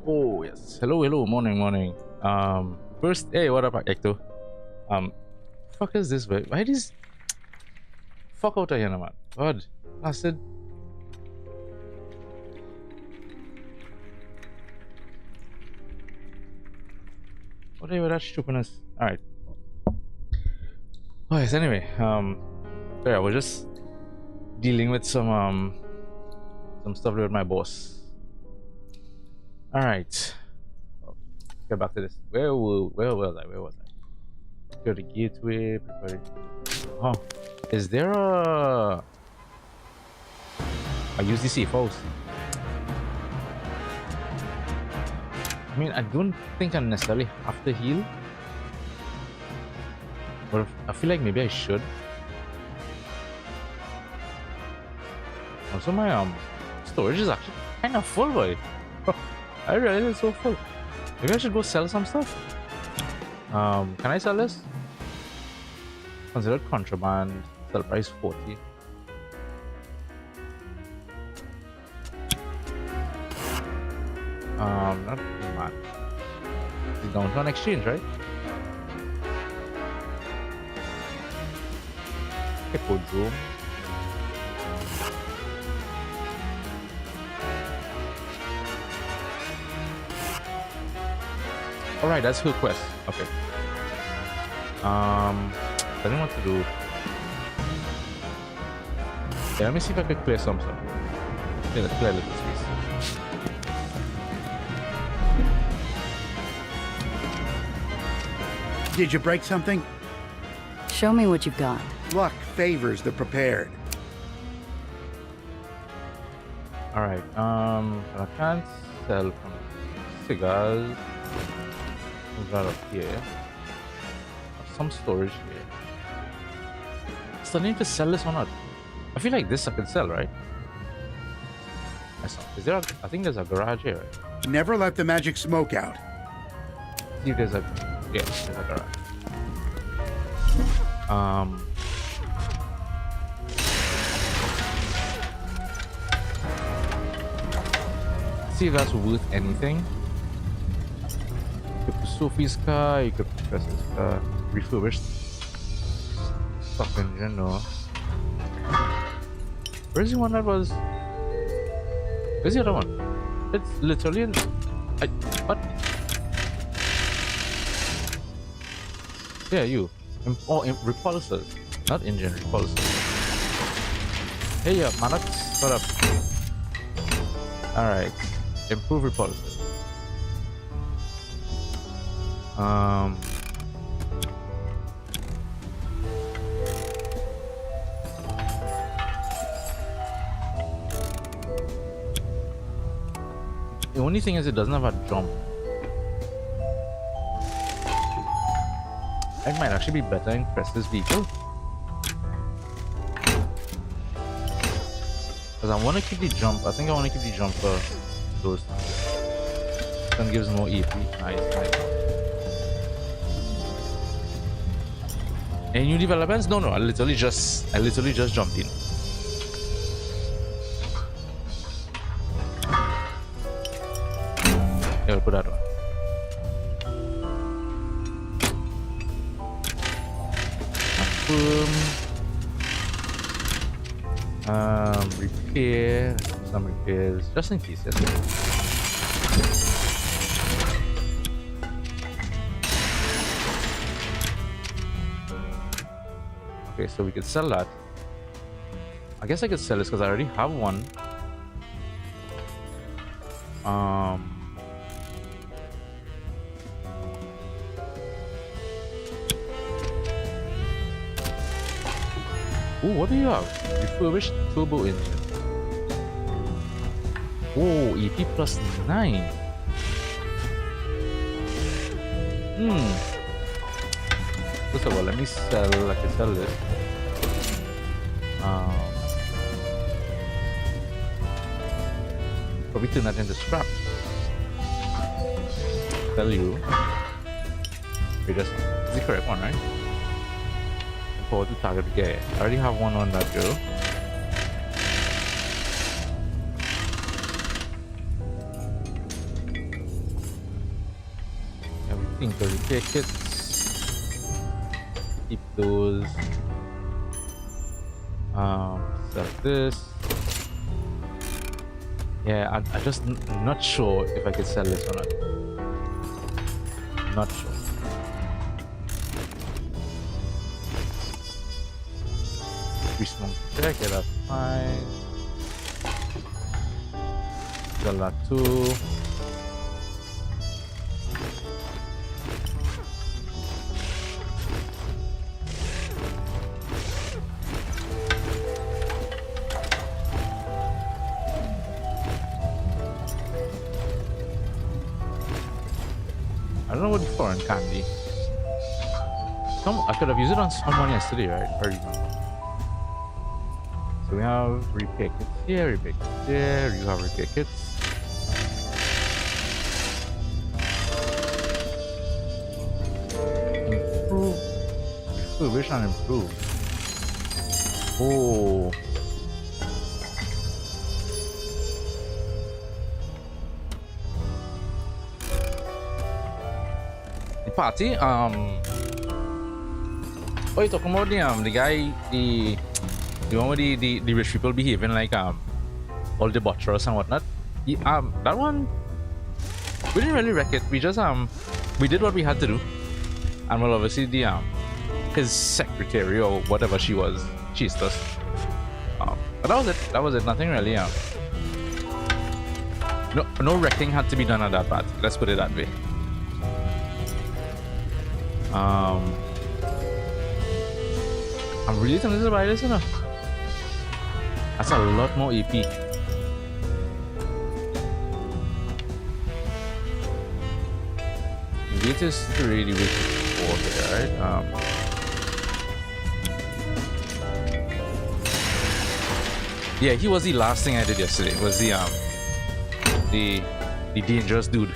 Oh yes. Hello, hello, morning, morning. First, hey, what up, Ecto? Fuck is this? Why this? Fuck out of here, man. God, I said. Whatever that stupidness. All right. Oh yes. Anyway, so yeah, we're just dealing with some stuff with my boss. All right. Get back to this. Where was I? Where was I? Go to gateway. Prepare. Oh, is there a UCC house? I mean, I don't think I necessarily have to heal, but I feel like maybe I should. Also, my storage is actually kind of full, boy. I realize it's so full. Maybe I should go sell some stuff. Can I sell this? Considered contraband. Sell price 40. Not mad. The downtown exchange, right? Okay, code room. Alright, that's her quest. Okay. I don't know what to do. Yeah, let me see if I can clear some stuff. Yeah, let's clear a little space. Did you break something? Show me what you've got. Luck favors the prepared. Alright, I can't sell from cigars. Move that up here. Some storage here. Still need to sell this or not? I feel like this I can sell, right? Is there I think there's a garage here, right? Never let the magic smoke out. See if there's a there's a garage. See if that's worth anything. You could put Sophie's car, you could press this car, refurbished stock engine, no. Where's the one that was? Where's the other one? It's literally in. What? Yeah, you. Repulsors. Not engine, repulsors. Hey, yeah, Manox, what up? Alright. Improve repulsors. The only thing is it doesn't have a jump. It might actually be better in Crest's vehicle. Because I want to keep the jump. I think I want to keep the jump for those things. Then gives more EP. Nice, nice. Any new developments? No, I literally just jumped in. Yeah, we'll put that on. Repair some repairs just in case. Yes. Okay, so we could sell that. I guess I could sell this because I already have one. Oh, what do you have? Refurbished turbo engine. Oh, EP plus 9. First of all, let me sell. I can sell this. Probably turn that into scrap. Sell you. Wait, that's the correct one, right? Forward to target. Yeah, I already have one on that go. think the repair kits. Keep those. Sell this. Yeah, I just not sure if I could sell this or not. Not sure. Smoke check, yeah, that's fine. Sell that too. I don't know what the foreign candy. I could have used it on someone yesterday, right? Or remember. So we have repair kits here, repair kits here, you have repair kits. Improve. Refurbish and improve. Oh. The party, oh, you talking about the guy, the one with the rich people behaving like all the butchers and whatnot. That one we didn't really wreck it. We just we did what we had to do, and well, obviously the his secretary or whatever she was chased us. But that was it. That was it. Nothing really. No wrecking had to be done at that part. Let's put it that way. I'm really tempted to buy this, you know. That's a lot more EP. Weight is 3, the weight is 4 here, right? Yeah, he was the last thing I did yesterday. Was the dangerous dude.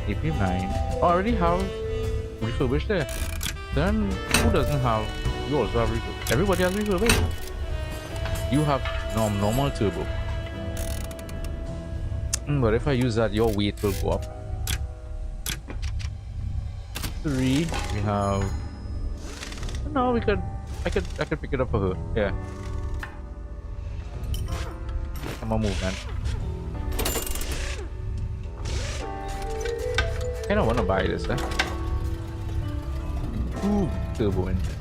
AP 9. Oh, I already have refurbished there. Then who doesn't have? You also have refurbished. Everybody has refurbished. You have normal turbo. But if I use that, your weight will go up. 3. We have. No, we could. I could pick it up for her. Yeah. Some more movement. I don't want to buy this. Ooh, turbo engine.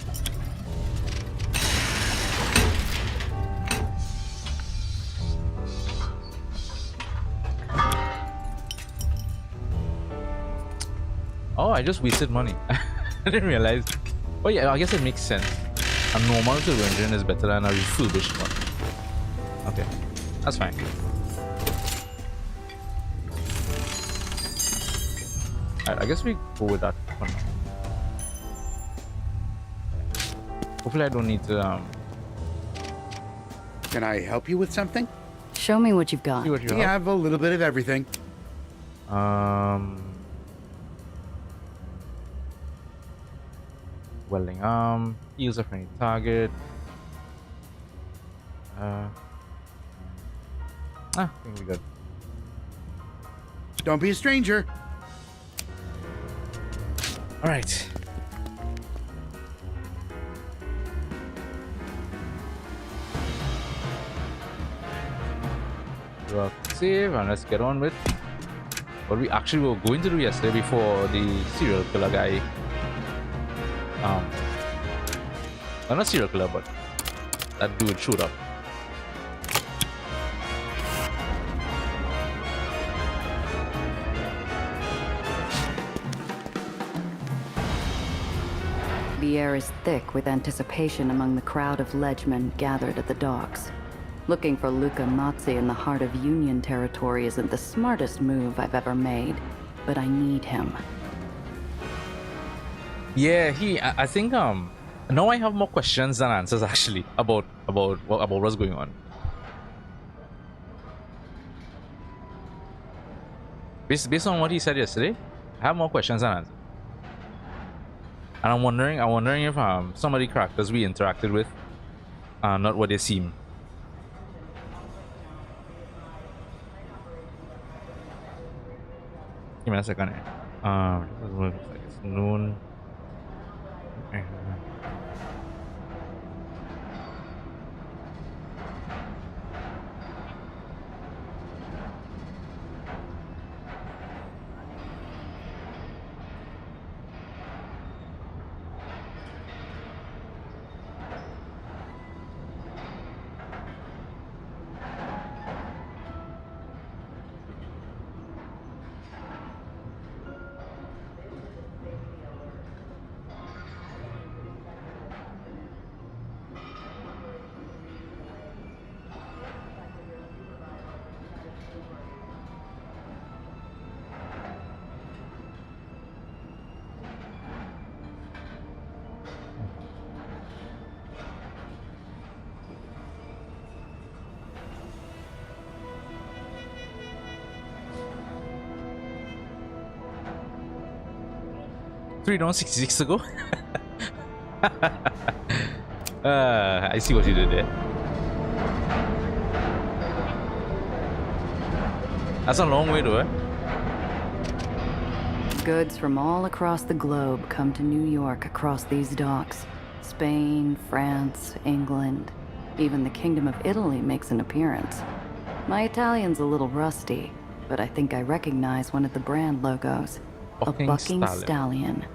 Oh, I just wasted money. I didn't realize. Oh yeah, I guess it makes sense. A normal turbo engine is better than a refurbished one. Okay, that's fine. Alright, I guess we go with that for now. Hopefully I don't need to Can I help you with something? Show me what you've got. see what you We have. have a little bit of everything. Welding arm, heals a friendly target. I think we good. Don't be a stranger. All right. Save and let's get on with what we actually were going to do yesterday before the serial killer guy. Well, not serial killer, but that dude showed up. The air is thick with anticipation among the crowd of ledgemen gathered at the docks. Looking for Luca Mazzi in the heart of Union territory isn't the smartest move I've ever made, but I need him. Yeah, I think now I have more questions than answers actually about what's going on. Based on what he said yesterday, I have more questions than answers. And I'm wondering if some of the characters we interacted with are not what they seem. Give me a second here. This looks like it's noon. Okay. 366 ago. I see what you did there. That's a long way though, eh? Goods from all across the globe come to New York across these docks. Spain, France, England, even the Kingdom of Italy makes an appearance. My Italian's a little rusty, but I think I recognize one of the brand logos. A bucking stallion.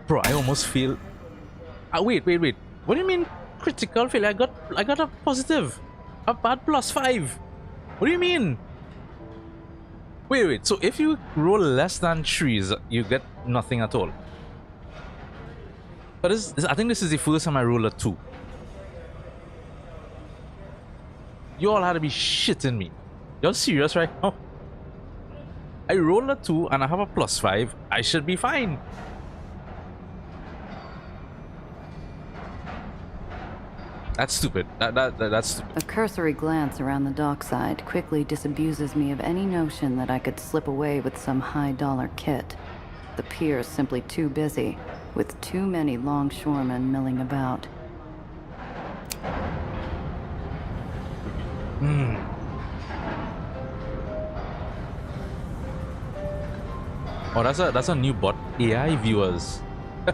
Bro, I almost feel. Wait. What do you mean critical failure? I got a positive, a bad +5. What do you mean? Wait. So if you roll less than 3s, you get nothing at all. But I think this is the first time I roll a 2. You all had to be shitting me. You're serious right now? I roll a 2 and I have a +5. I should be fine. That's stupid. That's stupid. A cursory glance around the dockside quickly disabuses me of any notion that I could slip away with some high-dollar kit. The pier's simply too busy, with too many longshoremen milling about. Oh, that's a new bot. AI viewers. They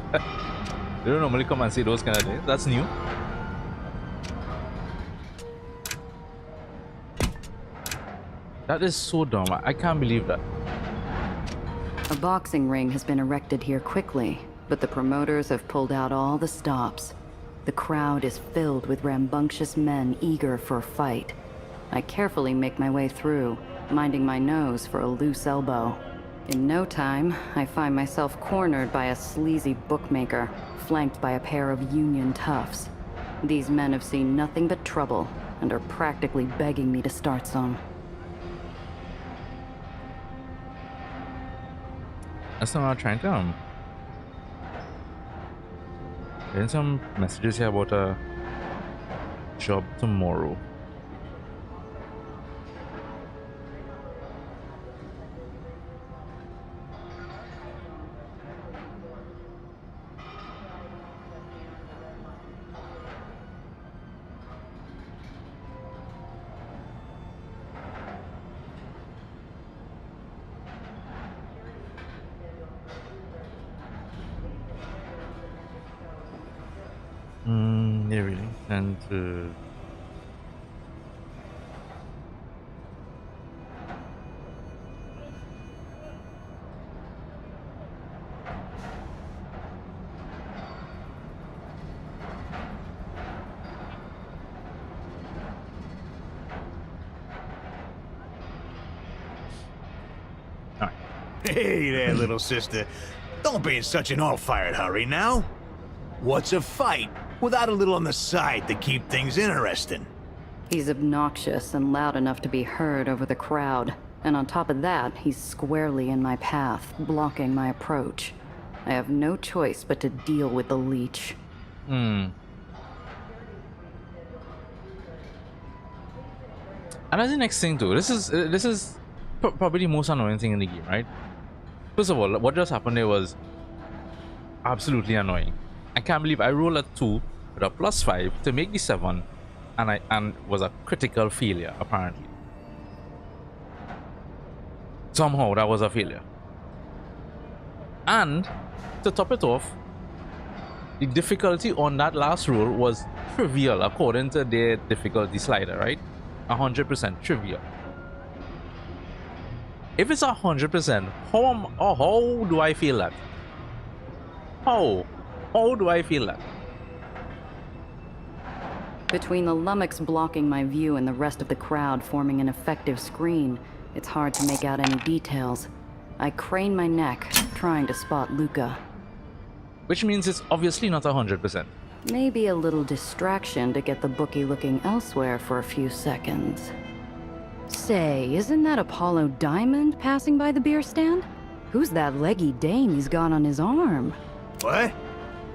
don't normally come and say those kind of things. That's new. That is so dumb. I can't believe that. A boxing ring has been erected here quickly, but the promoters have pulled out all the stops. The crowd is filled with rambunctious men eager for a fight. I carefully make my way through, minding my nose for a loose elbow. In no time, I find myself cornered by a sleazy bookmaker, flanked by a pair of union toughs. These men have seen nothing but trouble, and are practically begging me to start some. That's not what I'm trying to getting some messages here about a job tomorrow. They really tend to. All right. Hey there, little sister. Don't be in such an all-fired hurry now. What's a fight without a little on the side to keep things interesting? He's obnoxious and loud enough to be heard over the crowd. And on top of that, he's squarely in my path, blocking my approach. I have no choice but to deal with the leech. And that's the next thing too. This is probably the most annoying thing in the game, right? First of all, what just happened there was absolutely annoying. I can't believe I rolled a 2 with a +5 to make the 7, and was a critical failure apparently. somehow that was a failure. And to top it off, the difficulty on that last roll was trivial according to their difficulty slider, right? 100% trivial. If it's 100%, how do I feel that? How do I feel that? Between the lummox blocking my view and the rest of the crowd forming an effective screen, it's hard to make out any details. I crane my neck, trying to spot Luca. Which means it's obviously not 100%. Maybe a little distraction to get the bookie looking elsewhere for a few seconds. Say, isn't that Apollo Diamond passing by the beer stand? Who's that leggy dame he's got on his arm? What?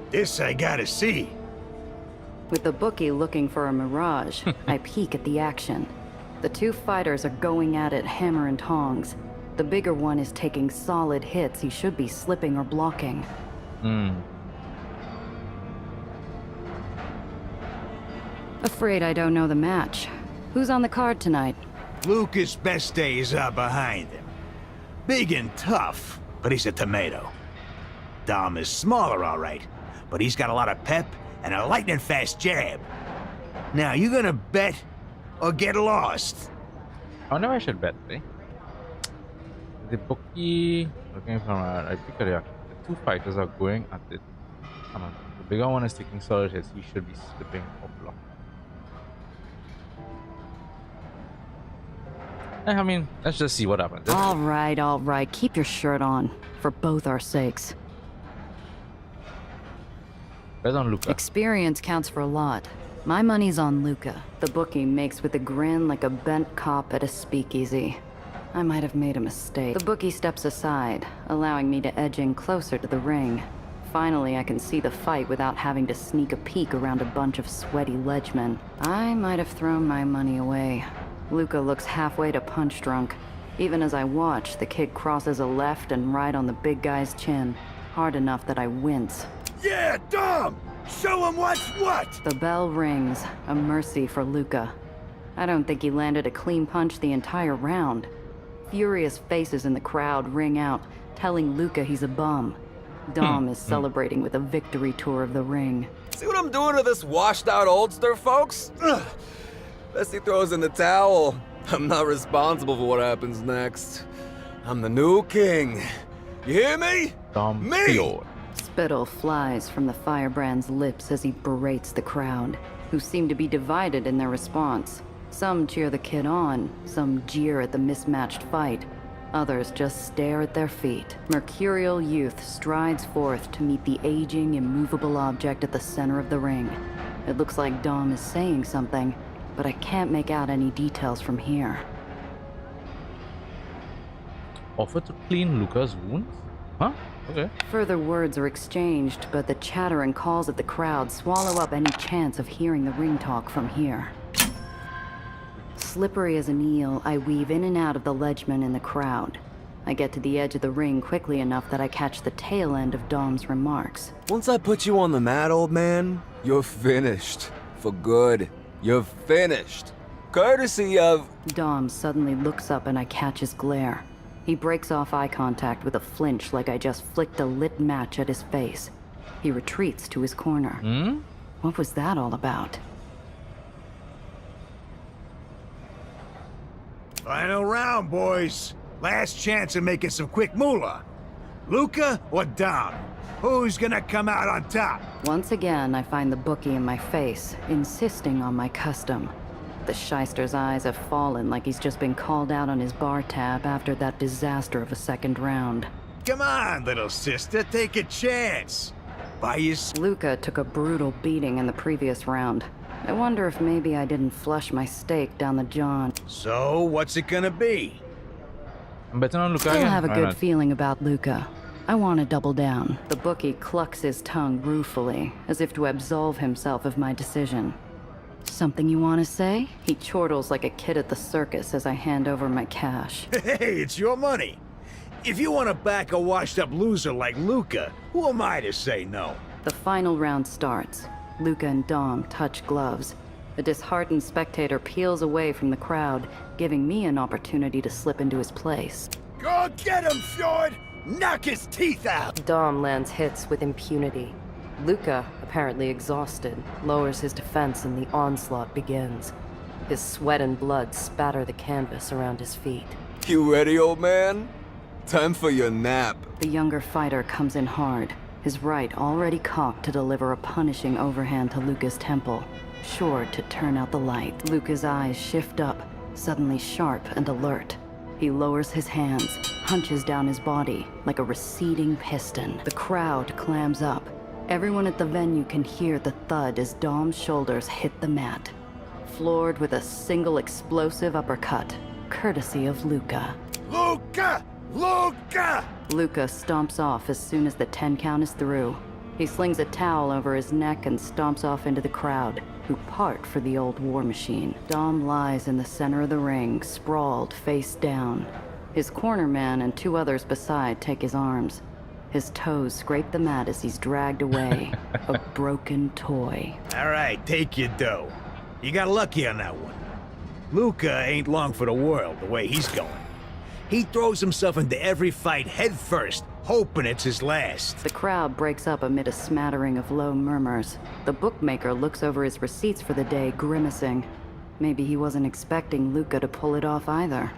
This I gotta see. With the bookie looking for a mirage, I peek at the action. The two fighters are going at it hammer and tongs. The bigger one is taking solid hits he should be slipping or blocking. Afraid I don't know the match. Who's on the card tonight? Lucas' best days are behind him. Big and tough, but he's a tomato. Dom is smaller, all right, but he's got a lot of pep and a lightning-fast jab. Now, you gonna bet or get lost? I wonder if I should bet today. The bookie looking from I think the two fighters are going at it. Come on. The bigger one is taking solid hits. He should be slipping or blocking. I mean, let's just see what happens. All right. Keep your shirt on. For both our sakes. Bet on Luca. Experience counts for a lot. My money's on Luca. The bookie makes with a grin like a bent cop at a speakeasy. I might have made a mistake. The bookie steps aside, allowing me to edge in closer to the ring. Finally, I can see the fight without having to sneak a peek around a bunch of sweaty ledgemen. I might have thrown my money away. Luca looks halfway to punch drunk. Even as I watch, the kid crosses a left and right on the big guy's chin. Hard enough that I wince. Yeah, Dom! Show him what's what! The bell rings, a mercy for Luca. I don't think he landed a clean punch the entire round. Furious faces in the crowd ring out, telling Luca he's a bum. Dom is celebrating with a victory tour of the ring. See what I'm doing to this washed-out oldster, folks? Ugh. Best he throws in the towel. I'm not responsible for what happens next. I'm the new king. You hear me? Dom Me! Theo. Spittle flies from the firebrand's lips as he berates the crowd, who seem to be divided in their response. Some cheer the kid on, some jeer at the mismatched fight. Others just stare at their feet. Mercurial youth strides forth to meet the aging, immovable object at the center of the ring. It looks like Dom is saying something, but I can't make out any details from here. Offer to clean Luca's wounds? Huh? Okay. Further words are exchanged, but the chatter and calls of the crowd swallow up any chance of hearing the ring talk from here. Slippery as an eel, I weave in and out of the ledgemen in the crowd. I get to the edge of the ring quickly enough that I catch the tail end of Dom's remarks. Once I put you on the mat, old man, you're finished. For good. You're finished. Courtesy of... Dom suddenly looks up and I catch his glare. He breaks off eye contact with a flinch like I just flicked a lit match at his face. He retreats to his corner. What was that all about? Final round, boys. Last chance of making some quick moolah. Luca or Dom? Who's gonna come out on top? Once again, I find the bookie in my face, insisting on my custom. The shyster's eyes have fallen like he's just been called out on his bar tab after that disaster of a second round. Come on, little sister, take a chance. Buy you Luca took a brutal beating in the previous round. I wonder if maybe I didn't flush my steak down the john. So, what's it gonna be? I'm betting on Luca I again. have a Why good not? feeling about Luca. I want to double down. The bookie clucks his tongue ruefully, as if to absolve himself of my decision. Something you want to say? He chortles like a kid at the circus as I hand over my cash. Hey, it's your money. If you want to back a washed-up loser like Luca, who am I to say no? The final round starts. Luca and Dom touch gloves. A disheartened spectator peels away from the crowd, giving me an opportunity to slip into his place. Go get him, Fjord! Knock his teeth out! Dom lands hits with impunity. Luca, apparently exhausted, lowers his defense and the onslaught begins. His sweat and blood spatter the canvas around his feet. You ready, old man? Time for your nap. The younger fighter comes in hard, his right already cocked to deliver a punishing overhand to Luca's temple, sure to turn out the light. Luca's eyes shift up, suddenly sharp and alert. He lowers his hands, hunches down his body like a receding piston. The crowd clams up. Everyone at the venue can hear the thud as Dom's shoulders hit the mat, floored with a single explosive uppercut, courtesy of Luca. Luca! Luca! Luca stomps off as soon as the 10 count is through. He slings a towel over his neck and stomps off into the crowd, who part for the old war machine. Dom lies in the center of the ring, sprawled face down. His corner man and 2 others beside take his arms. His toes scrape the mat as he's dragged away, a broken toy. All right, take your dough. You got lucky on that one. Luca ain't long for the world the way he's going. He throws himself into every fight head first, hoping it's his last. The crowd breaks up amid a smattering of low murmurs. The bookmaker looks over his receipts for the day, grimacing. Maybe he wasn't expecting Luca to pull it off either.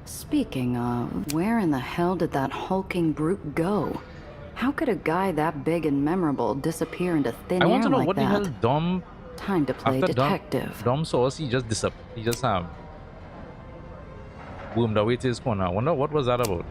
Speaking of, where in the hell did that hulking brute go? How could a guy that big and memorable disappear into thin I air want to know like what that? the hell Dom. Time to play After detective. Dom saw us, he just boomed away to his corner. I wonder what was that about.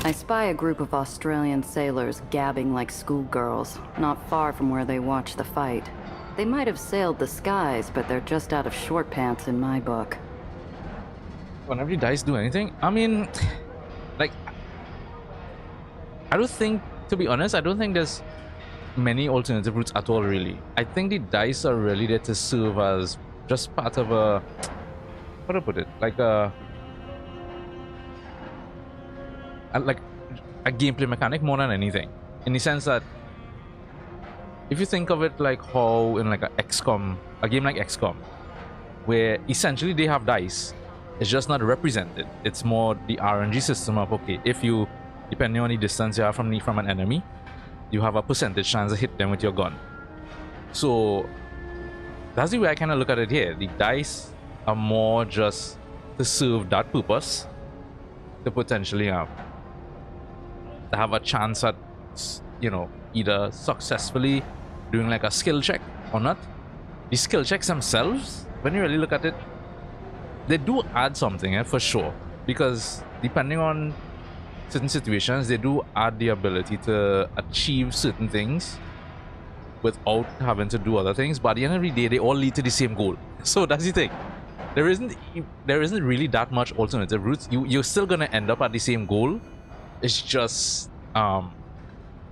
I spy a group of Australian sailors gabbing like schoolgirls, not far from where they watch the fight. They might have sailed the skies, but they're just out of short pants in my book. Whenever you dice do anything, I mean, like, I don't think, to be honest, I don't think there's many alternative routes at all, really. I think the dice are really there to serve as just part of a, how to put it, like a gameplay mechanic more than anything, in the sense that if you think of it like how in like a game like XCOM, where essentially they have dice, it's just not represented. It's more the RNG system of, okay, if you, depending on the distance you are from an enemy, you have a percentage chance to hit them with your gun. So that's the way I kind of look at it here. The dice are more just to serve that purpose, to potentially to have a chance at, you know, either successfully doing like a skill check or not. The skill checks themselves, when you really look at it, they do add something, for sure, because depending on certain situations, they do add the ability to achieve certain things without having to do other things. But at the end of the day, they all lead to the same goal. So that's the thing. There isn't really that much alternative routes. You're still gonna end up at the same goal. It's just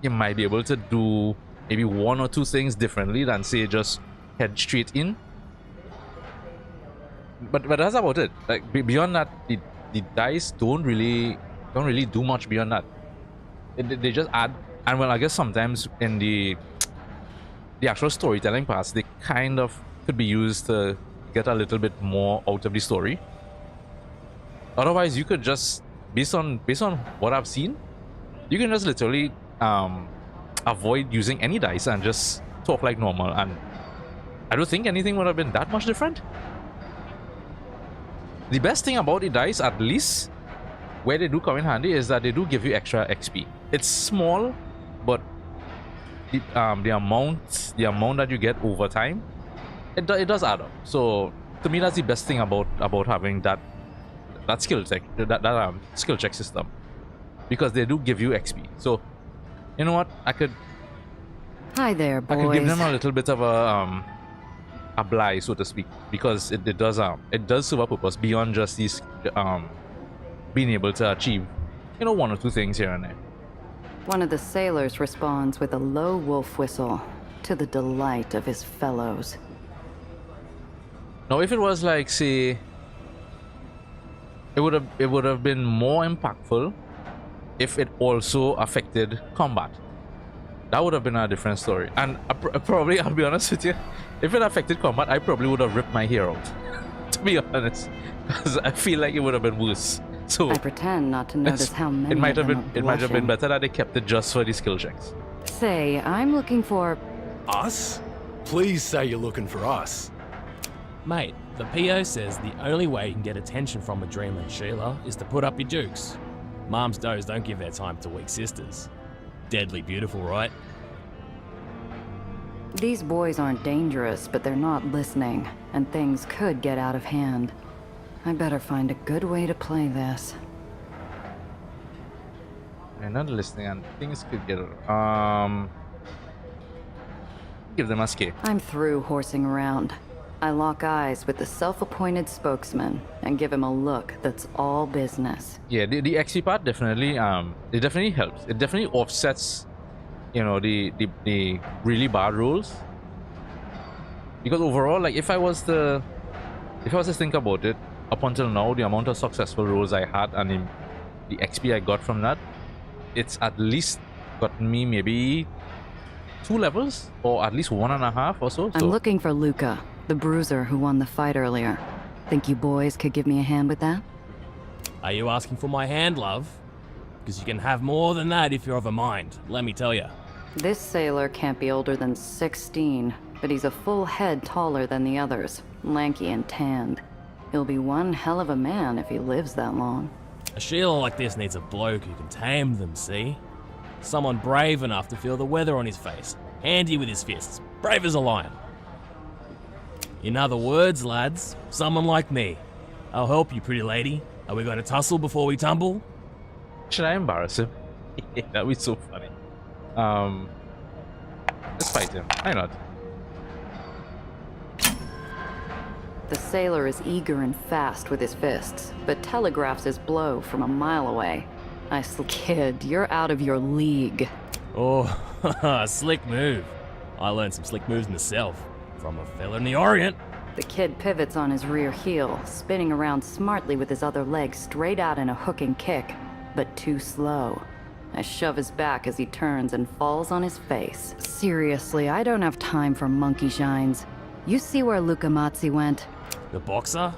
you might be able to do maybe 1 or 2 things differently than, say, just head straight in. But that's about it. Like, beyond that, the dice don't really do much beyond that. They just add, and well, I guess sometimes in the actual storytelling parts, they kind of could be used to get a little bit more out of the story. Otherwise, you could just, based on what I've seen, you can just literally avoid using any dice and just talk like normal, and I don't think anything would have been that much different. The best thing about the dice, at least where they do come in handy, is that they do give you extra XP. It's small, but the amount that you get over time, it does add up. So to me, that's the best thing about having that skill check, that skill check system, because they do give you XP. So you know what, Hi there, I could give boys. them a little bit of a bly, so to speak, because it does serve a purpose beyond just these being able to achieve, you know, 1 or 2 things here and there. One of the sailors responds with a low wolf whistle, to the delight of his fellows. Now, if it was like, say, it would have been more impactful if it also affected combat. That would have been a different story. And probably, I'll be honest with you, if it affected combat, I probably would have ripped my hair out. To be honest, because I feel like it would have been worse. So I pretend not to notice how many it might of have them been are it might have been blushing. better that they kept it just for the skill checks. Say, I'm looking for... Us? Please say you're looking for us. Mate, the PO says the only way you can get attention from a dreaming Sheila is to put up your dukes. Mom's does don't give their time to weak sisters. Deadly beautiful, right? These boys aren't dangerous, but they're not listening, and things could get out of hand. I better find a good way to play this. They're not listening, and things could get give them a scare. I'm through horsing around. I lock eyes with the self-appointed spokesman and give him a look that's all business. Yeah, the XP part definitely it definitely helps. It definitely offsets, you know, the really bad rolls. Because overall, like if I was to think about it, up until now, the amount of successful rolls I had and the XP I got from that, it's at least got me maybe 2 levels, or at least 1.5 or so. I'm looking for Luca, the bruiser who won the fight earlier. Think you boys could give me a hand with that? Are you asking for my hand, love? Because you can have more than that if you're of a mind, let me tell you. This sailor can't be older than 16, but he's a full head taller than the others, lanky and tanned. He'll be one hell of a man if he lives that long. A Sheila like this needs a bloke who can tame them, see? Someone brave enough to feel the weather on his face, handy with his fists, brave as a lion. In other words, lads, someone like me. I'll help you, pretty lady. Are we going to tussle before we tumble? Should I embarrass him? That'd be so funny. Let's fight him. Why not? The sailor is eager and fast with his fists, but telegraphs his blow from a mile away. Kid, you're out of your league. Oh, slick move. I learned some slick moves myself, from a fella in the Orient. The kid pivots on his rear heel, spinning around smartly with his other leg straight out in a hooking kick, but too slow. I shove his back as he turns and falls on his face. Seriously, I don't have time for monkey shines. You see where Luca Mazzi went? The boxer?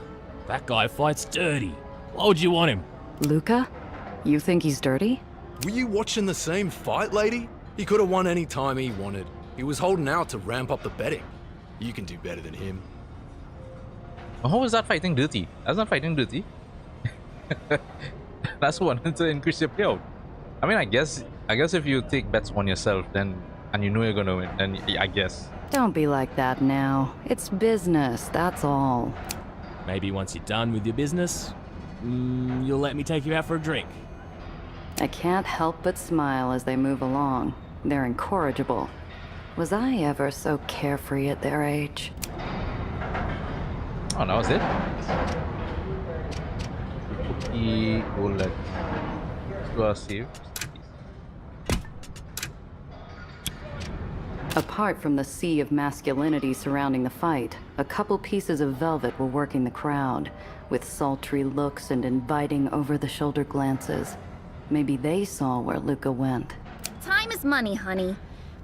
That guy fights dirty. Why would you want him? Luca? You think he's dirty? Were you watching the same fight, lady? He could have won any time he wanted. He was holding out to ramp up the betting. You can do better than him. How is that fighting dirty? That's not fighting dirty. That's wanting to increase your payout. I mean, I guess if you take bets on yourself, then and you know you're gonna win, then I guess. Don't be like that now. It's business, that's all. Maybe once you're done with your business, you'll let me take you out for a drink. I can't help but smile as they move along. They're incorrigible. Was I ever so carefree at their age? Oh, that was it. He will let do a save. Apart from the sea of masculinity surrounding the fight, a couple pieces of velvet were working the crowd, with sultry looks and inviting over-the-shoulder glances. Maybe they saw where Luca went. Time is money, honey.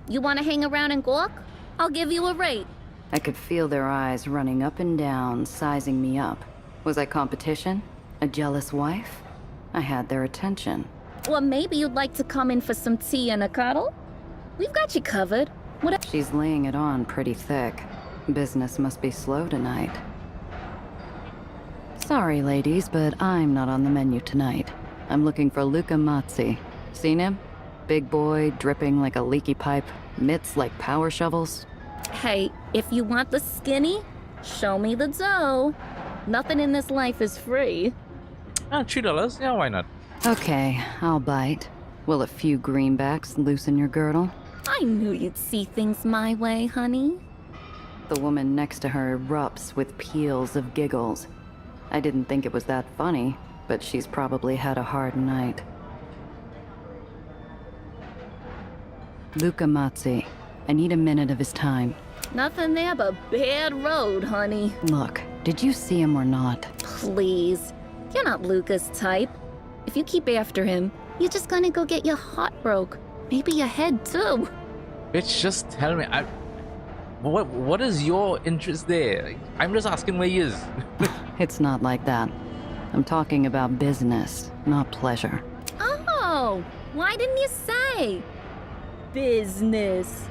You want to hang around and gawk? I'll give you a rate. I could feel their eyes running up and down, sizing me up. Was I competition? A jealous wife? I had their attention. Or maybe you'd like to come in for some tea and a cuddle? We've got you covered. What? She's laying it on pretty thick. Business must be slow tonight. Sorry, ladies, but I'm not on the menu tonight. I'm looking for Luca Mazzi. Seen him? Big boy, dripping like a leaky pipe, mitts like power shovels. Hey, if you want the skinny, show me the dough. Nothing in this life is free. $3? Yeah, why not? Okay, I'll bite. Will a few greenbacks loosen your girdle? I knew you'd see things my way, honey. The woman next to her erupts with peals of giggles. I didn't think it was that funny, but she's probably had a hard night. Luca Mazzi. I need a minute of his time. Nothing there but bad road, honey. Look, did you see him or not? Please. You're not Luca's type. If you keep after him, You're just gonna go get your heart broke. Maybe your head too. Bitch, just tell me. What is your interest there? I'm just asking where he is. It's not like that. I'm talking about business, not pleasure. Oh, why didn't you say? Business.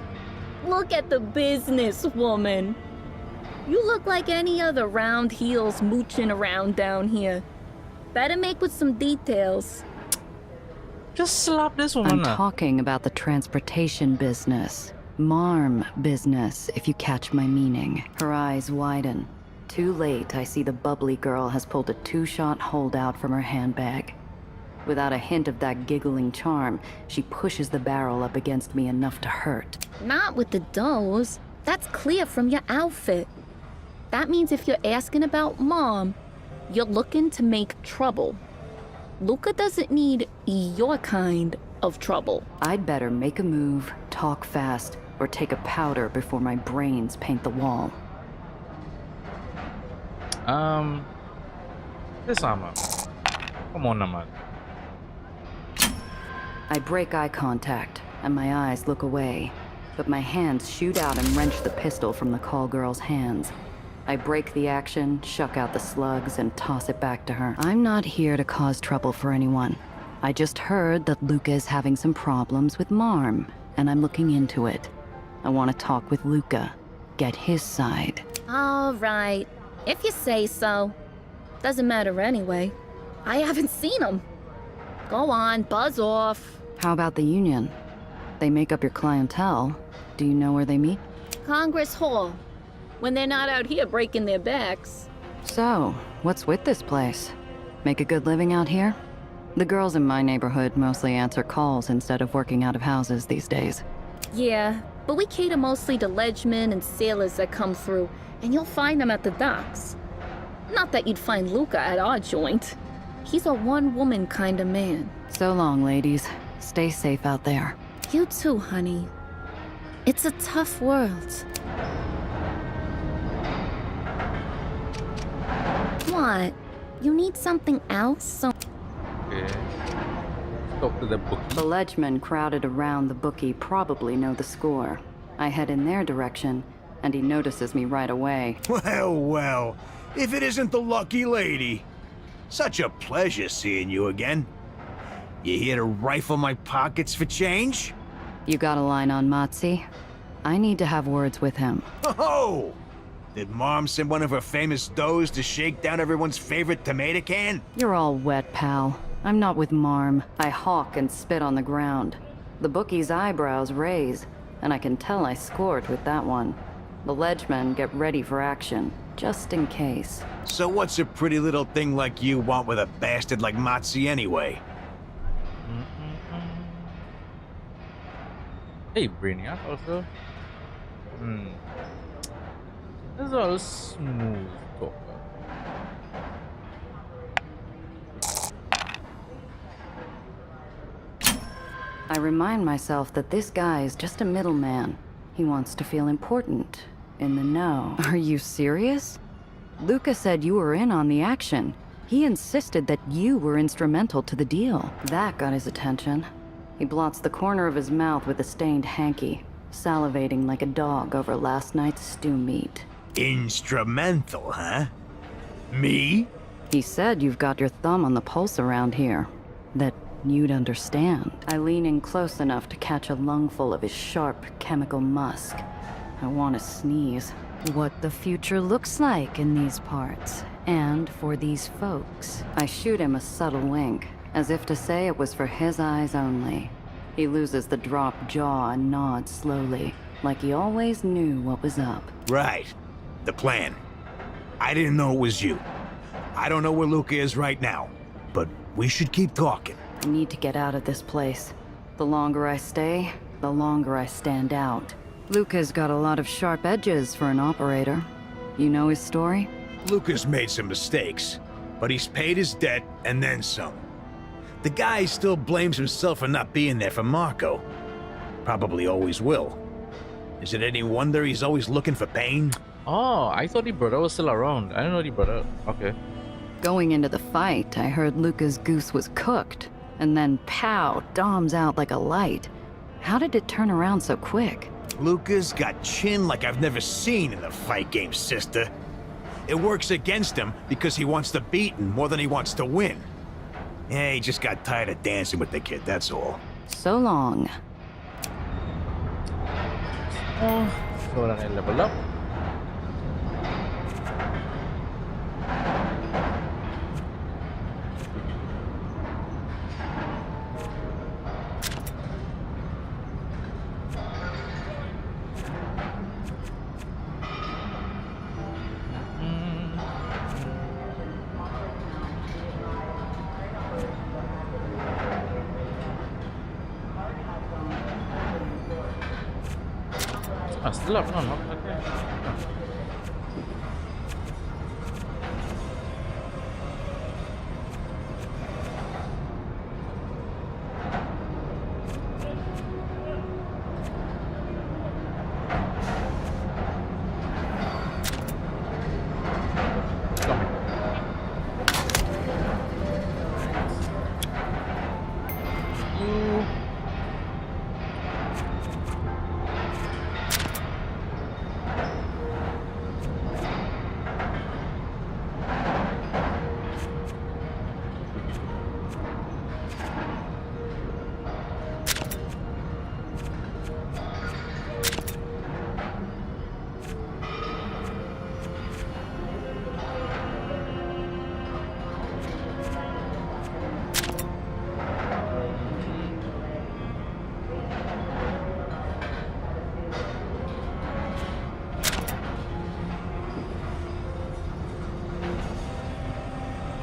Look at the business woman. You look like any other round heels mooching around down here. Better make with some details. Just slap this woman. I'm talking about the transportation business. Marm business, if you catch my meaning. Her eyes widen. Too late, I see the bubbly girl has pulled a two-shot holdout from her handbag. Without a hint of that giggling charm, she pushes the barrel up against me enough to hurt. Not with the does. That's clear from your outfit. That means if you're asking about Mom, you're looking to make trouble. Luca doesn't need your kind of trouble. I'd better make a move, talk fast, or take a powder before my brains paint the wall. This armor. Come on, man. I break eye contact, and my eyes look away, but my hands shoot out and wrench the pistol from the call girl's hands. I break the action, shuck out the slugs, and toss it back to her. I'm not here to cause trouble for anyone. I just heard that Luca is having some problems with Marm, and I'm looking into it. I want to talk with Luca, get his side. All right, if you say so. Doesn't matter anyway. I haven't seen him. Go on, buzz off. How about the union? They make up your clientele. Do you know where they meet? Congress Hall. When they're not out here breaking their backs. So, what's with this place? Make a good living out here? The girls in my neighborhood mostly answer calls instead of working out of houses these days. Yeah, but we cater mostly to ledgemen and sailors that come through, and you'll find them at the docks. Not that you'd find Luca at our joint. He's a one-woman kind of man. So long, ladies. Stay safe out there. You too, honey. It's a tough world. What? You need something else? So Okay. Talk to the bookie. The ledgemen crowded around the bookie probably know the score. I head in their direction, and he notices me right away. Well, well, if it isn't the lucky lady. Such a pleasure seeing you again. You here to rifle my pockets for change? You got a line on Matsi? I need to have words with him. Oh! Did Mom send one of her famous does to shake down everyone's favorite tomato can? You're all wet, pal. I'm not with Marm. I hawk and spit on the ground. The bookie's eyebrows raise, and I can tell I scored with that one. The ledgemen get ready for action, just in case. So what's a pretty little thing like you want with a bastard like Matsi anyway? Hey, Brainiac also. This is all smooth talker. I remind myself that this guy is just a middleman. He wants to feel important, in the know. Are you serious? Luca said you were in on the action. He insisted that you were instrumental to the deal. That got his attention. He blots the corner of his mouth with a stained hanky, salivating like a dog over last night's stew meat. Instrumental, huh? Me? He said you've got your thumb on the pulse around here. That you'd understand. I lean in close enough to catch a lungful of his sharp chemical musk. I want to sneeze. What the future looks like in these parts, and for these folks. I shoot him a subtle wink, as if to say it was for his eyes only. He loses the dropped jaw and nods slowly, like he always knew what was up. Right. The plan. I didn't know it was you. I don't know where Luca is right now, but we should keep talking. I need to get out of this place. The longer I stay, the longer I stand out. Luca's got a lot of sharp edges for an operator. You know his story? Luca's made some mistakes, but he's paid his debt and then some. The guy still blames himself for not being there for Marco. Probably always will. Is it any wonder he's always looking for pain? Oh, I thought the brother was still around. I didn't know the brother. Okay. Going into the fight, I heard Luca's goose was cooked, And then pow, Dom's out like a light. How did it turn around so quick? Luca's got chin like I've never seen in the fight game, sister. It works against him because he wants to beat him more than he wants to win. Yeah, he just got tired of dancing with the kid, that's all. So long. So lang yung level up. Ah, still up, no, okay.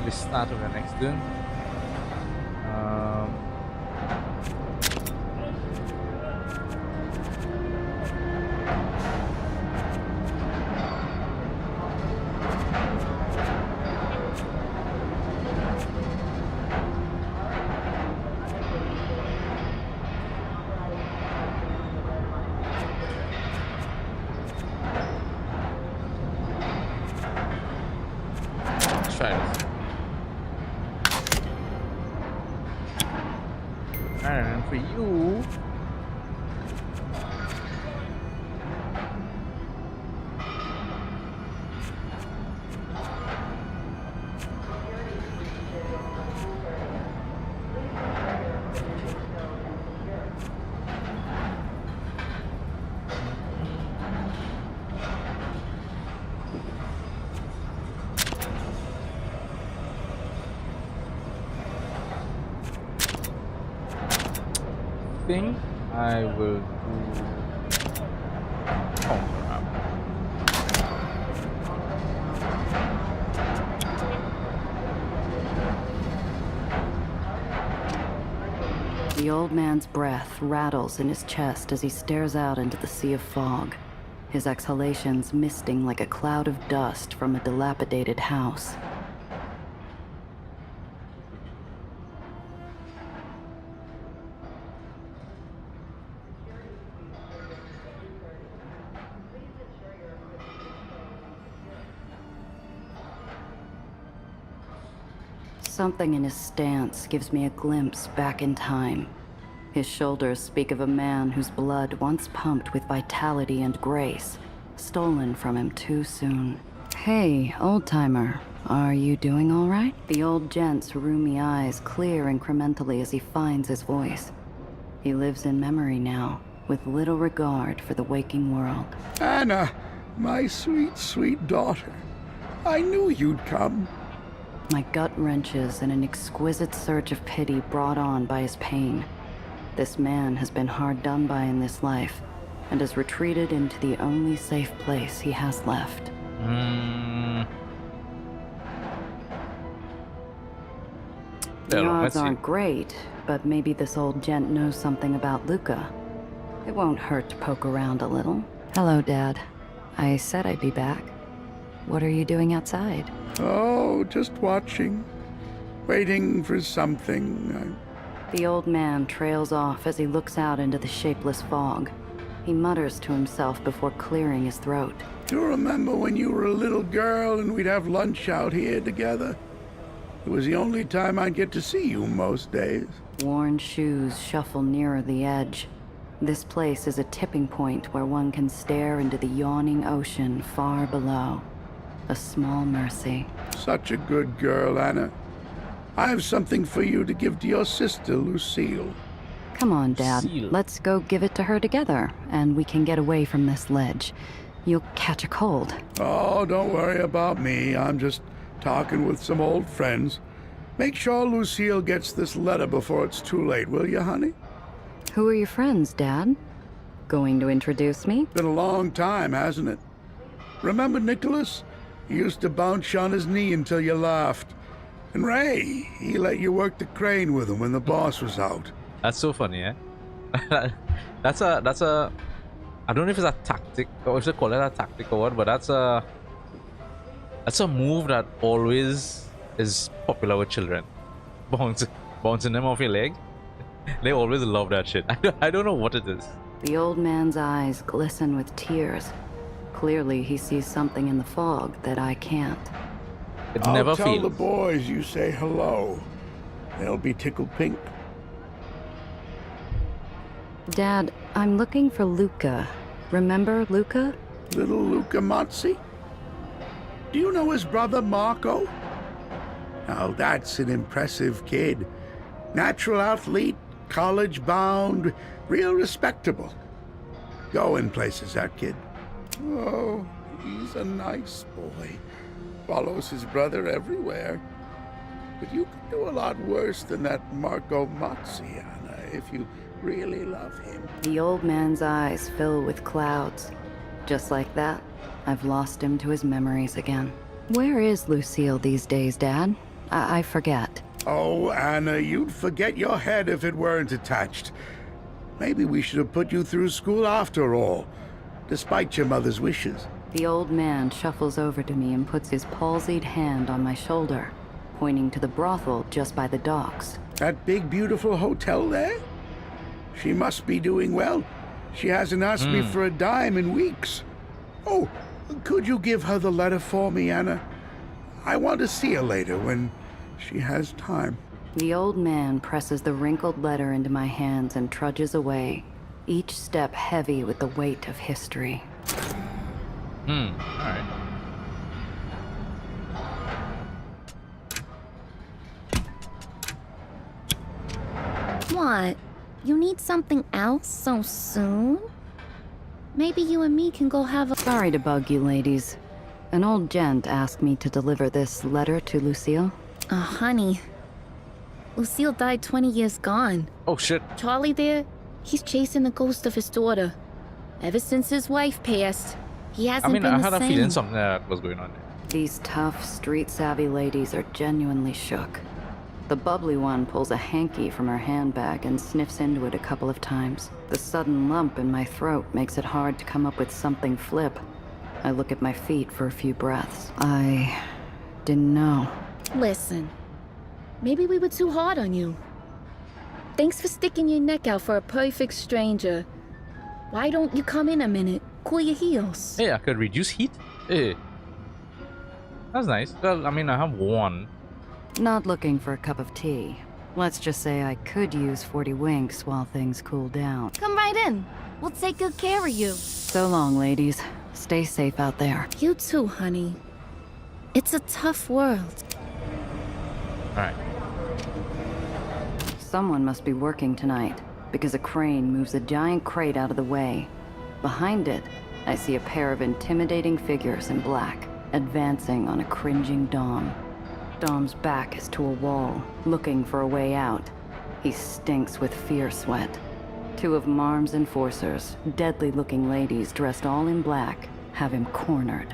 The start of the next dune. Let's try this. And for you, think I will do. Oh crap. The old man's breath rattles in his chest as he stares out into the sea of fog, his exhalations misting like a cloud of dust from a dilapidated house. Something in his stance gives me a glimpse back in time. His shoulders speak of a man whose blood once pumped with vitality and grace, stolen from him too soon. Hey, old-timer, are you doing all right? The old gent's roomy eyes clear incrementally as he finds his voice. He lives in memory now, with little regard for the waking world. Anna, my sweet, sweet daughter. I knew you'd come. My gut wrenches in an exquisite surge of pity brought on by his pain. This man has been hard done by in this life, and has retreated into the only safe place he has left. The odds aren't great, but maybe this old gent knows something about Luca. It won't hurt to poke around a little. Hello, Dad. I said I'd be back. What are you doing outside? Oh, just watching. Waiting for something. The old man trails off as he looks out into the shapeless fog. He mutters to himself before clearing his throat. Do you remember when you were a little girl and we'd have lunch out here together? It was the only time I'd get to see you most days. Worn shoes shuffle nearer the edge. This place is a tipping point where one can stare into the yawning ocean far below. A small mercy. Such a good girl, Anna. I have something for you to give to your sister, Lucille. Come on, Dad. Seal. Let's go give it to her together, and we can get away from this ledge. You'll catch a cold. Oh, don't worry about me. I'm just talking with some old friends. Make sure Lucille gets this letter before it's too late, will you, honey? Who are your friends, Dad? Going to introduce me? Been a long time, hasn't it? Remember Nicholas? He used to bounce you on his knee until you laughed. And Ray, he let you work the crane with him when the boss was out. That's so funny, eh? that's a I don't know if it's a tactic or if they call it a tactic or what, but that's a move that always is popular with children. Bouncing them off your leg. They always love that shit. I don't know what it is. The old man's eyes glisten with tears. Clearly, he sees something in the fog that I can't. It never I'll tell feels. the boys you say hello. They'll be tickled pink. Dad, I'm looking for Luca. Remember Luca? Little Luca Mazzi? Do you know his brother Marco? Now that's an impressive kid. Natural athlete, college bound, real respectable. Going places, that kid. Oh, he's a nice boy. Follows his brother everywhere. But you could do a lot worse than that Marco Mazzi, Anna, if you really love him. The old man's eyes fill with clouds. Just like that, I've lost him to his memories again. Where is Lucille these days, Dad? I forget. Oh, Anna, you'd forget your head if it weren't attached. Maybe we should have put you through school after all, despite your mother's wishes. The old man shuffles over to me and puts his palsied hand on my shoulder, pointing to the brothel just by the docks. That big, beautiful hotel there? She must be doing well. She hasn't asked me for a dime in weeks. Oh, could you give her the letter for me, Anna? I want to see her later when she has time. The old man presses the wrinkled letter into my hands and trudges away, each step heavy with the weight of history. Alright. What? You need something else so soon? Maybe you and me can go have a... Sorry to bug you, ladies. An old gent asked me to deliver this letter to Lucille. Honey. Lucille died 20 years gone. Oh shit. Charlie there, he's chasing the ghost of his daughter. Ever since his wife passed, he hasn't been I the had a same. feeling something that was going on there. These tough, street-savvy ladies are genuinely shook. The bubbly one pulls a hanky from her handbag and sniffs into it a couple of times. The sudden lump in my throat makes it hard to come up with something flip. I look at my feet for a few breaths. I didn't know. Listen, maybe we were too hard on you. Thanks for sticking your neck out for a perfect stranger. Why don't you come in a minute, cool your heels? Hey, I could reduce heat. Hey. That's nice. Well, I mean, I have one. Not looking for a cup of tea. Let's just say I could use 40 winks while things cool down. Come right in. We'll take good care of you. So long, ladies. Stay safe out there. You too, honey. It's a tough world. Alright. Someone must be working tonight, because a crane moves a giant crate out of the way. Behind it, I see a pair of intimidating figures in black, advancing on a cringing Dom. Dom's back is to a wall, looking for a way out. He stinks with fear sweat. Two of Marm's enforcers, deadly-looking ladies dressed all in black, have him cornered.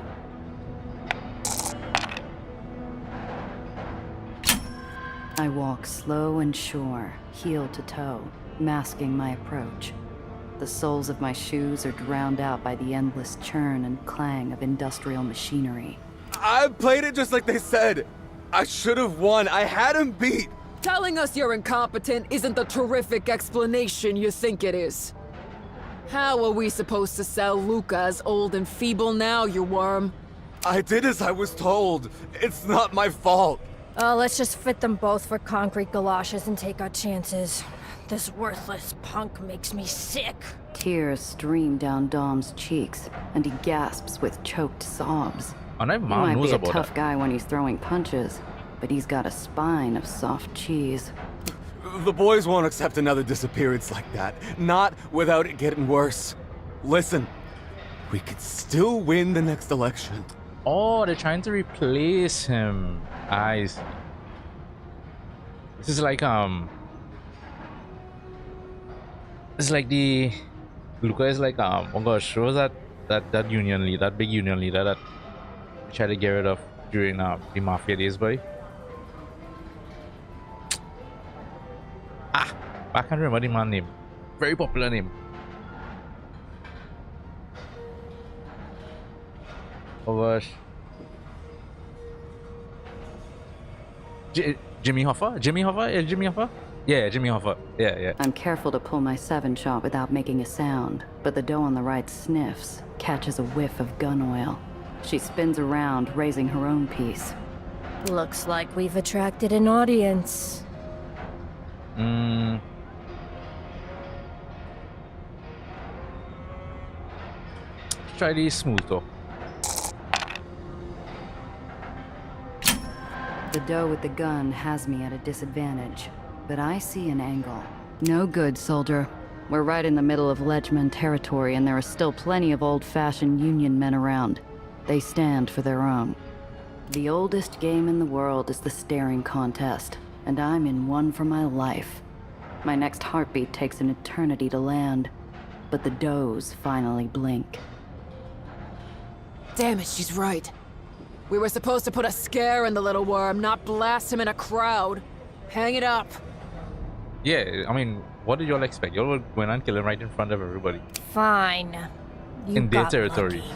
I walk slow and sure, heel to toe, masking my approach. The soles of my shoes are drowned out by the endless churn and clang of industrial machinery. I played it just like they said. I should have won. I had him beat. Telling us you're incompetent isn't the terrific explanation you think it is. How are we supposed to sell Luca as old and feeble now, you worm? I did as I was told. It's not my fault. Oh, let's just fit them both for concrete galoshes and take our chances. This worthless punk makes me sick. Tears stream down Dom's cheeks, and he gasps with choked sobs. And my He mom might knows be a about tough that. guy when he's throwing punches, but he's got a spine of soft cheese. The boys won't accept another disappearance like that. Not without it getting worse. Listen, we could still win the next election. Oh, they're trying to replace him. I see. This is like it's like the Luca is like oh gosh, what was that union leader, that big union leader that we tried to get rid of during the mafia days, boy. I can't remember the man's name. Very popular name. Oh gosh. Jimmy Hoffa? Jimmy Hoffa? Yeah, Jimmy Hoffa? Yeah, Jimmy Hoffa. Yeah. I'm careful to pull my 7-shot without making a sound, but the doe on the right sniffs, catches a whiff of gun oil. She spins around, raising her own piece. Looks like we've attracted an audience. Try the smooth though. The doe with the gun has me at a disadvantage, but I see an angle. No good, soldier. We're right in the middle of Ledgeman territory, and there are still plenty of old-fashioned Union men around. They stand for their own. The oldest game in the world is the staring contest, and I'm in one for my life. My next heartbeat takes an eternity to land, but the does finally blink. Damn it, she's right. We were supposed to put a scare in the little worm, not blast him in a crowd. Hang it up. Yeah, I mean, what did y'all expect? Y'all would go in and kill him right in front of everybody. Fine. You In their got territory. lucky.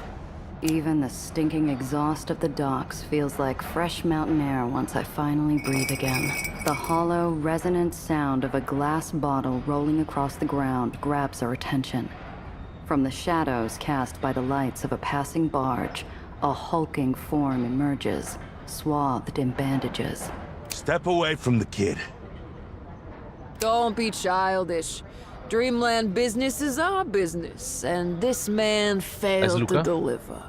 Even the stinking exhaust of the docks feels like fresh mountain air once I finally breathe again. The hollow, resonant sound of a glass bottle rolling across the ground grabs our attention. From the shadows cast by the lights of a passing barge, a hulking form emerges, swathed in bandages. Step away from the kid. Don't be childish. Dreamland business is our business, and this man failed Luca? to deliver.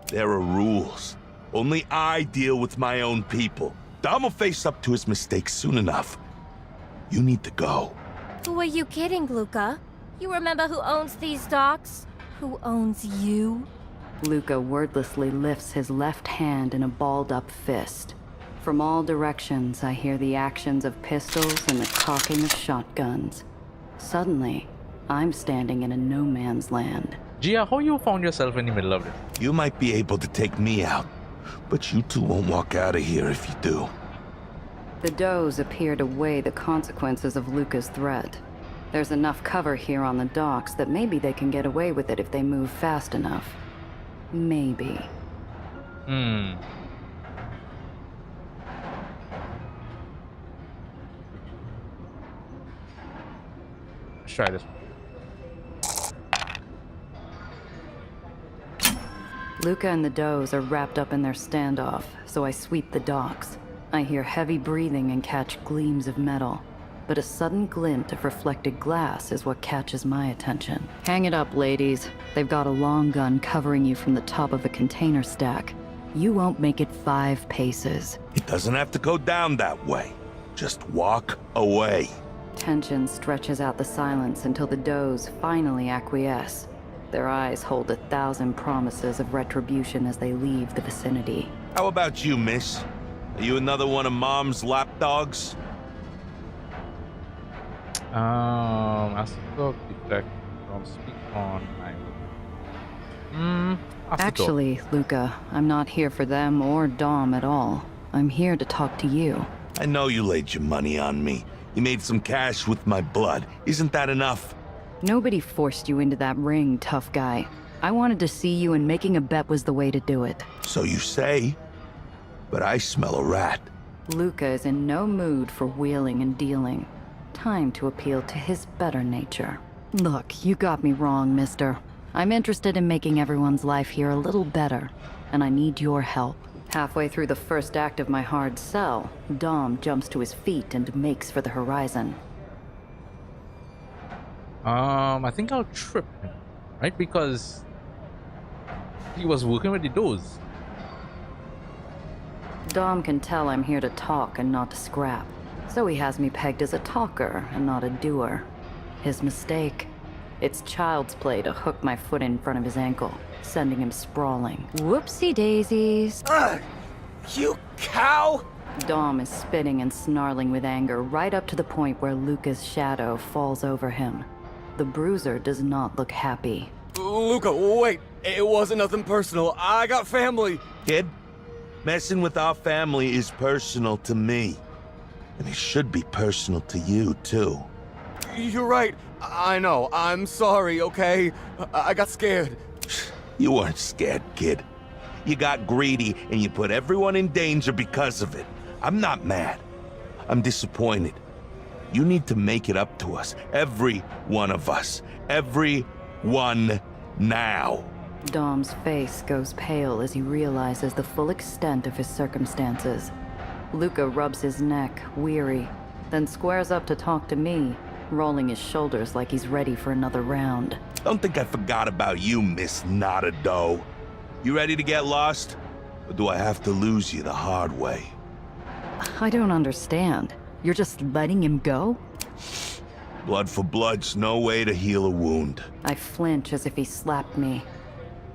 There are rules. Only I deal with my own people. Dom will face up to his mistakes soon enough. You need to go. Who are you kidding, Luca? You remember who owns these docks? Who owns you? Luca wordlessly lifts his left hand in a balled-up fist. From all directions, I hear the actions of pistols and the cocking of shotguns. Suddenly, I'm standing in a no-man's land. Gia, how you found yourself in the middle of it? You might be able to take me out, but you two won't walk out of here if you do. The does appear to weigh the consequences of Luca's threat. There's enough cover here on the docks that maybe they can get away with it if they move fast enough. Maybe. Let's try this one. Luca and the does are wrapped up in their standoff, so I sweep the docks. I hear heavy breathing and catch gleams of metal, but a sudden glint of reflected glass is what catches my attention. Hang it up, ladies. They've got a long gun covering you from the top of a container stack. You won't make it 5 paces. It doesn't have to go down that way. Just walk away. Tension stretches out the silence until the does finally acquiesce. Their eyes hold 1,000 promises of retribution as they leave the vicinity. How about you, miss? Are you another one of Mom's lapdogs? As the defect from speak on my Actually, Luca, I'm not here for them or Dom at all. I'm here to talk to you. I know you laid your money on me. You made some cash with my blood. Isn't that enough? Nobody forced you into that ring, tough guy. I wanted to see you, and making a bet was the way to do it. So you say, but I smell a rat. Luca is in no mood for wheeling and dealing. Time to appeal to his better nature. Look, you got me wrong, mister. I'm interested in making everyone's life here a little better, and I need your help. Halfway through the first act of my hard sell, Dom jumps to his feet and makes for the horizon. I think I'll trip him, right? Because he was working with the doors. Dom can tell I'm here to talk and not to scrap, so he has me pegged as a talker and not a doer. His mistake. It's child's play to hook my foot in front of his ankle, sending him sprawling. Whoopsie daisies. You cow! Dom is spitting and snarling with anger right up to the point where Luca's shadow falls over him. The bruiser does not look happy. Luca, wait. It wasn't nothing personal. I got family. Kid, messing with our family is personal to me. And it should be personal to you, too. You're right. I know. I'm sorry, okay? I got scared. You weren't scared, kid. You got greedy and you put everyone in danger because of it. I'm not mad. I'm disappointed. You need to make it up to us. Every one of us. Every one now. Dom's face goes pale as he realizes the full extent of his circumstances. Luca rubs his neck, weary, then squares up to talk to me, rolling his shoulders like he's ready for another round. Don't think I forgot about you, Miss Not-a-Doe. You ready to get lost? Or do I have to lose you the hard way? I don't understand. You're just letting him go? Blood for blood's no way to heal a wound. I flinch as if he slapped me.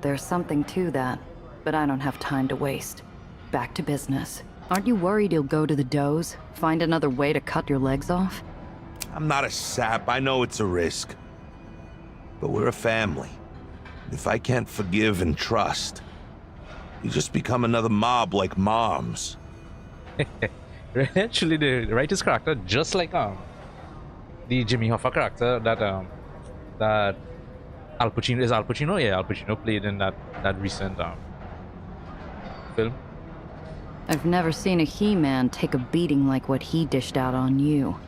There's something to that, but I don't have time to waste. Back to business. Aren't you worried you'll go to the does? Find another way to cut your legs off? I'm not a sap. I know it's a risk. But we're a family. If I can't forgive and trust, you just become another mob like Moms. Actually, the writer's character, just like the Jimmy Hoffa character that Al Pacino Al Pacino played in that recent film. I've never seen a He-Man take a beating like what he dished out on you.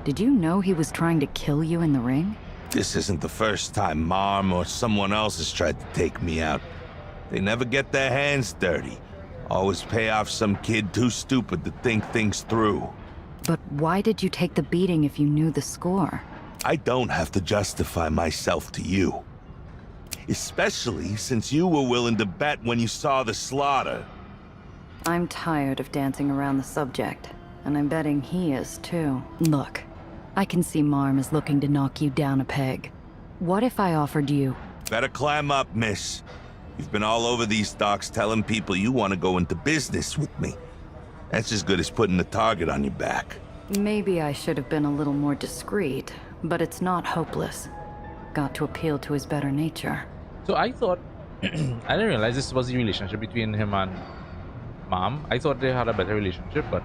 Did you know he was trying to kill you in the ring? This isn't the first time Mom or someone else has tried to take me out. They never get their hands dirty. Always pay off some kid too stupid to think things through. But why did you take the beating if you knew the score? I don't have to justify myself to you. Especially since you were willing to bet when you saw the slaughter. I'm tired of dancing around the subject, and I'm betting he is too. Look, I can see Marm is looking to knock you down a peg. What if I offered you? Better climb up, miss. You've been all over these docks telling people you want to go into business with me. That's as good as putting a target on your back. Maybe I should have been a little more discreet, but it's not hopeless. Got to appeal to his better nature. So I thought, I didn't realize this was the relationship between him and Mom. I thought they had a better relationship, but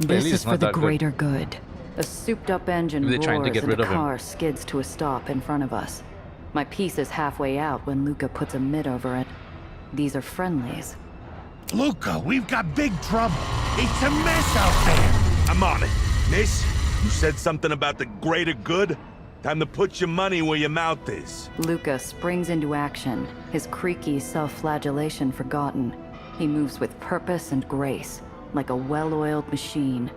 this is it's for not the that greater good. A souped-up engine They're roars trying to get and rid the of him. car skids to a stop in front of us. My piece is halfway out when Luca puts a mitt over it. These are friendlies. Luca, we've got big trouble. It's a mess out there. I'm on it. Miss, you said something about the greater good? Time to put your money where your mouth is. Luca springs into action, his creaky self-flagellation forgotten. He moves with purpose and grace, like a well-oiled machine.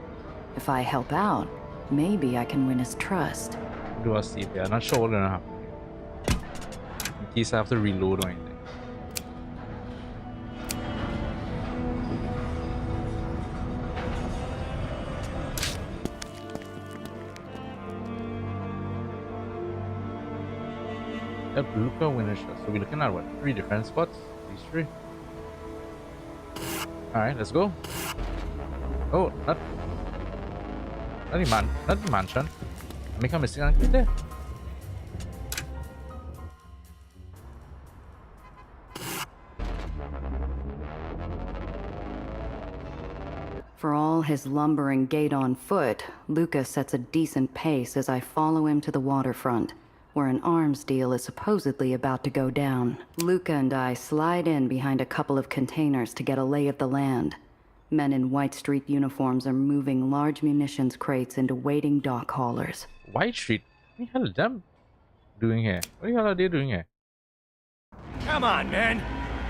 If I help out, maybe I can win his trust. do a save here. I'm not sure what's gonna happen. In case I have to reload or anything. Yep, Luca winner shot. So we're looking at what? 3 different spots? These 3. Alright, let's go. Oh, not the mansion. I make a mistake and click there. For all his lumbering gait on foot, Luca sets a decent pace as I follow him to the waterfront, where an arms deal is supposedly about to go down. Luca and I slide in behind a couple of containers to get a lay of the land. Men in White Street uniforms are moving large munitions crates into waiting dock haulers. White Street? What the hell are them doing here? What the hell are they doing here? Come on, man.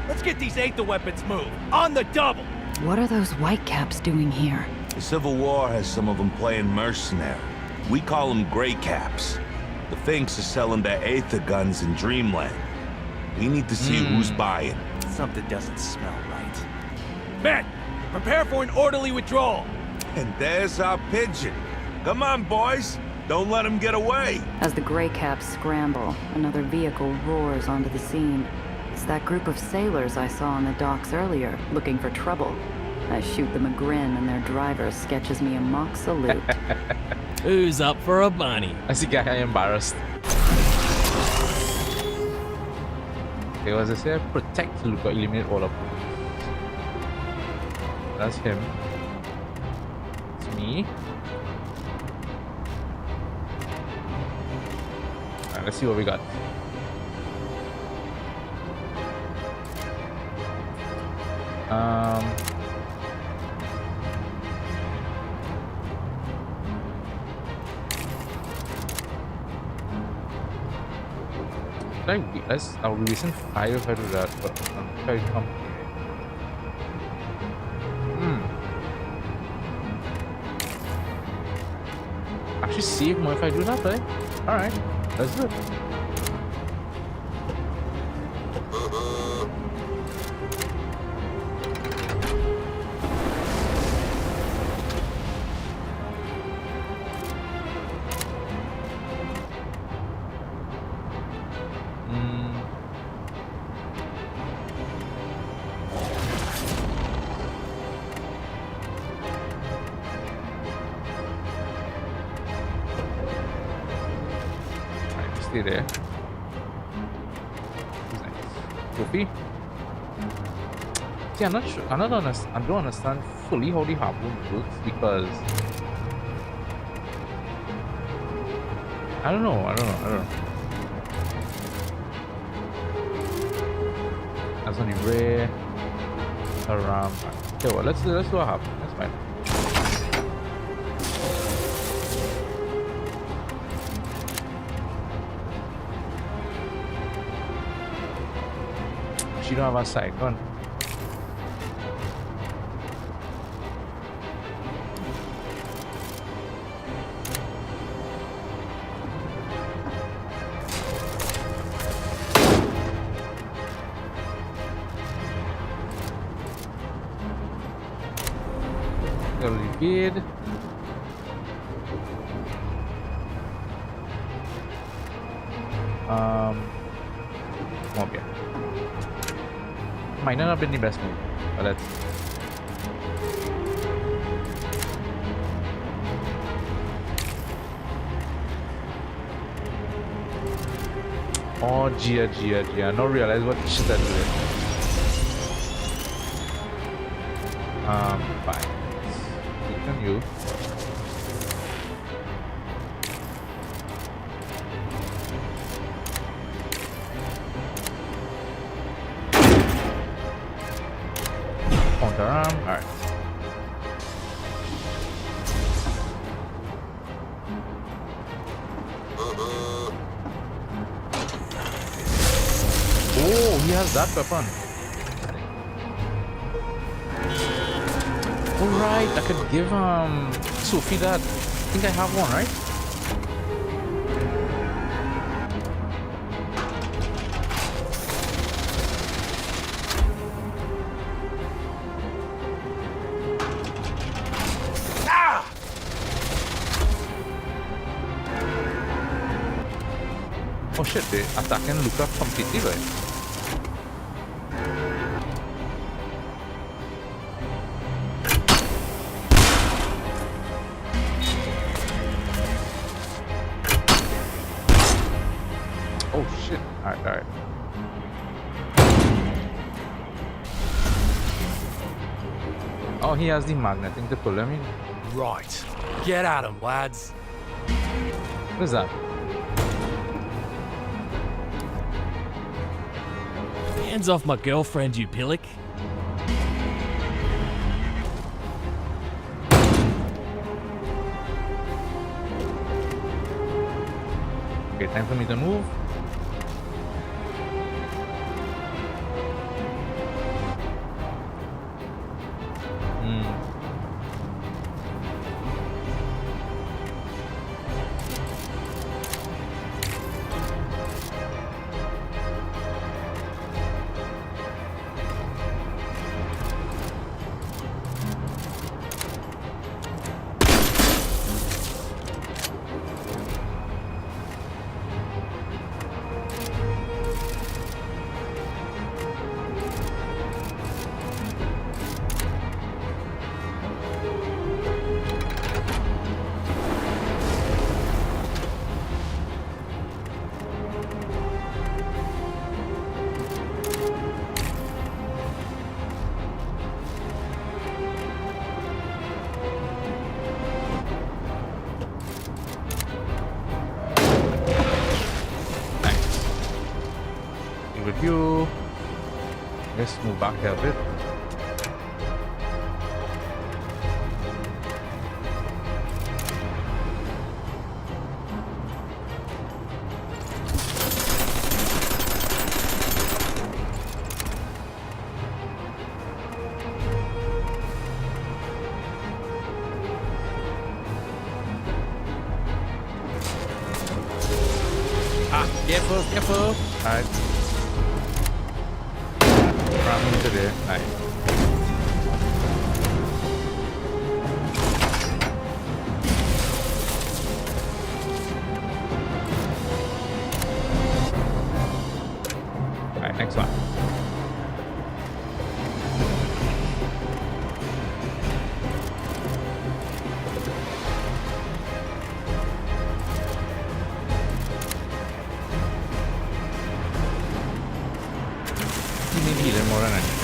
Let's get these Aether weapons moved. On the double. What are those whitecaps doing here? The Civil War has some of them playing mercenary. We call them gray caps. The Finks are selling their Aether guns in Dreamland. We need to see who's buying. Something doesn't smell right. Men, prepare for an orderly withdrawal. And there's our pigeon. Come on, boys. Don't let him get away. As the gray caps scramble, another vehicle roars onto the scene. It's that group of sailors I saw on the docks earlier, looking for trouble. I shoot them a grin and their driver sketches me a mock salute. Who's up for a bunny? I see guy embarrassed. Okay, what does it say? Protect Luca, eliminate all of them. That's him. It's me. Alright, let's see what we got. I'll be wasting 5 if I do that, but if I come. Actually save more if I do that, right? Alright, let's do it. There. Who's next? Sophie? See, I don't understand fully how the harpoon works because I don't know. That's only rare. Around. Okay, well, let's do what happens. That's fine. She don't have a side. Go on. Really good. Okay. Might not have been the best move, but let's. Oh, Gia. I don't realize what shit I did. Fine. Click on you. Counterarm. Alright. Oh, he has that weapon. Alright, I could give Sophie that. I think I have one, right? Oh shit, they're attacking Luca completely, right? Oh shit, alright. Oh, he has the magnetic to pull him in. Right. Get at him, lads. What is that? Hands off my girlfriend, you pillock. Okay, time for me to move. Let's move back here a bit. Careful, careful. Alright. Ram into there. Nice. Alright, next one. Healing more than anything.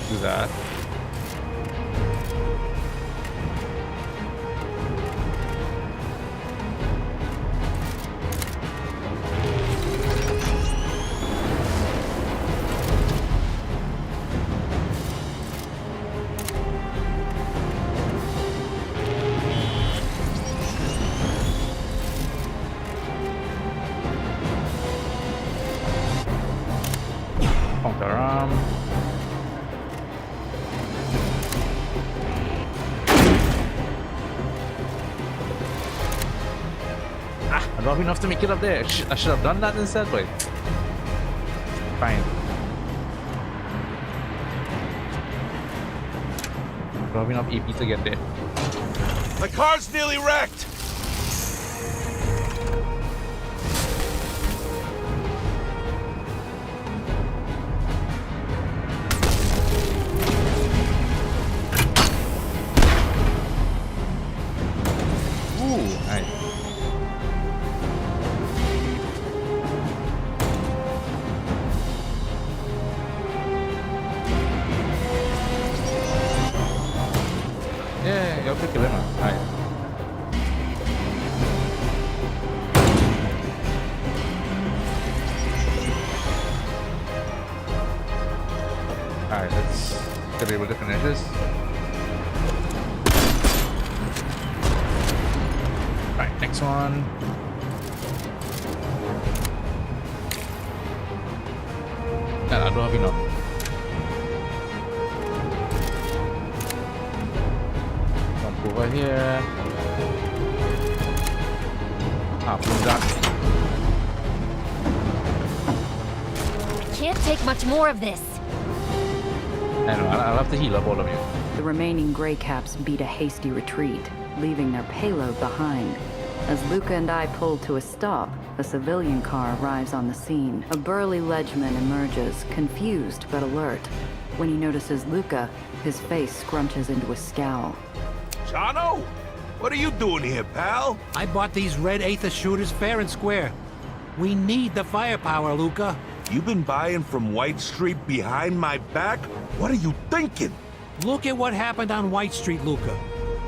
Do that. Counterarm. I don't have enough to make it up there. I should have done that instead, but fine. I don't have enough AP to get there. My car's nearly wrecked. Yeah, you'll pick a lemon. Alright. Alright, let's get able to finish this. Alright, next one. Nah, I don't have enough. Over here. That. I can't take much more of this. I know, I'll have to heal up all of you. The remaining Grey Caps beat a hasty retreat, leaving their payload behind. As Luca and I pull to a stop, a civilian car arrives on the scene. A burly ledgeman emerges, confused but alert. When he notices Luca, his face scrunches into a scowl. Jono? What are you doing here, pal? I bought these red Aether shooters fair and square. We need the firepower, Luca. You've been buying from White Street behind my back? What are you thinking? Look at what happened on White Street, Luca.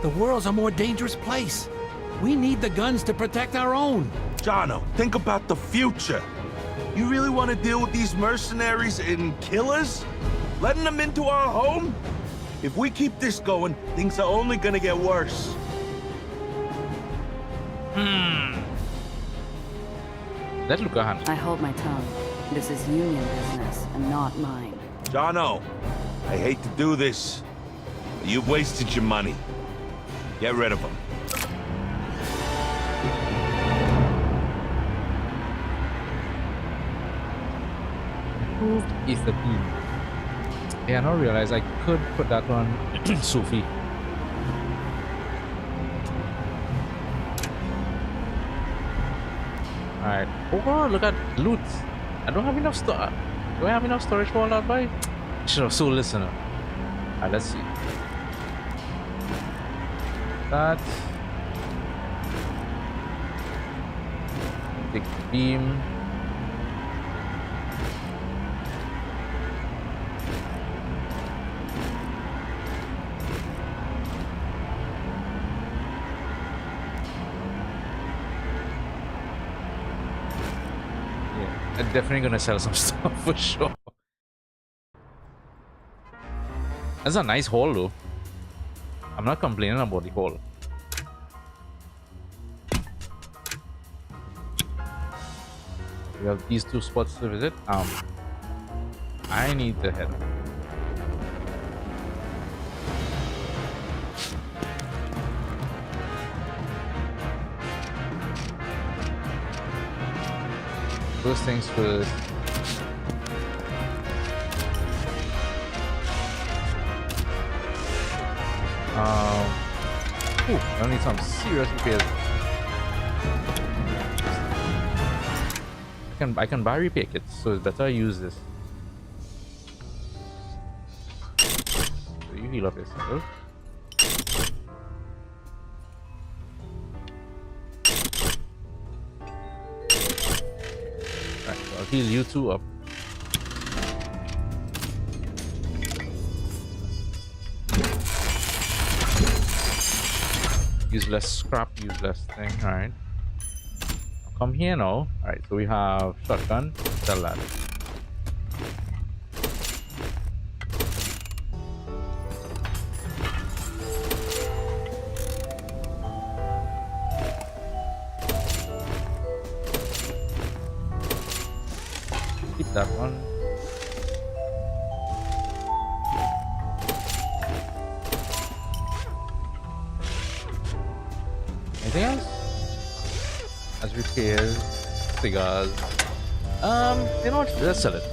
The world's a more dangerous place. We need the guns to protect our own. Jono, think about the future. You really want to deal with these mercenaries and killers? Letting them into our home? If we keep this going, things are only gonna get worse. Let Luca handle. I hold my tongue. This is Union business and not mine. Jono, I hate to do this, but you've wasted your money. Get rid of them. Approved is the beam. Yeah, I don't realize I could put that on Sophie. Alright. Oh wow, look at loot. I don't have enough store. Do I have enough storage for all that buy? Should have sold listener. Alright, let's see. That. Big beam. I'm definitely gonna sell some stuff for sure. That's a nice haul though. I'm not complaining about the haul. We have these 2 spots to visit. I need to head. First things first. I need some serious repairs. I can buy repair kits, so it's better I use this. So you heal up yourself. Right, so I'll heal you 2 up. Use less scrap, use less thing. Alright. Come here now. Alright, so we have shotgun. Sell that. Keep that one. Anything else? As repairs, cigars. You know what? Let's sell it.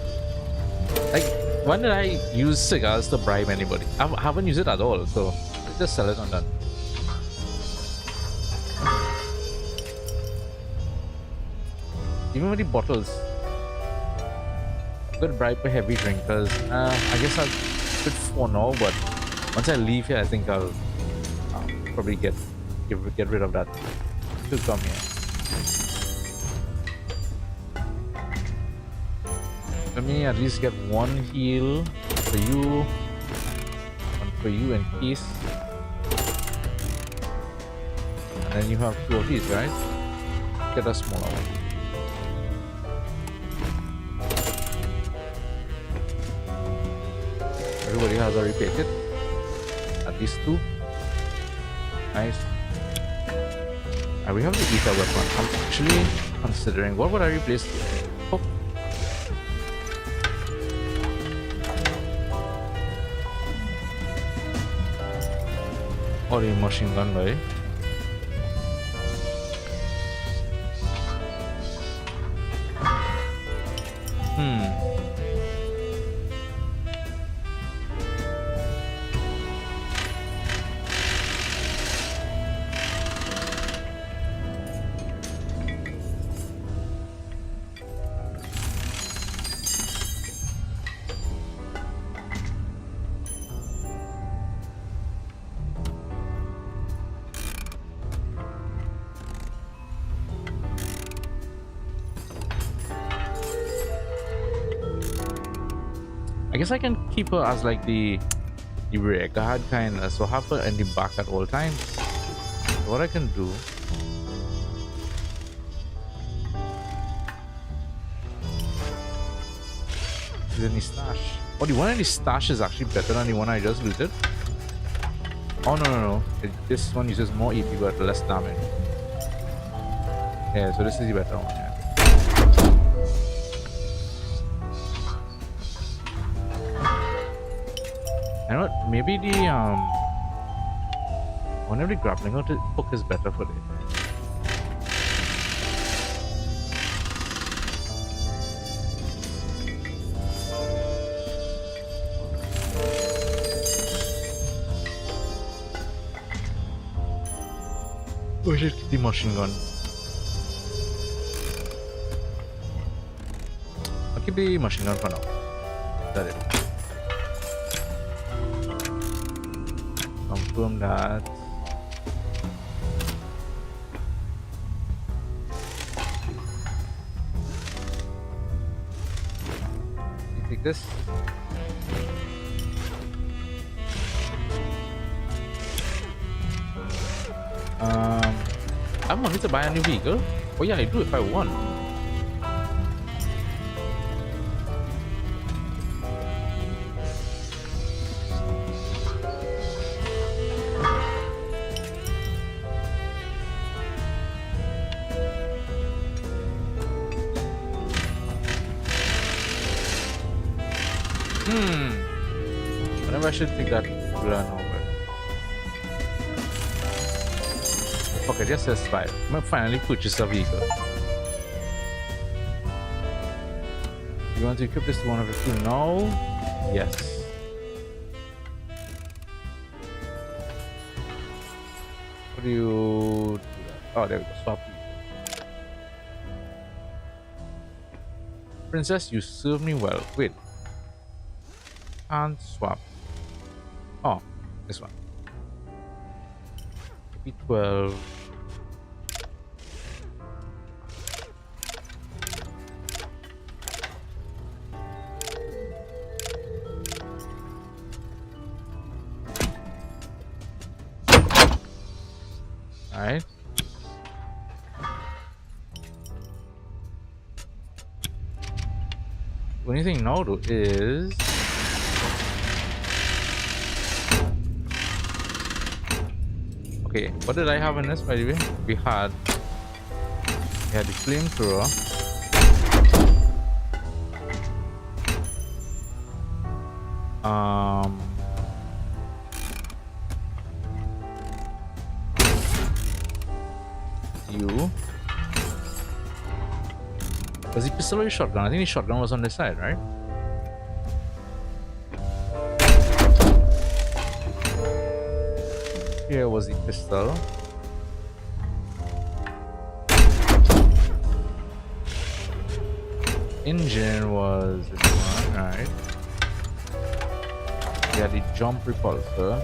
Like, when did I use cigars to bribe anybody? I haven't used it at all, so let's just sell it and done. Even with the bottles, I'm gonna bribe a heavy drink because I guess I'll quit for now. But once I leave here, I think I'll probably get rid of that. Should come here. Let me at least get 1 heal for you, 1 for you in case, and then you have 2 of these, right? Get a smaller one. Everybody has a repair kit. At least 2. Nice. And we have the Aether weapon. I'm actually considering what would I replace. Oh. Or a machine gun, right? I guess I can keep her as like the rear guard kind of, so have her in the back at all times. So what I can do is in the stash. Oh, the one in the stash is actually better than the one I just looted. Oh no. This one uses more EP but less damage. Yeah, so this is the better one. Yeah. You know what? Maybe the one of the grappling hook is better for this. We should keep the machine gun. I'll keep the machine gun for now. That's it. Confirm that. You take this. I have money to buy a new vehicle. Oh yeah, I do if I want. Whenever I should take that run over. Okay, just says 5. I'm gonna finally purchase a vehicle. You want to equip this to one of the two? No. Yes. What do you do? Oh, there we go. Swap. Princess, you serve me well. Wait. Can't swap. Oh, this one. P12. Alright. The only thing now though is okay, what did I have in this by the way? We had the flamethrower. You was the pistol or the shotgun? I think the shotgun was on this side, right? Here was the pistol. Engine was this one, right? Yeah, the jump repulsor.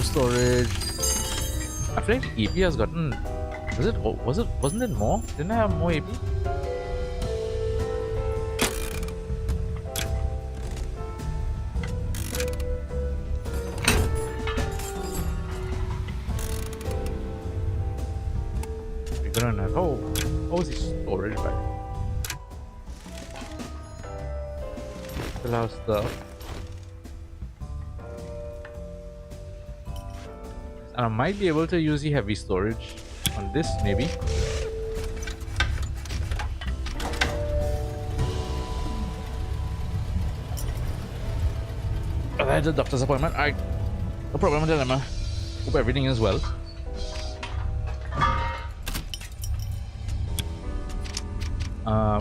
Storage. I feel like EP has gotten. Wasn't it more? Didn't I have more EP? We're gonna have how is the storage back? Allow stuff. And I might be able to use the heavy storage on this, maybe. I had a doctor's appointment. No problem with them. Hope everything is well.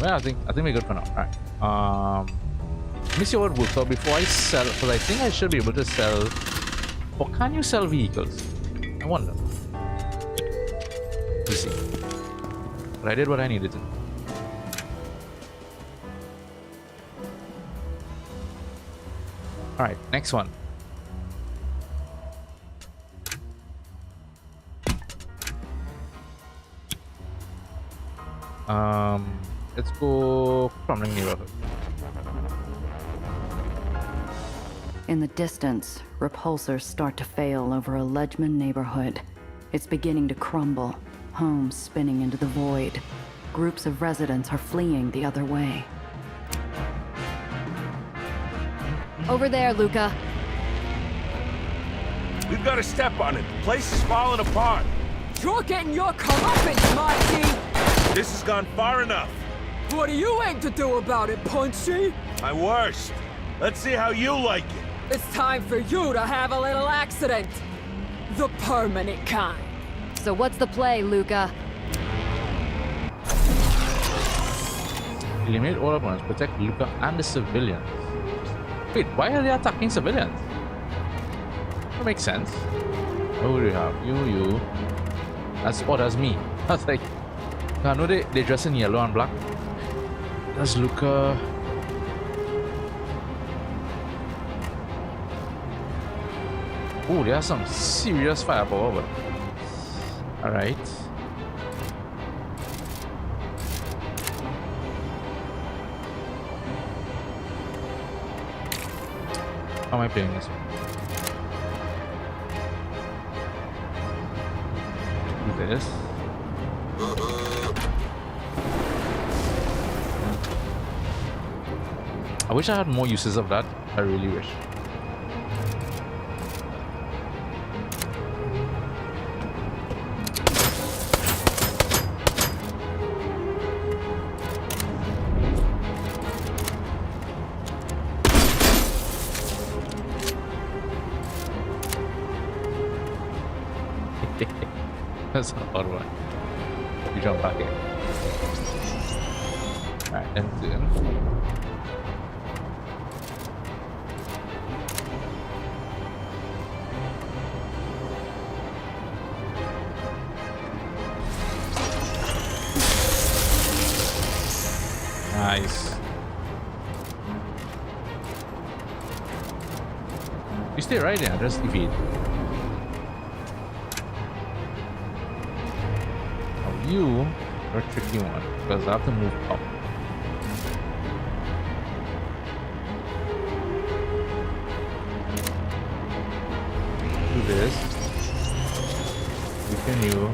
Yeah, I think we're good for now. All right. Let me see what works out before I sell, because I think I should be able to sell. Or can you sell vehicles? I wonder. Let's see. But I did what I needed to. Alright, next one. Let's go crumbling neighborhood. In the distance, repulsors start to fail over a Ledgeman neighborhood. It's beginning to crumble, homes spinning into the void. Groups of residents are fleeing the other way. Over there, Luca. We've got to step on it. The place is falling apart. You're getting your comeuppance, Marty! This has gone far enough. What do you aim to do about it, Punchy? My worst. Let's see how you like it. It's time for you to have a little accident. The permanent kind. So what's the play, Luca? Eliminate all opponents, protect Luca and the civilians. Wait, why are they attacking civilians? That makes sense. Who do you have? You. That's me. I was like, I know they dress in yellow and black. That's Luca. Oh, there's some serious firepower, but alright. How am I playing this one? this. I wish I had more uses of that. I really wish. That's a hard one. You jump back in. Alright, and then nice. You stay right there, just defeat. You are a tricky one because I have to move up. Do this. Continue.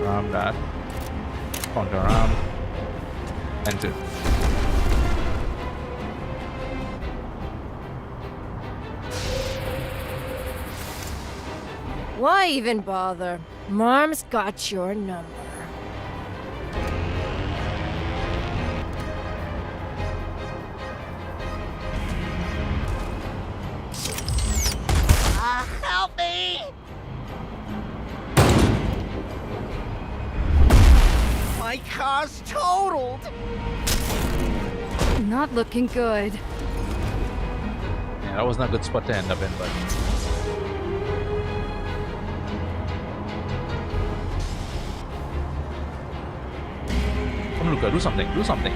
Ram that. Counter ram. Enter. Why even bother? Mom's got your number. Help me! My car's totaled! Not looking good. Yeah, that was not a good spot to end up in, but come Luca, do something, do something.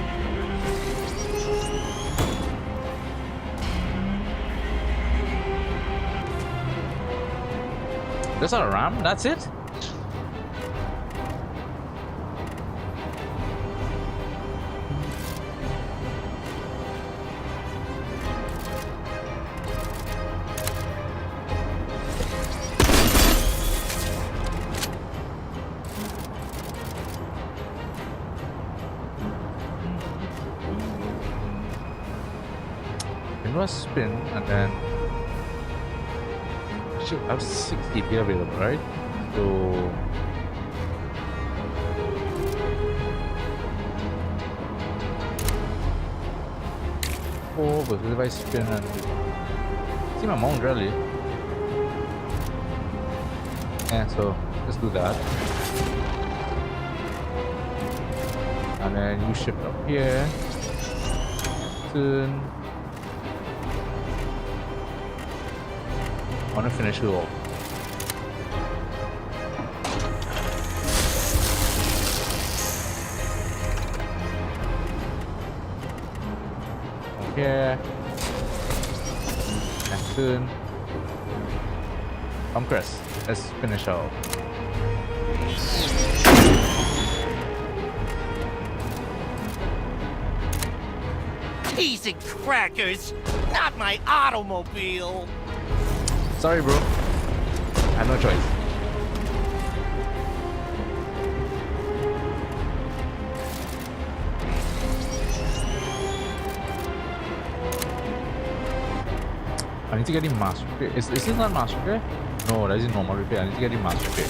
That's not a ram, that's it? A spin and then should have 60 AP available, right? So but if I spin and see my mount really. Yeah, so let's do that. And then you shift up here. Turn. I want to finish it off. Okay. And soon. Chris, let's finish off. Cheese and crackers! Not my automobile! Sorry, bro. I had no choice. I need to get him master repair. Is this not master repair? No, that is normal repair. I need to get him master repair.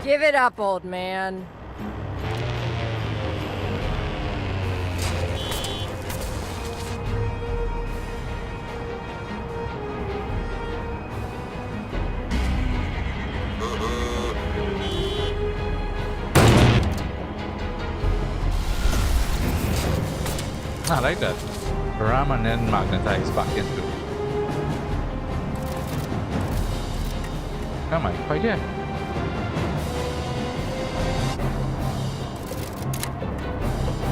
Give it up, old man. I like that. Ram and then magnetize back into. Come on, quite here.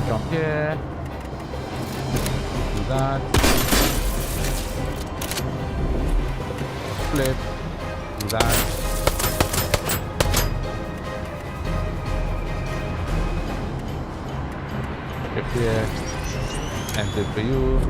Jump here. Do that. Flip. Do that. here. Enter for you.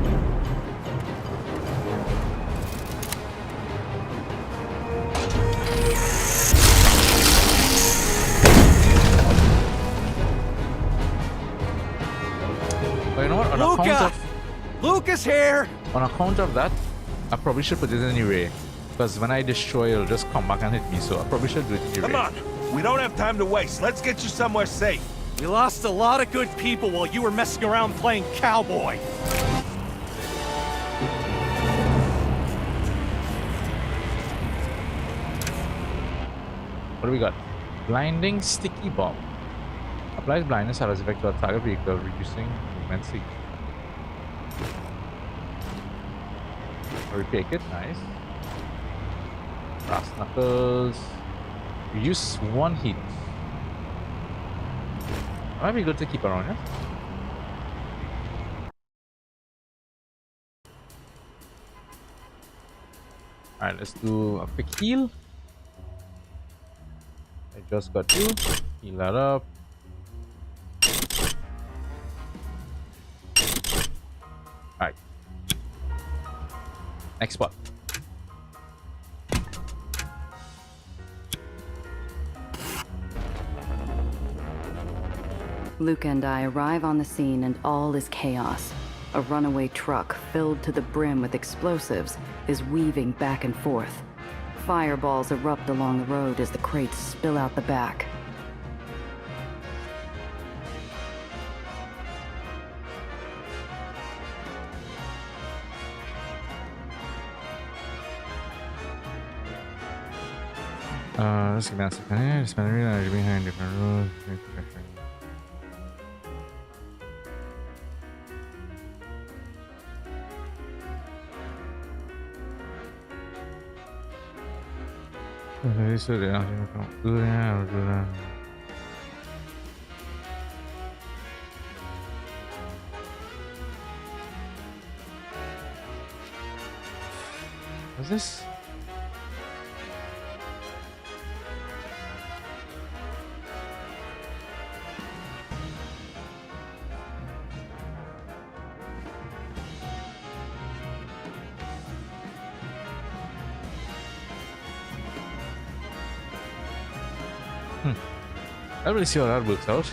But you know what? Luca's here! On account of that, I probably should put it in array. Because when I destroy, it'll just come back and hit me. So I probably should do it in array. Come on, we don't have time to waste. Let's get you somewhere safe. We lost a lot of good people while you were messing around playing cowboy. What do we got? Blinding sticky bomb. Applies blindness as effect to a target vehicle, reducing movement speed. Repair kit, nice. Brass knuckles. Reduce 1 heat. Might be good to keep around, yeah? Alright, let's do a quick heal. I just got you. Heal that up. Alright. Next spot. Luca and I arrive on the scene and all is chaos. A runaway truck filled to the brim with explosives is weaving back and forth. Fireballs erupt along the road as the crates spill out the back. This is massive. Behind different roads. What's this? I don't really see how that works out.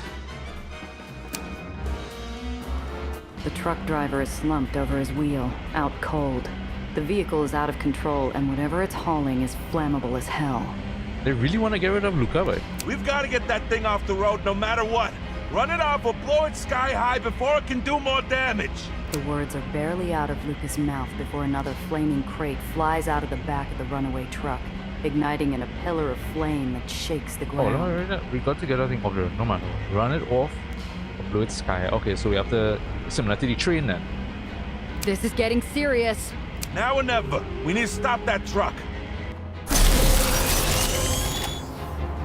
The truck driver is slumped over his wheel, out cold. The vehicle is out of control, and whatever it's hauling is flammable as hell. They really want to get rid of Luca, but We've got to get that thing off the road no matter what. Run it off or blow it sky high before it can do more damage. The words are barely out of Luca's mouth before another flaming crate flies out of the back of the runaway truck, igniting in a pillar of flame that shakes the ground. Oh, no, we got to get that thing off the road, no matter what. Run it off or blow it sky. Okay, so we have to, similar to the train then. This is getting serious. Now or never. We need to stop that truck.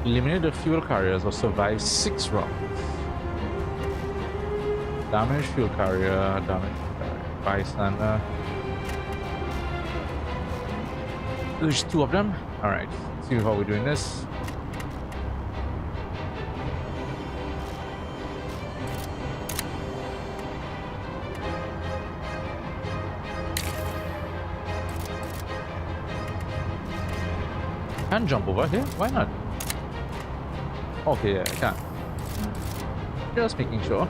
Eliminate the fuel carriers or survive 6 rounds. Damage fuel carrier, bystander. There's 2 of them. Alright, see how we're doing this. Can jump over here? Why not? Okay, yeah, I can. Just making sure.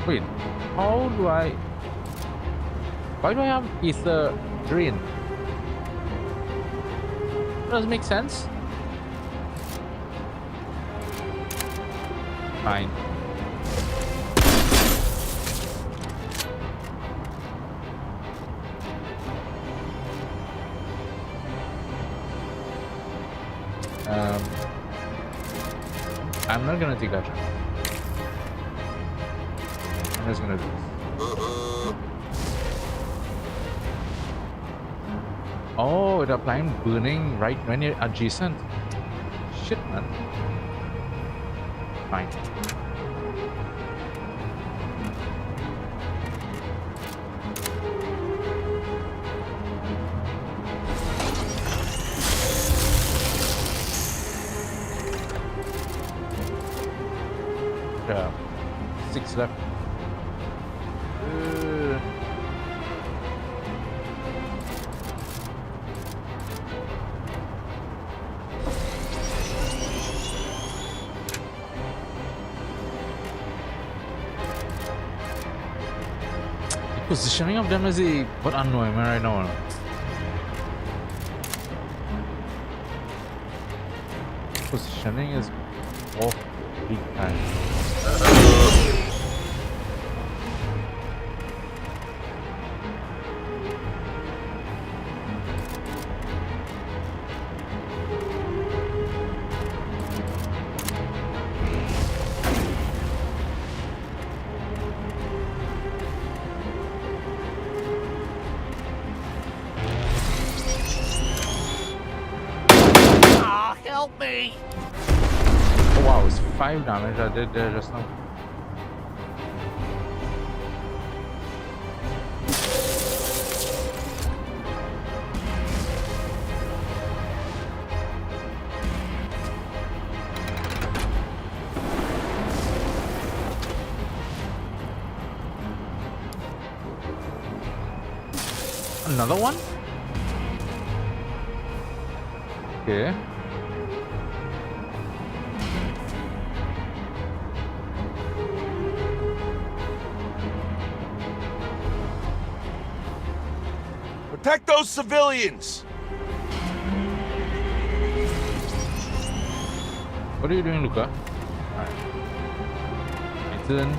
Wait, how do I... Why do I have Aether drain? Does it make sense? Fine. I'm not gonna take that chance. I'm just gonna do this. Oh, it applying burning right when you're adjacent. Shit, man. Fine. like 6 left. The positioning of them is but annoying me right now. Positioning is off big time. Help me! Oh wow, it's 5 damage I did there just now. Another one? Okay. Protect those civilians! What are you doing, Luca? Alright. My turn.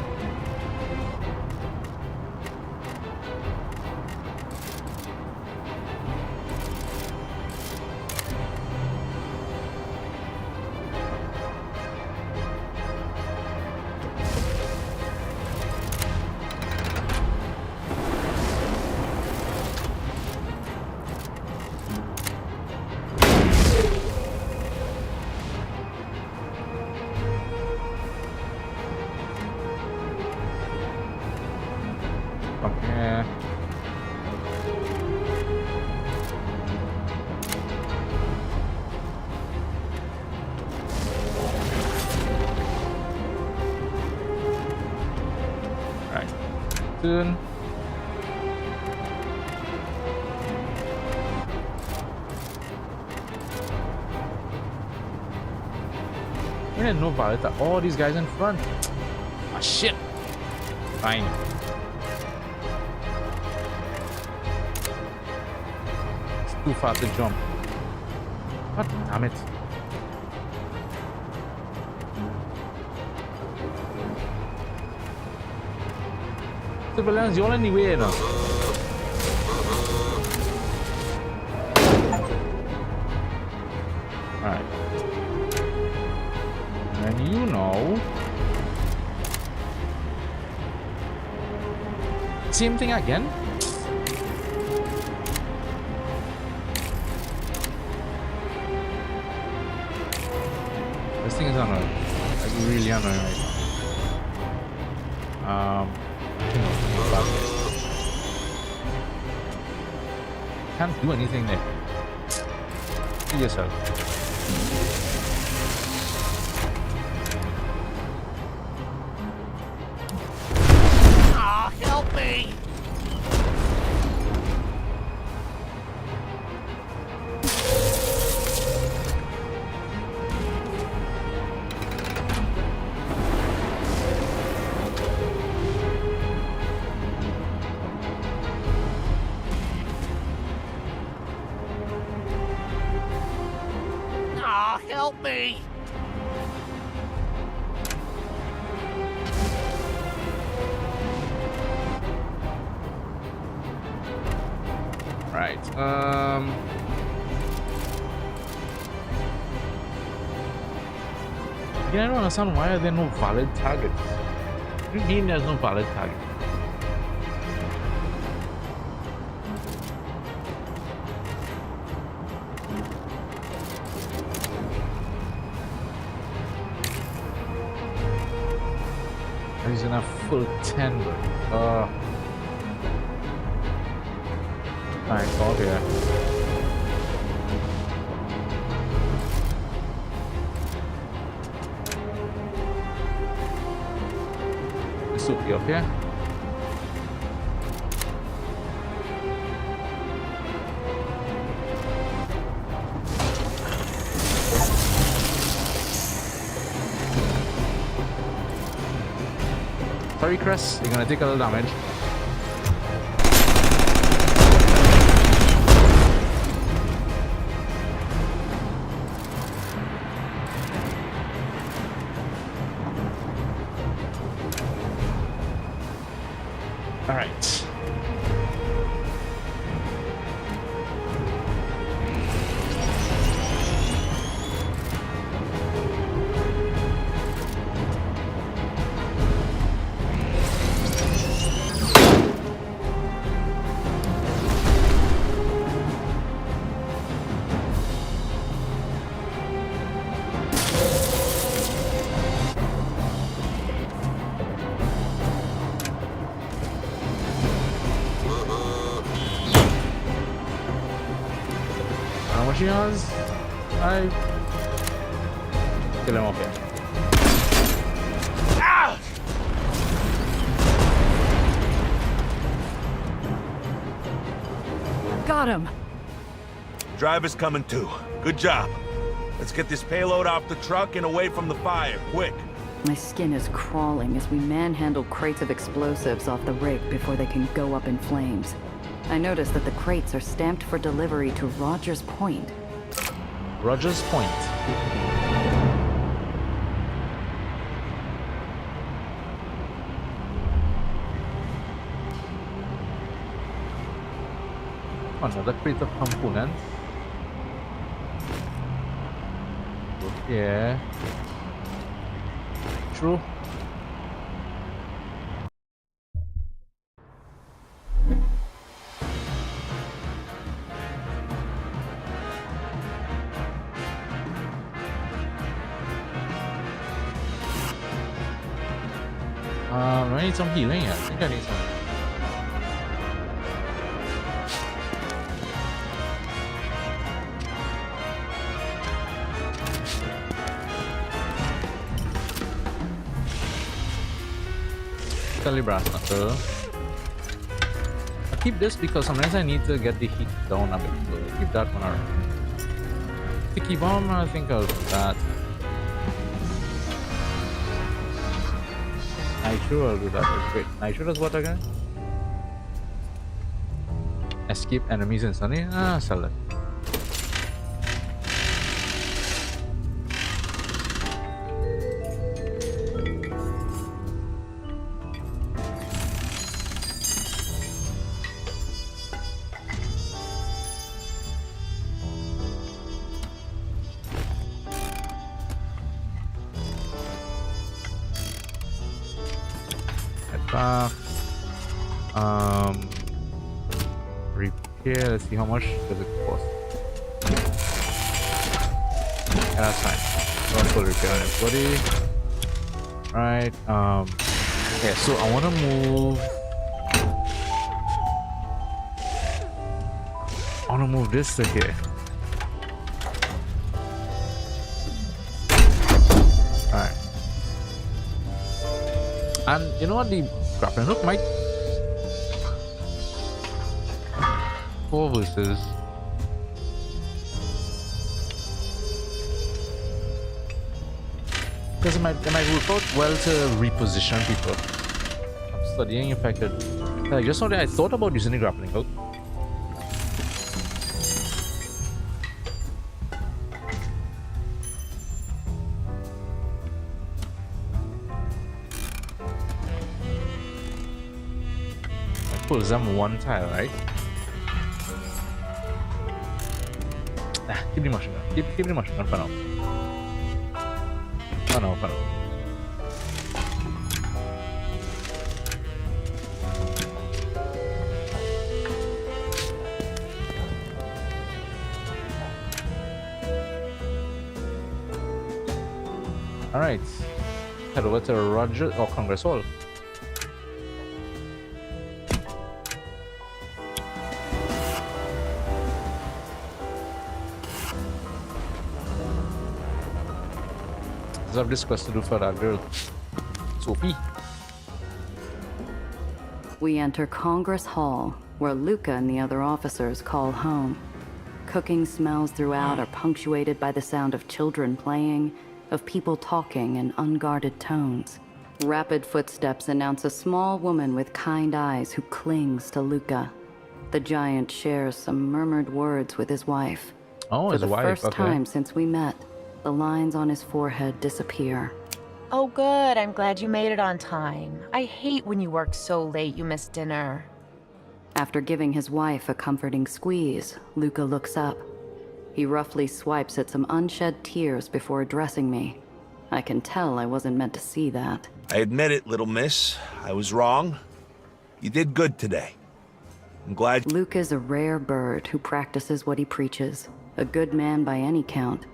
Come here. Right. Soon. We didn't know about it. All these guys in front. Ah, shit. Fine. It's too far to jump. God damn it. Civilians, you're anywhere now. Alright. And you know. Same thing again? This thing is annoying. Like really annoying right now. Can't do anything there. Kill yourself. Ah, help me! Ah, help me! Right. Again, I don't understand why are there no valid targets. What do you mean there's no valid target? He's in a full 10. Nice, all here. soupy up here. Sorry, Chris, you're gonna take a little damage. All right. Yours, I kill him off here. Ah! Got him. Driver's coming too. Good job. Let's get this payload off the truck and away from the fire, quick. My skin is crawling as we manhandle crates of explosives off the rig before they can go up in flames. I notice that the crates are stamped for delivery to Rogers Point. Rogers Point. Another crate of components. Yeah. True. I need some healing. I think I need some. Brass knuckle. I keep this because sometimes I need to get the heat down a bit, so keep that one around. Sticky bomb, I think I'll do that. Nitro, I'll do that. Wait, Nitro does what again? Escape enemies instantly? Ah, sell it. Repair, let's see how much does it cost. Yeah, that's fine. Don't full repair on everybody. Right, yeah, so I wanna move this to here. Alright. And you know what, the grappling hook might 4 versus because it might work out well to reposition people. I'm studying affected. Like just something I thought about using the grappling hook. Pulls them one tile, right? Keep the machine gun. Keep the machine gun for now. For now. Alright. Head over to Roger or Congress Hall. I have this quest to do for that girl, Sophie. We enter Congress Hall, where Luca and the other officers call home. Cooking smells throughout are punctuated by the sound of children playing, of people talking in unguarded tones. Rapid footsteps announce a small woman with kind eyes who clings to Luca. The giant shares some murmured words with his wife. Oh, For his the wife. first Okay. time since we met, the lines on his forehead disappear. Oh, good. I'm glad you made it on time. I hate when you work so late you miss dinner. After giving his wife a comforting squeeze, Luca looks up. He roughly swipes at some unshed tears before addressing me. I can tell I wasn't meant to see that. I admit it, little miss. I was wrong. You did good today. I'm glad. Luke is a rare bird who practices what he preaches. A good man by any count.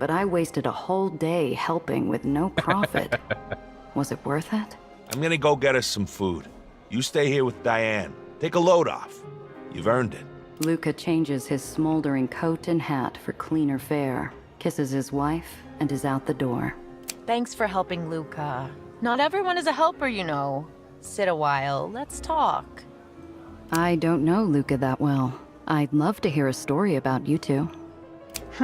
But I wasted a whole day helping with no profit. Was it worth it? I'm gonna go get us some food. You stay here with Diane. Take a load off. You've earned it. Luca changes his smoldering coat and hat for cleaner fare, kisses his wife, and is out the door. Thanks for helping Luca. Not everyone is a helper, you know. Sit a while. Let's talk. I don't know Luca that well. I'd love to hear a story about you two.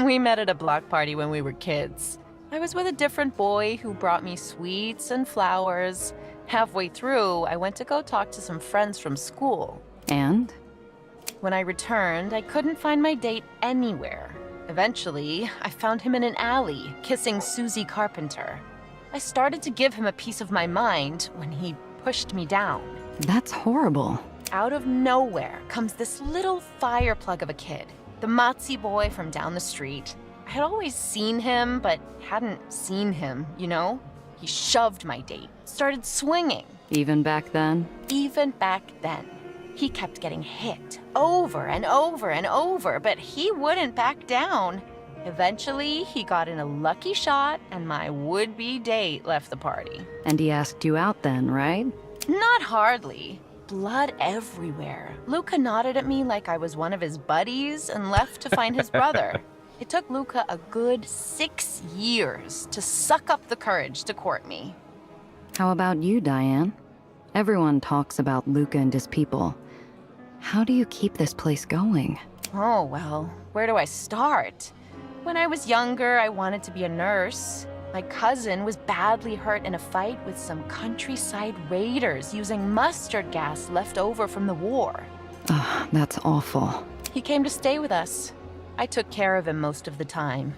We met at a block party when we were kids. I was with a different boy who brought me sweets and flowers. Halfway through, I went to go talk to some friends from school. And? When I returned, I couldn't find my date anywhere. Eventually, I found him in an alley, kissing Susie Carpenter. I started to give him a piece of my mind when he pushed me down. That's horrible. Out of nowhere comes this little fire plug of a kid, the Motzi boy from down the street. I had always seen him, but hadn't seen him, you know? He shoved my date, started swinging. Even back then? Even back then. He kept getting hit over and over and over, but he wouldn't back down. Eventually, he got in a lucky shot, and my would-be date left the party. And he asked you out then, right? Not hardly. Blood everywhere. Luca nodded at me like I was one of his buddies and left to find his brother. It took Luca a good 6 years to suck up the courage to court me. How about you, Diane? Everyone talks about Luca and his people. How do you keep this place going? Oh, well, where do I start? When I was younger, I wanted to be a nurse. My cousin was badly hurt in a fight with some countryside raiders using mustard gas left over from the war. Ugh, that's awful. He came to stay with us. I took care of him most of the time.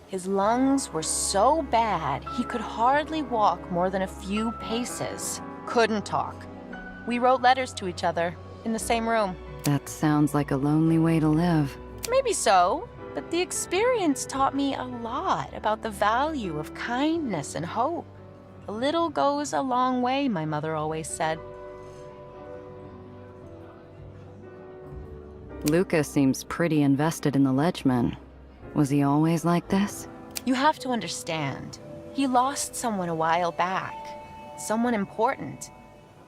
His lungs were so bad, he could hardly walk more than a few paces. Couldn't talk. We wrote letters to each other in the same room. That sounds like a lonely way to live. Maybe so. But the experience taught me a lot about the value of kindness and hope. A little goes a long way, my mother always said. Luca seems pretty invested in the Ledgemen. Was he always like this? You have to understand. He lost someone a while back. Someone important.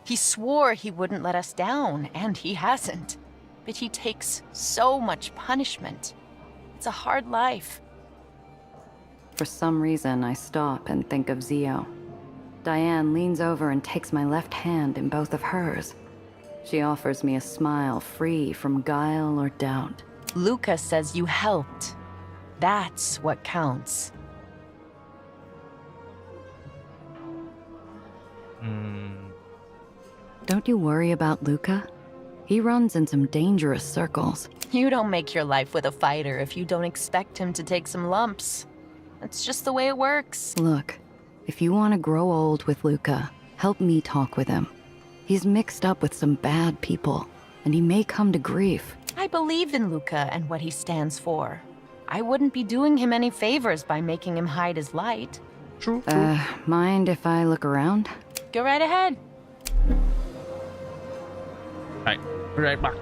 He swore he wouldn't let us down, and he hasn't. But he takes so much punishment. It's a hard life. For some reason, I stop and think of Zio. Diane leans over and takes my left hand in both of hers. She offers me a smile free from guile or doubt. Luca says you helped. That's what counts. Don't you worry about Luca? He runs in some dangerous circles. You don't make your life with a fighter if you don't expect him to take some lumps. That's just the way it works. Look, if you want to grow old with Luca, help me talk with him. He's mixed up with some bad people, and he may come to grief. I believe in Luca and what he stands for. I wouldn't be doing him any favors by making him hide his light. True. Mind if I look around? Go right ahead. Alright, be right back.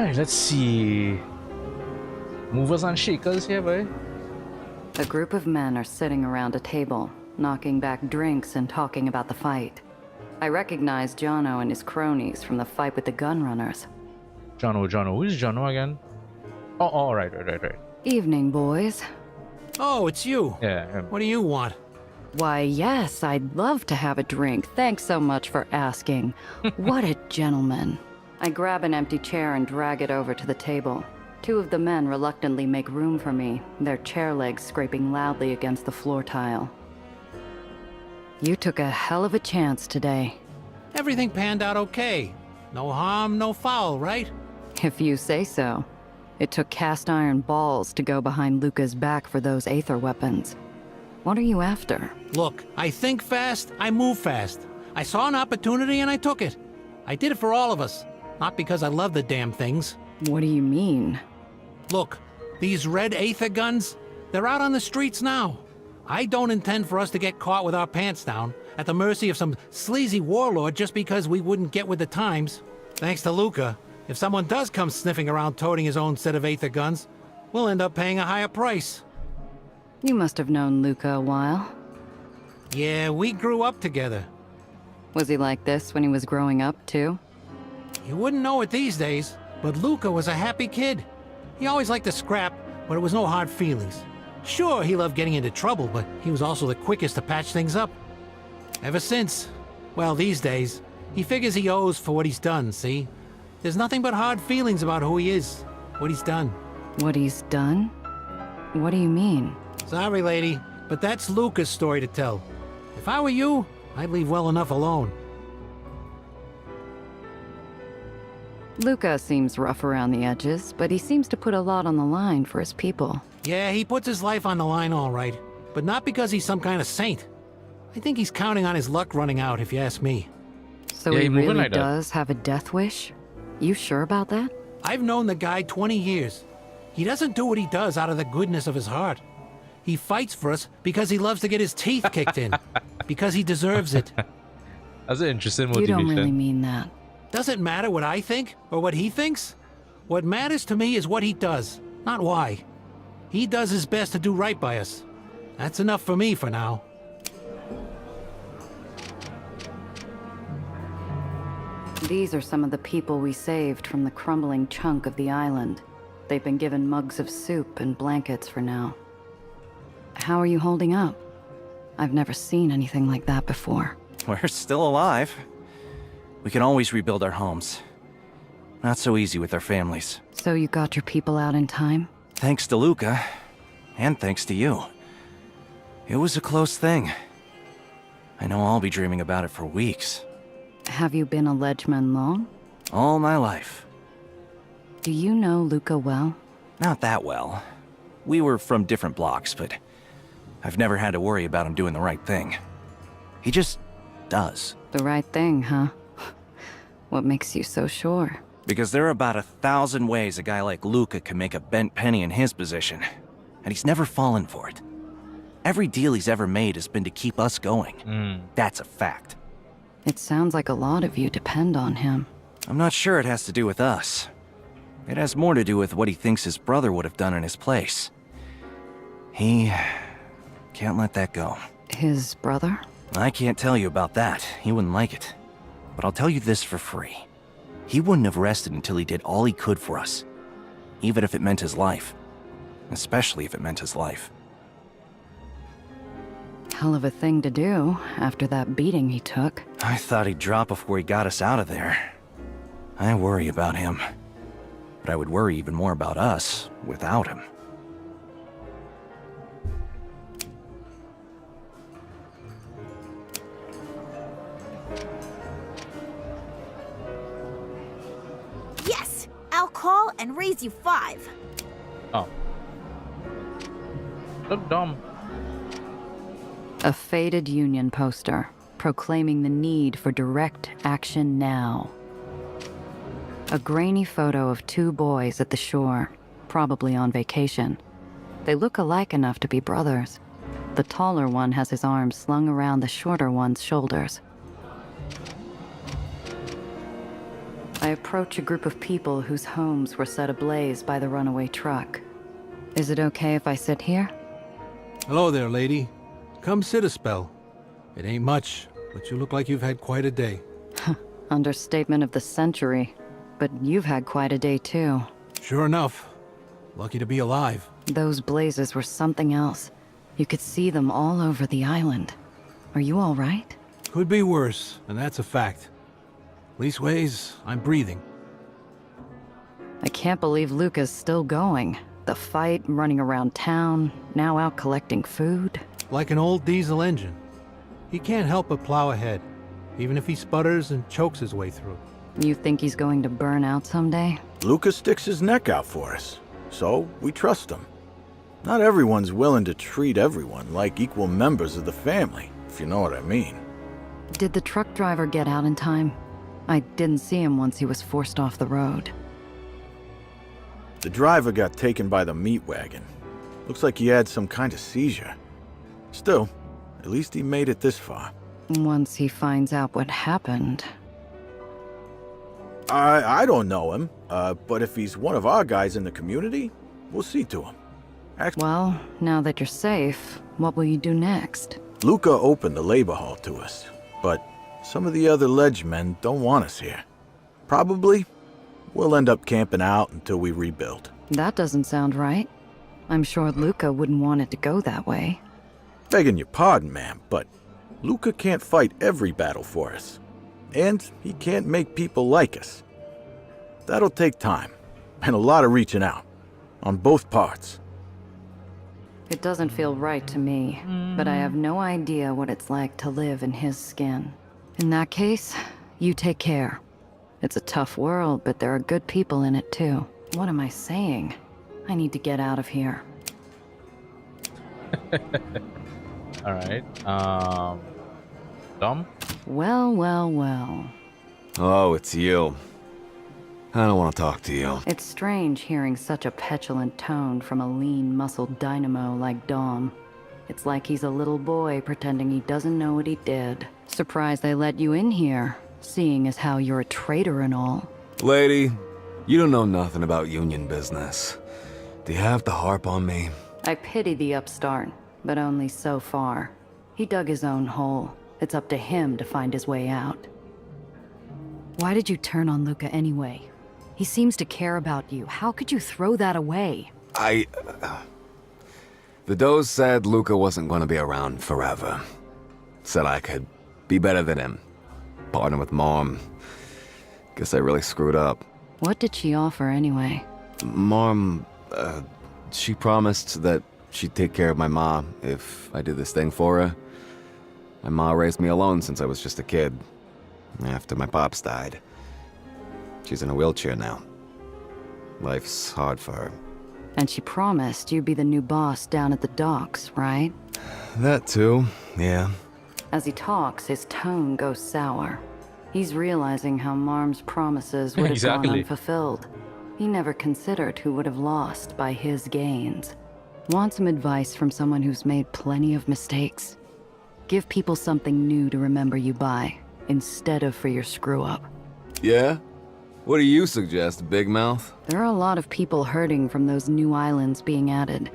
Alright, let's see. Movers and shakers here, boy. A group of men are sitting around a table, knocking back drinks and talking about the fight. I recognize Jono and his cronies from the fight with the gunrunners. Jono. Who's Jono again? Oh, right. Evening, boys. Oh, it's you. Yeah. What do you want? Why, yes, I'd love to have a drink. Thanks so much for asking. What a gentleman. I grab an empty chair and drag it over to the table. Two of the men reluctantly make room for me, their chair legs scraping loudly against the floor tile. You took a hell of a chance today. Everything panned out okay. No harm, no foul, right? If you say so. It took cast iron balls to go behind Luca's back for those Aether weapons. What are you after? Look, I think fast, I move fast. I saw an opportunity and I took it. I did it for all of us, not because I love the damn things. What do you mean? Look, these red Aether guns, they're out on the streets now. I don't intend for us to get caught with our pants down, at the mercy of some sleazy warlord just because we wouldn't get with the times. Thanks to Luca, if someone does come sniffing around toting his own set of Aether guns, we'll end up paying a higher price. You must have known Luca a while. Yeah, we grew up together. Was he like this when he was growing up, too? You wouldn't know it these days, but Luca was a happy kid. He always liked to scrap, but it was no hard feelings. Sure, he loved getting into trouble, but he was also the quickest to patch things up. Ever since, well, these days, he figures he owes for what he's done, see? There's nothing but hard feelings about who he is, what he's done. What he's done? What do you mean? Sorry, lady, but that's Luca's story to tell. If I were you, I'd leave well enough alone. Luca seems rough around the edges, but he seems to put a lot on the line for his people. Yeah, he puts his life on the line all right, but not because he's some kind of saint. I think he's counting on his luck running out, if you ask me. So Yeah, he he moving really like that. does have a death wish? You sure about that? I've known the guy 20 years. He doesn't do what he does out of the goodness of his heart. He fights for us because he loves to get his teeth kicked in. Because he deserves it. That's an interesting You motivation. don't really mean that. Doesn't matter what I think or what he thinks. What matters to me is what he does, not why. He does his best to do right by us. That's enough for me for now. These are some of the people we saved from the crumbling chunk of the island. They've been given mugs of soup and blankets for now. How are you holding up? I've never seen anything like that before. We're still alive. We can always rebuild our homes. Not so easy with our families. So you got your people out in time? Thanks to Luca, and thanks to you. It was a close thing. I know I'll be dreaming about it for weeks. Have you been a Ledgeman long? All my life. Do you know Luca well? Not that well. We were from different blocks, but I've never had to worry about him doing the right thing. He just does. The right thing, huh? What makes you so sure? Because there are about 1,000 ways a guy like Luca can make a bent penny in his position, and he's never fallen for it. Every deal he's ever made has been to keep us going. That's a fact. It sounds like a lot of you depend on him. I'm not sure it has to do with us. It has more to do with what he thinks his brother would have done in his place. He can't let that go. His brother? I can't tell you about that. He wouldn't like it. But I'll tell you this for free. He wouldn't have rested until he did all he could for us. Even if it meant his life. Especially if it meant his life. Hell of a thing to do after that beating he took. I thought he'd drop before he got us out of there. I worry about him. But I would worry even more about us without him. Yes! I'll call and raise you 5. Oh. So dumb. A faded Union poster, proclaiming the need for direct action now. A grainy photo of 2 boys at the shore, probably on vacation. They look alike enough to be brothers. The taller one has his arms slung around the shorter one's shoulders. I approach a group of people whose homes were set ablaze by the runaway truck. Is it okay if I sit here? Hello there, lady. Come sit a spell. It ain't much, but you look like you've had quite a day. Understatement of the century. But you've had quite a day too. Sure enough. Lucky to be alive. Those blazes were something else. You could see them all over the island. Are you all right? Could be worse, and that's a fact. Leastways, I'm breathing. I can't believe Luca's still going. The fight, running around town, now out collecting food. Like an old diesel engine. He can't help but plow ahead, even if he sputters and chokes his way through. You think he's going to burn out someday? Lucas sticks his neck out for us, so we trust him. Not everyone's willing to treat everyone like equal members of the family, if you know what I mean. Did the truck driver get out in time? I didn't see him once he was forced off the road. The driver got taken by the meat wagon. Looks like he had some kind of seizure. Still, at least he made it this far. Once he finds out what happened... I don't know him, but if he's one of our guys in the community, we'll see to him. Well, now that you're safe, what will you do next? Luca opened the labor hall to us, but some of the other ledge men don't want us here. Probably, we'll end up camping out until we rebuild. That doesn't sound right. I'm sure Luca wouldn't want it to go that way. Begging your pardon, ma'am, but Luca can't fight every battle for us. And he can't make people like us. That'll take time, and a lot of reaching out, on both parts. It doesn't feel right to me, but I have no idea what it's like to live in his skin. In that case, you take care. It's a tough world, but there are good people in it too. What am I saying? I need to get out of here. Alright, Dom? Well. Oh, it's you. I don't want to talk to you. It's strange hearing such a petulant tone from a lean, muscled dynamo like Dom. It's like he's a little boy pretending he doesn't know what he did. Surprised they let you in here, seeing as how you're a traitor and all. Lady, you don't know nothing about union business. Do you have to harp on me? I pity the upstart, but only so far. He dug his own hole. It's up to him to find his way out. Why did you turn on Luca anyway? He seems to care about you. How could you throw that away? The Does said Luca wasn't going to be around forever. Said I could be better than him. Partner with Mom. Guess I really screwed up. What did she offer anyway? Mom, she promised that she'd take care of my ma if I did this thing for her. My ma raised me alone since I was just a kid. After my pops died. She's in a wheelchair now. Life's hard for her. And she promised you'd be the new boss down at the docks, right? That too, yeah. As he talks, his tone goes sour. He's realizing how Marm's promises would have gone unfulfilled. He never considered who would have lost by his gains. Want some advice from someone who's made plenty of mistakes? Give people something new to remember you by, instead of for your screw-up. Yeah? What do you suggest, Big Mouth? There are a lot of people hurting from those new islands being added.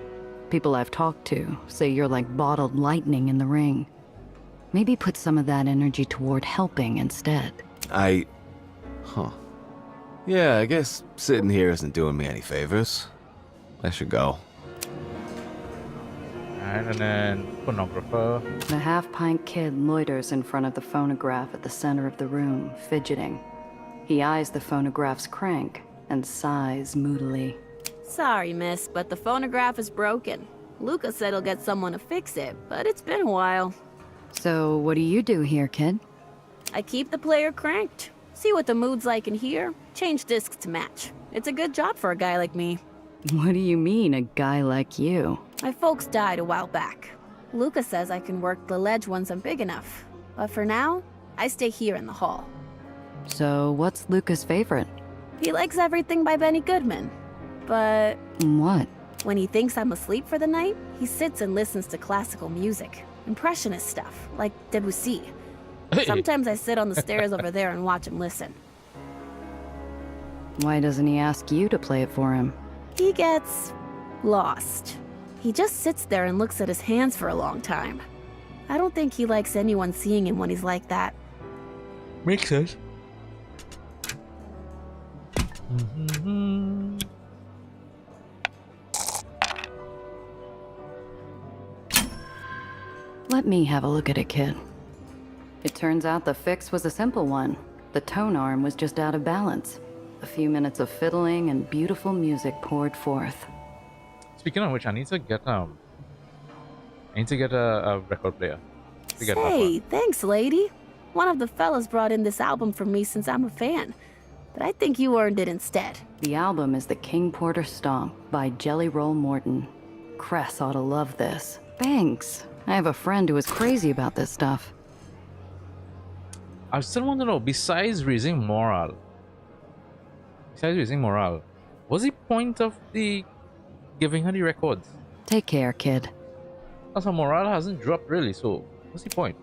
People I've talked to say you're like bottled lightning in the ring. Maybe put some of that energy toward helping instead. Yeah, I guess sitting here isn't doing me any favors. I should go. And then phonographer. The half-pint kid loiters in front of the phonograph at the center of the room, fidgeting. He eyes the phonograph's crank and sighs moodily. Sorry, miss, but the phonograph is broken. Luca said he'll get someone to fix it, but it's been a while. So what do you do here, kid? I keep the player cranked. See what the mood's like in here, change discs to match. It's a good job for a guy like me. What do you mean, a guy like you? My folks died a while back. Luca says I can work the ledge once I'm big enough. But for now, I stay here in the hall. So what's Luca's favorite? He likes everything by Benny Goodman. But... What? When he thinks I'm asleep for the night, he sits and listens to classical music. Impressionist stuff, like Debussy. Sometimes I sit on the stairs over there and watch him listen. Why doesn't he ask you to play it for him? He gets lost. He just sits there and looks at his hands for a long time. I don't think he likes anyone seeing him when he's like that. Makes sense. Let me have a look at it, kid. It turns out the fix was a simple one. The tone arm was just out of balance. A few minutes of fiddling and beautiful music poured forth. Speaking of which, I need to get a record player. Say, thanks, lady. One of the fellas brought in this album for me since I'm a fan. But I think you earned it instead. The album is The King Porter Stomp by Jelly Roll Morton. Cress ought to love this. Thanks. I have a friend who is crazy about this stuff. I still want to know, besides raising morale, what's the point of the giving her the records? Take care, kid. Because her morale hasn't dropped really, so what's the point?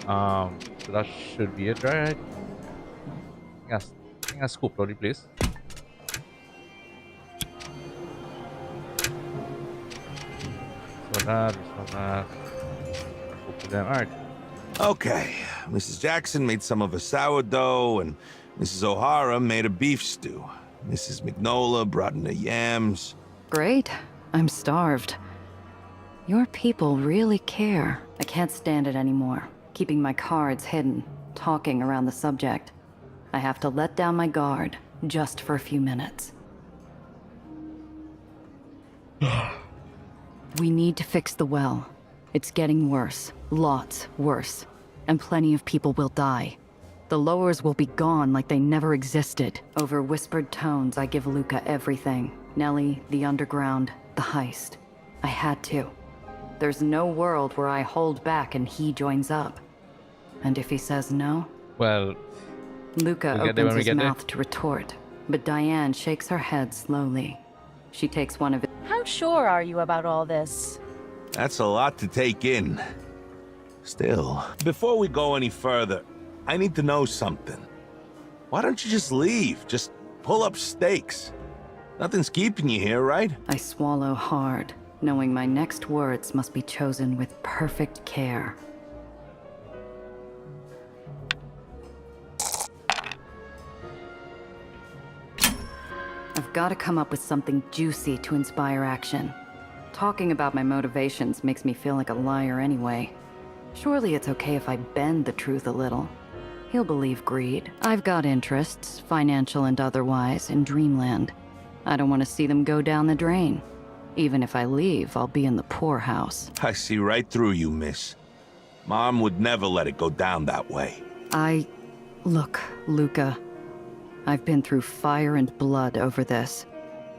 So that should be it, right? Yes, I think I scoped out the place. So that. Hope to them. Alright. Okay, Mrs. Jackson made some of a sourdough, and Mrs. O'Hara made a beef stew. Mrs. Mignola brought in the yams. Great. I'm starved. Your people really care. I can't stand it anymore. Keeping my cards hidden, talking around the subject. I have to let down my guard, just for a few minutes. We need to fix the well. It's getting worse. Lots worse. And plenty of people will die. The lowers will be gone like they never existed. Over whispered tones, I give Luca everything. Nellie, the underground, the heist. I had to. There's no world where I hold back and he joins up. And if he says no? Well, Luca opens his mouth to retort, but Diane shakes her head slowly. She takes one of his— How sure are you about all this? That's a lot to take in. Still, before we go any further, I need to know something. Why don't you just leave? Just pull up stakes. Nothing's keeping you here, right? I swallow hard, knowing my next words must be chosen with perfect care. I've got to come up with something juicy to inspire action. Talking about my motivations makes me feel like a liar anyway. Surely it's okay if I bend the truth a little. He'll believe greed. I've got interests, financial and otherwise, in Dreamland. I don't want to see them go down the drain. Even if I leave, I'll be in the poorhouse. I see right through you, miss. Mom would never let it go down that way. Look, Luca. I've been through fire and blood over this.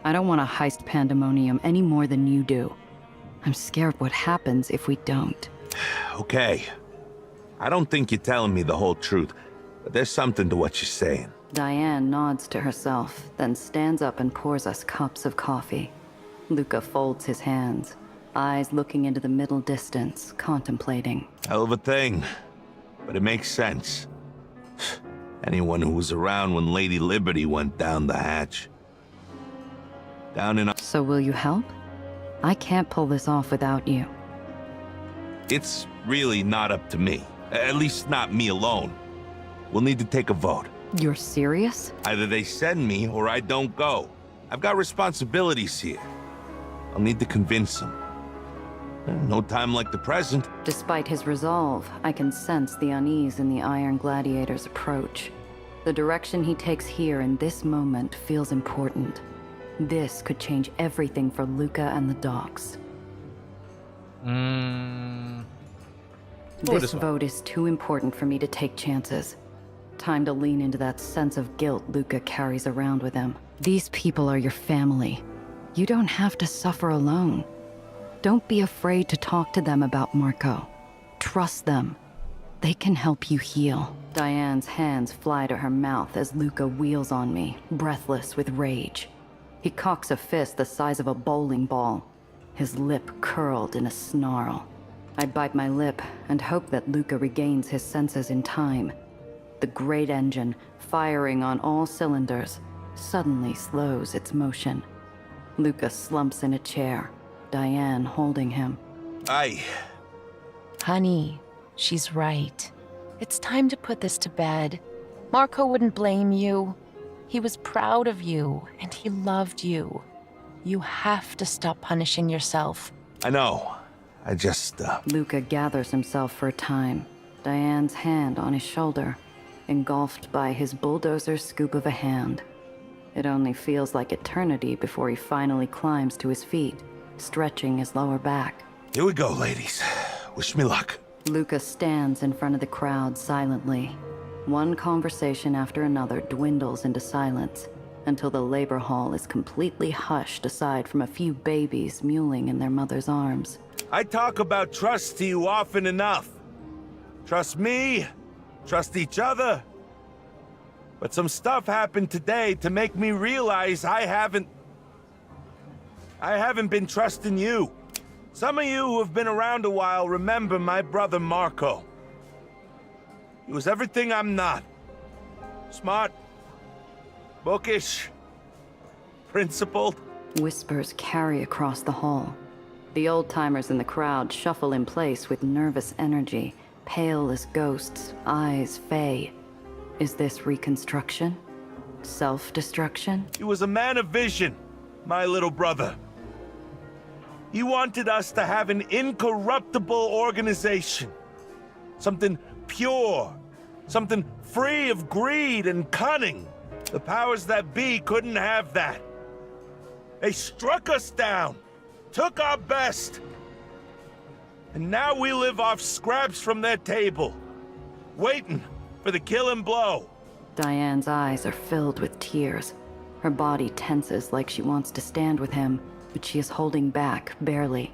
I don't want to heist pandemonium any more than you do. I'm scared what happens if we don't. Okay. I don't think you're telling me the whole truth, but there's something to what you're saying. Diane nods to herself, then stands up and pours us cups of coffee. Luca folds his hands, eyes looking into the middle distance, contemplating. Hell of a thing, but it makes sense. Anyone who was around when Lady Liberty went down the hatch. Down in... So will you help? I can't pull this off without you. It's really not up to me. At least not me alone. We'll need to take a vote. You're serious? Either they send me or I don't go. I've got responsibilities here. I'll need to convince them. No time like the present. Despite his resolve, I can sense the unease in the Iron Gladiator's approach. The direction he takes here in this moment feels important. This could change everything for Luca and the dogs. This vote is too important for me to take chances. Time to lean into that sense of guilt Luca carries around with him. These people are your family. You don't have to suffer alone. Don't be afraid to talk to them about Marco. Trust them. They can help you heal. Diane's hands fly to her mouth as Luca wheels on me, breathless with rage. He cocks a fist the size of a bowling ball, his lip curled in a snarl. I bite my lip and hope that Luca regains his senses in time. The great engine, firing on all cylinders, suddenly slows its motion. Luca slumps in a chair, Diane holding him. Honey, she's right. It's time to put this to bed. Marco wouldn't blame you. He was proud of you, and he loved you. You have to stop punishing yourself. I know. I just, Luca gathers himself for a time, Diane's hand on his shoulder, engulfed by his bulldozer scoop of a hand. It only feels like eternity before he finally climbs to his feet, stretching his lower back. Here we go, ladies. Wish me luck. Luca stands in front of the crowd silently. One conversation after another dwindles into silence, until the labor hall is completely hushed aside from a few babies mewling in their mother's arms. I talk about trust to you often enough. Trust me, trust each other. But some stuff happened today to make me realize I haven't been trusting you. Some of you who have been around a while remember my brother Marco. He was everything I'm not. Smart, bookish, principled. Whispers carry across the hall. The old-timers in the crowd shuffle in place with nervous energy, pale as ghosts, eyes fey. Is this reconstruction? Self-destruction? He was a man of vision, my little brother. He wanted us to have an incorruptible organization. Something pure. Something free of greed and cunning. The powers that be couldn't have that. They struck us down, took our best. And now we live off scraps from their table, waiting for the killing blow. Diane's eyes are filled with tears. Her body tenses like she wants to stand with him, but she is holding back, barely.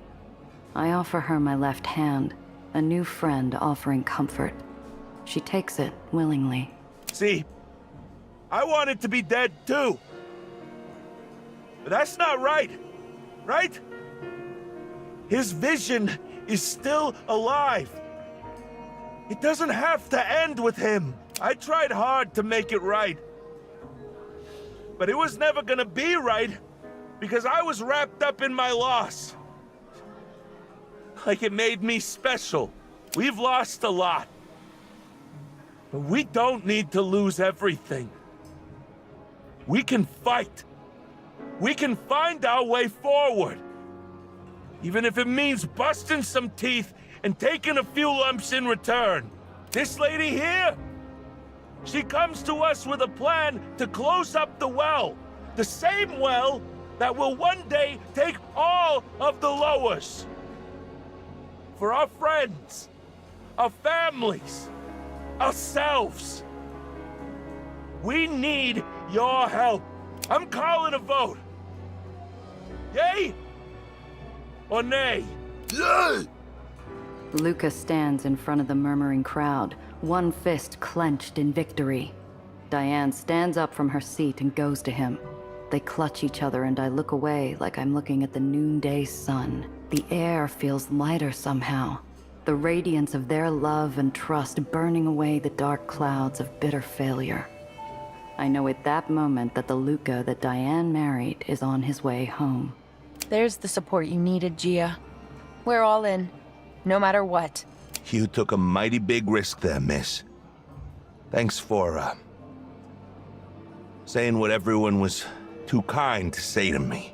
I offer her my left hand, a new friend offering comfort. She takes it willingly. See, I wanted to be dead too. But that's not right, right? His vision is still alive. It doesn't have to end with him. I tried hard to make it right. But it was never gonna be right because I was wrapped up in my loss. Like it made me special. We've lost a lot. But we don't need to lose everything. We can fight. We can find our way forward. Even if it means busting some teeth and taking a few lumps in return. This lady here, she comes to us with a plan to close up the well. The same well that will one day take all of the lowers. For our friends, our families, ourselves. We need your help. I'm calling a vote. Yay or nay? Yay! Luca stands in front of the murmuring crowd, one fist clenched in victory. Diane stands up from her seat and goes to him. They clutch each other and I look away like I'm looking at the noonday sun. The air feels lighter somehow. The radiance of their love and trust burning away the dark clouds of bitter failure. I know at that moment that the Luca that Diane married is on his way home. There's the support you needed, Gia. We're all in, no matter what. You took a mighty big risk there, miss. Thanks for, saying what everyone was too kind to say to me.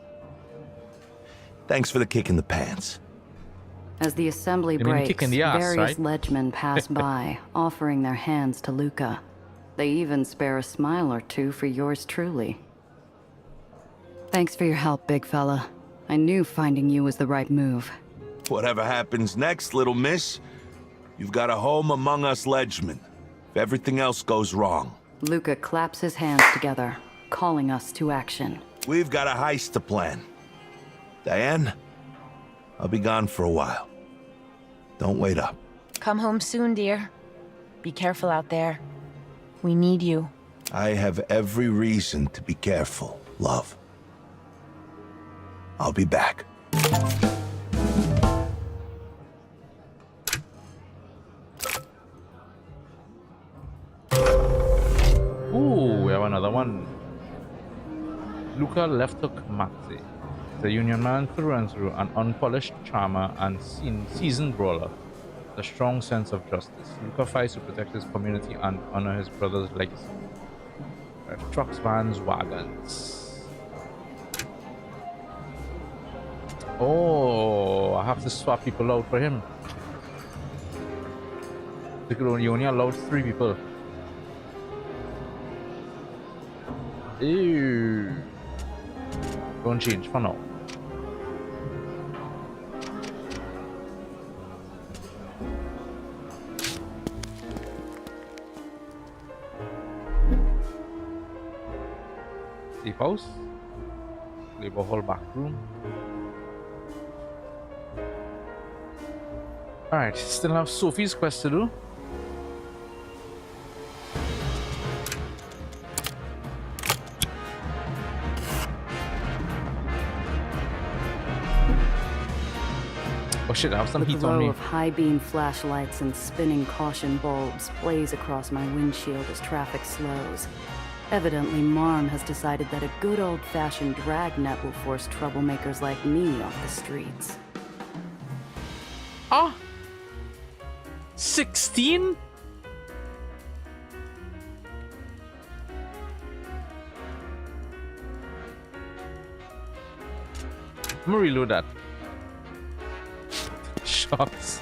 Thanks for the kick in the pants. As the assembly You mean breaks, kick in the ass, various right? ledgemen pass by, offering their hands to Luca. They even spare a smile or two for yours truly. Thanks for your help, big fella. I knew finding you was the right move. Whatever happens next, little miss, you've got a home among us ledgemen. If everything else goes wrong. Luca claps his hands together, calling us to action. We've got a heist to plan. Diane, I'll be gone for a while. Don't wait up. Come home soon, dear. Be careful out there. We need you. I have every reason to be careful, love. I'll be back. Luca left hook Maxi. The Union man through and through, an unpolished charmer and seasoned brawler. A strong sense of justice. Luca fights to protect his community and honor his brother's legacy. Trucks, vans, wagons. Oh, I have to swap people out for him. You only allowed 3 people. Ew. Don't change for now. Safe house. Labor hall back room. Alright, still have Sophie's quest to do. Oh shit, I have some The heat on me. glow of high beam flashlights and spinning caution bulbs plays across my windshield as traffic slows. Evidently, Marm has decided that a good old-fashioned dragnet will force troublemakers like me off the streets. Ah! 16? I'm gonna reload that. Shots.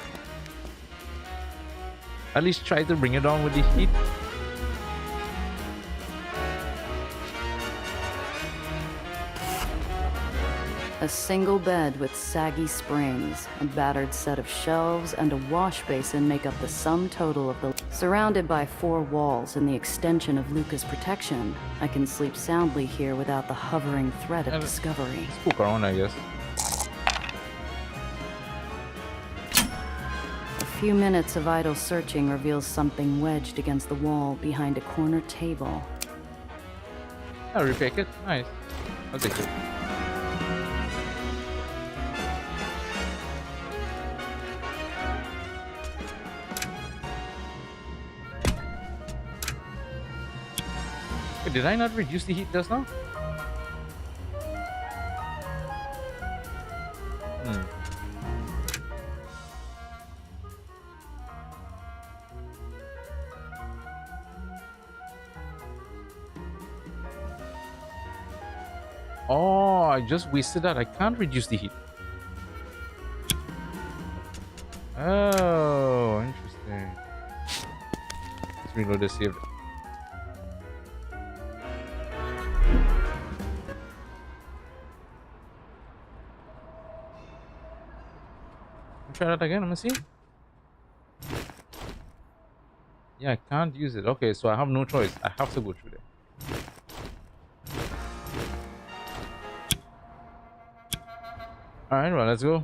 At least try to bring it down with the heat. A single bed with saggy springs, a battered set of shelves, and a wash basin make up the sum total of the... Surrounded by 4 walls and the extension of Luca's protection, I can sleep soundly here without the hovering threat of discovery. Spook around, I guess. A few minutes of idle searching reveals something wedged against the wall behind a corner table. I'll repick it. Nice. I'll take it. Wait, did I not reduce the heat just now? Oh, I just wasted that. I can't reduce the heat. Oh, interesting. Let's reload this, save it. Try that again. Let me see. Yeah, I can't use it. Okay, so I have no choice. I have to go through there. Alright, well, let's go.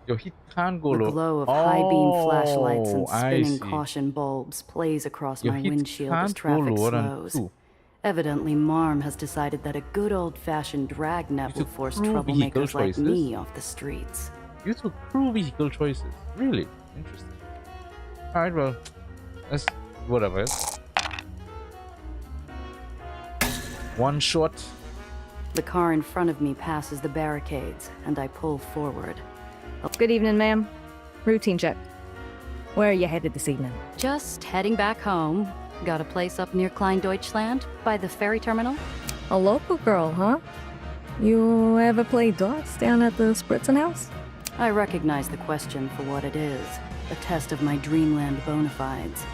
Yo, he can't go low. The glow of high beam flashlights and spinning caution bulbs plays across my windshield as traffic slows. Evidently, Marm has decided that a good old-fashioned dragnet will force troublemakers like me off the streets. You took true vehicle choices. Really? Interesting. Alright, well, let's... whatever. One shot. The car in front of me passes the barricades, and I pull forward. Good evening, ma'am. Routine check. Where are you headed this evening? Just heading back home. Got a place up near Klein-Deutschland, by the ferry terminal. A local girl, huh? You ever play darts down at the Spritzen house? I recognize the question for what it is. A test of my dreamland bona fides.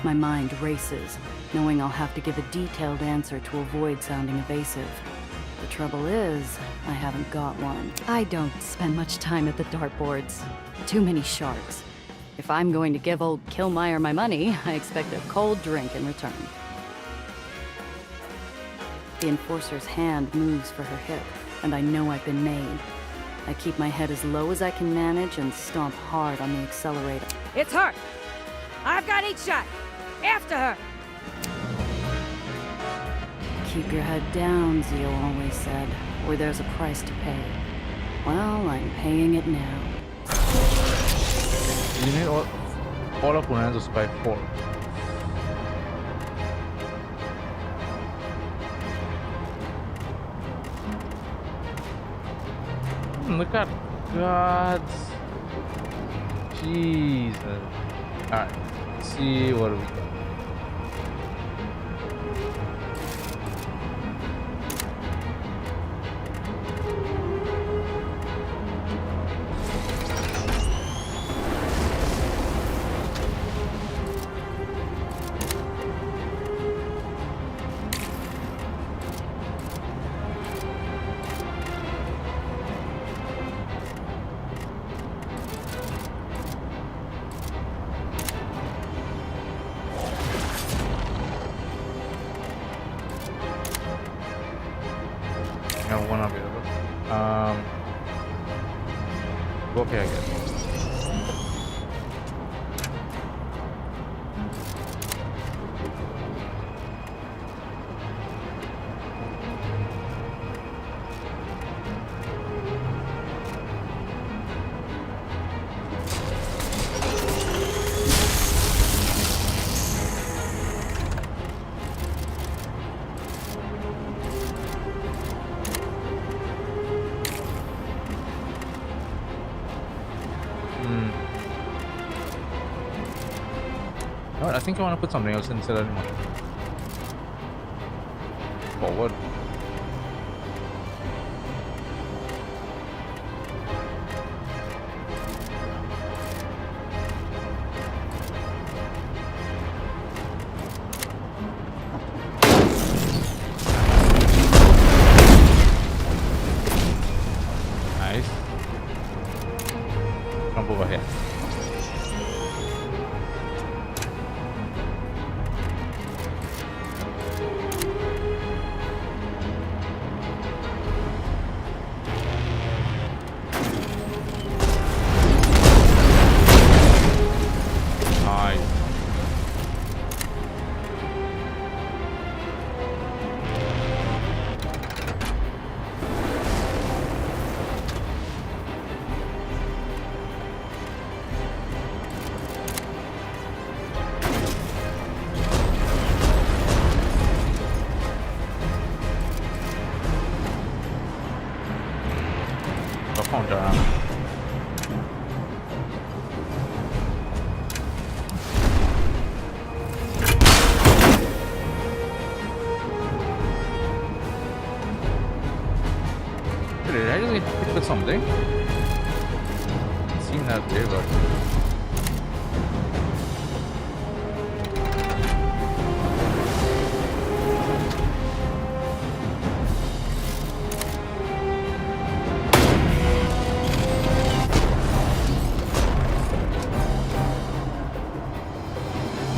My mind races, knowing I'll have to give a detailed answer to avoid sounding evasive. The trouble is, I haven't got one. I don't spend much time at the dartboards. Too many sharks. If I'm going to give old Killmeyer my money, I expect a cold drink in return. The enforcer's hand moves for her hip, and I know I've been made. I keep my head as low as I can manage and stomp hard on the accelerator. It's her! I've got each shot! After her! Keep your head down, Zio always said, or there's a price to pay. Well, I'm paying it now. You need all... All opponents by 4. Look at gods. Jesus. Alright. Let's see what we got. One available. Go up here, I guess. I think I want to put something else instead anymore. Forward. Nice. Jump over here. Did I really hit with something? It seemed that way, but...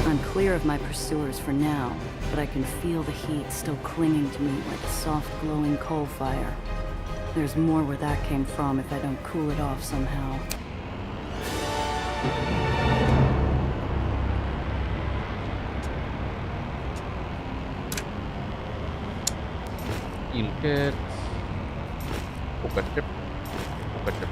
I'm clear of my pursuers for now, but I can feel the heat still clinging to me like a soft glowing coal fire. There's more where that came from if I don't cool it off somehow. Heal kit. Focus chip. Focus chip.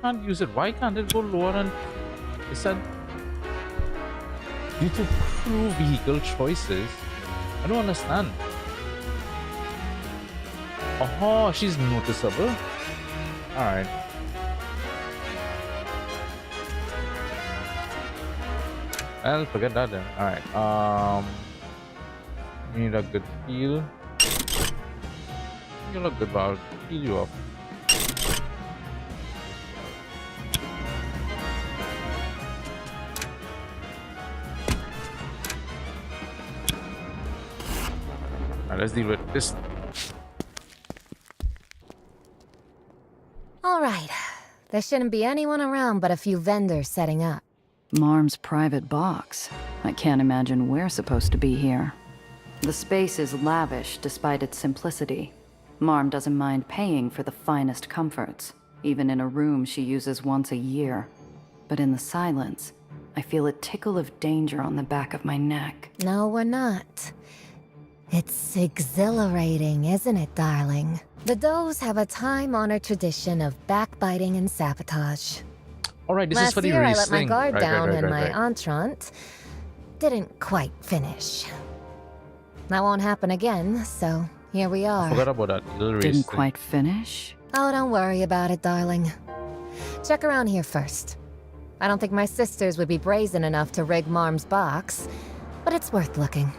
Can't use it. Why can't it go lower? And it said due to crew vehicle choices. I don't understand. Oh, she's noticeable. All right. Well, forget that then. All right. You need a good heal. You look good, but I'll heal you up. Let's deal with this. All right. There shouldn't be anyone around but a few vendors setting up. Marm's private box. I can't imagine we're supposed to be here. The space is lavish despite its simplicity. Marm doesn't mind paying for the finest comforts, even in a room she uses once a year. But in the silence, I feel a tickle of danger on the back of my neck. No, we're not. It's exhilarating, isn't it, darling? The Does have a time-honored tradition of backbiting and sabotage. Alright, this is for the Last year, I race let my thing. guard Right, down right, and right, my right. entrant didn't quite finish. That won't happen again, so here we are. Forgot about that little race Didn't thing. quite finish? Oh, don't worry about it, darling. Check around here first. I don't think my sisters would be brazen enough to rig Marm's box, but it's worth looking.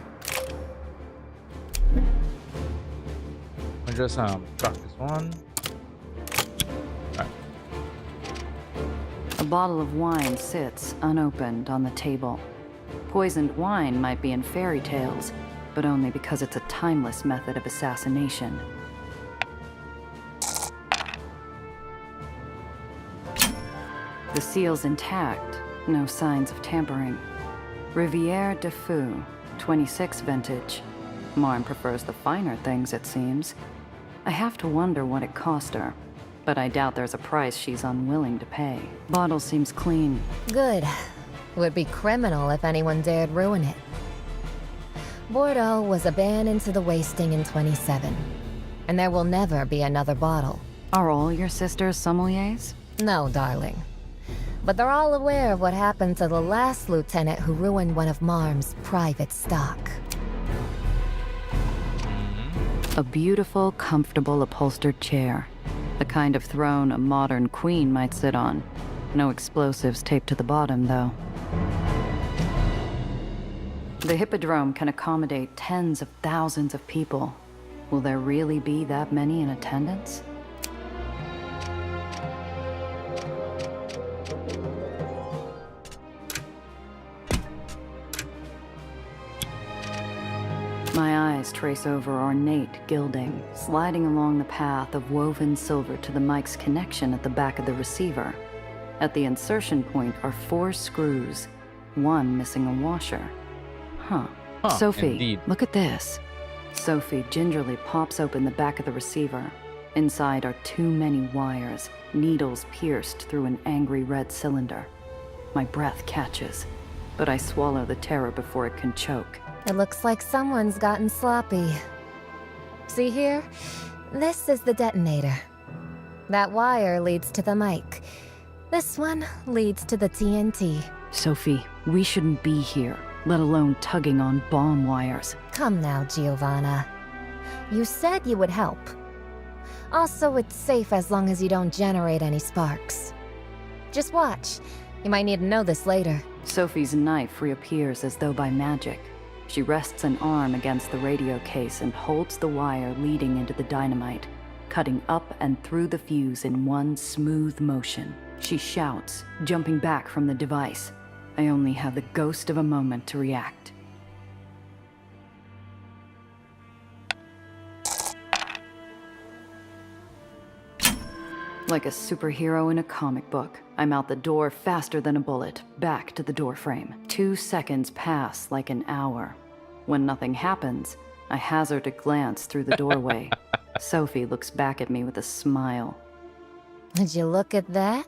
I'll just drop this one. Alright. A bottle of wine sits unopened on the table. Poisoned wine might be in fairy tales, but only because it's a timeless method of assassination. The seal's intact, no signs of tampering. Rivière de Fou, 26 vintage. Marm prefers the finer things, it seems. I have to wonder what it cost her, but I doubt there's a price she's unwilling to pay. Bottle seems clean. Good. Would be criminal if anyone dared ruin it. Bordeaux was abandoned to the wasting in 27, and there will never be another bottle. Are all your sisters sommeliers? No, darling. But they're all aware of what happened to the last lieutenant who ruined one of Marm's private stock. A beautiful, comfortable, upholstered chair. The kind of throne a modern queen might sit on. No explosives taped to the bottom, though. The Hippodrome can accommodate tens of thousands of people. Will there really be that many in attendance? My eyes trace over ornate gilding, sliding along the path of woven silver to the mic's connection at the back of the receiver. At the insertion point are 4 screws, one missing a washer. Huh. Sophie, indeed. look at this. Sophie gingerly pops open the back of the receiver. Inside are too many wires, needles pierced through an angry red cylinder. My breath catches, but I swallow the terror before it can choke. It looks like someone's gotten sloppy. See here? This is the detonator. That wire leads to the mic. This one leads to the TNT. Sophie, we shouldn't be here, let alone tugging on bomb wires. Come now, Giovanna. You said you would help. Also, it's safe as long as you don't generate any sparks. Just watch. You might need to know this later. Sophie's knife reappears as though by magic. She rests an arm against the radio case and holds the wire leading into the dynamite, cutting up and through the fuse in one smooth motion. She shouts, jumping back from the device. I only have the ghost of a moment to react. Like a superhero in a comic book, I'm out the door faster than a bullet, back to the doorframe. 2 seconds pass like an hour. When nothing happens, I hazard a glance through the doorway. Sophie looks back at me with a smile. Did you look at that?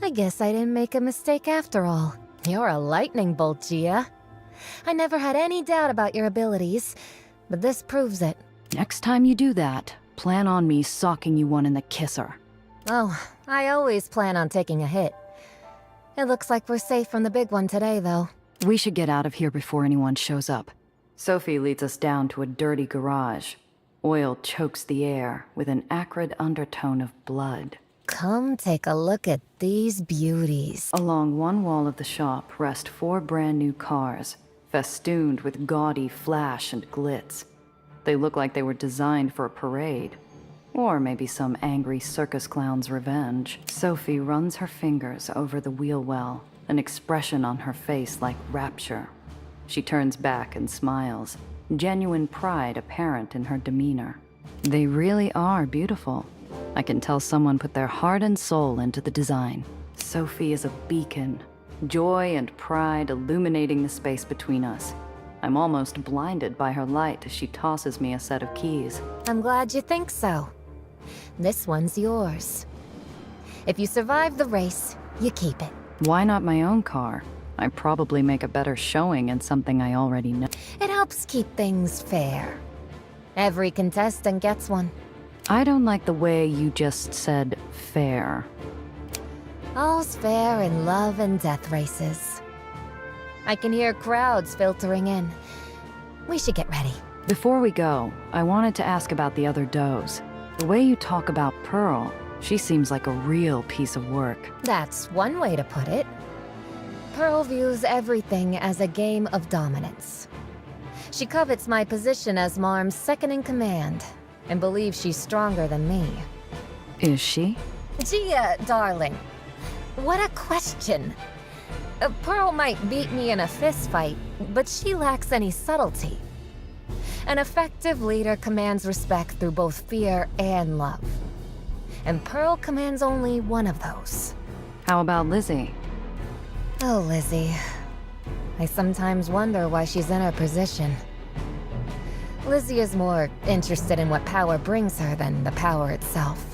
I guess I didn't make a mistake after all. You're a lightning bolt, Gia. I never had any doubt about your abilities, but this proves it. Next time you do that, plan on me socking you one in the kisser. Oh, I always plan on taking a hit. It looks like we're safe from the big one today, though. We should get out of here before anyone shows up. Sophie leads us down to a dirty garage. Oil chokes the air with an acrid undertone of blood. Come take a look at these beauties. Along one wall of the shop rest 4 brand new cars, festooned with gaudy flash and glitz. They look like they were designed for a parade. Or maybe some angry circus clown's revenge. Sophie runs her fingers over the wheel well, an expression on her face like rapture. She turns back and smiles, genuine pride apparent in her demeanor. They really are beautiful. I can tell someone put their heart and soul into the design. Sophie is a beacon, joy and pride illuminating the space between us. I'm almost blinded by her light as she tosses me a set of keys. I'm glad you think so. This one's yours. If you survive the race, you keep it. Why not my own car? I probably make a better showing in something I already know. It helps keep things fair. Every contestant gets one. I don't like the way you just said fair. All's fair in love and death races. I can hear crowds filtering in. We should get ready. Before we go, I wanted to ask about the other does. The way you talk about Pearl, she seems like a real piece of work. That's one way to put it. Pearl views everything as a game of dominance. She covets my position as Marm's second-in-command, and believes she's stronger than me. Is she? Gia, darling, what a question. Pearl might beat me in a fistfight, but she lacks any subtlety. An effective leader commands respect through both fear and love. And Pearl commands only one of those. How about Lizzie? Oh, Lizzie. I sometimes wonder why she's in her position. Lizzie is more interested in what power brings her than the power itself.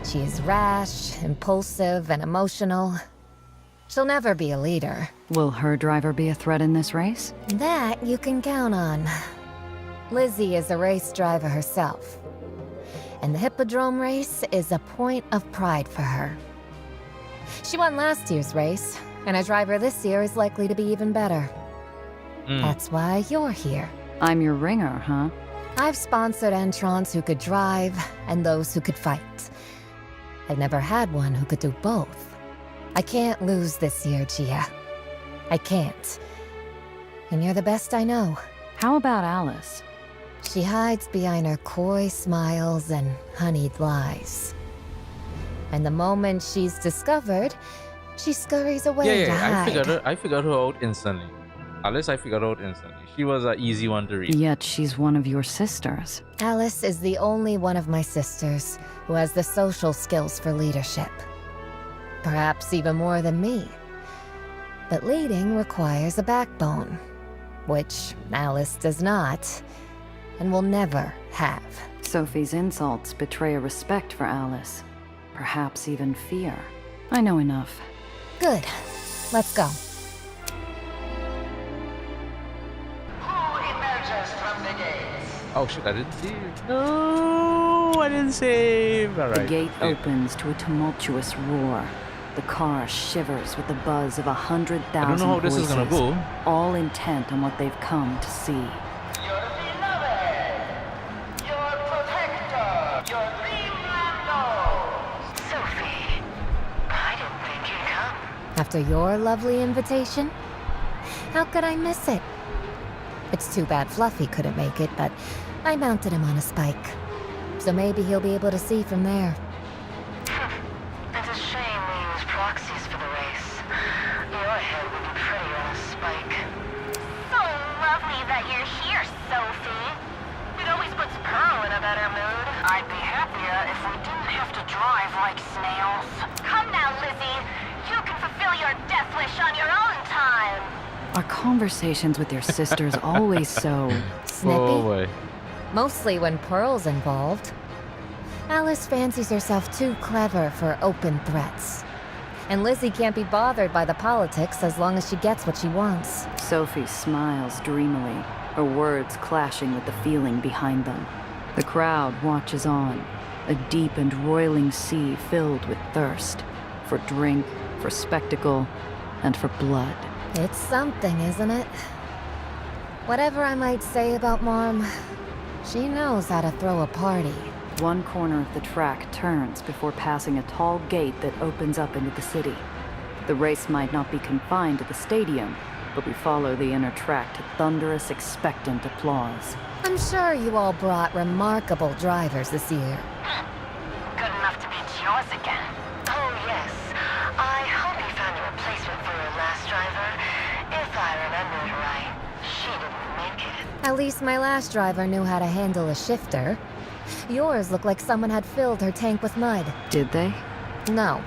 She is rash, impulsive, and emotional. She'll never be a leader. Will her driver be a threat in this race? That you can count on. Lizzie is a race driver herself. And the Hippodrome race is a point of pride for her. She won last year's race, and a driver this year is likely to be even better. That's why you're here. I'm your ringer, huh? I've sponsored entrants who could drive and those who could fight. I've never had one who could do both. I can't lose this year, Gia. I can't. And you're the best I know. How about Alice? She hides behind her coy smiles and honeyed lies. And the moment she's discovered, she scurries away to hide. I figured her out instantly. Alice, I figured out instantly. She was an easy one to read. Yet she's one of your sisters. Alice is the only one of my sisters who has the social skills for leadership. Perhaps even more than me. But leading requires a backbone, which Alice does not, and will never have. Sophie's insults betray a respect for Alice. Perhaps even fear. I know enough. Good. Let's go. Oh shit, I didn't save. No, I didn't save. All right. The gate opens to a tumultuous roar. The car shivers with the buzz of 100,000 voices. I don't know how this is gonna go. All intent on what they've come to see. After your lovely invitation? How could I miss it? It's too bad Fluffy couldn't make it, but I mounted him on a spike. So maybe he'll be able to see from there. It's a shame we use proxies for the race. Your head would be pretty on a spike. So lovely that you're here, Sophie. It always puts Pearl in a better mood. I'd be happier if we didn't have to drive like snails. Come now, Lizzie. You can fulfill your death wish on your own time. Are conversations with your sisters always so... snippy? Oh boy. Mostly when Pearl's involved. Alice fancies herself too clever for open threats. And Lizzie can't be bothered by the politics as long as she gets what she wants. Sophie smiles dreamily, her words clashing with the feeling behind them. The crowd watches on, a deep and roiling sea filled with thirst. For drink, for spectacle, and for blood. It's something, isn't it? Whatever I might say about Mom, she knows how to throw a party. One corner of the track turns before passing a tall gate that opens up into the city. The race might not be confined to the stadium, but we follow the inner track to thunderous, expectant applause. I'm sure you all brought remarkable drivers this year. Good enough to beat yours again. Oh, yes. I hope you found a replacement for your last driver. If I remembered right, she didn't make it. At least my last driver knew how to handle a shifter. Yours looked like someone had filled her tank with mud. Did they? No.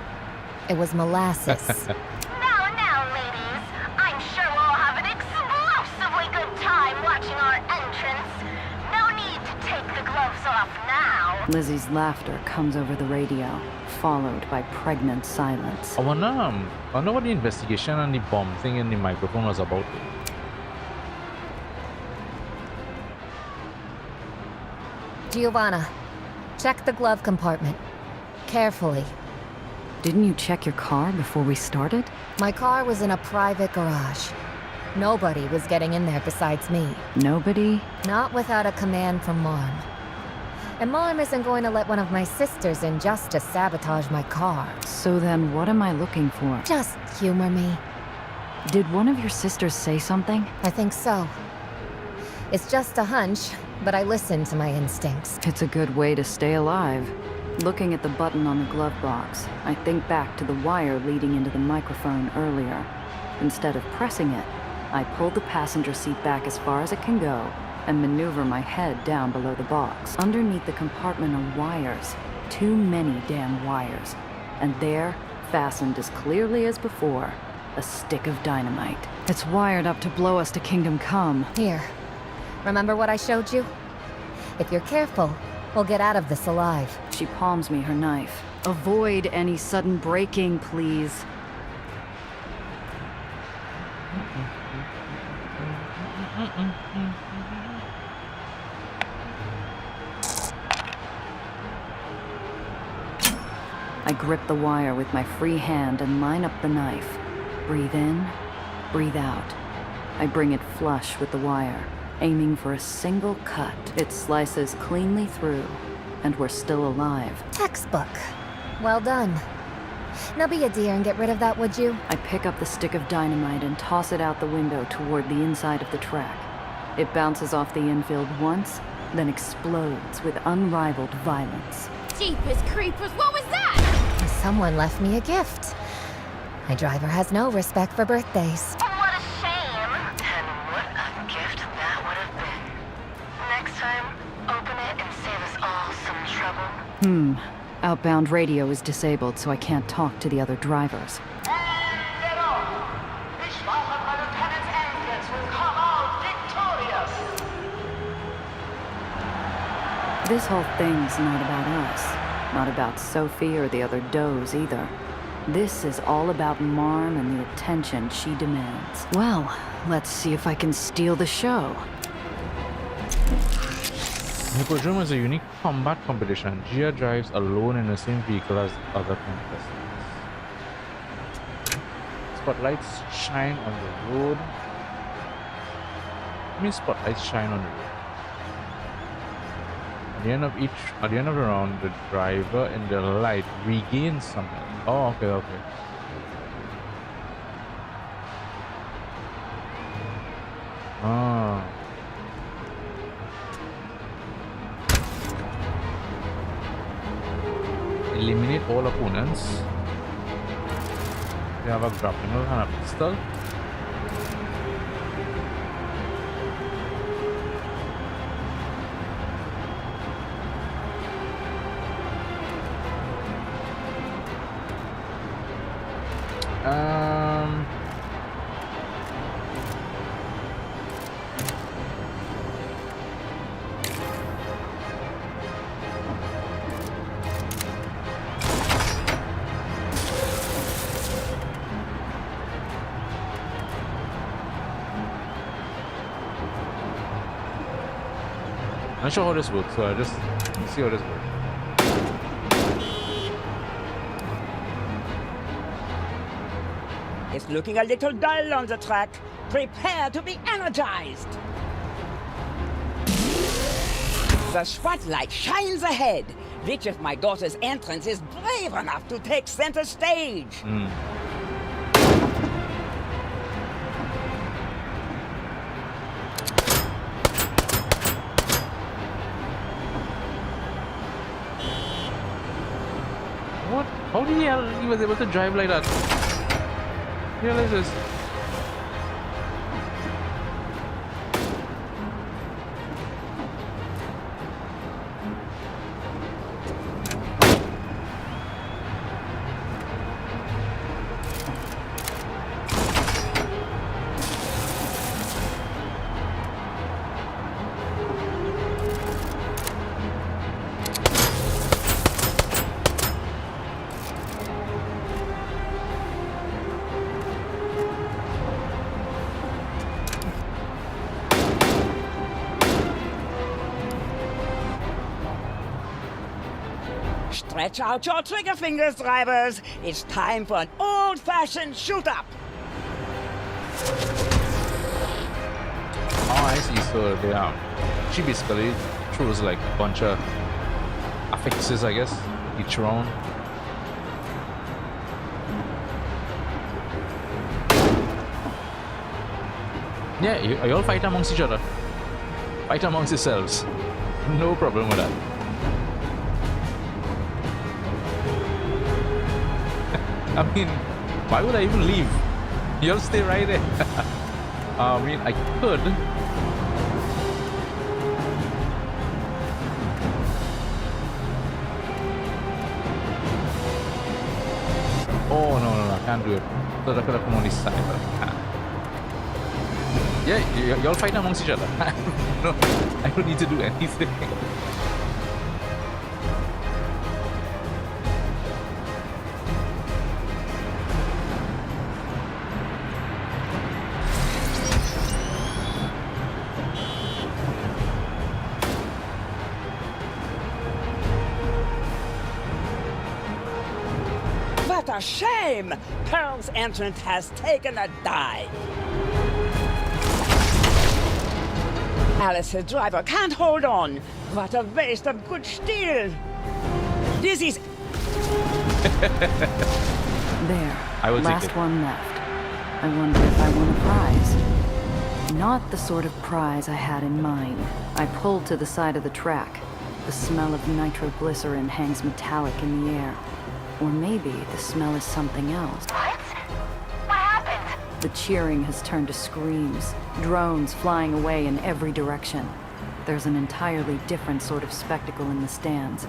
It was molasses. Now, ladies. I'm sure we'll have an explosively good time watching our entrance. No need to take the gloves off now. Lizzie's laughter comes over the radio, followed by pregnant silence. I wonder what the investigation and the bomb thing in the microphone was about. Giovanna, check the glove compartment. Carefully. Didn't you check your car before we started? My car was in a private garage. Nobody was getting in there besides me. Nobody? Not without a command from Mom. And Mom isn't going to let one of my sisters in just to sabotage my car. So then what am I looking for? Just humor me. Did one of your sisters say something? I think so. It's just a hunch, but I listen to my instincts. It's a good way to stay alive. Looking at the button on the glove box, I think back to the wire leading into the microphone earlier. Instead of pressing it, I pull the passenger seat back as far as it can go and maneuver my head down below the box. Underneath the compartment are wires. Too many damn wires. And there, fastened as clearly as before, a stick of dynamite. It's wired up to blow us to Kingdom Come. Here. Remember what I showed you? If you're careful, we'll get out of this alive. She palms me her knife. Avoid any sudden braking, please. I grip the wire with my free hand and line up the knife. Breathe in, breathe out. I bring it flush with the wire, aiming for a single cut. It slices cleanly through, and we're still alive. Textbook. Well done. Now be a dear and get rid of that, would you? I pick up the stick of dynamite and toss it out the window toward the inside of the track. It bounces off the infield once, then explodes with unrivaled violence. Jeepers creepers, what was that? Someone left me a gift. My driver has no respect for birthdays. What a shame. And what a gift that would have been. Next time, open it and save us all some trouble. Outbound radio is disabled, so I can't talk to the other drivers. This whole thing's not about us. Not about Sophie or the other does either. This is all about Marm and the attention she demands. Well, let's see if I can steal the show. Hippodrome is a unique combat competition. Gia drives alone in the same vehicle as other contestants. Spotlights shine on the road. I mean, spotlights shine on the road. At the end of the round, the driver in the light regains something. Oh, okay. Ah. Eliminate all opponents. We have a grappling hook and a pistol. I'm not sure how this works, so let's see how this works. It's looking a little dull on the track. Prepare to be energized. The spotlight shines ahead. Which of my daughter's entrants is brave enough to take center stage? What? How the hell he was able to drive like that? Realize this. Stretch out your trigger fingers, drivers. It's time for an old-fashioned shoot-up. Oh, I see. So she basically throws like a bunch of affixes, I guess, each round. Yeah, you all fight amongst each other. Fight amongst yourselves. No problem with that. I mean, why would I even leave? You'll stay right there. I mean, I could. Oh, no, I can't do it. So I could have come on this side, but I can't. Yeah, y'all fight amongst each other. No, I don't need to do anything. What a shame! Pearl's entrance has taken a dive. Alice's driver can't hold on. What a waste of good steel. This is... There. I will take Last it. one left. I wonder if I won a prize. Not the sort of prize I had in mind. I pulled to the side of the track. The smell of nitroglycerin hangs metallic in the air. Or maybe the smell is something else. What? What happened? The cheering has turned to screams, drones flying away in every direction. There's an entirely different sort of spectacle in the stands,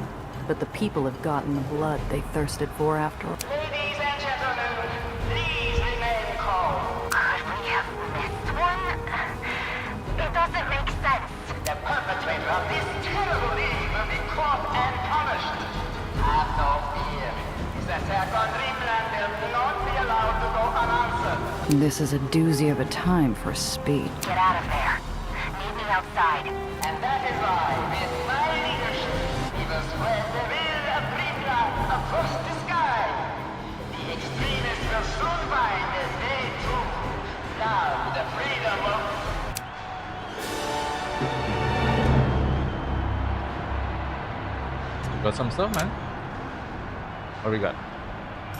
but the people have gotten the blood they thirsted for after all. Ladies and gentlemen, please remain calm. Could we have missed one? It doesn't make sense. The perpetrator of this terrible deed will be caught and punished. Have no fear. His attack on Dreamland will not be allowed to go unanswered. This is a doozy of a time for a speech. Get out of there. Meet me outside. And that is why, with my leadership, we will spread the will of Dreamland across the sky. The extremists will soon find that they too love the freedom of... Got some stuff, man. What we got?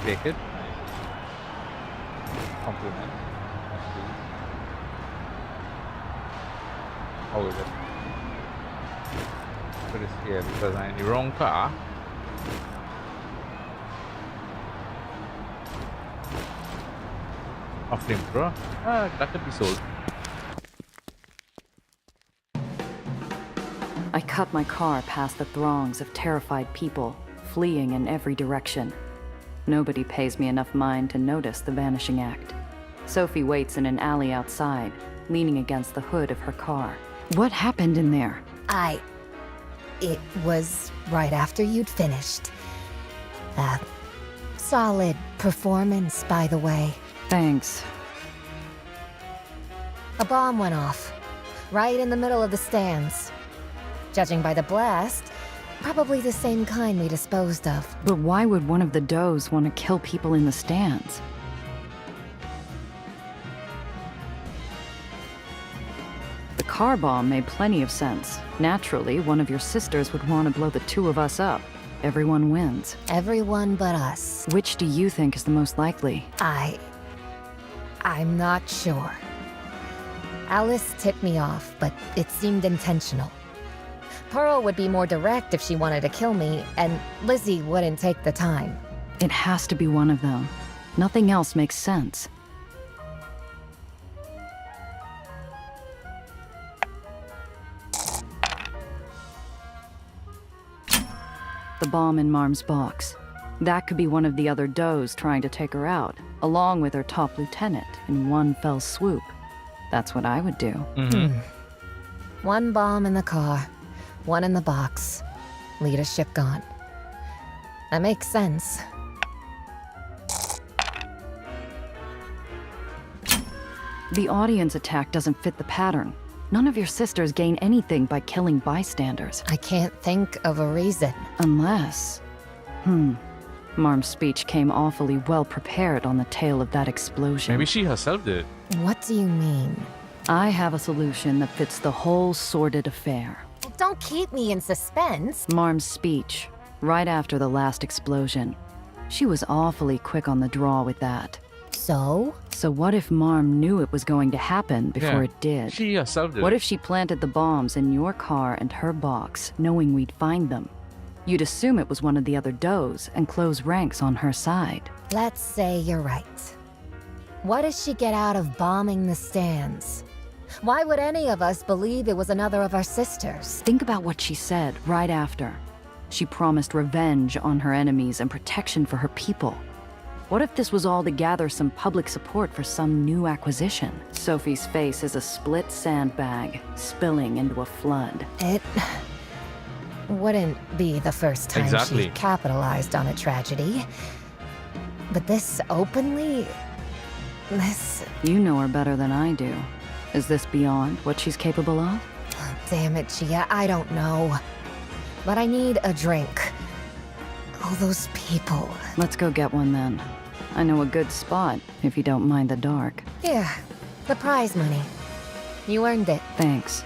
Take it. Compliment. How is it? Put this here because I'm in the wrong car. A flamethrower? That could be sold. I cut my car past the throngs of terrified people, fleeing in every direction. Nobody pays me enough mind to notice the vanishing act. Sophie waits in an alley outside, leaning against the hood of her car. What happened in there? It was right after you'd finished. Solid performance, by the way. Thanks. A bomb went off, right in the middle of the stands. Judging by the blast, probably the same kind we disposed of. But why would one of the does want to kill people in the stands? The car bomb made plenty of sense. Naturally, one of your sisters would want to blow the two of us up. Everyone wins. Everyone but us. Which do you think is the most likely? I'm not sure. Alice tipped me off, but it seemed intentional. Pearl would be more direct if she wanted to kill me, and Lizzie wouldn't take the time. It has to be one of them. Nothing else makes sense. The bomb in Marm's box. That could be one of the other does trying to take her out, along with her top lieutenant, in one fell swoop. That's what I would do. One bomb in the car, one in the box. Leadership gone. That makes sense. The audience attack doesn't fit the pattern. None of your sisters gain anything by killing bystanders. I can't think of a reason. Unless... Marm's speech came awfully well prepared on the tail of that explosion. Maybe she herself did. What do you mean? I have a solution that fits the whole sordid affair. Don't keep me in suspense. Marm's speech, right after the last explosion. She was awfully quick on the draw with that. So? So what if Marm knew it was going to happen before it did? She herself did. What if she planted the bombs in your car and her box, knowing we'd find them? You'd assume it was one of the other does and close ranks on her side. Let's say you're right. What does she get out of bombing the stands? Why would any of us believe it was another of our sisters? Think about what she said right after. She promised revenge on her enemies and protection for her people. What if this was all to gather some public support for some new acquisition? Sophie's face is a split sandbag, spilling into a flood. It wouldn't be the first time Exactly. she capitalized on a tragedy. But this openly... this... You know her better than I do. Is this beyond what she's capable of? Damn it, Gia, I don't know. But I need a drink. All those people. Let's go get one then. I know a good spot, if you don't mind the dark. Here, the prize money. You earned it. Thanks.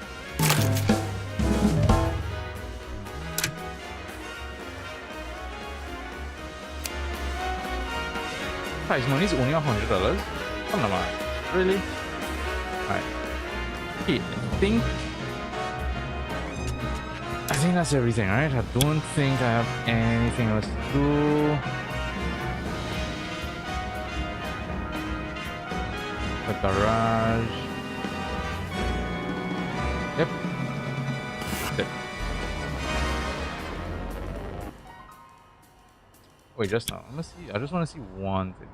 Prize money is only $100. Come on, man. Really? Alright. Okay, I think that's everything, right? I don't think I have anything else to do. The garage. Yep. That's it. Wait, just now. I just want to see one thing.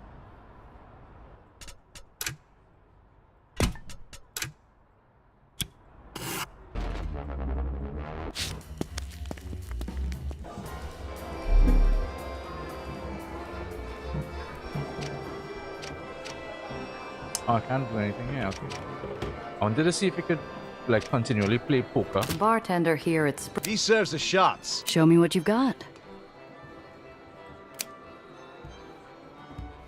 Oh, I can't do anything here. Okay. I wanted to see if we could, like, continually play poker. The bartender here at He serves the shots. Show me what you've got.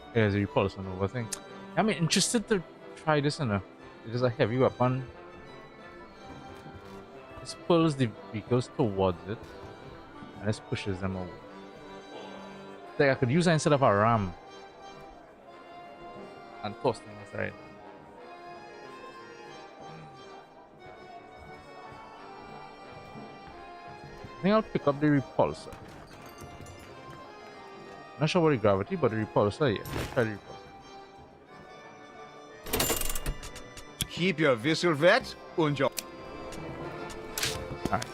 Yeah, there's a repulse on over thing. I'm interested to try this in a. It is a heavy weapon. This pulls the vehicles towards it, and this pushes them over. Like I could use that instead of a ram. And toss them aside. I think I'll pick up the repulsor. Not sure about the gravity, but the repulsor, yeah. Let's try the repulsor. Keep your whistle wet and your... Alright.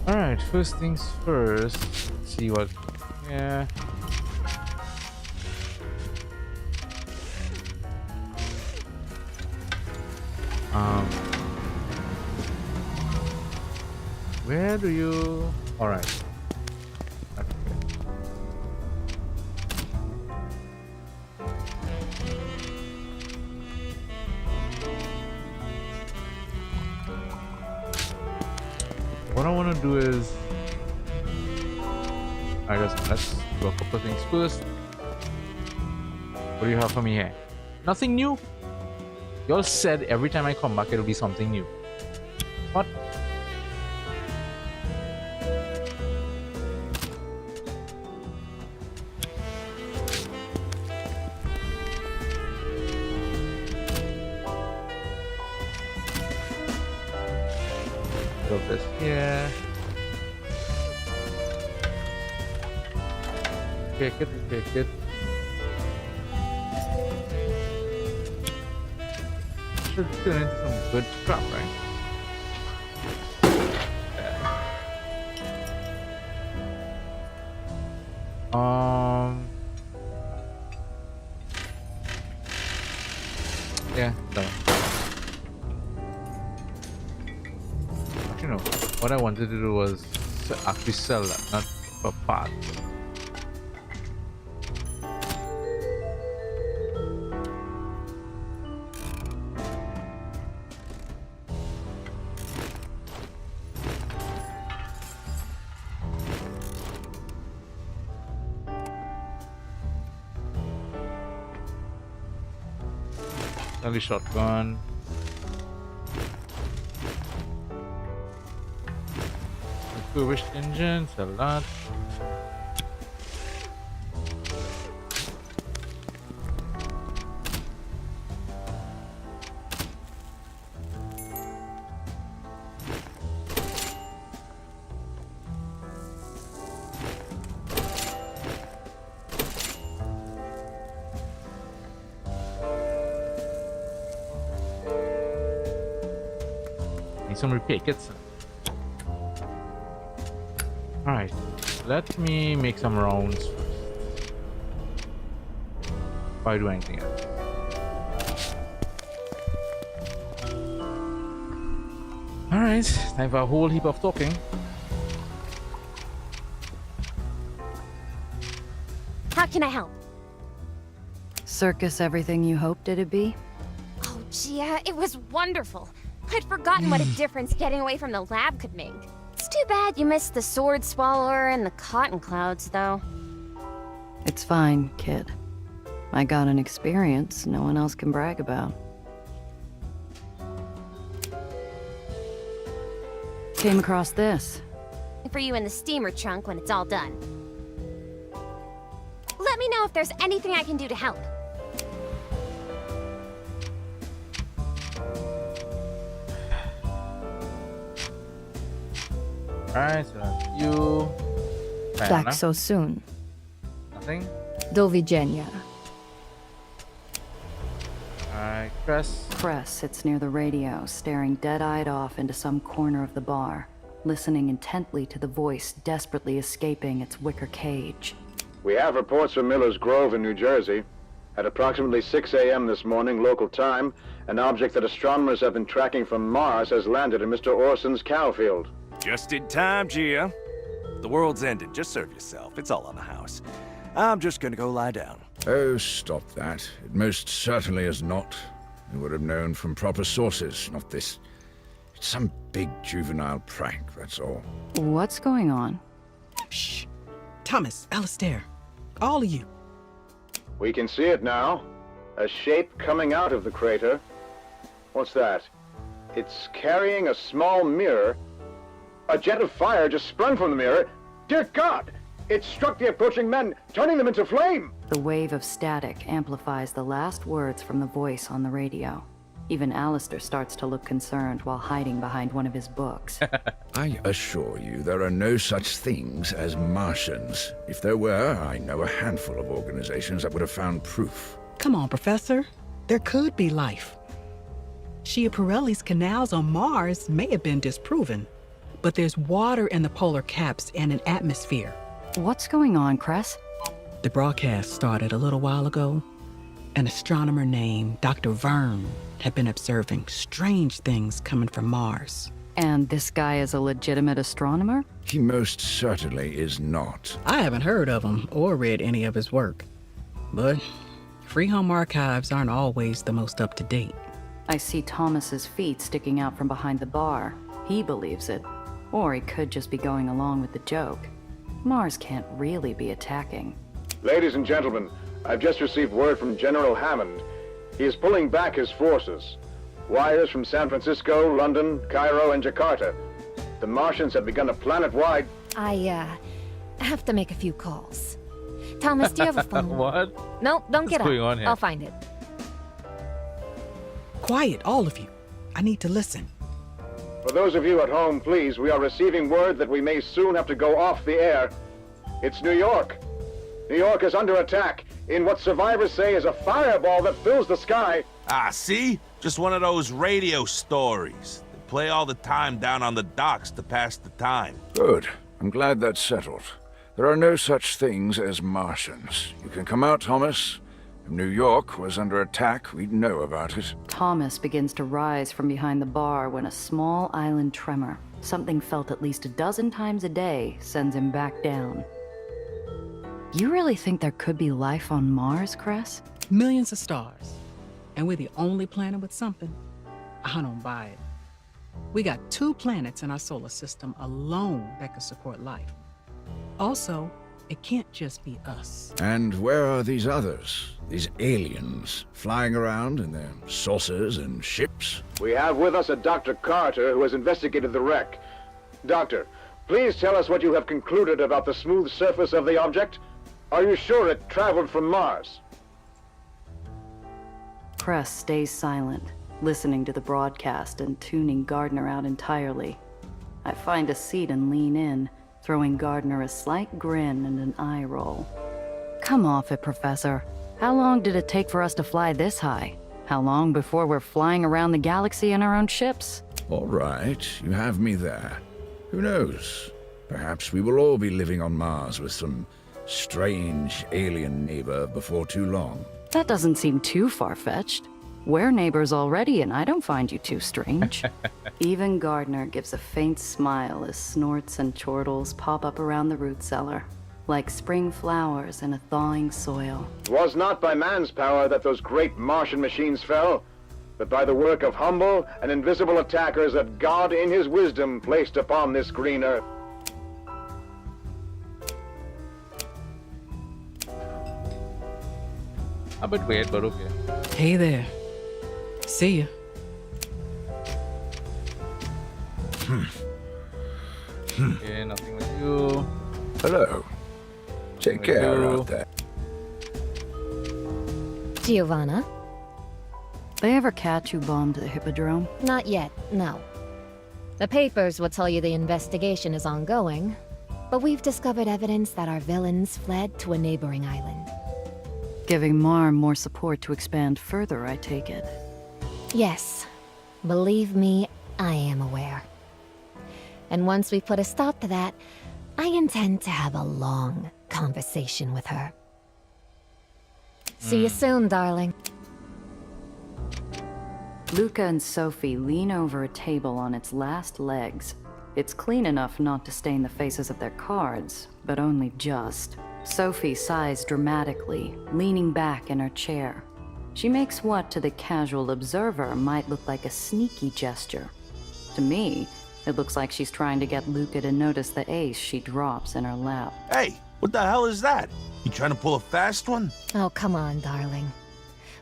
Alright, first things first. Let's see what. Yeah. Where do you. Alright. What I want to do is, I guess let's do a couple of things first. What do you have for me here? Nothing new. Y'all said every time I come back it'll be something new. What? Put this here. Pick it, pick it. Should turn into some good crap, right? Yeah, done. Actually, no. What I wanted to do was actually sell that, not for pot. Only shotgun. Refurbished engines, a lot. Some repair kits. Alright, let me make some rounds first. Before I do anything else. Alright, time for a whole heap of talking. How can I help? Circus everything you hoped it'd be? Oh, Gia, it was wonderful. I'd forgotten what a difference getting away from the lab could make. It's too bad you missed the sword swallower and the cotton clouds, though. It's fine, kid. I got an experience no one else can brag about. Came across this. For you in the steamer trunk when it's all done. Let me know if there's anything I can do to help. Alright, so you. Back so soon. Nothing? Do widzenia. Alright, Cress. Cress sits near the radio, staring dead-eyed off into some corner of the bar, listening intently to the voice desperately escaping its wicker cage. We have reports from Miller's Grove in New Jersey. At approximately 6 a.m. this morning, local time, an object that astronomers have been tracking from Mars has landed in Mr. Orson's cow field. Just in time, Gia. The world's ended. Just serve yourself. It's all on the house. I'm just gonna go lie down. Oh, stop that. It most certainly is not. You would have known from proper sources, not this. It's some big juvenile prank, that's all. What's going on? Shh. Thomas, Alistair, all of you. We can see it now. A shape coming out of the crater. What's that? It's carrying a small mirror. A jet of fire just sprung from the mirror. Dear God! It struck the approaching men, turning them into flame! The wave of static amplifies the last words from the voice on the radio. Even Alistair starts to look concerned while hiding behind one of his books. I assure you there are no such things as Martians. If there were, I know a handful of organizations that would have found proof. Come on, Professor. There could be life. Schiaparelli's canals on Mars may have been disproven, but there's water in the polar caps and an atmosphere. What's going on, Cress? The broadcast started a little while ago. An astronomer named Dr. Verne had been observing strange things coming from Mars. And this guy is a legitimate astronomer? He most certainly is not. I haven't heard of him or read any of his work. But free home archives aren't always the most up-to-date. I see Thomas's feet sticking out from behind the bar. He believes it. Or he could just be going along with the joke. Mars can't really be attacking. Ladies and gentlemen, I've just received word from General Hammond. He is pulling back his forces. Wires from San Francisco, London, Cairo, and Jakarta. The Martians have begun a planet-wide... I have to make a few calls. Thomas, do you have a phone? What? Nope, don't get up. going on here? I'll find it. Quiet, all of you. I need to listen. For those of you at home, please, we are receiving word that we may soon have to go off the air. It's New York. New York is under attack in what survivors say is a fireball that fills the sky. Ah, see? Just one of those radio stories. They play all the time down on the docks to pass the time. Good. I'm glad that's settled. There are no such things as Martians. You can come out, Thomas. If New York was under attack, we'd know about it. Thomas begins to rise from behind the bar when a small island tremor, something felt at least a dozen times a day, sends him back down. You really think there could be life on Mars, Cress? Millions of stars. And we're the only planet with something. I don't buy it. We got 2 planets in our solar system alone that could support life. Also, it can't just be us. And where are these others? These aliens flying around in their saucers and ships? We have with us a Dr. Carter who has investigated the wreck. Doctor, please tell us what you have concluded about the smooth surface of the object. Are you sure it traveled from Mars? Cress stays silent, listening to the broadcast and tuning Gardner out entirely. I find a seat and lean in, throwing Gardner a slight grin and an eye roll. Come off it, Professor. How long did it take for us to fly this high? How long before we're flying around the galaxy in our own ships? All right, you have me there. Who knows? Perhaps we will all be living on Mars with some strange alien neighbor before too long. That doesn't seem too far-fetched. We're neighbors already, and I don't find you too strange. Even Gardner gives a faint smile as snorts and chortles pop up around the root cellar, like spring flowers in a thawing soil. It was not by man's power that those great Martian machines fell, but by the work of humble and invisible attackers that God in his wisdom placed upon this green earth. A bit weird, but okay. Hey there. See ya. Okay, nothing with you. Hello. Take Nothing with care you. out there. Giovanna? They ever catch who bombed the Hippodrome? Not yet, no. The papers will tell you the investigation is ongoing, but we've discovered evidence that our villains fled to a neighboring island. Giving Marm more support to expand further, I take it. Yes. Believe me, I am aware. And once we put a stop to that, I intend to have a long conversation with her. See you soon, darling. Luca and Sophie lean over a table on its last legs. It's clean enough not to stain the faces of their cards, but only just. Sophie sighs dramatically, leaning back in her chair. She makes what, to the casual observer, might look like a sneaky gesture. To me, it looks like she's trying to get Luca to notice the ace she drops in her lap. Hey, what the hell is that? You trying to pull a fast one? Oh, come on, darling.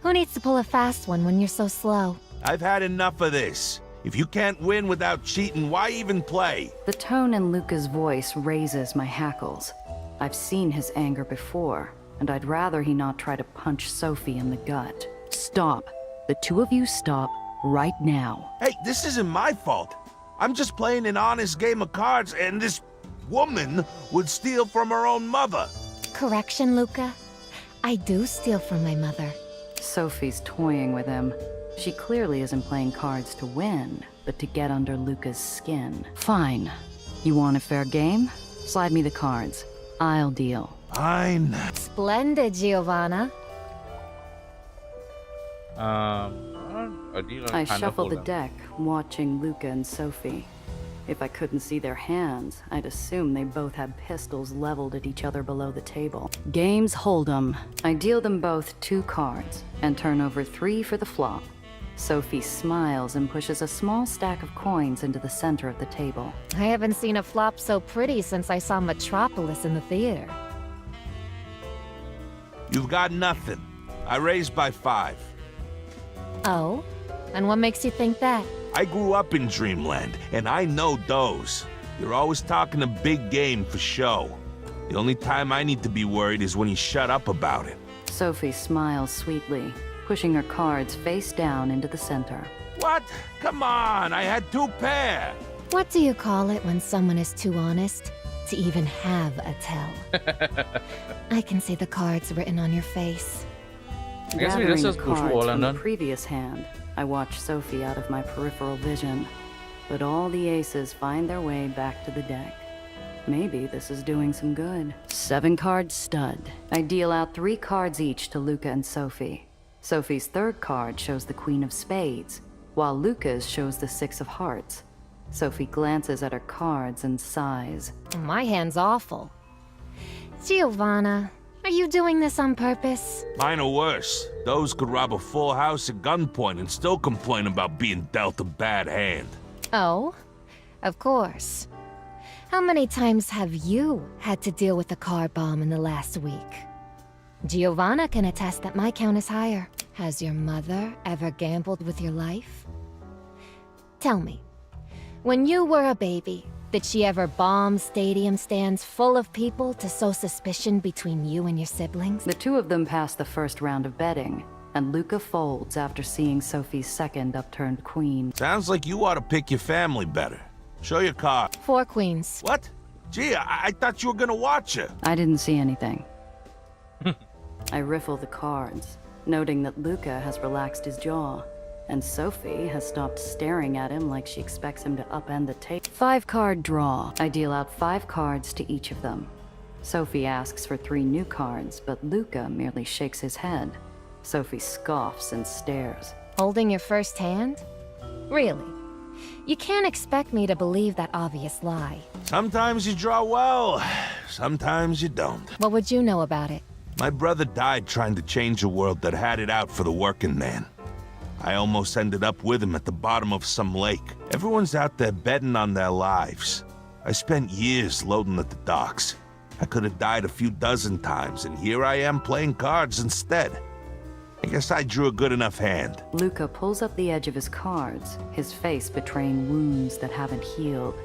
Who needs to pull a fast one when you're so slow? I've had enough of this. If you can't win without cheating, why even play? The tone in Luca's voice raises my hackles. I've seen his anger before, and I'd rather he not try to punch Sophie in the gut. Stop. The two of you stop right now. Hey, this isn't my fault. I'm just playing an honest game of cards, and this woman would steal from her own mother. Correction, Luca. I do steal from my mother. Sophie's toying with him. She clearly isn't playing cards to win, but to get under Luca's skin. Fine. You want a fair game? Slide me the cards. I'll deal. Fine. Splendid, Giovanna. A deal I kind of shuffle the hold deck, watching Luca and Sophie. If I couldn't see their hands, I'd assume they both had pistols leveled at each other below the table. Games Hold'em. I deal them both 2 cards, and turn over 3 for the flop. Sophie smiles and pushes a small stack of coins into the center of the table. I haven't seen a flop so pretty since I saw Metropolis in the theater. You've got nothing. I raised by 5. Oh? And what makes you think that? I grew up in Dreamland, and I know those. You're always talking a big game for show. The only time I need to be worried is when you shut up about it. Sophie smiles sweetly, pushing her cards face down into the center. What? Come on, I had 2 pair. What do you call it when someone is too honest to even have a tell? I can see the cards written on your face. I guess we Gathering just the as push cards wall from and the then. previous hand, I watch Sophie out of my peripheral vision. But all the aces find their way back to the deck. Maybe this is doing some good. 7-card stud. I deal out 3 cards each to Luca and Sophie. Sophie's 3rd card shows the Queen of Spades, while Luca's shows the 6 of Hearts. Sophie glances at her cards and sighs. My hand's awful. Giovanna, Are you doing this on purpose? Mine are worse. Those could rob a full house at gunpoint and still complain about being dealt a bad hand. Oh, of course. How many times have you had to deal with a car bomb in the last week? Giovanna can attest that my count is higher. Has your mother ever gambled with your life? Tell me, when you were a baby, did she ever bomb stadium stands full of people to sow suspicion between you and your siblings? The two of them pass the first round of betting, and Luca folds after seeing Sophie's second upturned queen. Sounds like you ought to pick your family better. Show your card. 4 queens. What? Gee, I thought you were gonna watch her. I didn't see anything. I riffle the cards, noting that Luca has relaxed his jaw, and Sophie has stopped staring at him like she expects him to upend the table. 5-card draw. I deal out 5 cards to each of them. Sophie asks for 3 new cards, but Luca merely shakes his head. Sophie scoffs and stares. Holding your first hand? Really? You can't expect me to believe that obvious lie. Sometimes you draw well, sometimes you don't. What would you know about it? My brother died trying to change a world that had it out for the working man. I almost ended up with him at the bottom of some lake. Everyone's out there betting on their lives. I spent years loading at the docks. I could have died a few dozen times, and here I am playing cards instead. I guess I drew a good enough hand. Luca pulls up the edge of his cards, his face betraying wounds that haven't healed.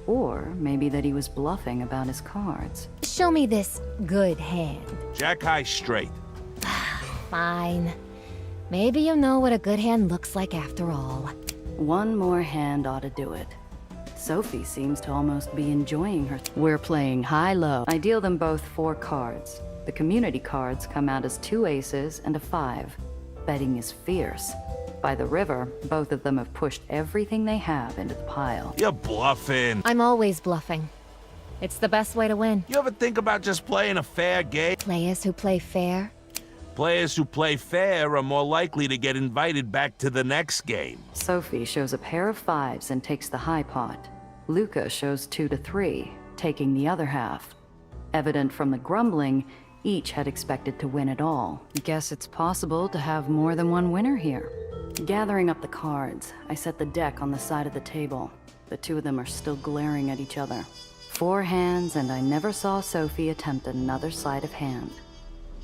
Or maybe that he was bluffing about his cards. Show me this good hand. Jack high straight. Fine. Maybe you know what a good hand looks like after all. One more hand ought to do it. Sophie seems to almost be enjoying her. We're playing high-low. I deal them both 4 cards. The community cards come out as 2 aces and a 5. Betting is fierce. By the river, both of them have pushed everything they have into the pile. You're bluffing. I'm always bluffing. It's the best way to win. You ever think about just playing a fair game? Players who play fair? Players who play fair are more likely to get invited back to the next game. Sophie shows a pair of 5s and takes the high pot. Luca shows 2 to 3, taking the other half. Evident from the grumbling, each had expected to win it all. Guess it's possible to have more than one winner here. Gathering up the cards, I set the deck on the side of the table. The two of them are still glaring at each other. 4 hands, and I never saw Sophie attempt another sleight of hand.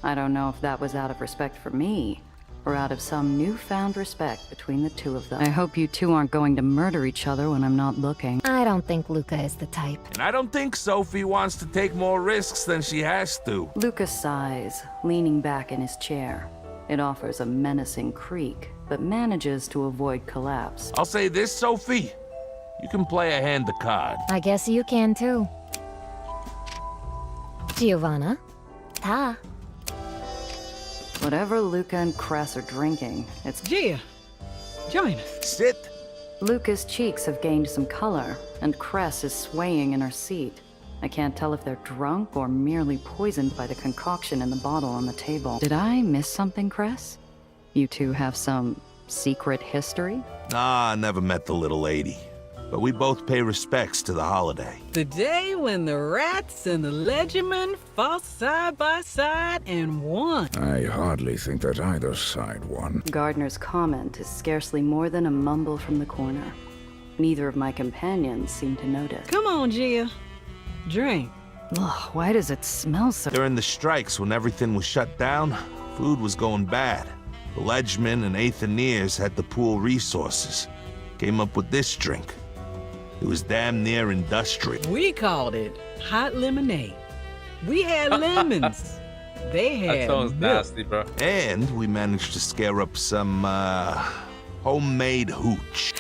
I don't know if that was out of respect for me, or out of some newfound respect between the two of them. I hope you two aren't going to murder each other when I'm not looking. I don't think Luca is the type. And I don't think Sophie wants to take more risks than she has to. Luca sighs, leaning back in his chair. It offers a menacing creak, but manages to avoid collapse. I'll say this, Sophie. You can play a hand of cards. I guess you can too. Giovanna? Ta. Whatever Luca and Cress are drinking, it's... Gia, join us. Sit. Luca's cheeks have gained some color, and Cress is swaying in her seat. I can't tell if they're drunk or merely poisoned by the concoction in the bottle on the table. Did I miss something, Cress? You two have some secret history? Nah, I never met the little lady. But we both pay respects to the holiday. The day when the rats and the legendmen fought side by side and won. I hardly think that either side won. Gardner's comment is scarcely more than a mumble from the corner. Neither of my companions seem to notice. Come on, Gia. Drink. Ugh, why does it smell so... During the strikes, when everything was shut down, food was going bad. The Ledgemen and Aether had to pool resources. Came up with this drink. It was damn near industrial. We called it hot lemonade. We had lemons. They had That sounds milk. nasty, bro. And we managed to scare up some, homemade hooch.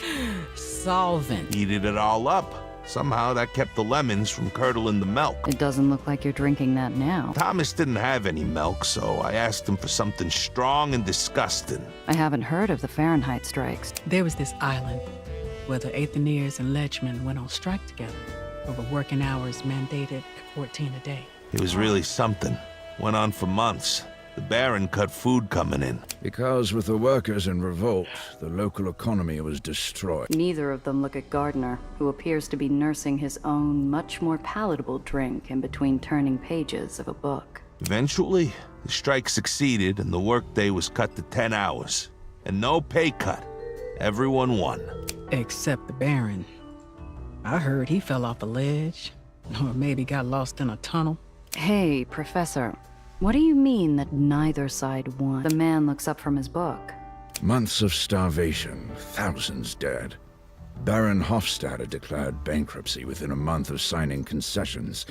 Solvent. Heated it all up. Somehow that kept the lemons from curdling the milk. It doesn't look like you're drinking that now. Thomas didn't have any milk, so I asked him for something strong and disgusting. I haven't heard of the Fahrenheit strikes. There was this island where the Aetherians and Ledgemen went on strike together over working hours mandated at 14 a day. It was really something. Went on for months. The Baron cut food coming in. Because with the workers in revolt, the local economy was destroyed. Neither of them look at Gardner, who appears to be nursing his own, much more palatable drink in between turning pages of a book. Eventually, the strike succeeded and the workday was cut to 10 hours. And no pay cut. Everyone won. Except the Baron. I heard he fell off a ledge, or maybe got lost in a tunnel. Hey, Professor. What do you mean that neither side won? The man looks up from his book. Months of starvation, thousands dead. Baron Hofstadter declared bankruptcy within a month of signing concessions.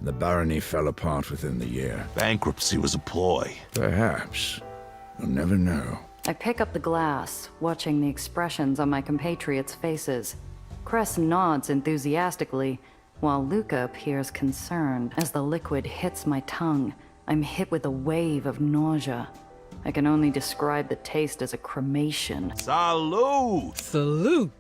The barony fell apart within the year. Bankruptcy was a ploy. Perhaps. You'll never know. I pick up the glass, watching the expressions on my compatriots' faces. Cress nods enthusiastically, while Luca appears concerned. As the liquid hits my tongue, I'm hit with a wave of nausea. I can only describe the taste as a cremation. Salud! Salute!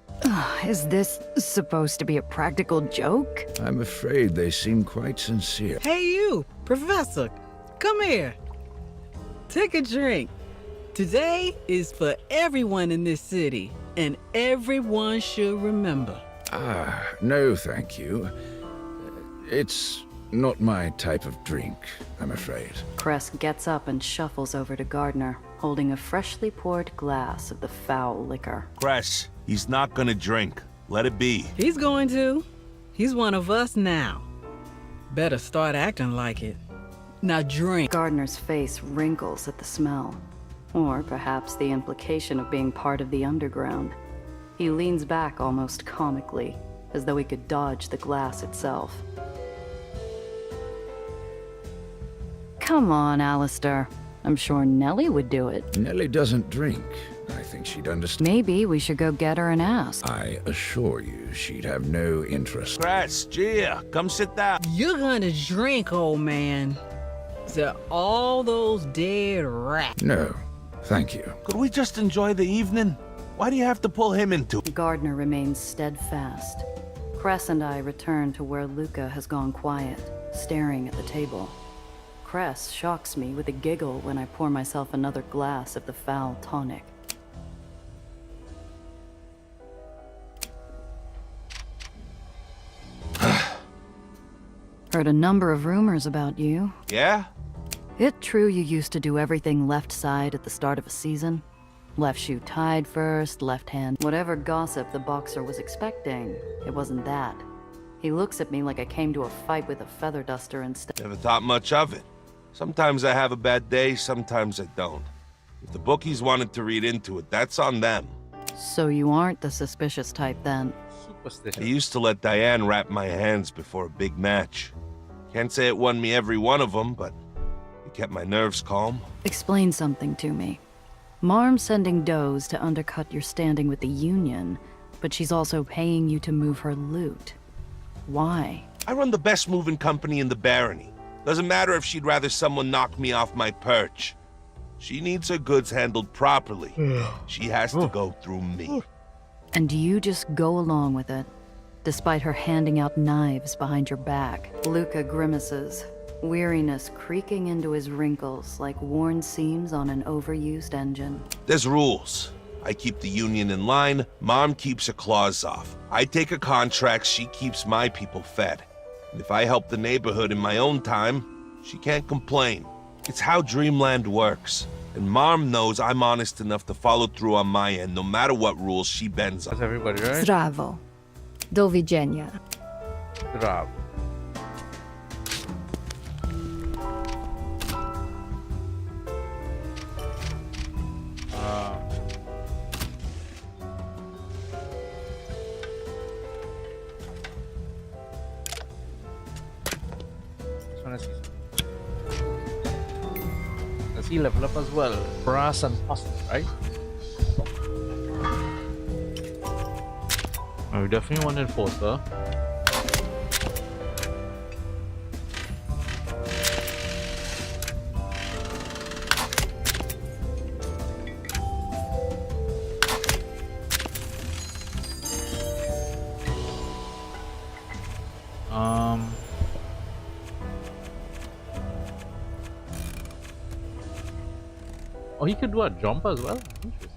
Is this supposed to be a practical joke? I'm afraid they seem quite sincere. Hey you, Professor, come here. Take a drink. Today is for everyone in this city, and everyone should remember. No thank you. It's not my type of drink, I'm afraid. Cress gets up and shuffles over to Gardner, holding a freshly poured glass of the foul liquor. Cress, he's not gonna drink. Let it be. He's going to. He's one of us now. Better start acting like it. Now drink. Gardner's face wrinkles at the smell. Or perhaps the implication of being part of the underground. He leans back almost comically, as though he could dodge the glass itself. Come on, Alistair. I'm sure Nellie would do it. Nellie doesn't drink. I think she'd understand. Maybe we should go get her and ask. I assure you, she'd have no interest. Cress, Gia, come sit down. You're gonna drink, old man. To all those dead rats. No, thank you. Could we just enjoy the evening? Why do you have to pull him into it? Gardner remains steadfast. Cress and I return to where Luca has gone quiet, staring at the table. Cress shocks me with a giggle when I pour myself another glass of the foul tonic. Heard a number of rumors about you. Yeah? It true you used to do everything left side at the start of a season? Left shoe tied first, left hand. Whatever gossip the boxer was expecting, it wasn't that. He looks at me like I came to a fight with a feather duster instead. Never thought much of it. Sometimes I have a bad day, sometimes I don't. If the bookies wanted to read into it, that's on them. So you aren't the suspicious type then? I used to let Diane wrap my hands before a big match. Can't say it won me every one of them, but it kept my nerves calm. Explain something to me. Marm's sending does to undercut your standing with the Union, but she's also paying you to move her loot. Why? I run the best moving company in the barony. Doesn't matter if she'd rather someone knock me off my perch. She needs her goods handled properly. She has to go through me. And you just go along with it, despite her handing out knives behind your back. Luca grimaces, weariness creaking into his wrinkles like worn seams on an overused engine. There's rules. I keep the Union in line, Mom keeps her claws off. I take her contracts, she keeps my people fed. And if I help the neighborhood in my own time, she can't complain. It's how Dreamland works. And Mom knows I'm honest enough to follow through on my end, no matter what rules she bends on. That's everybody, right? Zdravo. Do widzenia. Zdravo. Does he level up as well? Brass and pasta, right? Oh, we definitely want an enforcer. Oh, he could do a jump as well? Interesting.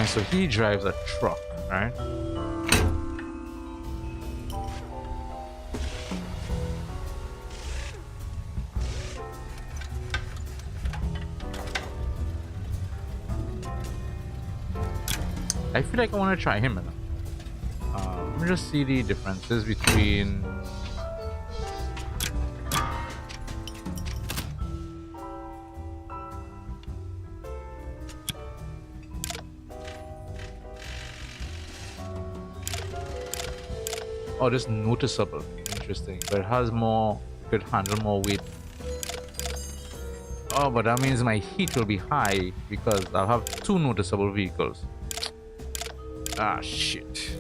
And so he drives a truck, right? I feel like I want to try him. Let me just see the differences between. Oh, this noticeable. Interesting. But it has more, could handle more weight. Oh, but that means my heat will be high because I'll have two noticeable vehicles. Ah, shit.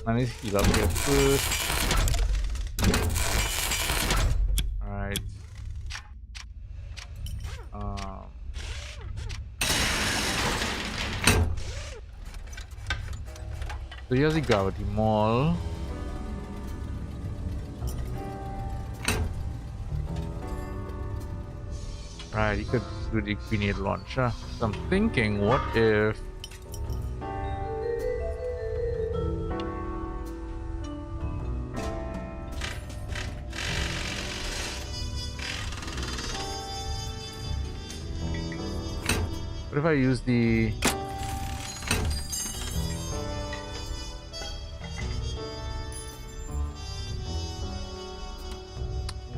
I need to heal up here first. Alright. So here's the gravity mall. Right, you could do the grenade launcher. So I'm thinking, what if I use the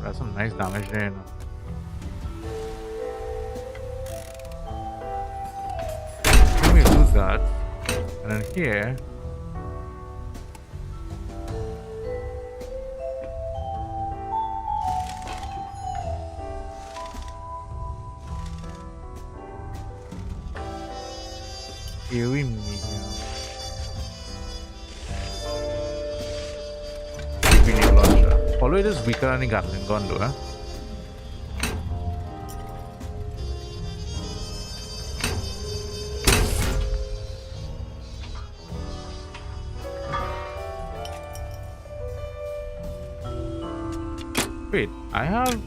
that's some nice damage there, you know. Let me lose that, and then here we medium. Grenade launcher. Although it is weaker than the Gatling gun though, eh? Wait, I have...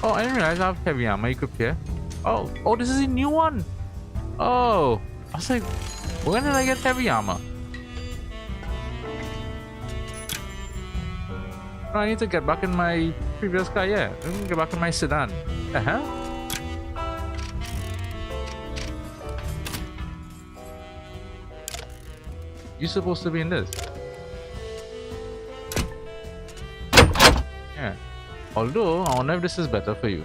Oh, I didn't realize I have heavy armor equipped here. Oh, this is a new one. Oh, I was like, when did I get heavy armor? No, I need to get back in my previous car. Yeah, I need to get back in my sedan. You're supposed to be in this. Yeah. Although, I wonder if this is better for you.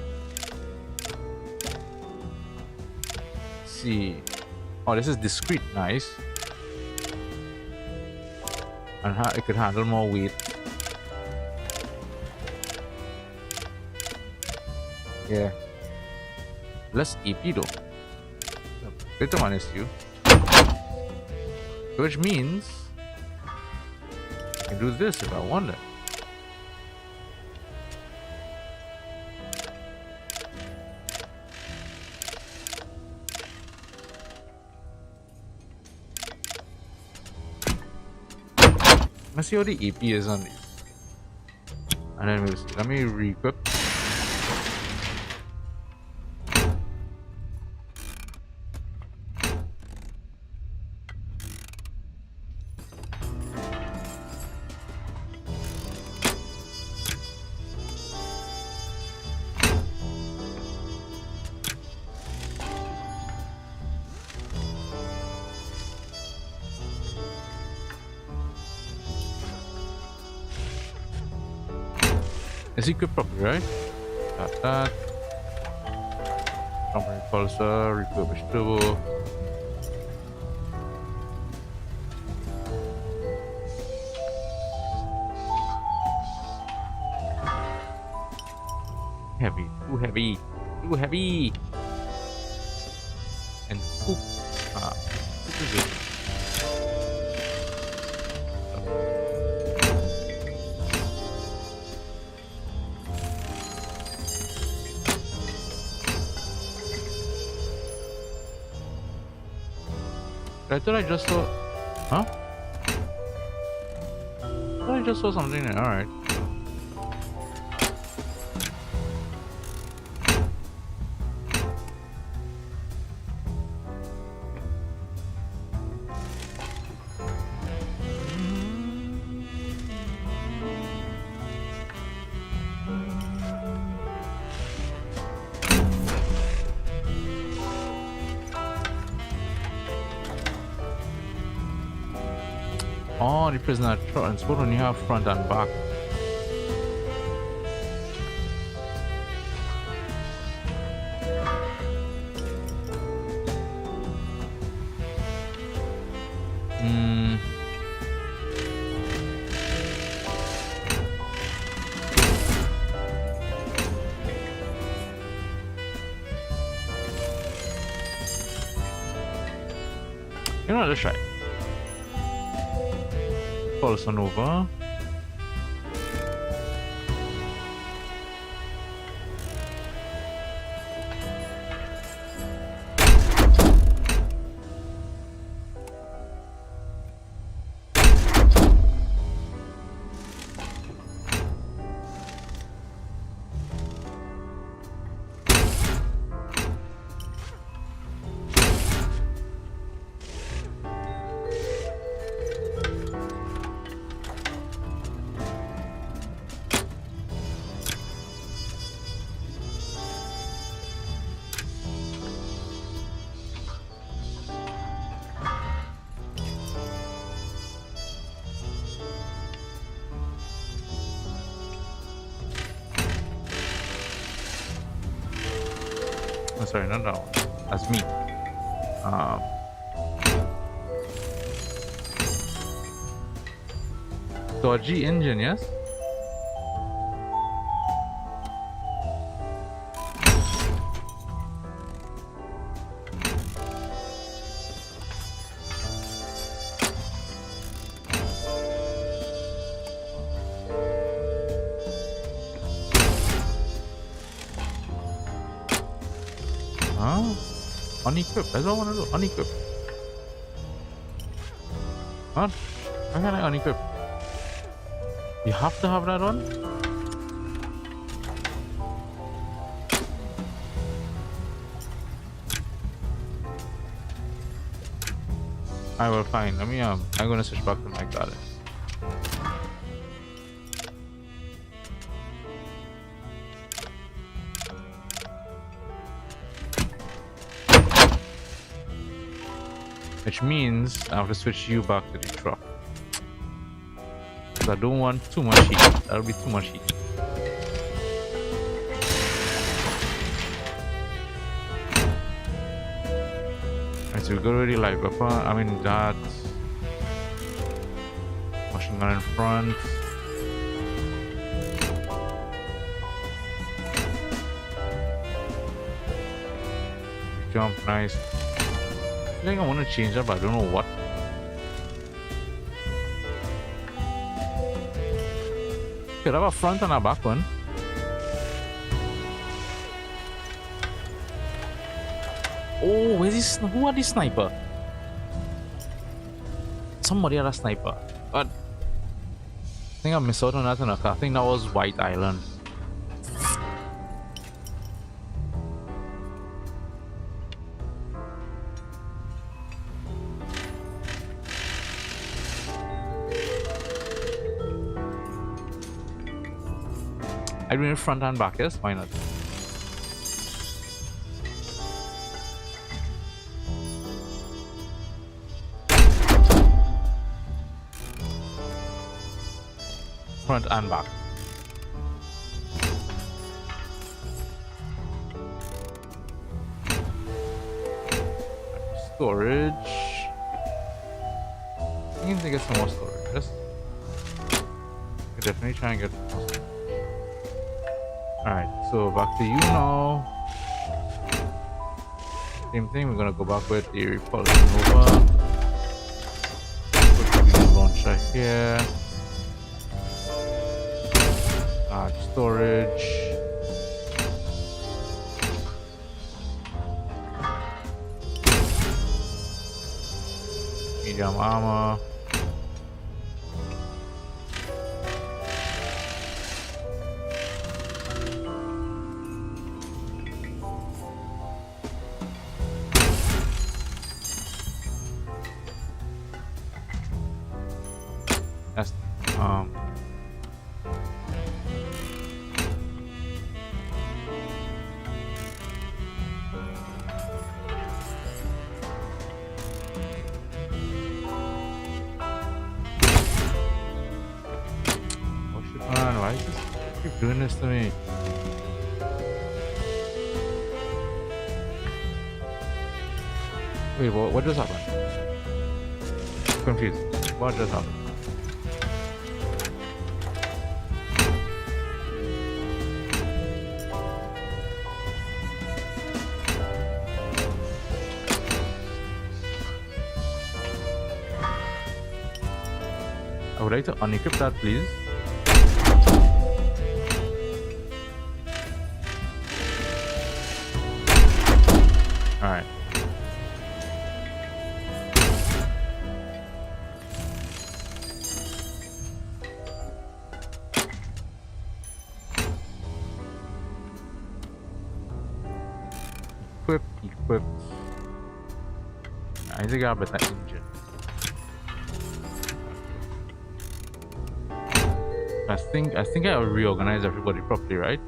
Let's see. Oh, this is discreet. Nice. And it could handle more weight. Yeah. Less EP though. Better one is you. Which means I can do this if I want it. Let's see how the EP is on these. And then we'll see. Let me re-equip. Is equipped properly, right? Got that. Company pulsar, refurbished turbo. Heavy, too heavy, too heavy. And poop. Poop is it? I thought I just saw... Huh? I thought I just saw something there. Alright. Oh, the prisoner transport only have front and back. You know, let's try. Call this one over. Oh, sorry, not that one. That's me. Dodgy engine, yes? Unequip, that's what I want to do. Unequip. What? How can I unequip? You have to have that one? I will find. Let me I'm gonna switch back to my garden. Which means I have to switch you back to the truck. Because I don't want too much heat. That'll be too much heat. Alright, so we go to the light weapon. I mean that machine gun in front. Jump, nice. I think I want to change that, but I don't know what. Could have a front and a back one. Oh, where's this? Who are these sniper? Somebody had a sniper. But I think I missed out on that one. I think that was White Island. I do it front and back, yes? Why not? Front and back. Storage. I can get some more storage, yes? I definitely try and get more storage. Alright, so back to you now. Same thing, we're gonna go back with the repulsion over. Put the launcher here. Storage. medium armor. That's man, why is this keep doing this to me? Wait, what just happened? I'm confused. What just happened? I would like to unequip that, please. Alright. Equip. I need to grab that engine. I think I reorganize everybody properly, right?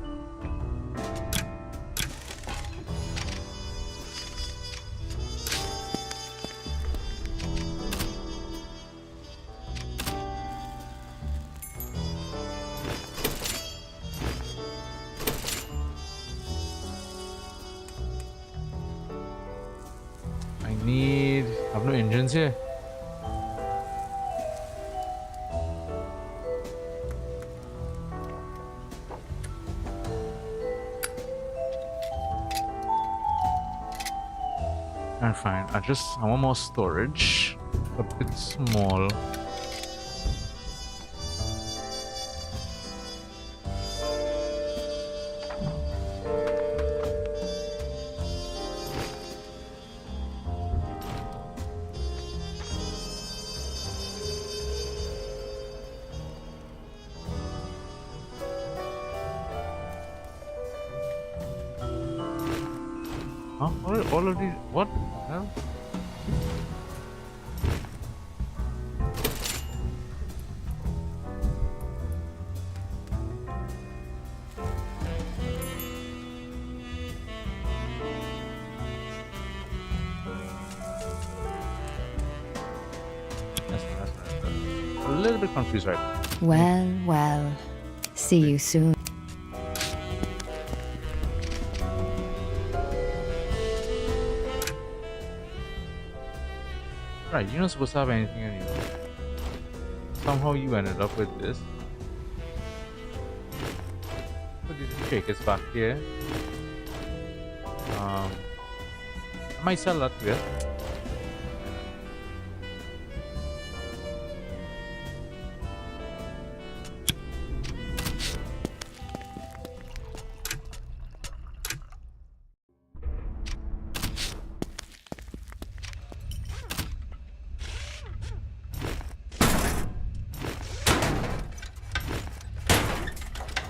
I have no engines here. Alright, fine. I want more storage. A bit small. Huh? All of these? What the hell? That's a little bit confused right now. Well. See you soon. Right, you're not supposed to have anything anymore. Somehow you ended up with this. Put these shakers back here. I might sell that to you.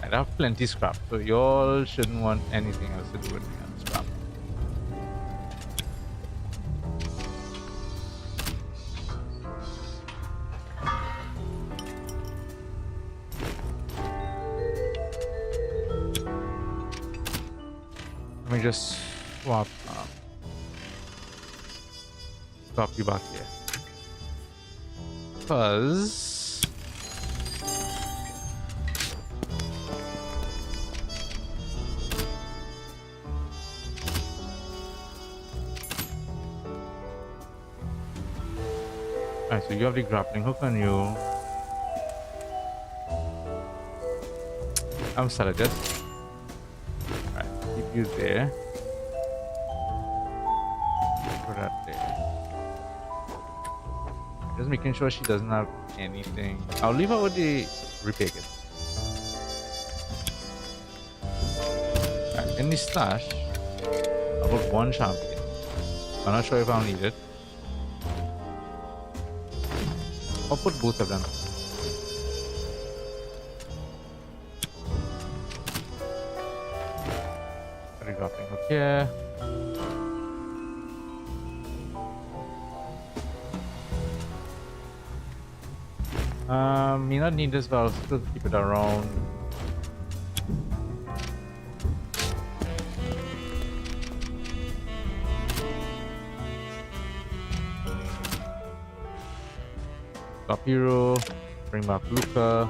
I have plenty scrap, so y'all shouldn't want anything else to do with me on scrap. Let me just swap you back here. Because alright, so you have the grappling hook on you. I'm sorry, just alright, keep you there. Put that there. Just making sure she doesn't have anything. I'll leave her with the repair kit. Alright, in the stash, I've got one champion. I'm not sure if I'll need it. I'll put both of them. Dropping up here. May not need this, but I'll still keep it around. Stop hero. Bring back Luca.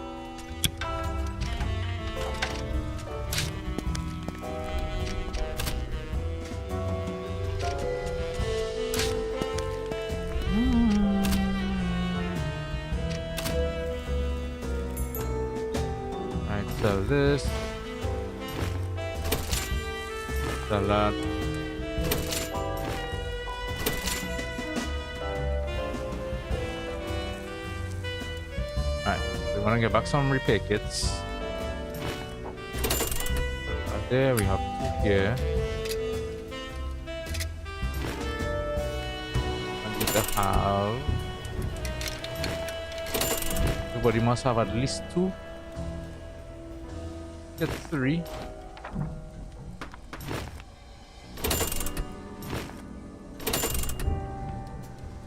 Sell this. Sell that. Alright, we want to get back some repair kits. There we have two here. I need to have. Everybody must have at least two. Get 3.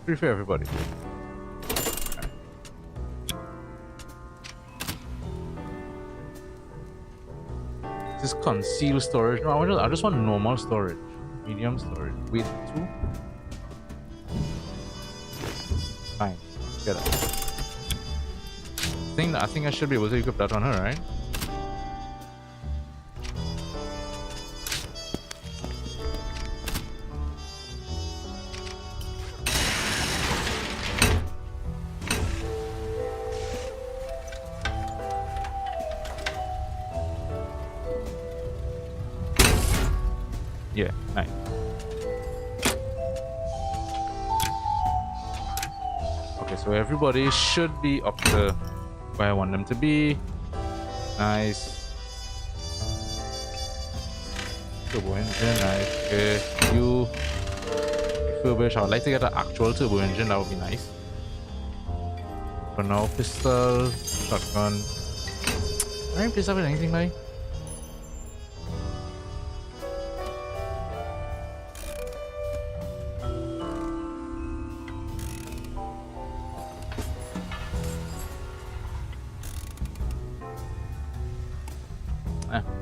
3 for everybody. Okay. This is concealed storage. No, I just want normal storage. Medium storage. Wait, 2. Fine. Get it. I think I should be able to equip that on her, right? Yeah, nice. Okay, so everybody should be up to where I want them to be. Nice. Turbo engine, nice. Okay, you refurbish. I would like to get an actual turbo engine, that would be nice. For now, pistol, shotgun. Can I replace that with anything, like?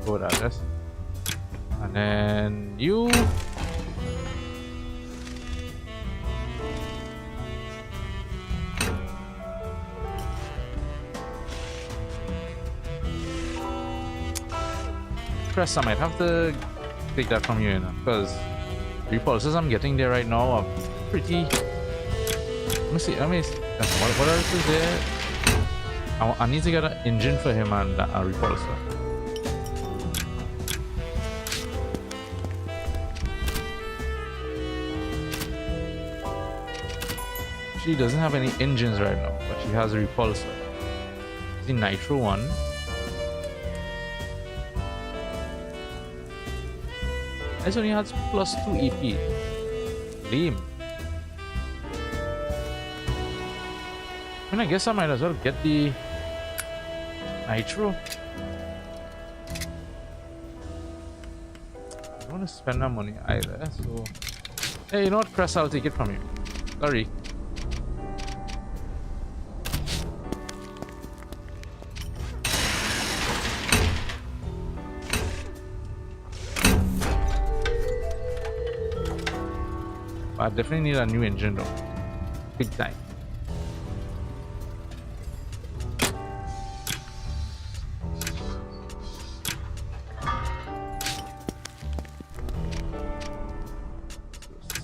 Go with address. And then you. Press, I might have to take that from you, you know, because repulsors I'm getting there right now are pretty. Let me see. What else is there? I need to get an engine for him and a repulsor. She doesn't have any engines right now, but she has a repulsor. The nitro one. This only has +2 EP. Lame. I mean, I guess I might as well get the nitro. I don't want to spend that money either, so. Hey, you know what, Cress? I'll take it from you. Sorry. I definitely need a new engine though. Big time.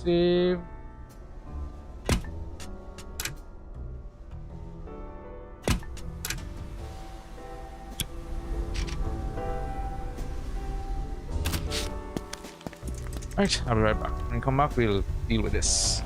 Save. Right, I'll be right back. When we come back, we'll deal with this.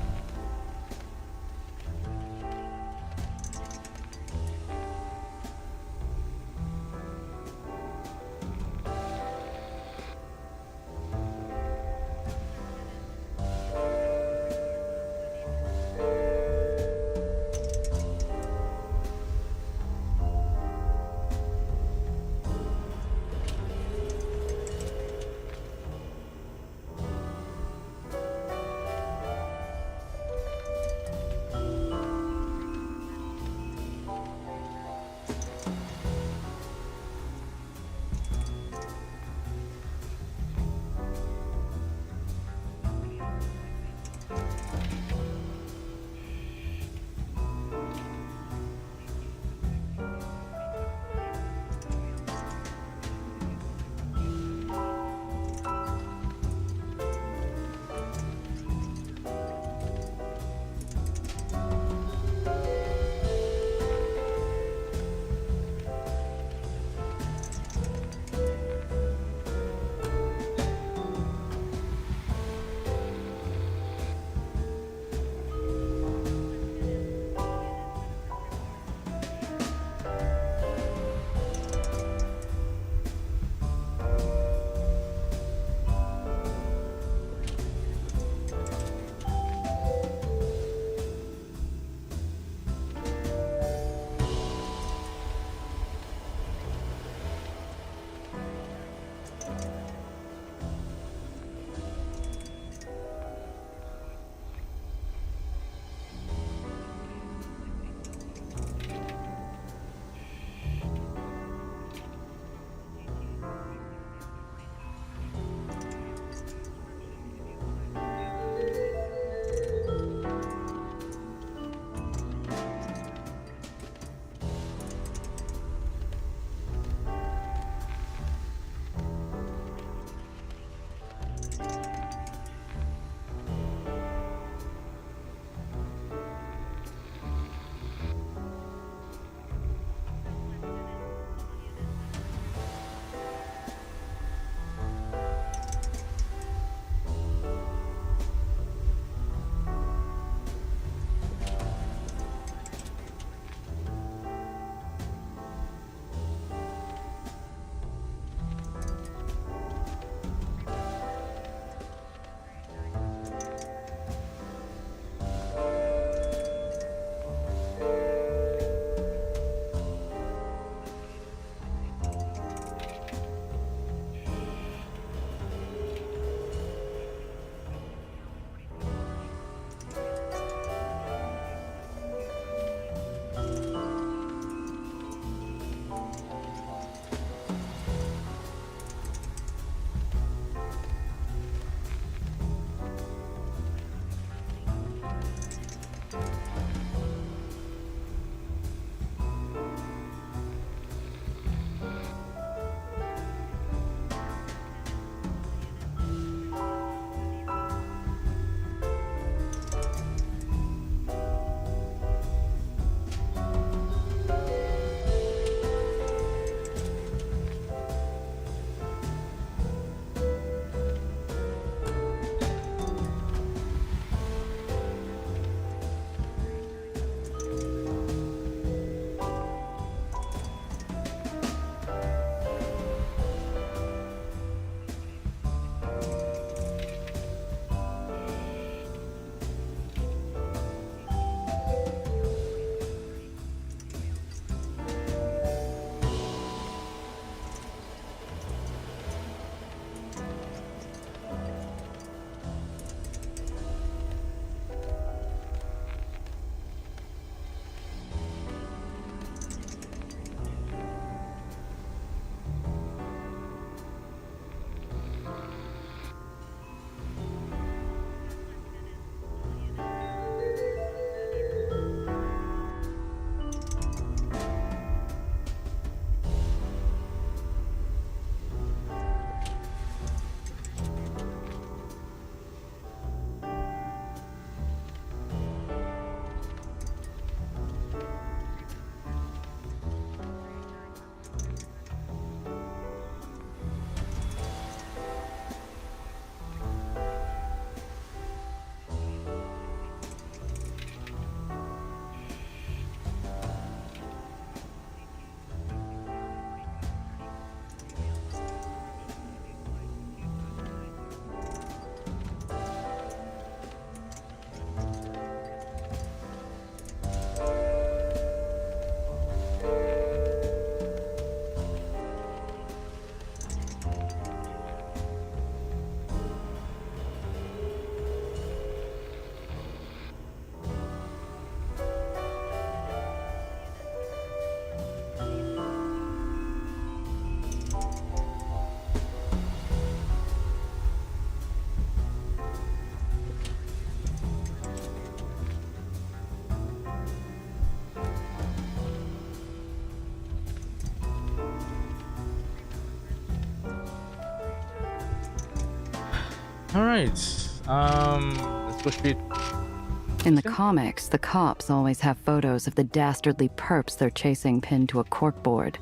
All right. Let's go straight. In the comics, the cops always have photos of the dastardly perps they're chasing pinned to a corkboard.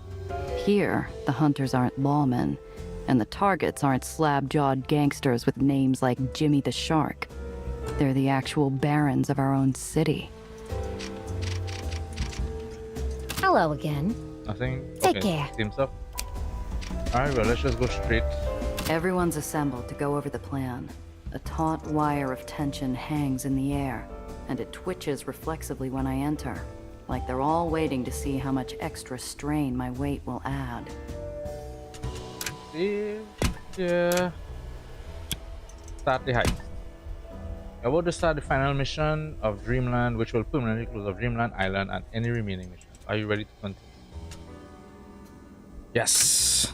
Here, the hunters aren't lawmen, and the targets aren't slab-jawed gangsters with names like Jimmy the Shark. They're the actual barons of our own city. Hello again. Nothing? Take Okay, care. same stuff. Alright, well, let's just go straight. Everyone's assembled to go over the plan. A taut wire of tension hangs in the air, and it twitches reflexively when I enter, like they're all waiting to see how much extra strain my weight will add. Yeah. Start the heist. We're about to start the final mission of Dreamland, which will permanently close off Dreamland Island and any remaining missions. Are you ready to continue? Yes.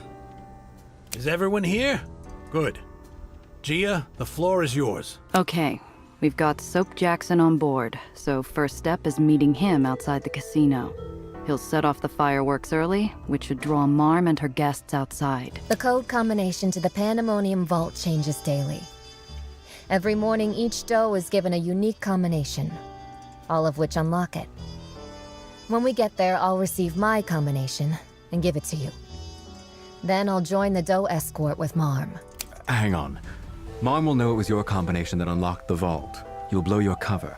Is everyone here? Good. Gia, the floor is yours. Okay, we've got Soap Jackson on board, so first step is meeting him outside the casino. He'll set off the fireworks early, which should draw Marm and her guests outside. The code combination to the Pandemonium Vault changes daily. Every morning, each doe is given a unique combination, all of which unlock it. When we get there, I'll receive my combination and give it to you. Then I'll join the doe escort with Marm. Hang on. Mom will know it was your combination that unlocked the vault. You'll blow your cover.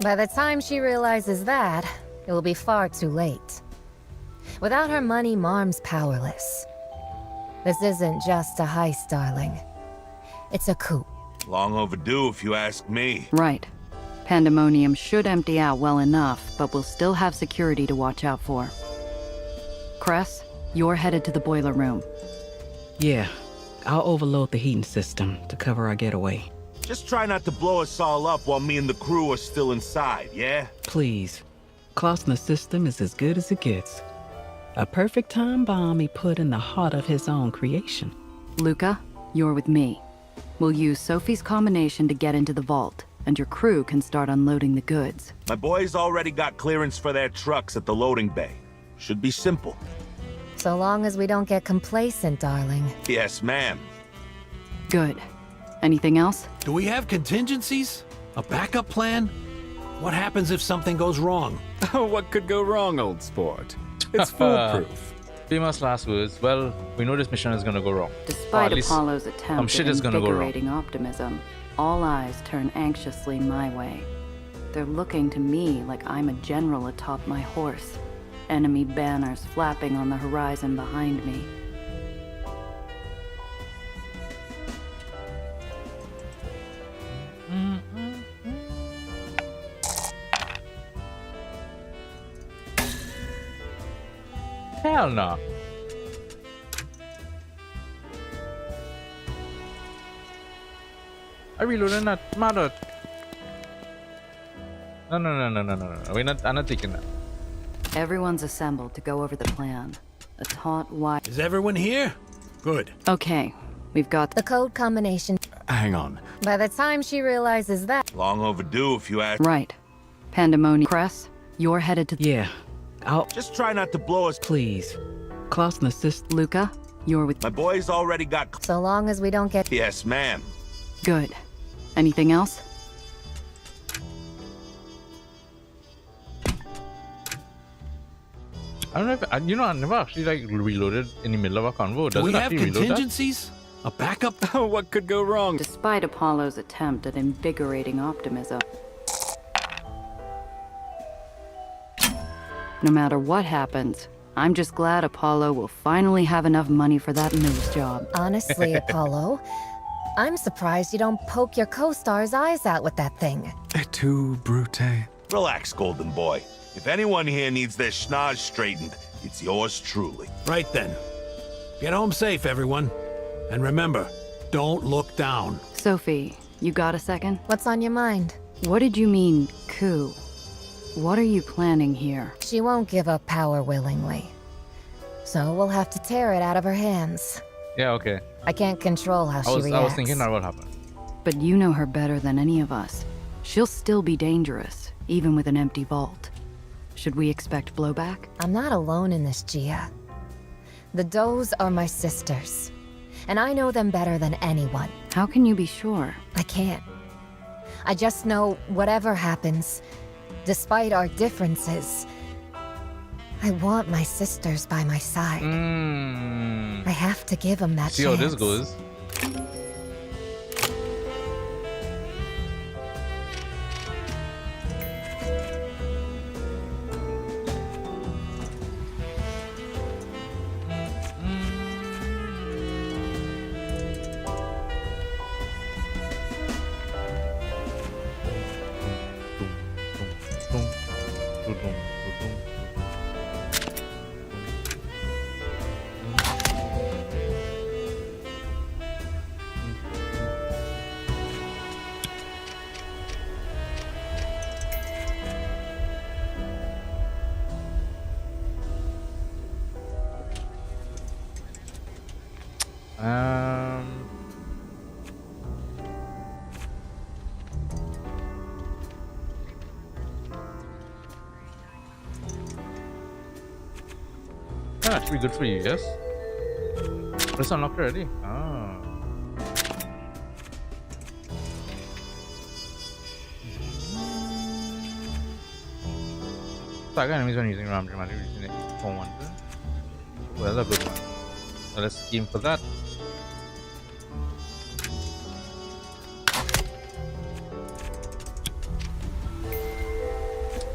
By the time she realizes that, it will be far too late. Without her money, Marm's powerless. This isn't just a heist, darling. It's a coup. Long overdue, if you ask me. Right. Pandemonium should empty out well enough, but we'll still have security to watch out for. Cress, you're headed to the boiler room. Yeah, I'll overload the heating system to cover our getaway. Just try not to blow us all up while me and the crew are still inside, yeah? Please. Klausner's system is as good as it gets. A perfect time bomb he put in the heart of his own creation. Luca, you're with me. We'll use Sophie's combination to get into the vault, and your crew can start unloading the goods. My boys already got clearance for their trucks at the loading bay. Should be simple. So long as we don't get complacent, darling. Yes, ma'am. Good. Anything else? Do we have contingencies? A backup plan? What happens if something goes wrong? What could go wrong, old sport? It's foolproof. Famous last words. Well, we know this mission is gonna go wrong. Despite at least Apollo's attempt shit at is gonna go wrong. invigorating optimism, all eyes turn anxiously my way. They're looking to me like I'm a general atop my horse, enemy banners flapping on the horizon behind me. Hell no. I reloaded that mother. No. I'm not taking that. Everyone's assembled to go over the plan. A taut wire. Is everyone here? Good. Okay, we've got the code combination. Hang on. By the time she realizes that... Long overdue, if you ask. Right. Pandemonium. Cress, you're headed to... Yeah, I'll... Just try not to blow us. Please. Klausner's system... Luca, you're with... My boys already got... So long as we don't get... Yes, ma'am. Good. Anything else? I don't know if I never actually like reloaded in the middle of a convo. Do we Doesn't have actually reload that? contingencies? A backup? What could go wrong? Despite Apollo's attempt at invigorating optimism. No matter what happens, I'm just glad Apollo will finally have enough money for that news job. Honestly, Apollo, I'm surprised you don't poke your co-star's eyes out with that thing. Et tu, Brute? Relax, Golden Boy. If anyone here needs their schnoz straightened, it's yours truly. Right then. Get home safe, everyone. And remember, don't look down. Sophie, you got a second? What's on your mind? What did you mean, coup? What are you planning here? She won't give up power willingly. So we'll have to tear it out of her hands. Yeah, okay. I can't control how she reacts. I was thinking that would happen. But you know her better than any of us. She'll still be dangerous, even with an empty vault. Should we expect blowback? I'm not alone in this, Gia. The Does are my sisters. and I know them better than anyone. How can you be sure? I can't. I just know whatever happens, despite our differences, I want my sisters by my side. I have to give them that See chance. how this goes. That should be good for you, yes? But it's unlocked already. Ah. Target enemies when using RAM dramatic reducing it for one turn. Well, that's a good one. So let's scheme for that.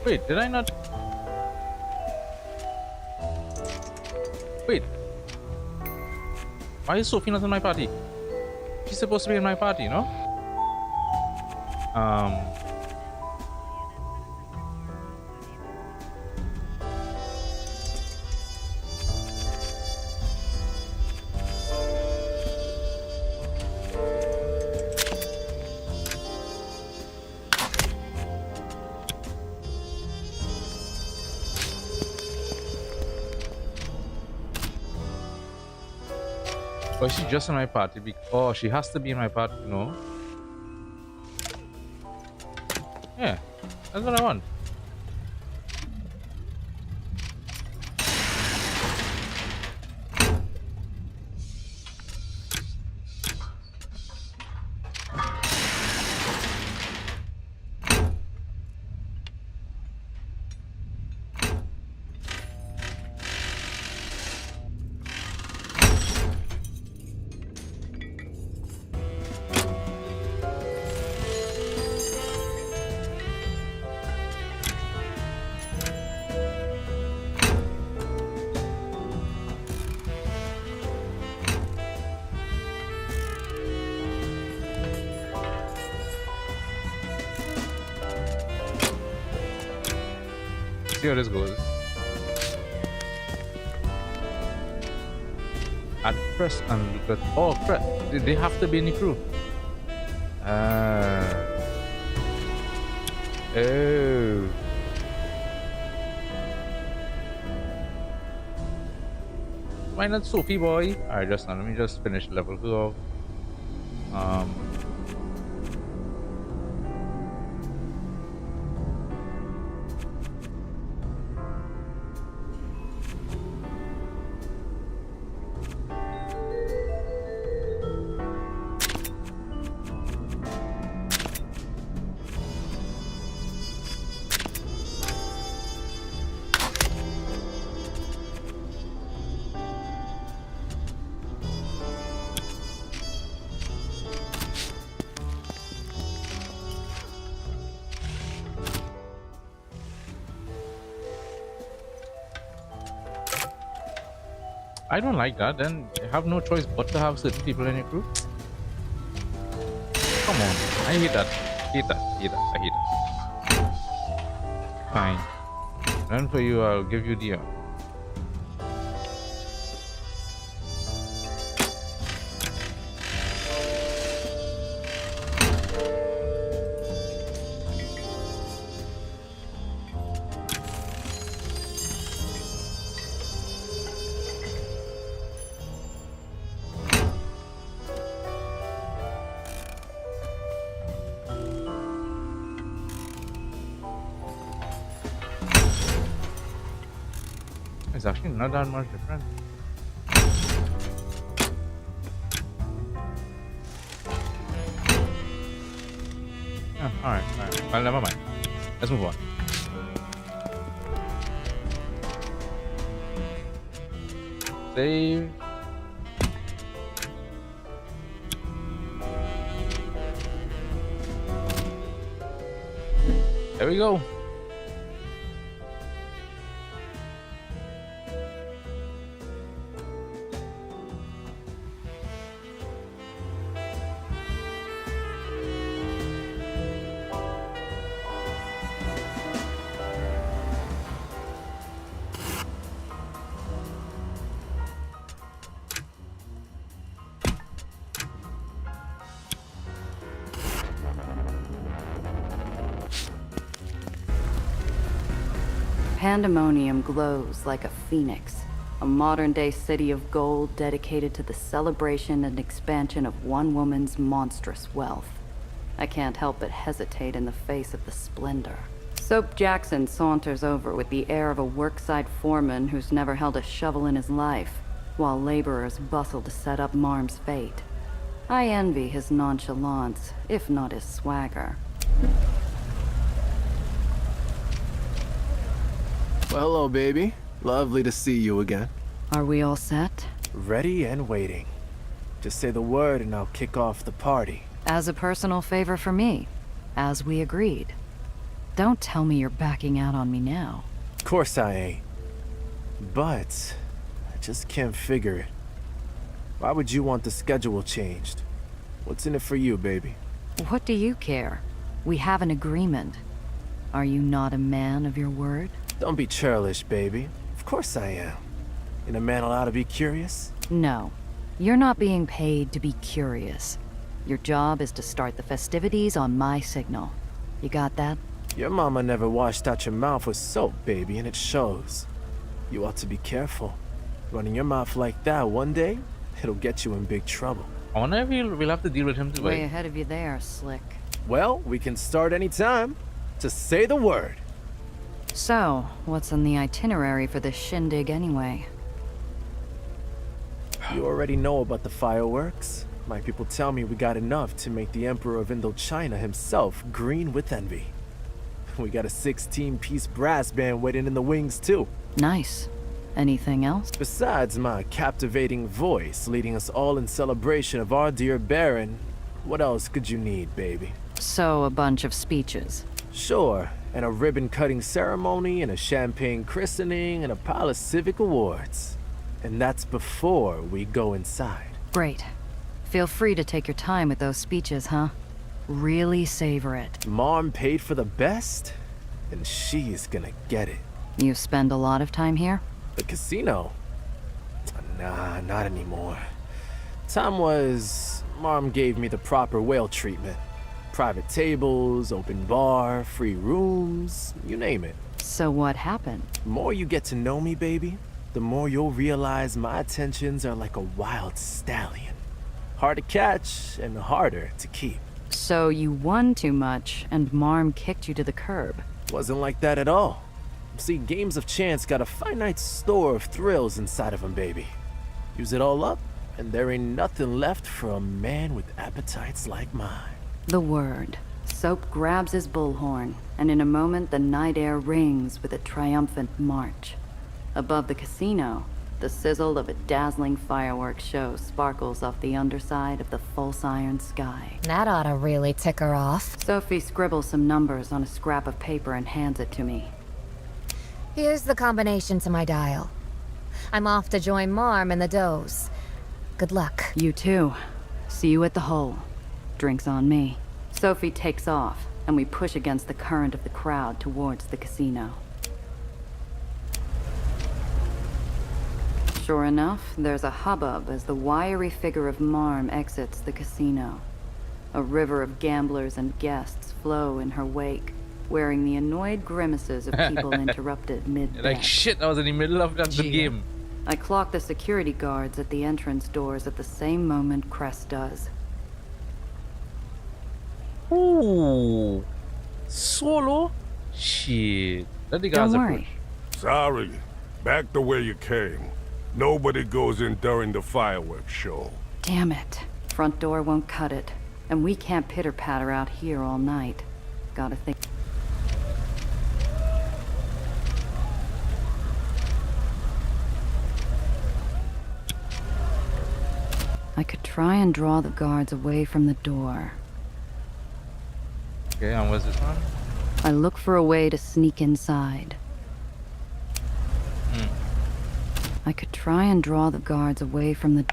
Wait, did I not? Wait. Why is Sophie not in my party? She's supposed to be in my party, no? Or is she just in my party? Oh, she has to be in my party, no? Yeah, that's what I want. See how this goes. Add press and look at. Oh, press. They have to be in the crew. Oh. Why not Sophie boy? Alright, just now. Let me just finish level 2 off. I don't like that. Then you have no choice but to have certain people in your crew. Come on, I hate that. Hate that. Hate that. I hate that. Fine. None for you. I'll give you the. It's actually not that much different. Alright. Well, never mind. Let's move on. Save. There we go. Pandemonium glows like a phoenix, a modern-day city of gold dedicated to the celebration and expansion of one woman's monstrous wealth. I can't help but hesitate in the face of the splendor. Soap Jackson saunters over with the air of a worksite foreman who's never held a shovel in his life, while laborers bustle to set up Marm's fate. I envy his nonchalance, if not his swagger. Well, hello, baby. Lovely to see you again. Are we all set? Ready and waiting. Just say the word and I'll kick off the party. As a personal favor for me, as we agreed. Don't tell me you're backing out on me now. Of course I ain't. But I just can't figure it. Why would you want the schedule changed? What's in it for you, baby? What do you care? We have an agreement. Are you not a man of your word? Don't be churlish, baby. Of course I am. Ain't a man allowed to be curious? No. You're not being paid to be curious. Your job is to start the festivities on my signal. You got that? Your mama never washed out your mouth with soap, baby, and it shows. You ought to be careful. Running your mouth like that one day, it'll get you in big trouble. I wonder if we'll have to deal with him too. Way ahead of you there, Slick. Well, we can start any time. Just say the word. So, what's on the itinerary for this shindig anyway? You already know about the fireworks. My people tell me we got enough to make the Emperor of Indochina himself green with envy. We got a 16-piece brass band waiting in the wings, too. Nice. Anything else? Besides my captivating voice leading us all in celebration of our dear Baron, what else could you need, baby? So, a bunch of speeches. Sure, and a ribbon-cutting ceremony, and a champagne christening, and a pile of civic awards. And that's before we go inside. Great. Feel free to take your time with those speeches, huh? Really savor it. Mom paid for the best, and she's gonna get it. You spend a lot of time here? The casino? Nah, not anymore. Time was... Mom gave me the proper whale treatment. Private tables, open bar, free rooms, you name it. So what happened? The more you get to know me, baby, the more you'll realize my attentions are like a wild stallion. Hard to catch and harder to keep. So you won too much, and Marm kicked you to the curb. Wasn't like that at all. See, games of chance got a finite store of thrills inside of them, baby. Use it all up, and there ain't nothing left for a man with appetites like mine. The word. Soap grabs his bullhorn, and in a moment the night air rings with a triumphant march. Above the casino, the sizzle of a dazzling fireworks show sparkles off the underside of the false iron sky. That ought to really tick her off. Sophie scribbles some numbers on a scrap of paper and hands it to me. Here's the combination to my dial. I'm off to join Marm and the Does. Good luck. You too. See you at the hole. Drinks on me. Sophie takes off, and we push against the current of the crowd towards the casino. Sure enough, there's a hubbub as the wiry figure of Marm exits the casino. A river of gamblers and guests flow in her wake, wearing the annoyed grimaces of people interrupted mid-bet. Like shit, I was in the middle of that game. I clock the security guards at the entrance doors at the same moment Cress does. Ooh. Solo? Shit. Let the guys Don't worry. Sorry. Back to where you came. Nobody goes in during the fireworks show. Damn it. Front door won't cut it. And we can't pitter-patter out here all night. Gotta think. I could try and draw the guards away from the door. Okay, and what's this one? I look for a way to sneak inside. I could try and draw the guards away from the...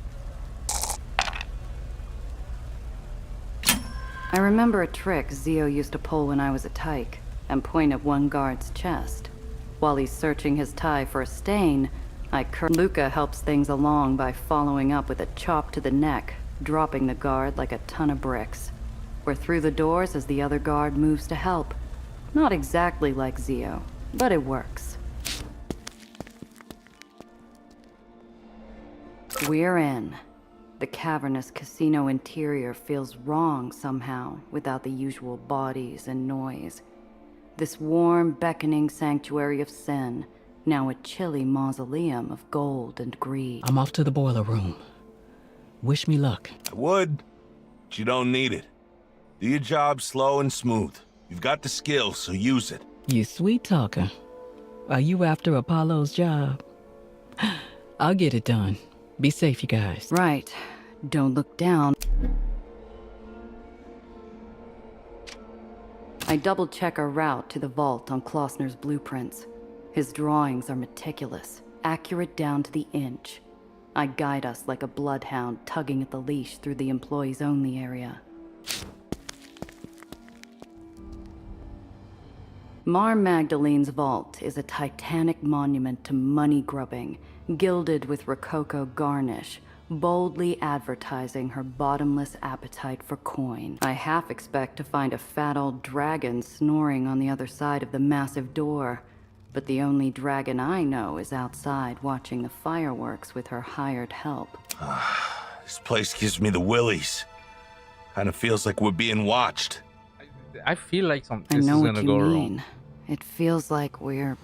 I remember a trick Zio used to pull when I was a tyke, and point at one guard's chest. While he's searching his tie for a stain, Luca helps things along by following up with a chop to the neck, dropping the guard like a ton of bricks. We're through the doors as the other guard moves to help. Not exactly like Zio, but it works. We're in. The cavernous casino interior feels wrong somehow, without the usual bodies and noise. This warm, beckoning sanctuary of sin, now a chilly mausoleum of gold and greed. I'm off to the boiler room. Wish me luck. I would, but you don't need it. Do your job slow and smooth. You've got the skills, so use it. You sweet talker. Are you after Apollo's job? I'll get it done. Be safe, you guys. Right. Don't look down. I double-check our route to the vault on Klossner's blueprints. His drawings are meticulous, accurate down to the inch. I guide us like a bloodhound tugging at the leash through the employees-only area. Mar Magdalene's vault is a titanic monument to money grubbing, gilded with rococo garnish, boldly advertising her bottomless appetite for coin. I half expect to find a fat old dragon snoring on the other side of the massive door, but the only dragon I know is outside watching the fireworks with her hired help. This place gives me the willies. Kind of feels like we're being watched. I feel like I this know is what gonna you go mean. wrong. It feels like we're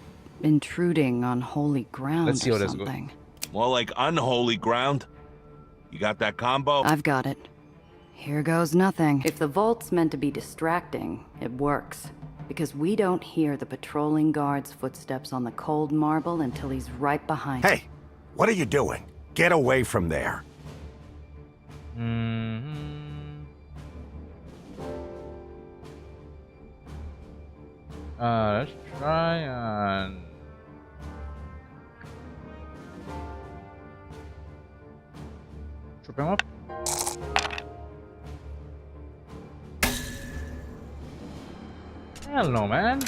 intruding on holy ground Let's see or how this goes. something. More like unholy ground. You got that combo? I've got it. Here goes nothing. If the vault's meant to be distracting, it works. Because we don't hear the patrolling guard's footsteps on the cold marble until he's right behind. Hey, what are you doing? Get away from there. Let's try and... trip him up. Hell no, man.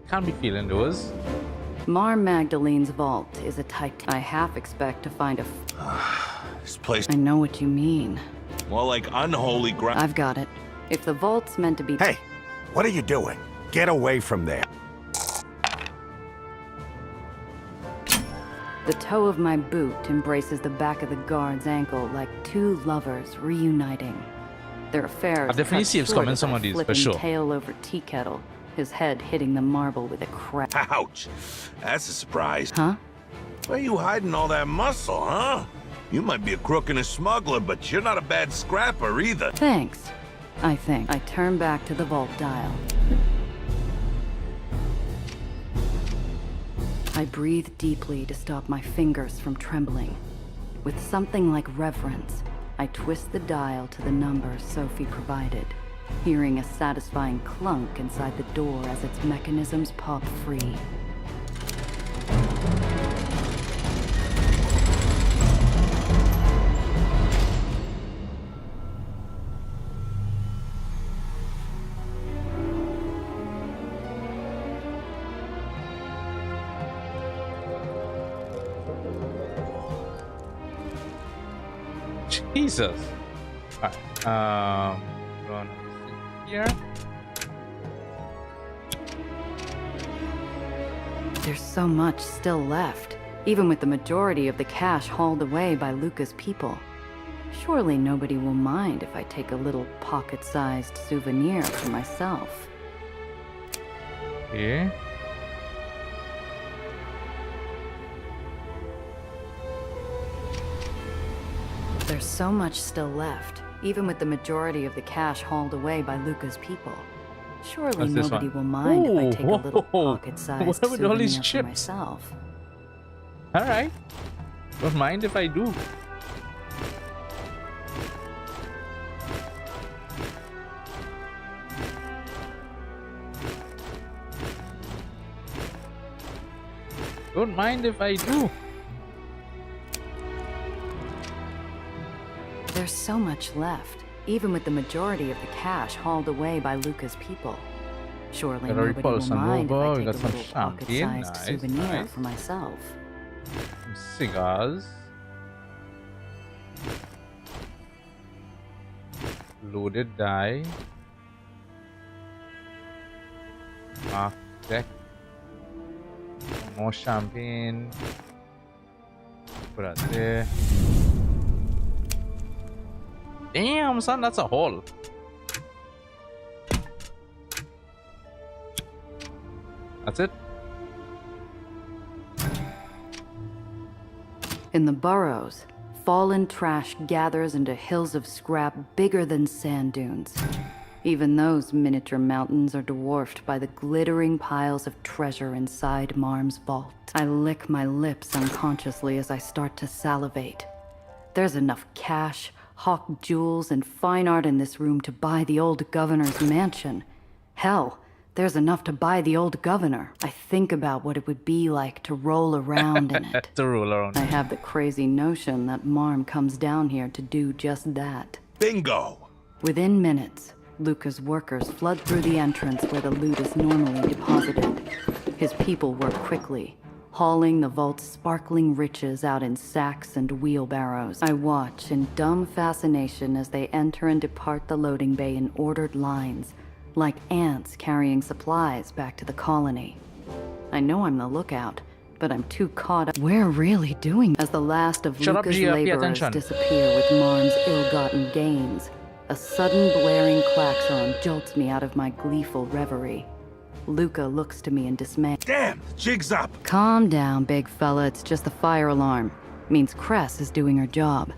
Can't be feeling those. Mar Magdalene's vault is a I half expect to find a... This place... I know what you mean. More like unholy ground. I've got it. If the vault's meant to be... Hey, what are you doing? Get away from there. The toe of my boot embraces the back of the guard's ankle like two lovers reuniting. Their affair I definitely see it's coming, some of these, for sure. Tail over tea kettle, his head hitting the marble with a crack. Ouch! That's a surprise. Huh? Where you hiding all that muscle, huh? You might be a crook and a smuggler, but you're not a bad scrapper either. Thanks, I think. I turn back to the vault dial. I breathe deeply to stop my fingers from trembling. With something like reverence, I twist the dial to the number Sophie provided, hearing a satisfying clunk inside the door as its mechanisms pop free. Jesus. Alright. Gonna sit here. There's so much still left, even with the majority of the cash hauled away by Luca's people. Surely nobody will mind if I take a little pocket-sized souvenir for myself. Here. There's There's so much still left, even with the majority of the cash hauled away by Luca's people. Surely What's this nobody one? will mind if I take a little Whoa. pocket-sized What with all these souvenir for chips? myself. Alright. Don't mind if I do. Don't mind if I do. There's so much left, even with the majority of the cash hauled away by Luca's people. Surely Got a nobody will repulse on mind if Nova. I We take a got some little champagne. pocket-sized Nice, souvenir nice. for myself. Some cigars. Loaded die. Mark deck. More champagne. Put that there. Damn, son, that's a haul. That's it. In the burrows, fallen trash gathers into hills of scrap bigger than sand dunes. Even those miniature mountains are dwarfed by the glittering piles of treasure inside Marm's vault. I lick my lips unconsciously as I start to salivate. There's enough cash, hawk jewels, and fine art in this room to buy the old governor's mansion. Hell, there's enough to buy the old governor. I think about what it would be like to roll around in it. To roll around. I have the crazy notion that Marm comes down here to do just that. Bingo! Within minutes, Luca's workers flood through the entrance where the loot is normally deposited. His people work quickly, hauling the vault's sparkling riches out in sacks and wheelbarrows. I watch in dumb fascination as they enter and depart the loading bay in ordered lines, like ants carrying supplies back to the colony. I know I'm the lookout, but I'm too caught up. We're really doing as the last of Shut up, Luca's Gia, pay laborers attention. disappear with Marm's ill-gotten gains. A sudden blaring klaxon jolts me out of my gleeful reverie. Luca looks to me in dismay. Damn, the jig's up. Calm down, big fella. It's just the fire alarm. Means Cress is doing her job.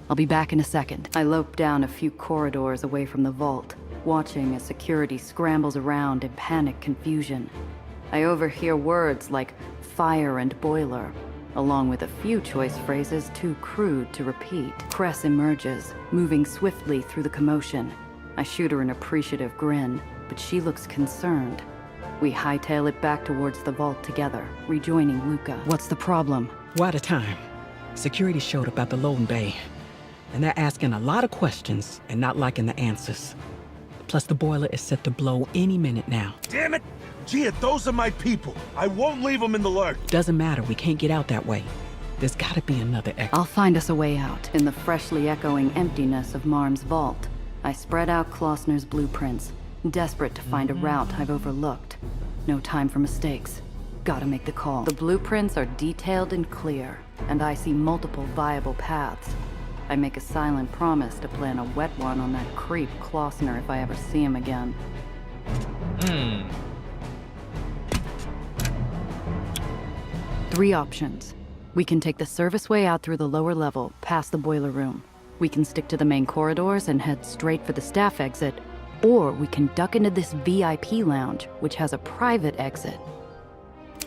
I'll be back in a second. I lope down a few corridors away from the vault, watching as security scrambles around in panic confusion. I overhear words like fire and boiler, along with a few choice phrases too crude to repeat. Cress emerges, moving swiftly through the commotion. I shoot her an appreciative grin, but she looks concerned. We hightail it back towards the vault together, rejoining Luca. What's the problem? What a time. Security showed up at the loading bay, and they're asking a lot of questions and not liking the answers. Plus, the boiler is set to blow any minute now. Damn it! Gia, those are my people. I won't leave them in the lurch. Doesn't matter, we can't get out that way. There's gotta be another exit. I'll find us a way out. In the freshly echoing emptiness of Marm's vault, I spread out Klossner's blueprints, desperate to find a route I've overlooked. No time for mistakes. Gotta make the call. The blueprints are detailed and clear, and I see multiple viable paths. I make a silent promise to plan a wet one on that creep Klossner if I ever see him again. 3 options. We can take the service way out through the lower level, past the boiler room. We can stick to the main corridors and head straight for the staff exit, or we can duck into this VIP lounge, which has a private exit.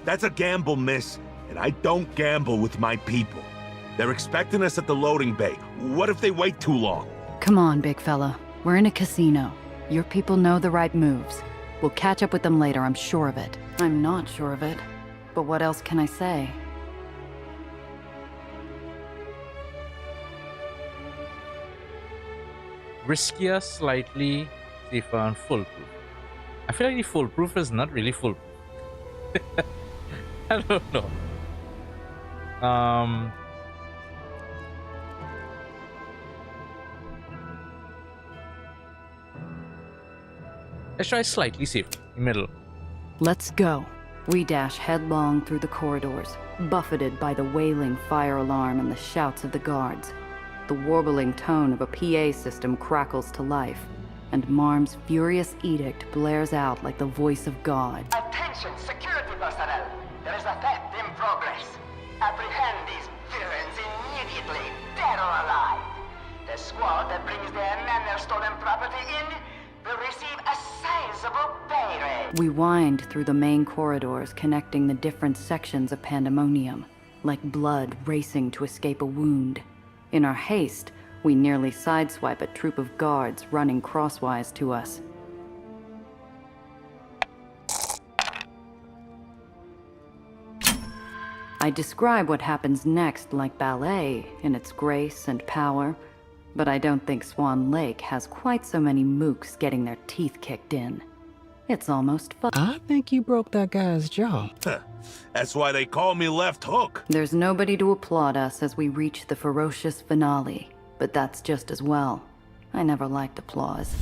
That's a gamble, miss. And I don't gamble with my people. They're expecting us at the loading bay. What if they wait too long? Come on, big fella. We're in a casino. Your people know the right moves. We'll catch up with them later, I'm sure of it. I'm not sure of it. But what else can I say? Riskier, slightly safer, and foolproof. I feel like the foolproof is not really foolproof. I don't know. Let's try slightly safe. Middle. Let's go. We dash headlong through the corridors, buffeted by the wailing fire alarm and the shouts of the guards. The warbling tone of a PA system crackles to life, and Marm's furious edict blares out like the voice of God. Attention, security personnel. There is a theft in progress. Apprehend these villains immediately, dead or alive. the inn will receive a sizable pay raise. We wind through the main corridors connecting the different sections of Pandemonium, like blood racing to escape a wound. In our haste, we nearly sideswipe a troop of guards running crosswise to us. I describe what happens next like ballet in its grace and power, but I don't think Swan Lake has quite so many mooks getting their teeth kicked in. It's almost fun. I think you broke that guy's jaw. That's why they call me Left Hook. There's nobody to applaud us as we reach the ferocious finale, but that's just as well. I never liked applause.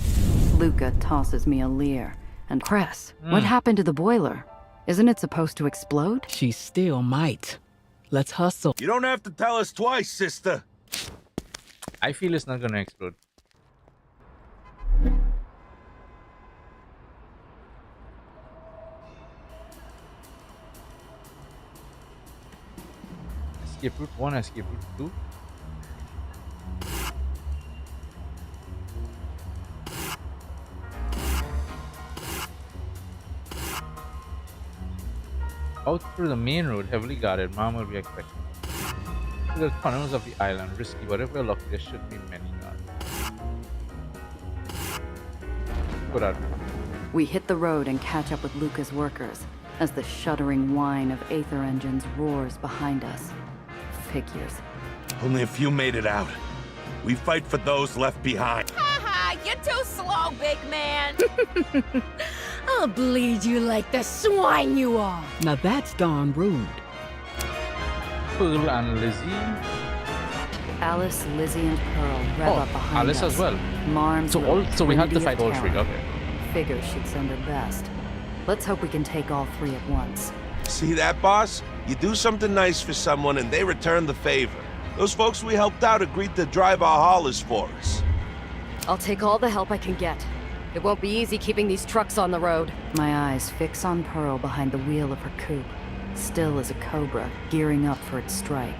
Luca tosses me a leer, and Cress, what happened to the boiler? Isn't it supposed to explode? She still might. Let's hustle. You don't have to tell us twice, sister. I feel it's not gonna explode. Escape route 1, escape route 2. Out through the main road, heavily guarded, Mom will be expecting. To the corners of the island, risky, but if we're lucky, there should be many guards. Good out. We hit the road and catch up with Luca's workers as the shuddering whine of Aether engines roars behind us. Figures. Only a few made it out. We fight for those left behind. Haha, you're too slow, big man. I'll bleed you like the swine you are. Now that's darn rude. Pearl and Lizzie. Alice, Lizzie, and Pearl rev up behind Alice us. as well. Marm's So we have to Trinity fight of all three. Terror. Okay. Figures she'd send her best. Let's hope we can take all three at once. See that, boss? You do something nice for someone and they return the favor. Those folks we helped out agreed to drive our haulers for us. I'll take all the help I can get. It won't be easy keeping these trucks on the road. My eyes fix on Pearl behind the wheel of her coupe, still as a cobra, gearing up for its strike.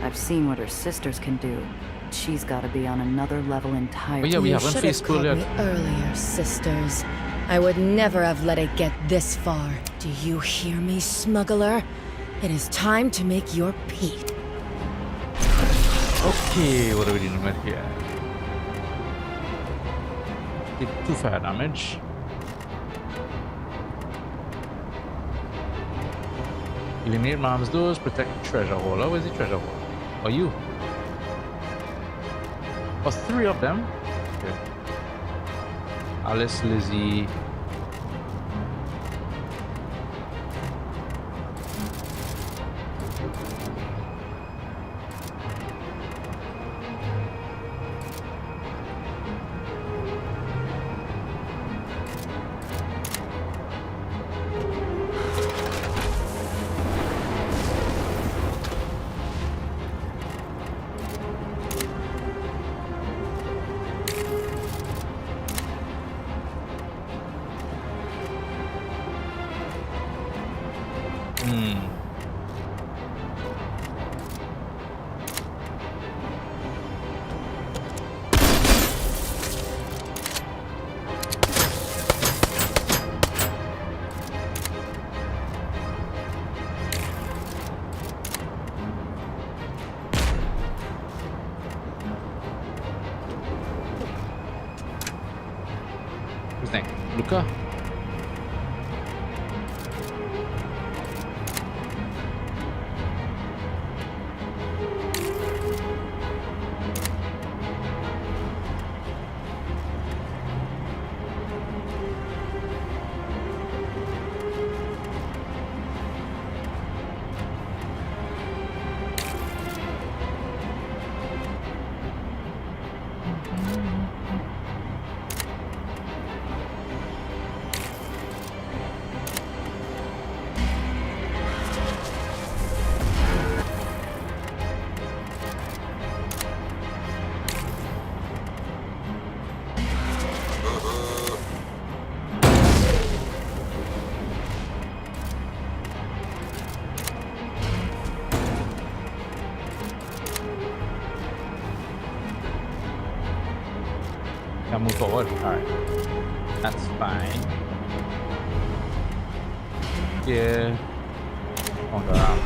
I've seen what her sisters can do. She's got to be on another level entirely. Oh yeah, we haven't Should have faced Pearl called yet. me earlier, sisters. I would never have let it get this far. Do you hear me, smuggler? It is time to make your peace. Okay, what are we dealing with here? Did 2 fire damage. Eliminate Mom's doors, protect the treasure hauler. Where's the treasure hauler? Or you? Or 3 of them? Okay. Alice, Lizzie. Who's next? Luca? can move forward. Alright. That's fine. Yeah. On around.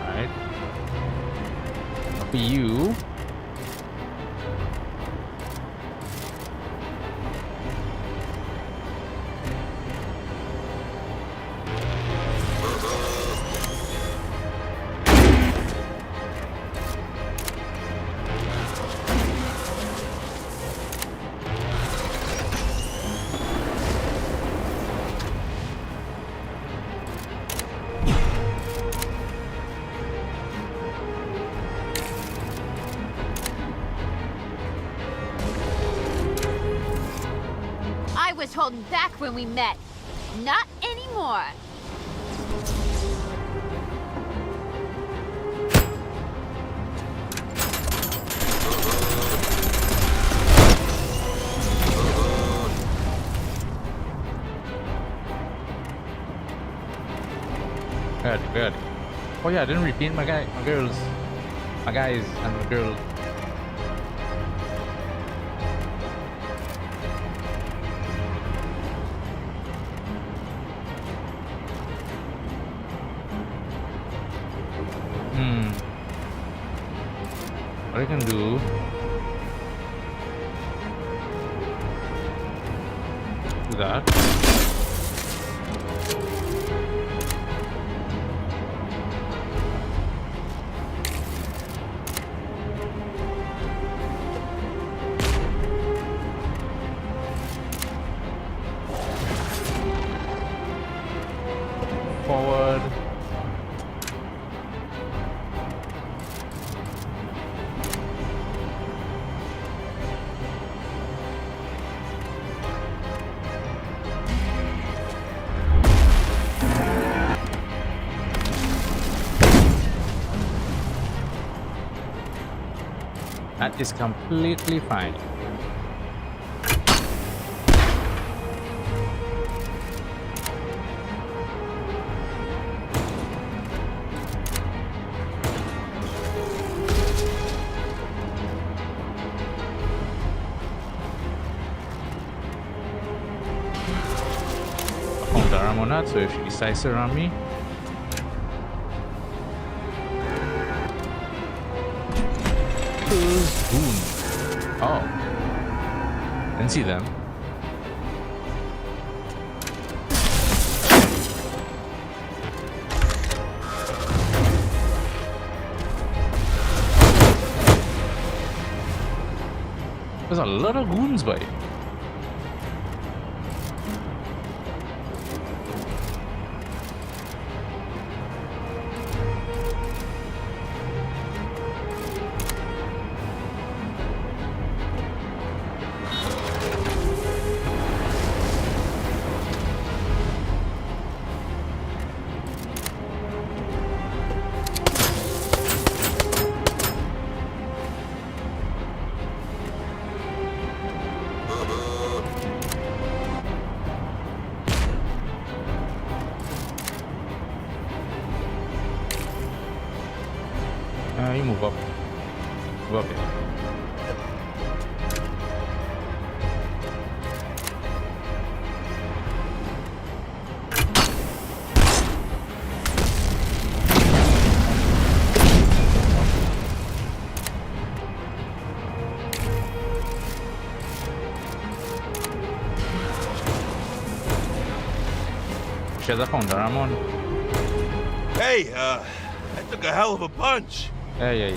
Alright. For you. I was holding back when we met. Not anymore. Good, good. Oh yeah, I didn't repeat my guys and the girl. What I can do? Do that. Forward. That is completely fine. I found Daram on that, so if she decides to run me, boom. Oh. Didn't see them. There's a lot of goons by it. You move up. Move up here. She has a phone, Ramon. Hey, that took a hell of a punch. Yeah.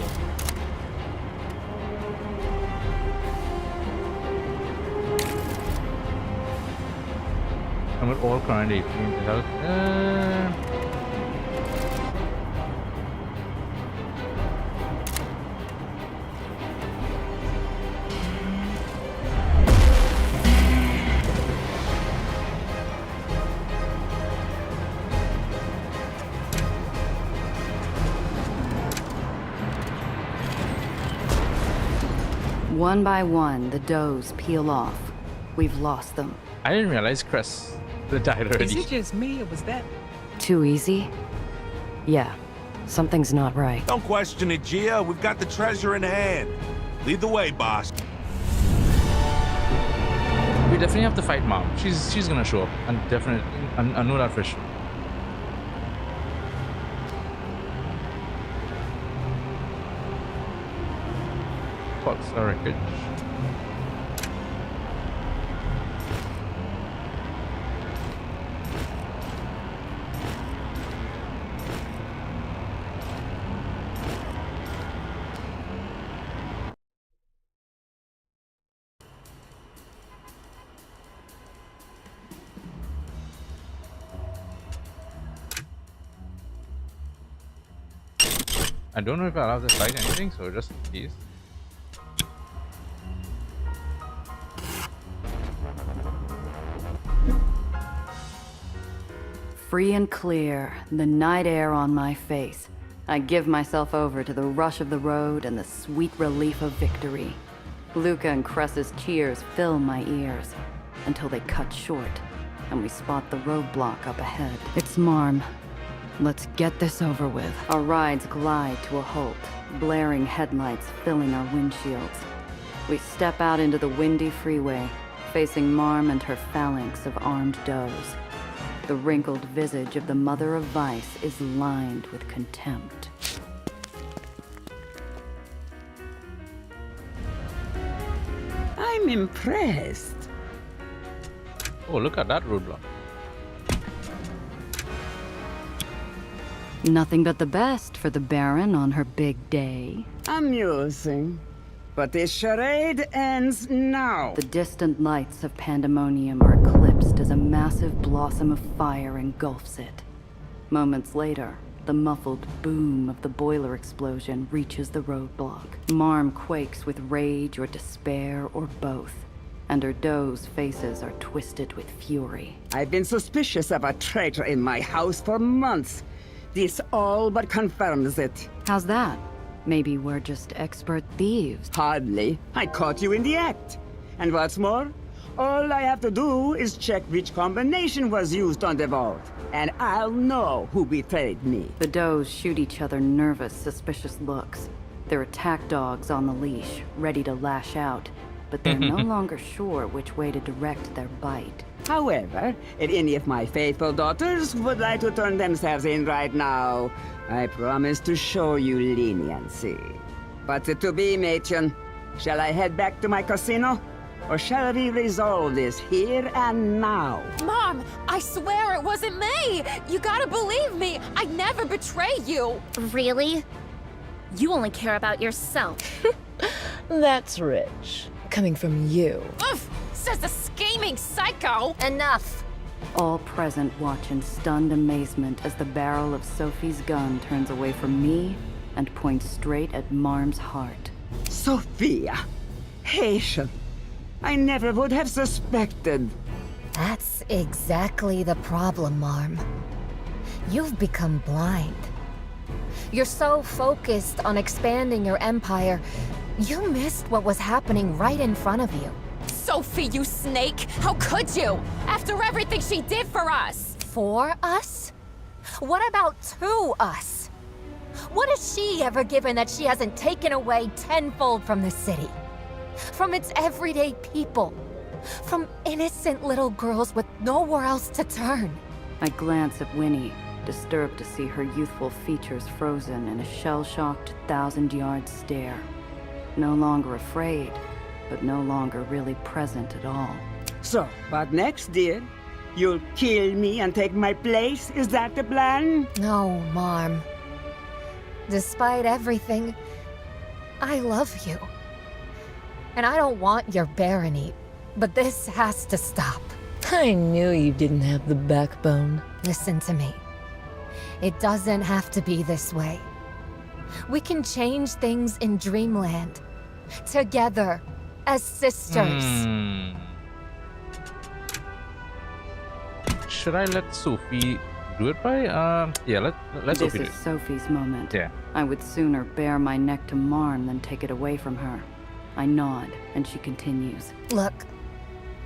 And with all current AP without One by one, the does peel off. We've lost them. I didn't realize Cress died already. Is it just me or was that? Too easy? Yeah. Something's not right. Don't question it, Gia. We've got the treasure in hand. Lead the way, boss. We definitely have to fight Mom. She's gonna show up. And definitely, I know that for sure. What's the wreckage? I don't know if I'll have to fight anything, so just in case. Free and clear, the night air on my face, I give myself over to the rush of the road and the sweet relief of victory. Luca and Cress's cheers fill my ears, until they cut short, and we spot the roadblock up ahead. It's Marm. Let's get this over with. Our rides glide to a halt, blaring headlights filling our windshields. We step out into the windy freeway, facing Marm and her phalanx of armed does. The wrinkled visage of the mother of vice is lined with contempt. I'm impressed. Oh, look at that roadblock. Nothing but the best for the Baron on her big day. Amusing. But this charade ends now. The distant lights of pandemonium are eclipsed as a massive blossom of fire engulfs it. Moments later, the muffled boom of the boiler explosion reaches the roadblock. Marm quakes with rage or despair or both, and her doe's faces are twisted with fury. I've been suspicious of a traitor in my house for months. This all but confirms it. How's that? Maybe we're just expert thieves. Hardly. I caught you in the act. And what's more, all I have to do is check which combination was used on the vault, and I'll know who betrayed me. The does shoot each other nervous, suspicious looks. They're attack dogs on the leash, ready to lash out, but they're no longer sure which way to direct their bite. However, if any of my faithful daughters would like to turn themselves in right now, I promise to show you leniency. But to be, Mädchen, shall I head back to my casino? Or shall we resolve this here and now? Mom, I swear it wasn't me! You gotta believe me! I'd never betray you! Really? You only care about yourself. That's rich. Coming from you. Oof! Says the scheming psycho! Enough! All present watch in stunned amazement as the barrel of Sophie's gun turns away from me and points straight at Marm's heart. Sophia! Haitian! I never would have suspected. That's exactly the problem, Marm. You've become blind. You're so focused on expanding your empire, you missed what was happening right in front of you. Sophie, you snake! How could you? After everything she did for us! For us? What about to us? What has she ever given that she hasn't taken away tenfold from the city? From its everyday people? From innocent little girls with nowhere else to turn? I glance at Winnie, disturbed to see her youthful features frozen in a shell-shocked, thousand-yard stare. No longer afraid, but no longer really present at all. So, what next, dear? You'll kill me and take my place? Is that the plan? No, Marm. Despite everything, I love you. And I don't want your barony, but this has to stop. I knew you didn't have the backbone. Listen to me. It doesn't have to be this way. We can change things in Dreamland. Together. As sisters. Should I let Sophie do it by? Yeah, let Sophie do it. This is Sophie's moment. Yeah. I would sooner bare my neck to Marm than take it away from her. I nod, and she continues. Look,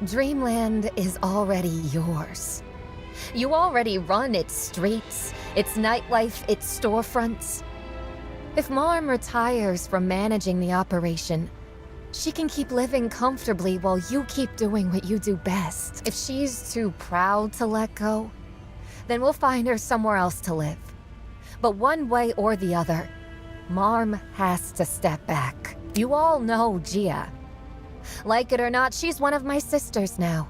Dreamland is already yours. You already run its streets, its nightlife, its storefronts. If Marm retires from managing the operation, she can keep living comfortably while you keep doing what you do best. If she's too proud to let go, then we'll find her somewhere else to live. But one way or the other, Marm has to step back. You all know Gia. Like it or not, she's one of my sisters now.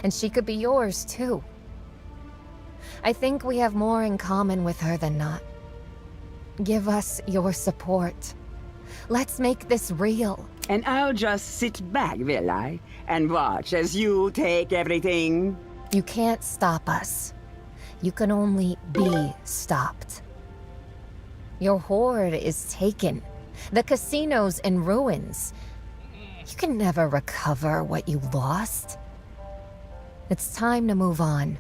And she could be yours too. I think we have more in common with her than not. Give us your support. Let's make this real. And I'll just sit back, will I? And watch as you take everything? You can't stop us. You can only be stopped. Your hoard is taken. The casino's in ruins. You can never recover what you lost. It's time to move on.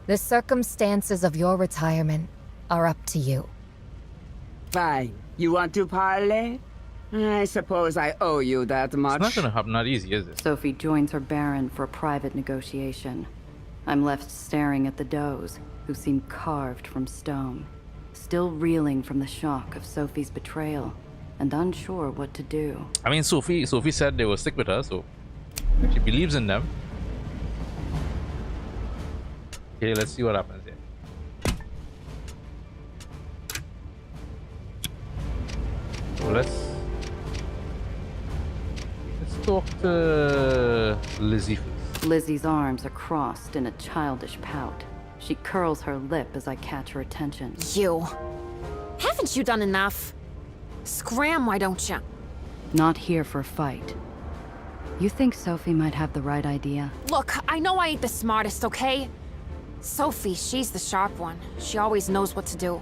The circumstances of your retirement are up to you. Fine. You want to parley? I suppose I owe you that much. It's not gonna happen that easy, is it? Sophie joins her Baron for a private negotiation. I'm left staring at the does, who seem carved from stone, still reeling from the shock of Sophie's betrayal, and unsure what to do. I mean, Sophie said they will stick with her, so she believes in them. Okay, let's see what happens here. So let's talk to Lizzie first. Lizzie's arms are crossed in a childish pout. She curls her lip as I catch her attention. You. Haven't you done enough? Scram, why don't you? Not here for a fight. You think Sophie might have the right idea? Look, I know I ain't the smartest, okay? Sophie, she's the sharp one. She always knows what to do.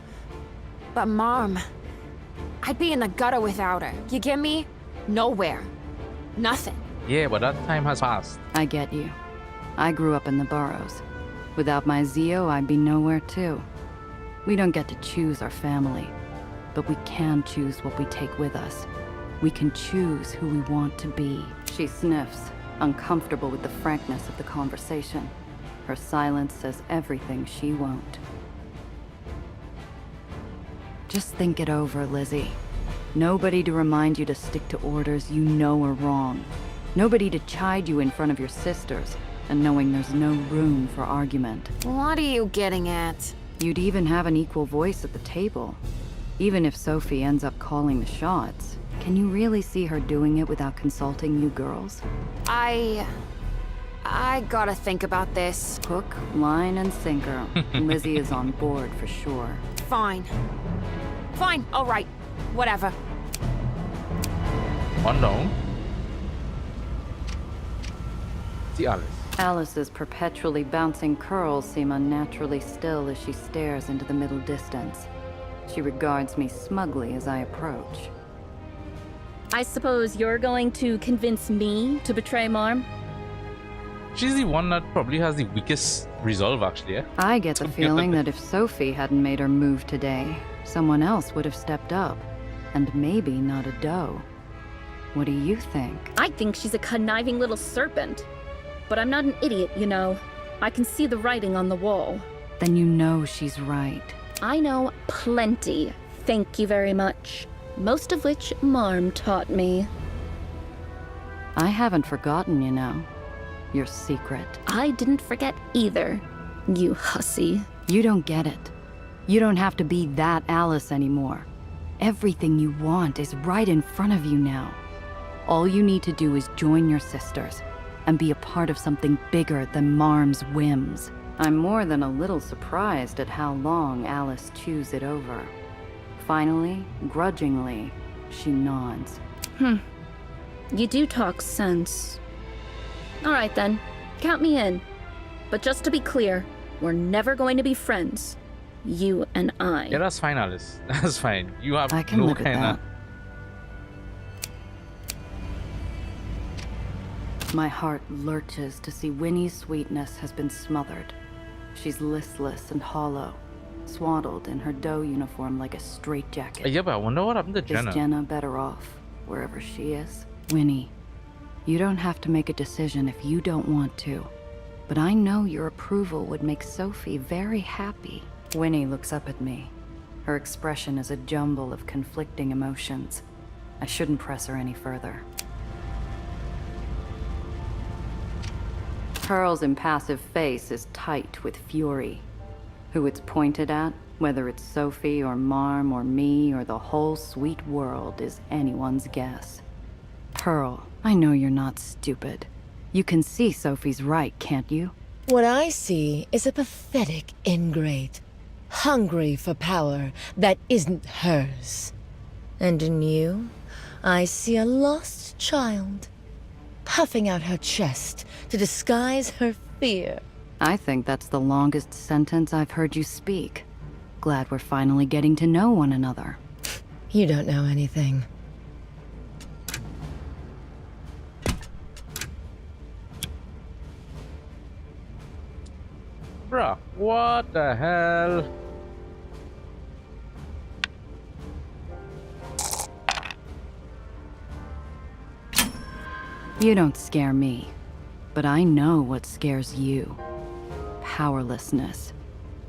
But Marm, I'd be in the gutter without her. You get me? Nowhere. Nothing. Yeah, but that time has passed. I get you. I grew up in the burrows. Without my Zio, I'd be nowhere too. We don't get to choose our family, but we can choose what we take with us. We can choose who we want to be. She sniffs, uncomfortable with the frankness of the conversation. Her silence says everything she won't. Just think it over, Lizzie. Nobody to remind you to stick to orders you know are wrong. Nobody to chide you in front of your sisters, and knowing there's no room for argument. What are you getting at? You'd even have an equal voice at the table. Even if Sophie ends up calling the shots, can you really see her doing it without consulting you girls? I gotta think about this. Hook, line, and sinker. Lizzie is on board for sure. Fine. Fine, all right. Whatever. One down. See Alice. Alice's perpetually bouncing curls seem unnaturally still as she stares into the middle distance. She regards me smugly as I approach. I suppose you're going to convince me to betray Marm? She's the one that probably has the weakest resolve, actually. Yeah? I get the feeling that if Sophie hadn't made her move today, someone else would have stepped up. And maybe not a doe. What do you think? I think she's a conniving little serpent. But I'm not an idiot, you know. I can see the writing on the wall. Then you know she's right. I know plenty, thank you very much. Most of which Marm taught me. I haven't forgotten, you know. Your secret. I didn't forget either, you hussy. You don't get it. You don't have to be that Alice anymore. Everything you want is right in front of you now. All you need to do is join your sisters and be a part of something bigger than Marm's whims. I'm more than a little surprised at how long Alice chews it over. Finally, grudgingly, she nods. You do talk sense. All right then, count me in. But just to be clear, we're never going to be friends. You and I. Yeah, that's fine, Alice. That's fine. You have I can no live with kind of... My heart lurches to see Winnie's sweetness has been smothered. She's listless and hollow, swaddled in her doe uniform like a straitjacket. Yeah, but I wonder what happened to Jenna. Is Jenna better off, wherever she is? Winnie, you don't have to make a decision if you don't want to. but I know your approval would make Sophie very happy. Winnie looks up at me. Her expression is a jumble of conflicting emotions. I shouldn't press her any further. Pearl's impassive face is tight with fury. Who it's pointed at, whether it's Sophie or Marm or me or the whole sweet world, is anyone's guess. Pearl, I know you're not stupid. You can see Sophie's right, can't you? What I see is a pathetic ingrate, hungry for power that isn't hers. And in you, I see a lost child, puffing out her chest to disguise her fear. I think that's the longest sentence I've heard you speak. Glad we're finally getting to know one another. You don't know anything. Bruh, what the hell? You don't scare me, but I know what scares you. Powerlessness.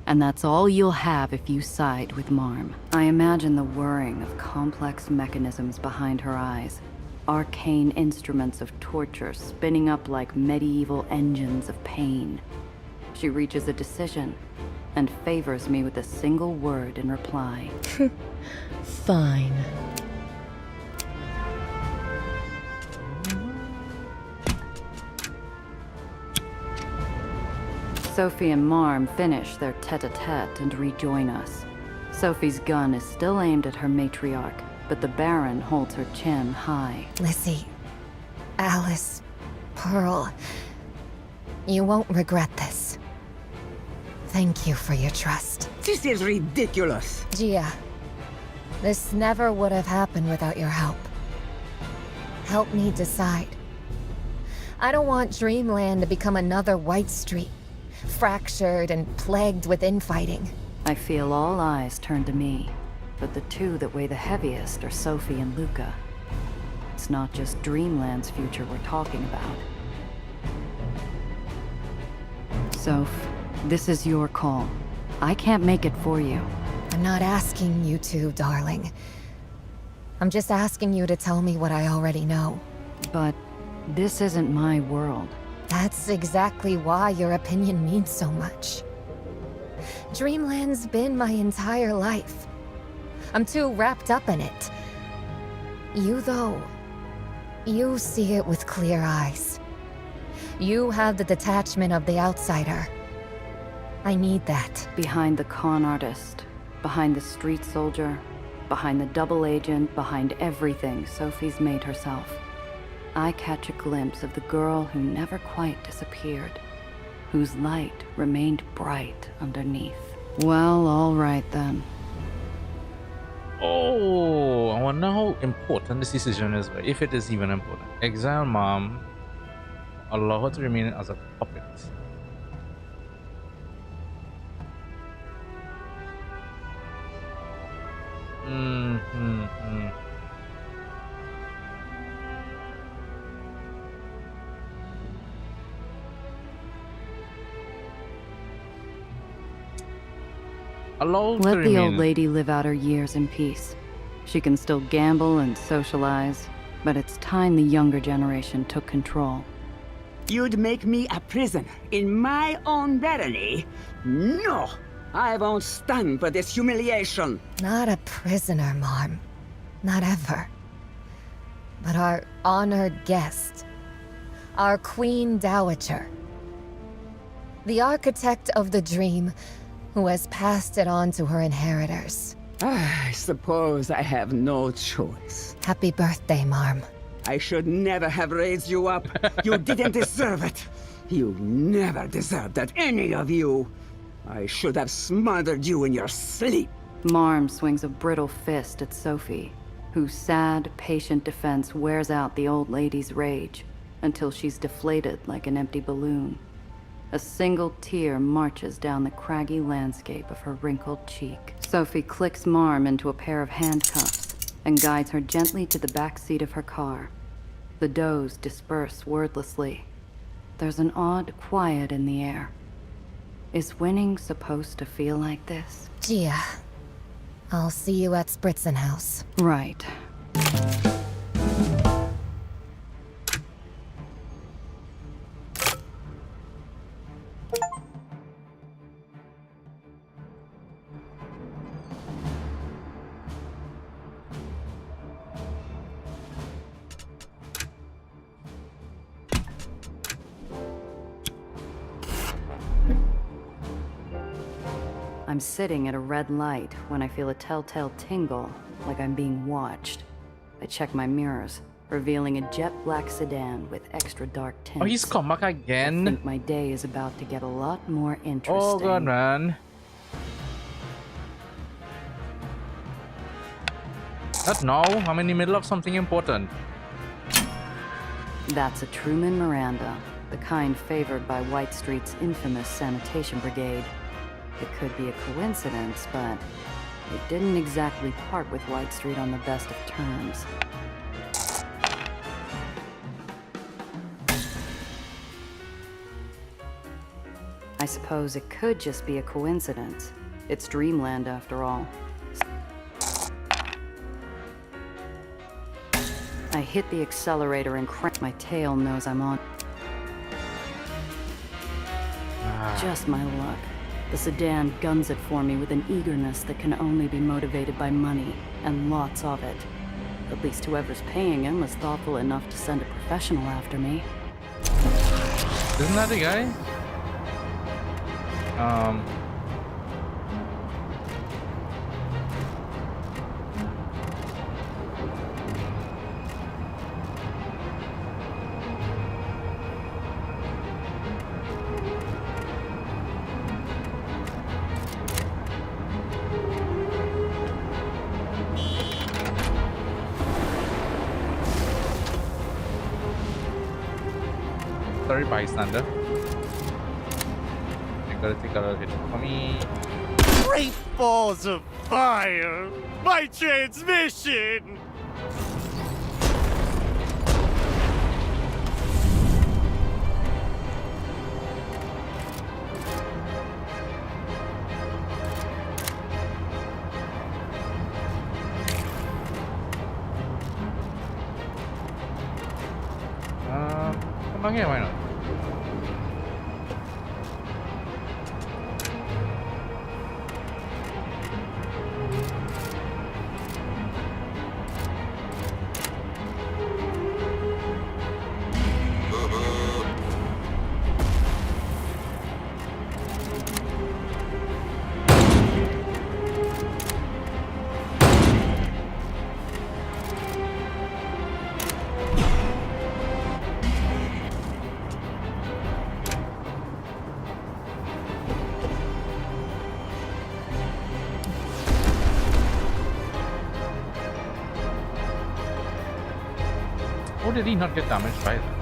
And that's all you'll have if you side with Marm. I imagine the whirring of complex mechanisms behind her eyes. Arcane instruments of torture spinning up like medieval engines of pain. She reaches a decision and favors me with a single word in reply. Fine. Sophie and Marm finish their tete-a-tete and rejoin us. Sophie's gun is still aimed at her matriarch, but the Baron holds her chin high. Lizzie, Alice, Pearl, you won't regret this. Thank you for your trust. This is ridiculous. Gia, this never would have happened without your help. Help me decide. I don't want Dreamland to become another White Street, fractured and plagued with infighting. I feel all eyes turn to me, but the two that weigh the heaviest are Sophie and Luca. It's not just Dreamland's future we're talking about. Soph, this is your call. I can't make it for you. I'm not asking you to, darling. I'm just asking you to tell me what I already know. But this isn't my world. That's exactly why your opinion means so much. Dreamland's been my entire life. I'm too wrapped up in it. You, though, you see it with clear eyes. You have the detachment of the outsider. I need that. Behind the con artist, behind the street soldier, behind the double agent, behind everything Sophie's made herself, I catch a glimpse of the girl who never quite disappeared, whose light remained bright underneath. Well, all right then. Oh, I wonder how important this decision is, if it is even important. Exile Mom, allow her to remain as a puppet. Let the old lady live out her years in peace. She can still gamble and socialize, but it's time the younger generation took control. You'd make me a prisoner in my own barony? No! I won't stand for this humiliation. Not a prisoner, Marm. Not ever. But our honored guest. Our Queen Dowager. The architect of the dream, who has passed it on to her inheritors. I suppose I have no choice. Happy birthday, Marm. I should never have raised you up. You didn't deserve it. You never deserved that, any of you. I should have smothered you in your sleep. Marm swings a brittle fist at Sophie, whose sad, patient defense wears out the old lady's rage until she's deflated like an empty balloon. A single tear marches down the craggy landscape of her wrinkled cheek. Sophie clicks Marm into a pair of handcuffs and guides her gently to the back seat of her car. The does disperse wordlessly. There's an odd quiet in the air. Is winning supposed to feel like this? Gia, I'll see you at Spritzenhaus. Right. I'm sitting at a red light when I feel a telltale tingle, like I'm being watched. I check my mirrors, revealing a jet black sedan with extra dark tints. Oh, he's come back again? I think my day is about to get a lot more interesting. Oh god, man. Not now. I'm in the middle of something important. That's a Truman Miranda, the kind favored by White Street's infamous sanitation brigade. It could be a coincidence, but it didn't exactly part with White Street on the best of terms. I suppose it could just be a coincidence. It's dreamland after all. I hit the accelerator and crank. My tail knows I'm on. Just my luck. The sedan guns it for me with an eagerness that can only be motivated by money, and lots of it. At least whoever's paying him was thoughtful enough to send a professional after me. Isn't that the guy? Sorry, bystander. I gotta take a little hit for me. Great balls of fire! My transmission! Come on here, why not? How did he not get damaged by that?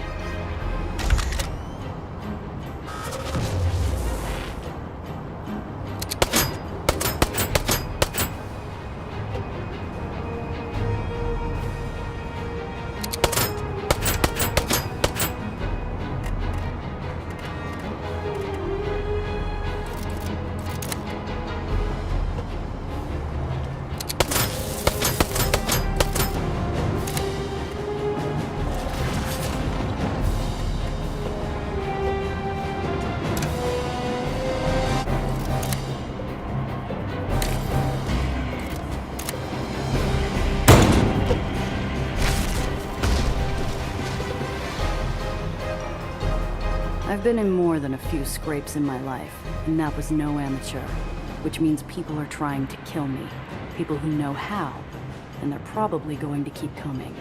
I've been in more than a few scrapes in my life, and that was no amateur. Which means people are trying to kill me. People who know how, and they're probably going to keep coming.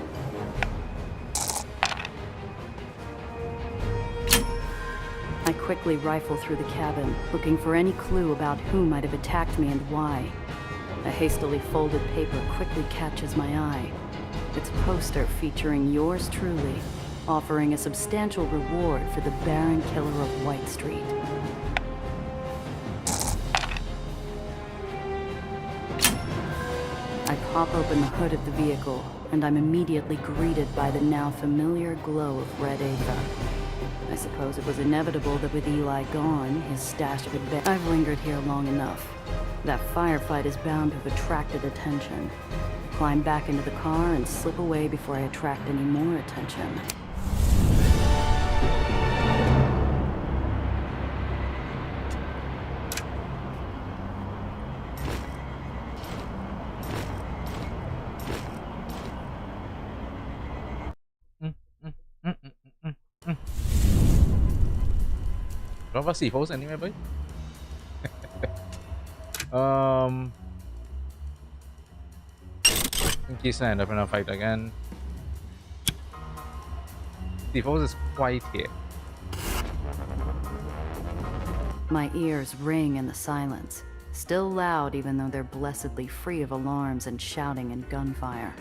I quickly rifle through the cabin, looking for any clue about who might have attacked me and why. A hastily folded paper quickly catches my eye. It's a poster featuring yours truly, offering a substantial reward for the Baron Killer of White Street. I pop open the hood of the vehicle, and I'm immediately greeted by the now familiar glow of red Aether. I suppose it was inevitable that with Eli gone, his stash of advantage. I've lingered here long enough. That firefight is bound to have attracted attention. Climb back into the car and slip away before I attract any more attention. Don't have a C4s anyway, boy. In case I end up in a fight again. C4s is quite here. My ears ring in the silence, still loud even though they're blessedly free of alarms and shouting and gunfire.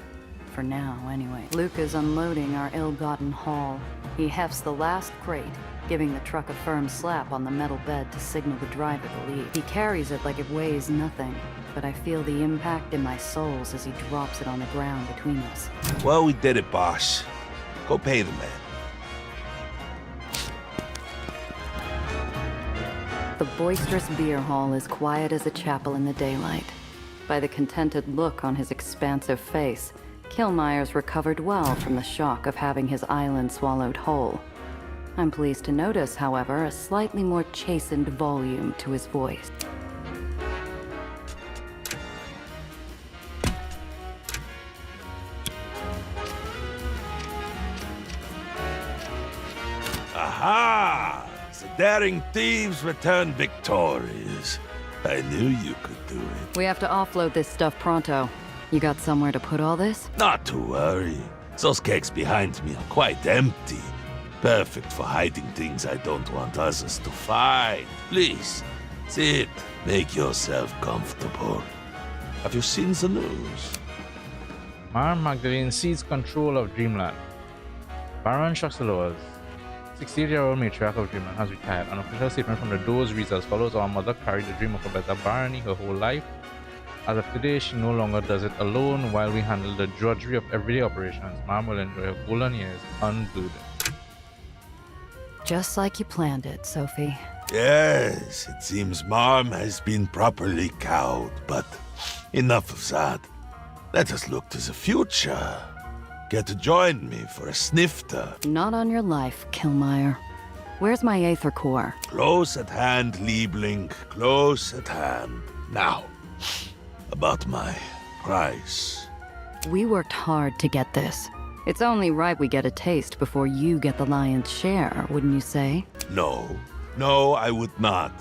For now, anyway. Luke is unloading our ill-gotten haul. He hefts the last crate, giving the truck a firm slap on the metal bed to signal the driver to leave. He carries it like it weighs nothing, but I feel the impact in my soles as he drops it on the ground between us. Well, we did it, boss. Go pay the man. The boisterous beer hall is quiet as a chapel in the daylight. By the contented look on his expansive face, Killmeyer's recovered well from the shock of having his island swallowed whole. I'm pleased to notice, however, a slightly more chastened volume to his voice. Aha! The daring thieves returned victorious. I knew you could do it. We have to offload this stuff pronto. You got somewhere to put all this? Not to worry. Those kegs behind me are quite empty. Perfect for hiding things I don't want others to find. Please, sit. Make yourself comfortable. Have you seen the news? Maren Magdalene seized control of Dreamland. Baron Shuxaloas, 68-year-old matriarch of Dreamland, has retired. An official statement from the Doors reads as follows: Our mother carried the dream of a better barony her whole life. As of today, she no longer does it alone. While we handle the drudgery of everyday operations, Mom will enjoy her golden years unburdened. Just like you planned it, Sophie. Yes, it seems Mom has been properly cowed, but enough of that. Let us look to the future. Care to join me for a snifter? Not on your life, Killmeyer. Where's my Aether core? Close at hand, Liebling. Close at hand. Now, about my price. We worked hard to get this. It's only right we get a taste before you get the lion's share, wouldn't you say? No. No, I would not.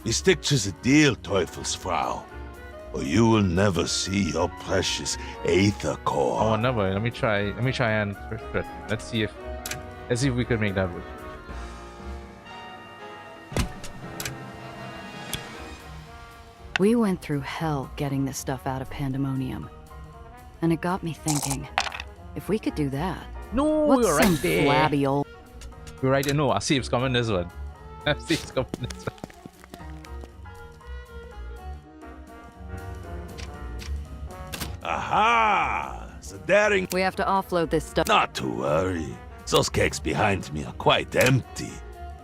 We stick to the deal, Teufelsfrau. Or you will never see your precious Aether core. Oh, never. Let me try and let's see if we could make that work. We went through hell getting this stuff out of Pandemonium. And it got me thinking, if we could do that, no, what's you're some right there. flabby old... You're right there. No, I see it's coming this one. I see it's coming this one. Aha! The daring... We have to offload this stuff. Not to worry. Those kegs behind me are quite empty.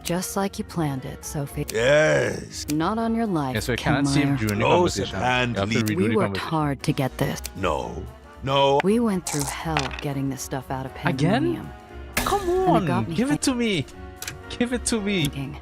Just like you planned it, Sophie. Yes. Not on your life, Yeah, so I cannot see him during the Close at conversation. hand, You have to redo We the worked conversation. hard to get this. No. No. We went through hell getting this stuff out of Again? Pandemonium. Come And it got on, me give it to me. Give it to me. thinking.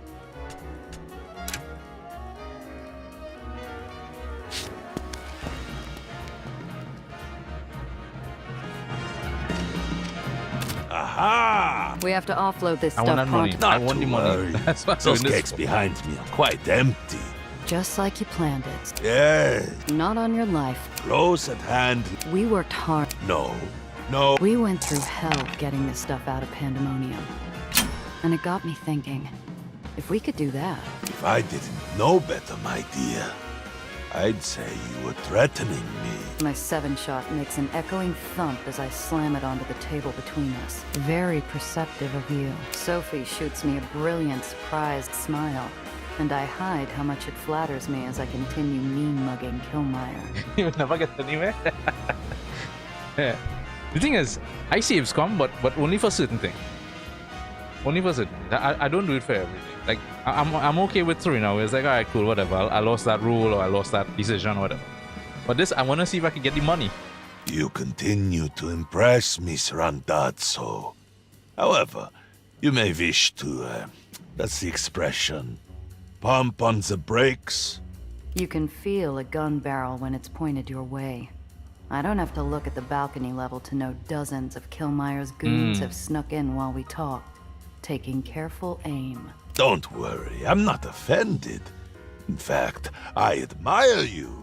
Aha! We have to offload this I stuff want that money. pronto. I Not want to the money. worry. That's what I'm Those doing this kegs for. behind me are quite empty. Just like you planned it. Yes. Not on your life. Close at hand. We worked hard. No. No. We went through hell getting this stuff out of Pandemonium. And it got me thinking, if we could do that. If I didn't know better, my dear, I'd say you were threatening me. My 7-shot makes an echoing thump as I slam it onto the table between us. Very perceptive of you. Sophie shoots me a brilliant, surprised smile, and I hide how much it flatters me as I continue mean-mugging Killmeyer. You will never get anywhere. Yeah. The thing is, I save scum, but only for certain things. Only for certain things. I don't do it for everything. Like, I'm okay with 3 now. It's like, alright, cool, whatever. I lost that rule or I lost that decision or whatever. But this, I want to see if I can get the money. You continue to impress me, Randazzo. However, you may wish to, that's the expression, pump on the brakes. You can feel a gun barrel when it's pointed your way. I don't have to look at the balcony level to know dozens of Killmeyer's goons have snuck in while we talked, taking careful aim. Don't worry, I'm not offended. In fact, I admire you.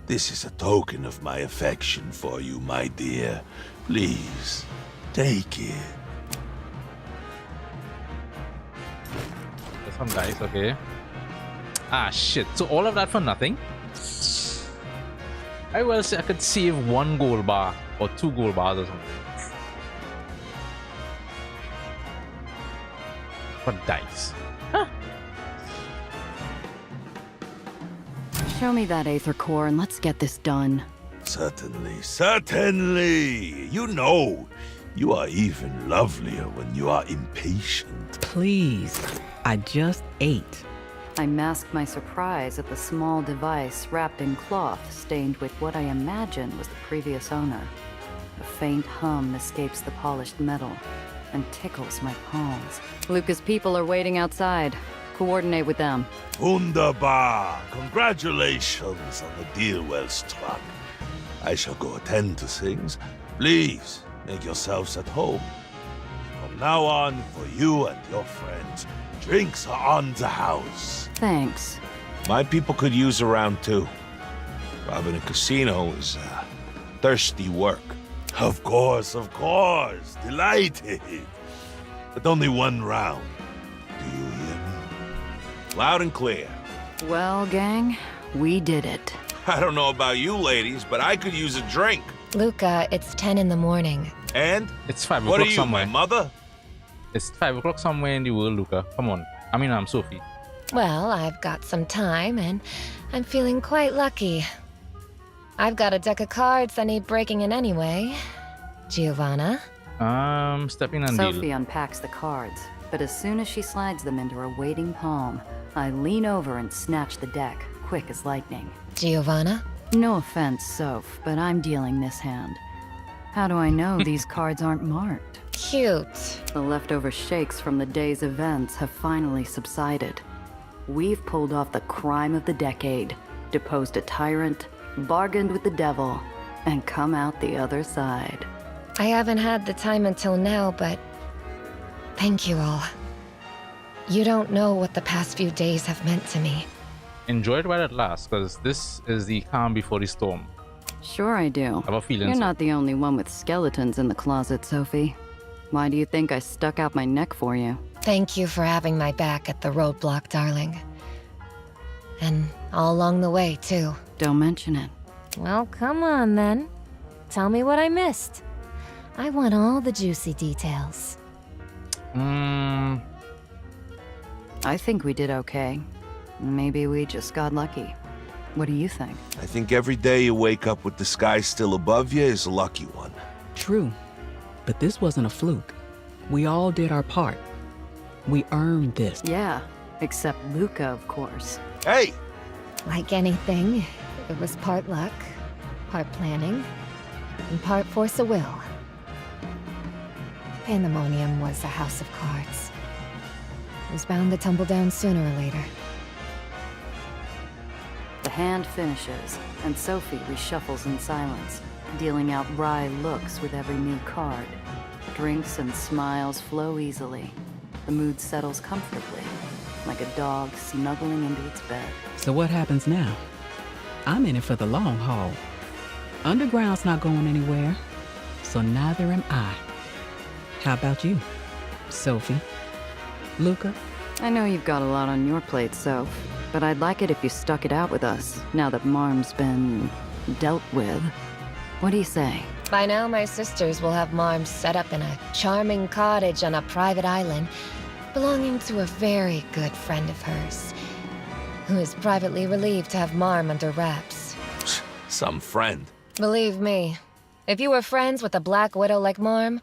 This is a token of my affection for you, my dear. Please, take it. There's some dice, okay. Ah, shit. So all of that for nothing? I will say I could save 1 gold bar or 2 gold bars or something. For dice. Huh. Show me that Aether core and let's get this done. Certainly, certainly. You know, you are even lovelier when you are impatient. Please, I just ate. I masked my surprise at the small device wrapped in cloth stained with what I imagine was the previous owner. A faint hum escapes the polished metal and tickles my palms. Luca's people are waiting outside. Coordinate with them. Wunderbar! Congratulations on the deal well struck. I shall go attend to things. Please, make yourselves at home. From now on, for you and your friends, drinks are on the house. Thanks. My people could use a round too. Robbing a casino is thirsty work. Of course, delighted. But only 1 round. Do you hear me? Loud and clear. Well, gang, we did it. I don't know about you ladies, but I could use a drink. Luca, it's 10 in the morning. And? It's 5 What o'clock are you, somewhere. my mother? It's 5 o'clock somewhere in the world, Luca. Come on. I mean, I'm Sophie. Well, I've got some time, and I'm feeling quite lucky. I've got a deck of cards that need breaking in anyway. Giovanna? Step in and deal. Sophie unpacks the cards, but as soon as she slides them into her waiting palm, I lean over and snatch the deck, quick as lightning. Giovanna? No offense, Soph, but I'm dealing this hand. How do I know these cards aren't marked? Cute. The leftover shakes from the day's events have finally subsided. We've pulled off the crime of the decade, deposed a tyrant, bargained with the devil, and come out the other side. I haven't had the time until now, but thank you all. You don't know what the past few days have meant to me. Enjoy it while it lasts, because this is the calm before the storm. Sure I do. I have a feeling You're so. not the only one with skeletons in the closet, Sophie. Why do you think I stuck out my neck for you? Thank you for having my back at the roadblock, darling. And all along the way, too. Don't mention it. Well, come on then. Tell me what I missed. I want all the juicy details. I think we did okay. Maybe we just got lucky. What do you think? I think every day you wake up with the sky still above you is a lucky one. True. But this wasn't a fluke. We all did our part. We earned this. Yeah, except Luca, of course. Hey! Like anything, it was part luck, part planning, and part force of will. Pandemonium was a house of cards. It was bound to tumble down sooner or later. The hand finishes, and Sophie reshuffles in silence, dealing out wry looks with every new card. Drinks and smiles flow easily. The mood settles comfortably, like a dog snuggling into its bed. So what happens now? I'm in it for the long haul. Underground's not going anywhere, so neither am I. How about you, Sophie? Luca? I know you've got a lot on your plate, Soph, but I'd like it if you stuck it out with us, now that Marm's been dealt with. What do you say? By now, my sisters will have Marm set up in a charming cottage on a private island belonging to a very good friend of hers, who is privately relieved to have Marm under wraps. Some friend. Believe me, If you were friends with a Black Widow like Marm,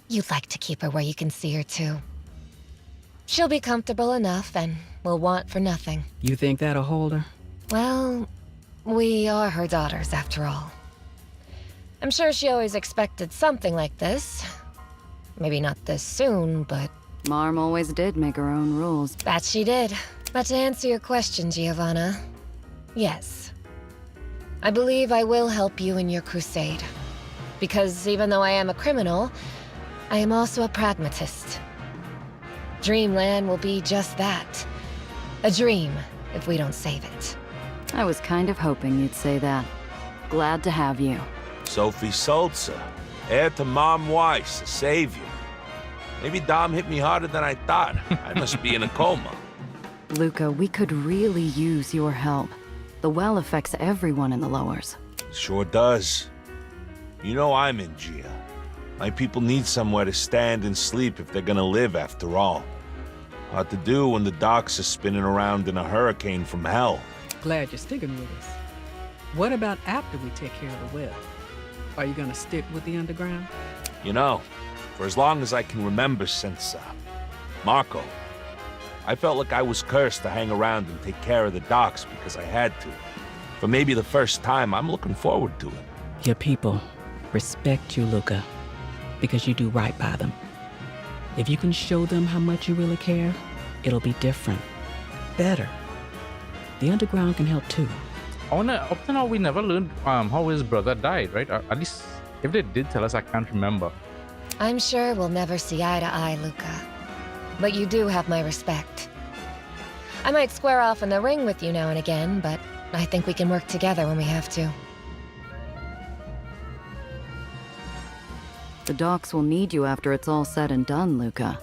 you'd like to keep her where you can see her too. She'll be comfortable enough and will want for nothing. You think that'll hold her? Well, we are her daughters after all. I'm sure she always expected something like this. Maybe not this soon, but... Marm always did make her own rules. That she did. But to answer your question, Giovanna, yes. I believe I will help you in your crusade. Because even though I am a criminal, I am also a pragmatist. Dreamland will be just that. A dream, if we don't save it. I was kind of hoping you'd say that. Glad to have you. Sophie Sulzer, heir to Mom Weiss, a savior. Maybe Dom hit me harder than I thought. I must be in a coma. Luca, we could really use your help. The well affects everyone in the lowers. Sure does. You know I'm in Gia. My people need somewhere to stand and sleep if they're gonna live after all. Hard to do when the docks are spinning around in a hurricane from hell. Glad you're sticking with us. What about after we take care of the well? Are you gonna stick with the underground? You know, for as long as I can remember since, Marco, I felt like I was cursed to hang around and take care of the docks because I had to. For maybe the first time, I'm looking forward to it. Your people respect you, Luca, because you do right by them. If you can show them how much you really care, it'll be different. Better. The underground can help too. Up to now, we never learned how his brother died, right? Or at least, if they did tell us, I can't remember. I'm sure we'll never see eye to eye, Luca. But you do have my respect. I might square off in the ring with you now and again, but I think we can work together when we have to. The docks will need you after it's all said and done, Luca.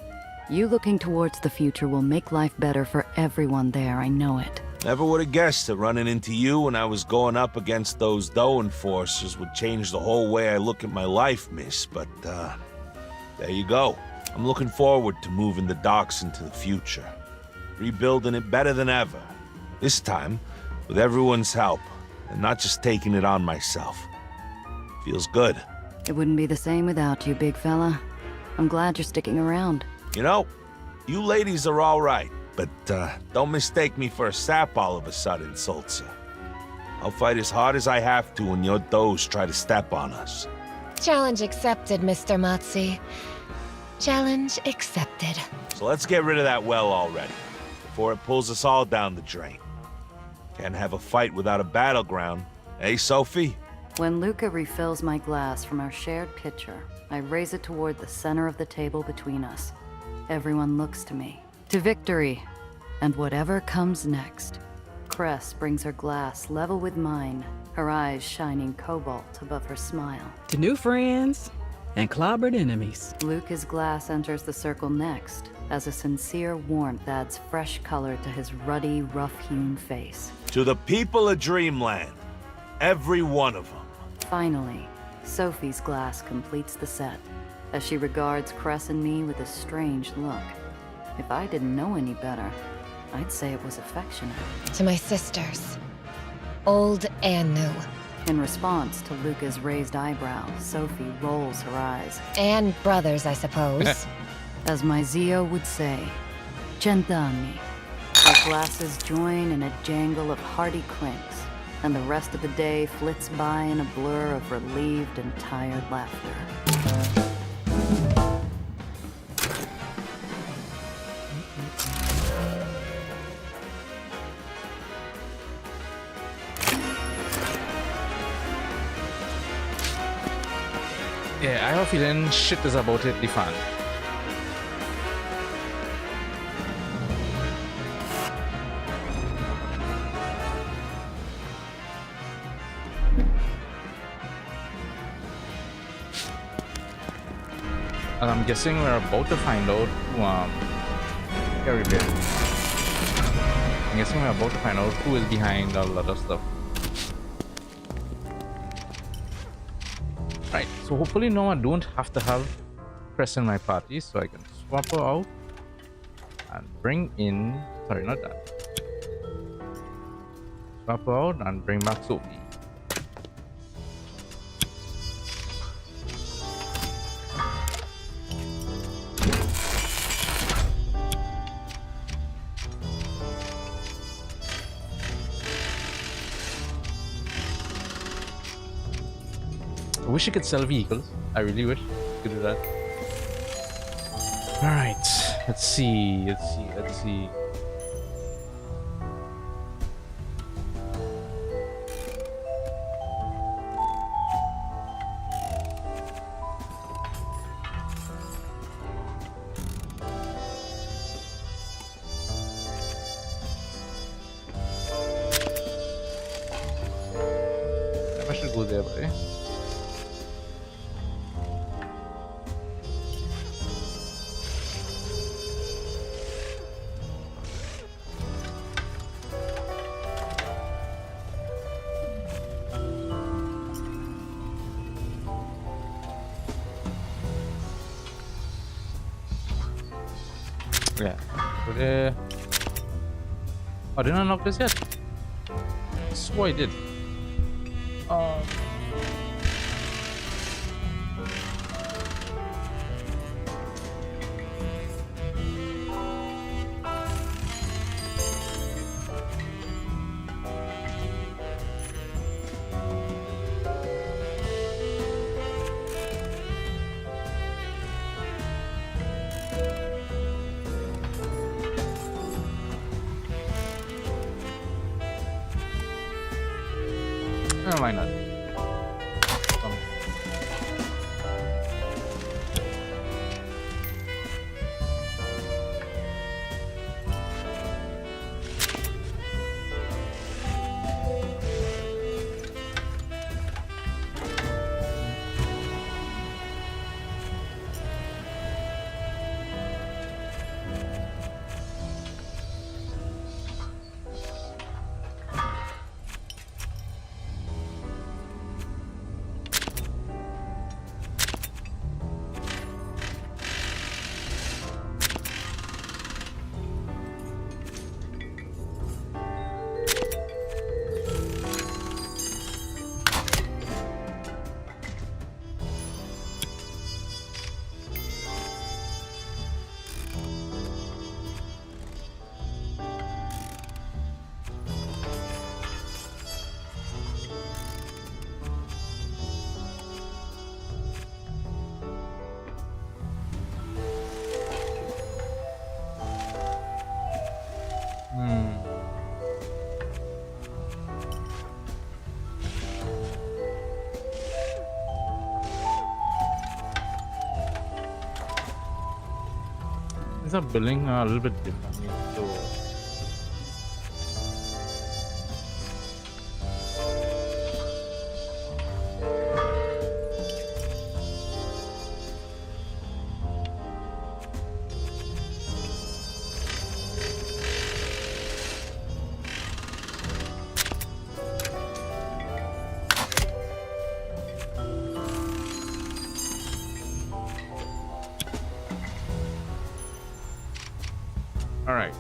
You looking towards the future will make life better for everyone there, I know it. Never would have guessed that running into you when I was going up against those Doe enforcers would change the whole way I look at my life, miss, but, there you go. I'm looking forward to moving the docks into the future. Rebuilding it better than ever. This time, with everyone's help, and not just taking it on myself. Feels good. It wouldn't be the same without you, big fella. I'm glad you're sticking around. You know, you ladies are all right, but don't mistake me for a sap all of a sudden, Sulzer. I'll fight as hard as I have to when your does try to step on us. Challenge accepted, Mr. Matsi. Challenge accepted. So let's get rid of that well already, before it pulls us all down the drain. Can't have a fight without a battleground, eh, Sophie? When Luca refills my glass from our shared pitcher, I raise it toward the center of the table between us. Everyone looks to me. To victory, and whatever comes next. Cress brings her glass level with mine, her eyes shining cobalt above her smile. To new friends and clobbered enemies. Luca's glass enters the circle next, as a sincere warmth adds fresh color to his ruddy, rough-hewn face. To the people of Dreamland, every one of them. Finally, Sophie's glass completes the set, as she regards Cress and me with a strange look. If I didn't know any better, I'd say it was affectionate. To my sisters, old and new. In response to Luca's raised eyebrow, Sophie rolls her eyes. And brothers, I suppose. As my Zio would say, Cent'anni. Our glasses join in a jangle of hearty clinks, and the rest of the day flits by in a blur of relieved and tired laughter. Yeah, I have a feeling shit is about to hit the fan. And I'm guessing we're about to find out who, Caribbean. I'm guessing we're about to find out who is behind a lot of stuff. Right, so hopefully now I don't have to have Cress in my party, so I can swap her out and bring in, sorry, not that. Swap her out and bring back Sophie. I wish you could sell vehicles. I really wish you could do that. Alright, let's see. I should go there, right? Yeah. Go there. Oh, I didn't unlock this yet. I swore I did. Oh, why not? Come. These are billing a little bit differently. So alright,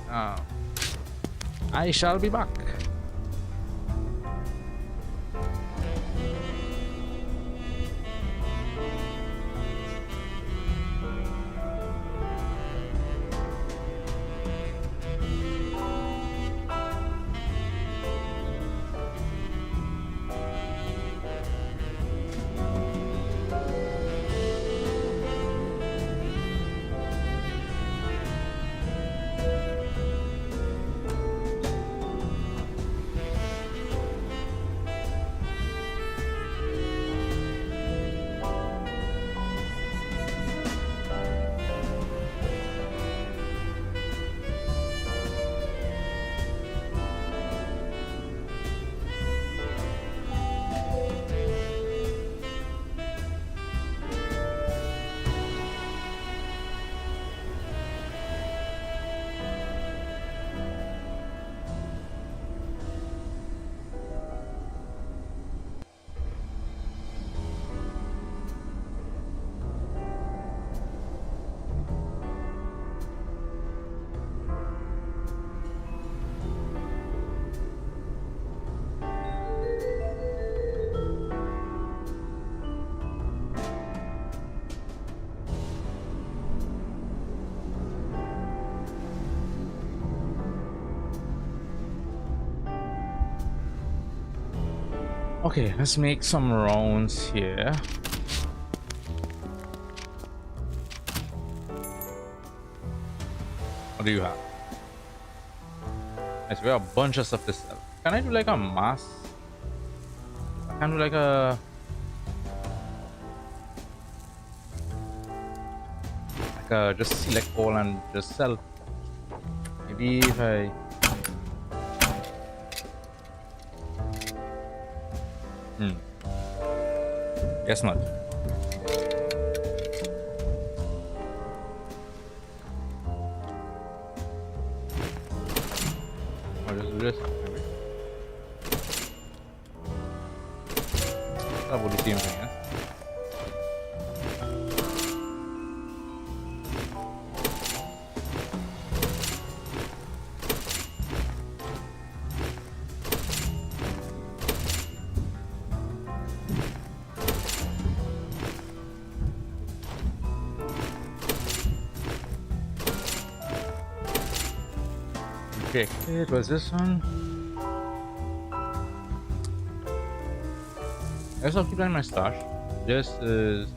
I shall be back. Okay, let's make some rounds here. What do you have? Nice, we have a bunch of stuff to sell. Can I do like a mass? I can do like a... just select all and just sell. Maybe if I... Guess not. I'll just do this. Maybe. That would be the same thing, yeah? Okay, it was this one. I guess I'll keep that in my stash. This is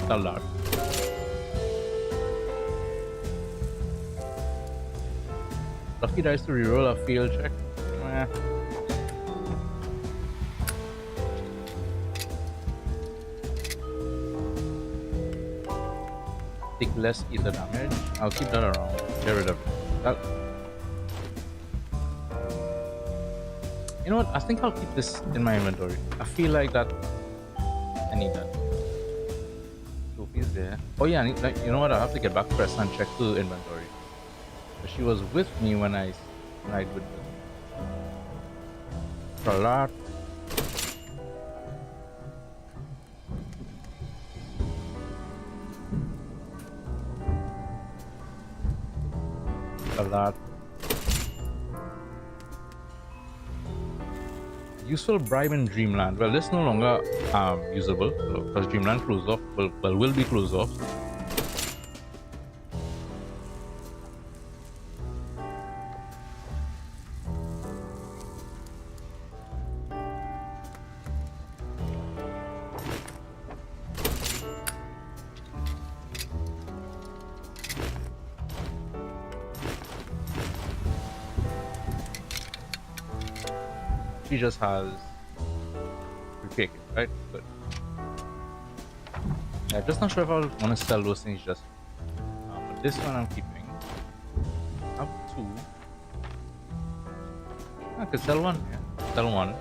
a lot. Lucky dice to reroll a field check. Take less ether damage. I'll keep that around. Get rid of it. That. You know what? I think I'll keep this in my inventory. I feel like that. I need that. Sophie's there. Oh yeah, I need, like, you know what? I have to get back press and check the inventory. But she was with me when I sniped with the lot. A lot. Useful bribe in Dreamland. Well, this is no longer usable because Dreamland closed off. Well, will be closed off. She just has retake it, right? Good. I'm just not sure if I want to sell those things just. But this one I'm keeping. I have two. I could sell one. Yeah, sell one.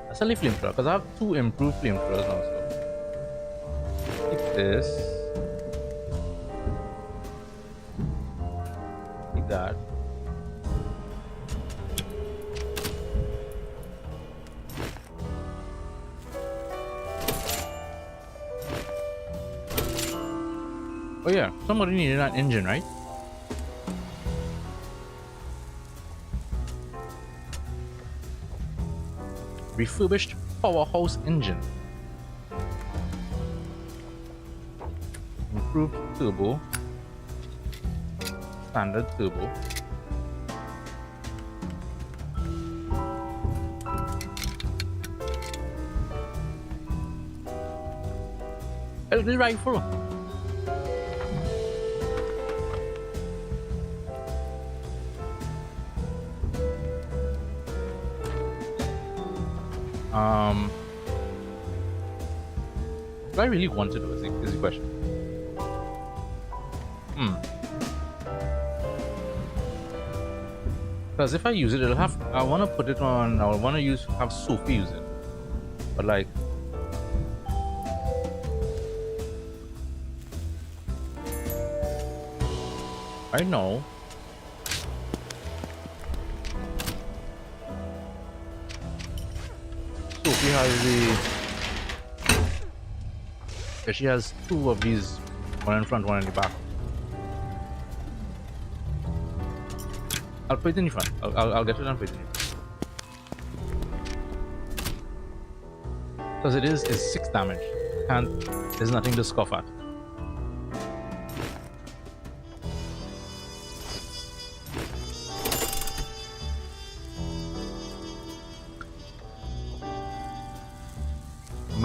I sell a flamethrower because I have two improved flamethrowers now. So keep this. Keep that. Oh yeah, somebody needed an engine, right? Refurbished powerhouse engine. Improved turbo. Standard turbo. LD rifle. Do I really want to do is the question. Because if I use it, it'll have. I want to put it on. I want to have Sophie use it, but like. I know. Sophie has the. She has two of these, one in front, one in the back. I'll put it in the front. I'll get it and put it in the front. Because it is 6 damage. There's nothing to scoff at.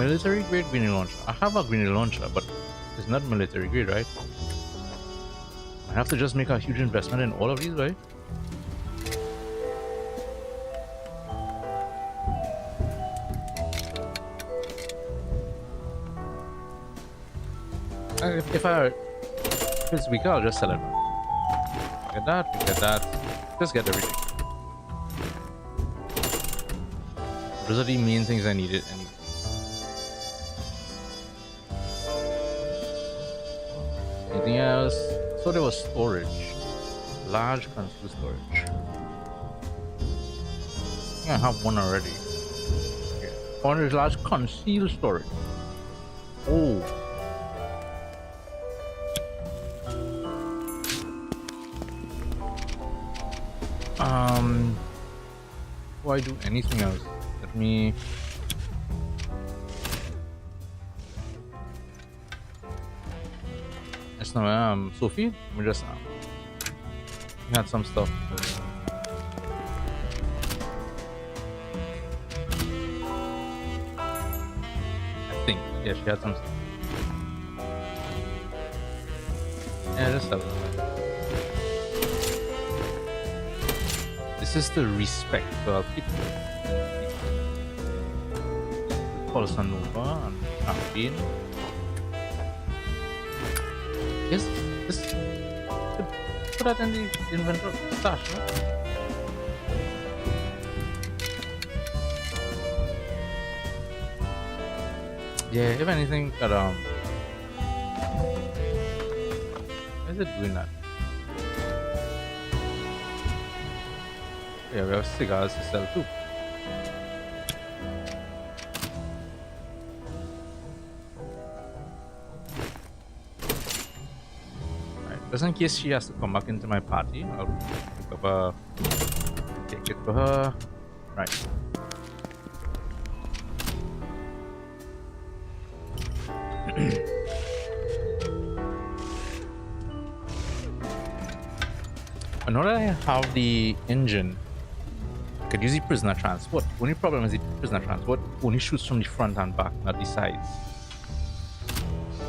military grade grenade launcher. I have a grenade launcher, but it's not military grade, right? I have to just make a huge investment in all of these, right? If it's weaker, I'll just sell it. Get that, we get that. Just get everything. Those are the main things I needed anyway. Anything else? So there was storage. Large concealed storage. I think I have one already. Okay. One is large concealed storage. Oh. Before I do anything else, let me yes, no, Sophie, let me just had some stuff. I think, yeah, she had some stuff. Yeah, just have it. This is the respect, so I'll keep Pulse Nova and Campaign. Yes, this put that in the inventory stash, no? Yeah, if anything, why is it doing that? Yeah, we have cigars to sell too. Right, just in case she has to come back into my party, I'll pick up a ticket for her. Right. I know that I have the engine. I could use the prisoner transport. Only problem is the prisoner transport only shoots from the front and back, not the sides.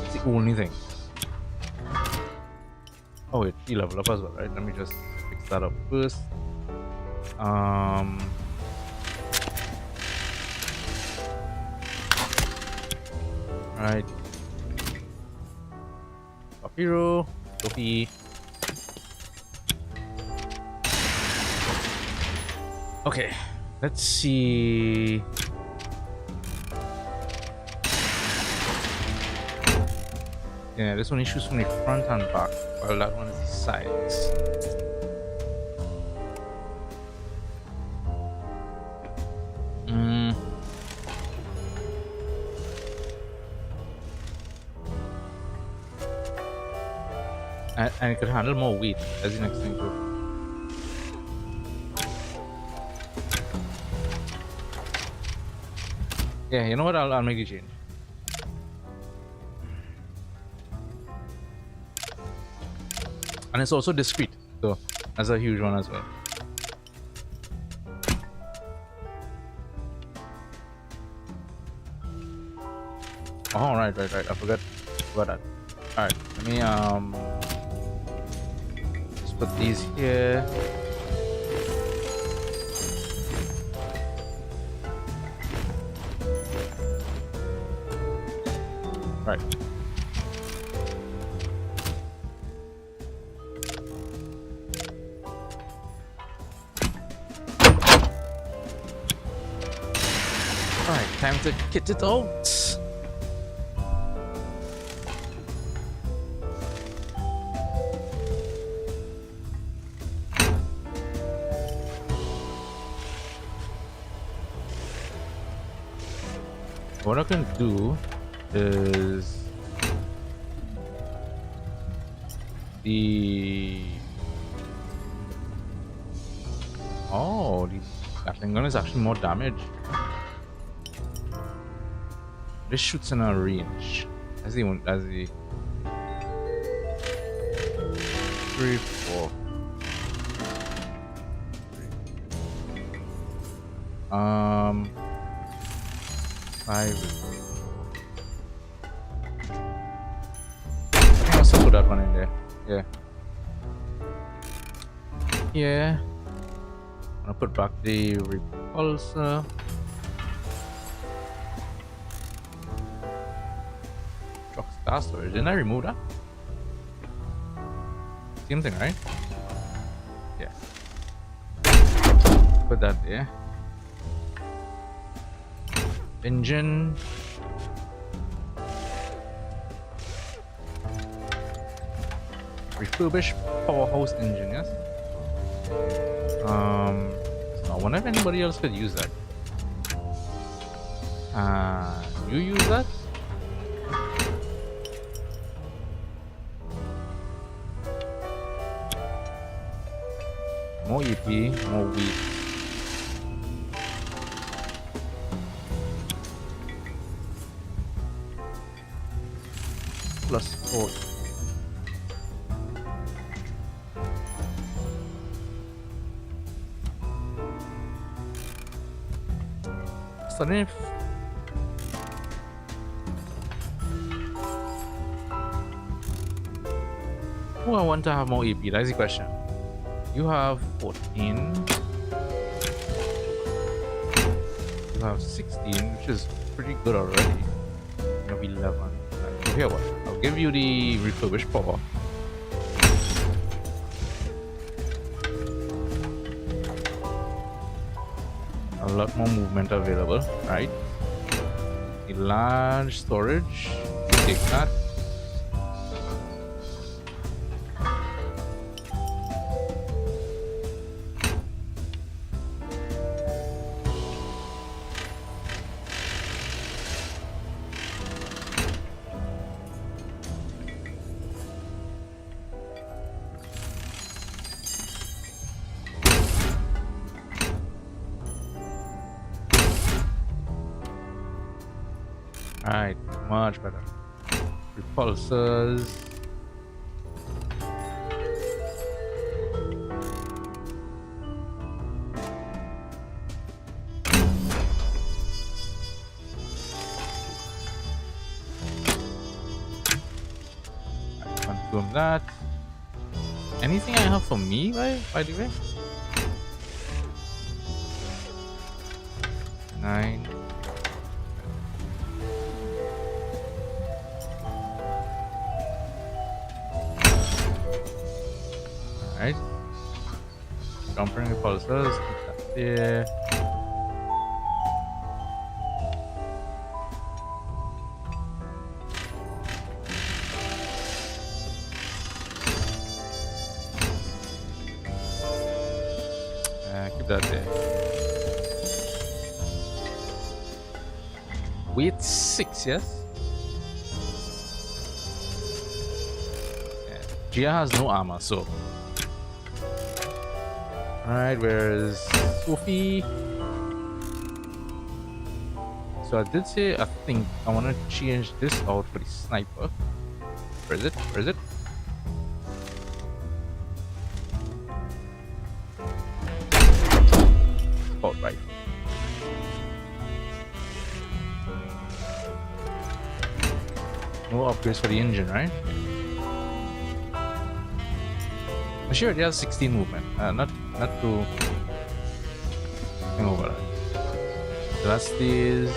It's the only thing. Oh wait, she level up as well, right? Let me just fix that up first. Right. Papiro, Sophie. Okay, let's see. Yeah, this one issues from the front and back, while that one is the sides. And it could handle more weight. That's the next thing too. Yeah, you know what? I'll make the change. And it's also discreet, so that's a huge one as well. Oh, right. I forgot about that. Alright, let me just put these here. Right. Alright, time to get it out. What I can do is the Gatling gun is actually more damage. This shoots in a range. That's the one. That's the 3, 4. 5. I think I'll still put that one in there. Yeah. Yeah. I'm gonna put back the repulsor. Truck star storage. Didn't I remove that? Same thing, right? Yeah. Put that there. Engine. Refurbished powerhouse engine, yes? So I wonder if anybody else could use that. You use that? More EP, more wheat. Plus 4. So then if who I want to have more EP? That's the question. You have 14. You have 16, which is pretty good already. You have 11. Right, so here what? I'll give you the refurbished power. A lot more movement available, right? A large storage. Take that. Alright, much better. Repulsors. Confirm that. Anything I have for me, by the way? 9. Alright. Jumping repulsors, keep that there. Keep that there. Weight 6, yes? Yeah. Gia has no armor, so. Alright, where's Sophie? So I did say I think I want to change this out for the sniper. Where is it? Where is it? About right. No upgrades for the engine, right? Sure, it has 16 movement. Not too over that. So that's this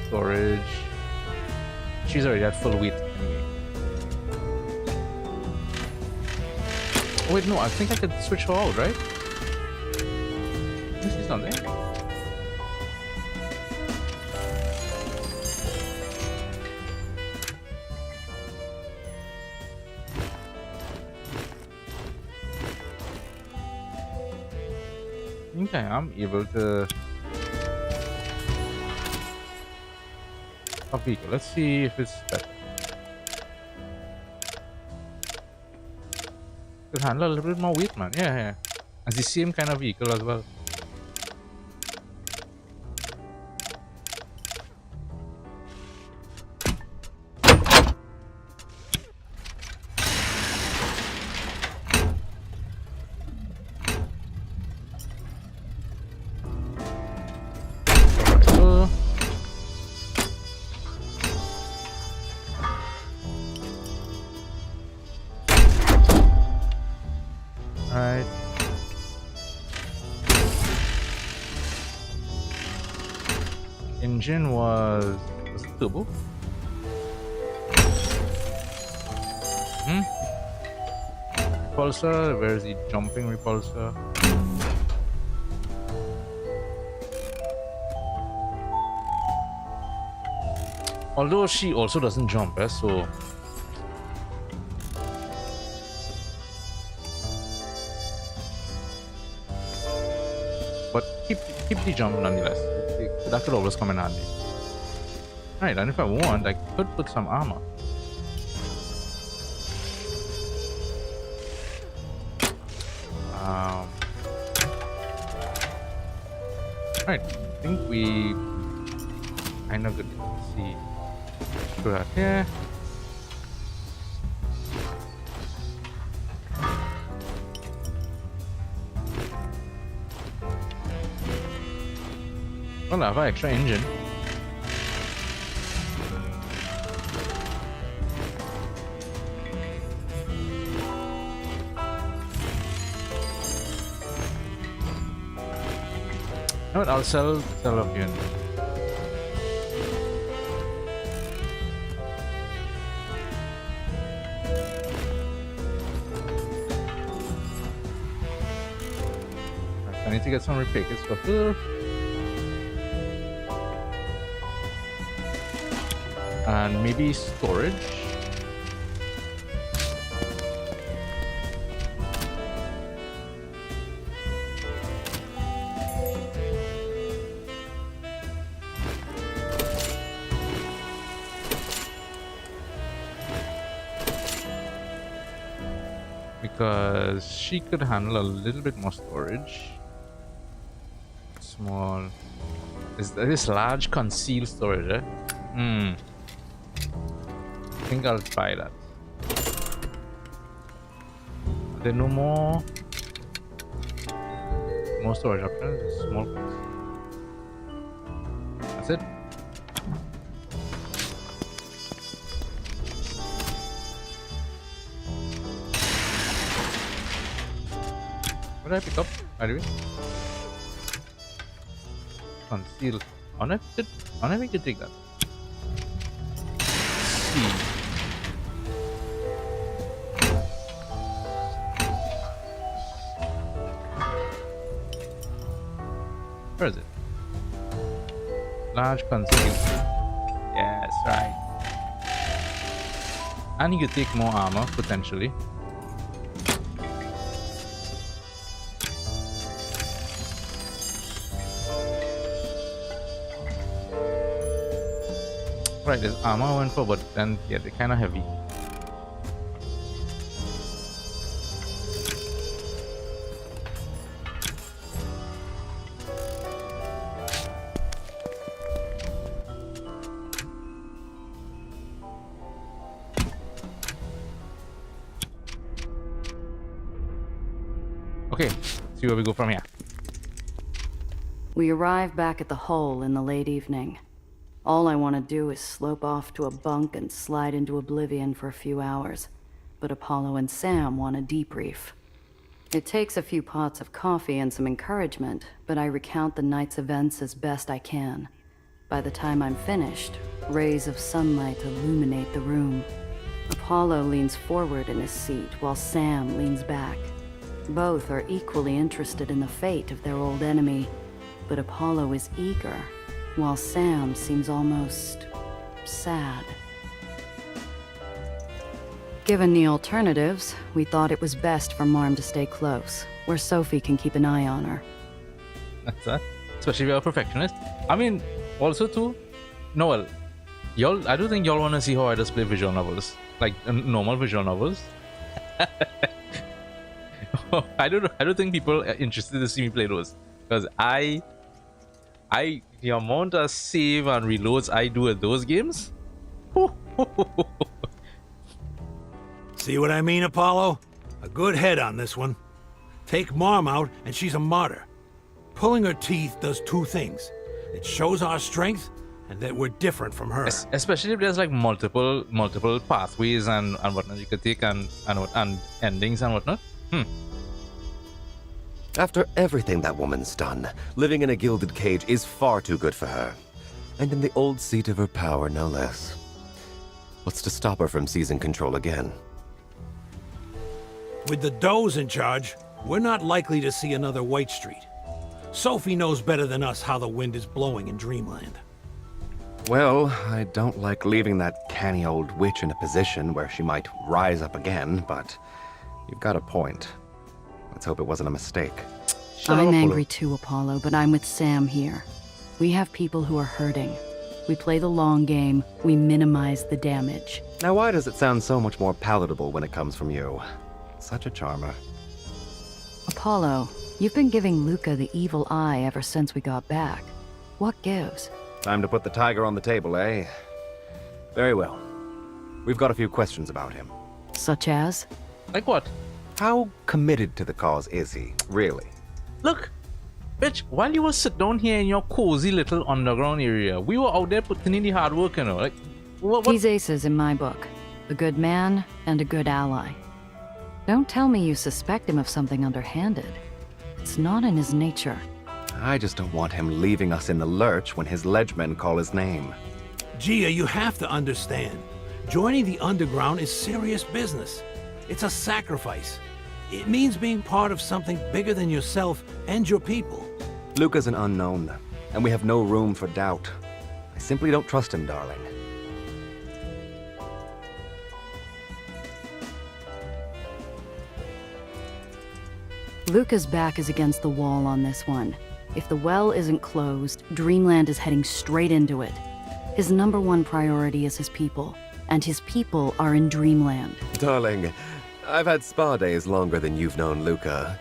storage. She's already at full weight anyway. Oh wait, no, I think I could switch her out, right? She's not there. I think I am able to a vehicle. Let's see if it's better. Could handle a little bit more weight, man. Yeah, yeah. And the same kind of vehicle as well. Engine was it turbo? Repulsor, where is the jumping repulsor? Although she also doesn't jump, so but keep the jump nonetheless. That could always come in handy. Right, and if I want, I could put some armor. Right, I think we kind of good. Let's see. Throw that here. Well, I have an extra engine. You know what, I'll sell a few. I need to get some repair kits for her. And maybe storage. Because she could handle a little bit more storage. Small. Is this large concealed storage, eh? I think I'll try that. Are there no more storage options? Small ones. That's it. What did I pick up, by the way? Conceal. I don't think you take that. Let's see. Where is it? Large conceal. Yes, right. And you could take more armor, potentially. Right, there's armor I went for, but then, yeah, they're kind of heavy. Okay, see where we go from here. We arrive back at the hole in the late evening. All I want to do is slope off to a bunk and slide into oblivion for a few hours. But Apollo and Sam want a debrief. It takes a few pots of coffee and some encouragement, but I recount the night's events as best I can. By the time I'm finished, rays of sunlight illuminate the room. Apollo leans forward in his seat while Sam leans back. Both are equally interested in the fate of their old enemy, but Apollo is eager, while Sam seems almost sad. Given the alternatives, we thought it was best for Marm to stay close, where Sophie can keep an eye on her. That's that. Especially if you're a perfectionist. I mean, also too, Noel, y'all, I don't think y'all want to see how I just play visual novels, like normal visual novels. I don't think people are interested to see me play those, because the amount of save and reloads I do at those games. See what I mean, Apollo? A good head on this one. Take Marm out, and she's a martyr. Pulling her teeth does two things. It shows our strength, and that we're different from her. Especially if there's like multiple pathways and whatnot you could take, and endings and whatnot. After everything that woman's done, living in a gilded cage is far too good for her. And in the old seat of her power, no less. What's to stop her from seizing control again? With the Does in charge, we're not likely to see another White Street. Sophie knows better than us how the wind is blowing in Dreamland. Well, I don't like leaving that canny old witch in a position where she might rise up again, but you've got a point. Let's hope it wasn't a mistake. I'm angry too, Apollo, but I'm with Sam here. We have people who are hurting. We play the long game, we minimize the damage. Now why does it sound so much more palatable when it comes from you? Such a charmer. Apollo, you've been giving Luca the evil eye ever since we got back. What gives? Time to put the tiger on the table, eh? Very well. We've got a few questions about him. Such as? Like what? How committed to the cause is he, really? Look, bitch, while you were sit down here in your cozy little underground area, we were out there putting in the hard work, you know. Like, what? He's aces in my book. A good man and a good ally. Don't tell me you suspect him of something underhanded. It's not in his nature. I just don't want him leaving us in the lurch when his ledgemen call his name. Gia, you have to understand. Joining the underground is serious business. It's a sacrifice. It means being part of something bigger than yourself and your people. Luca's an unknown, and we have no room for doubt. I simply don't trust him, darling. Luca's back is against the wall on this one. If the well isn't closed, Dreamland is heading straight into it. His #1 priority is his people, and his people are in Dreamland. Darling, I've had spa days longer than you've known Luca.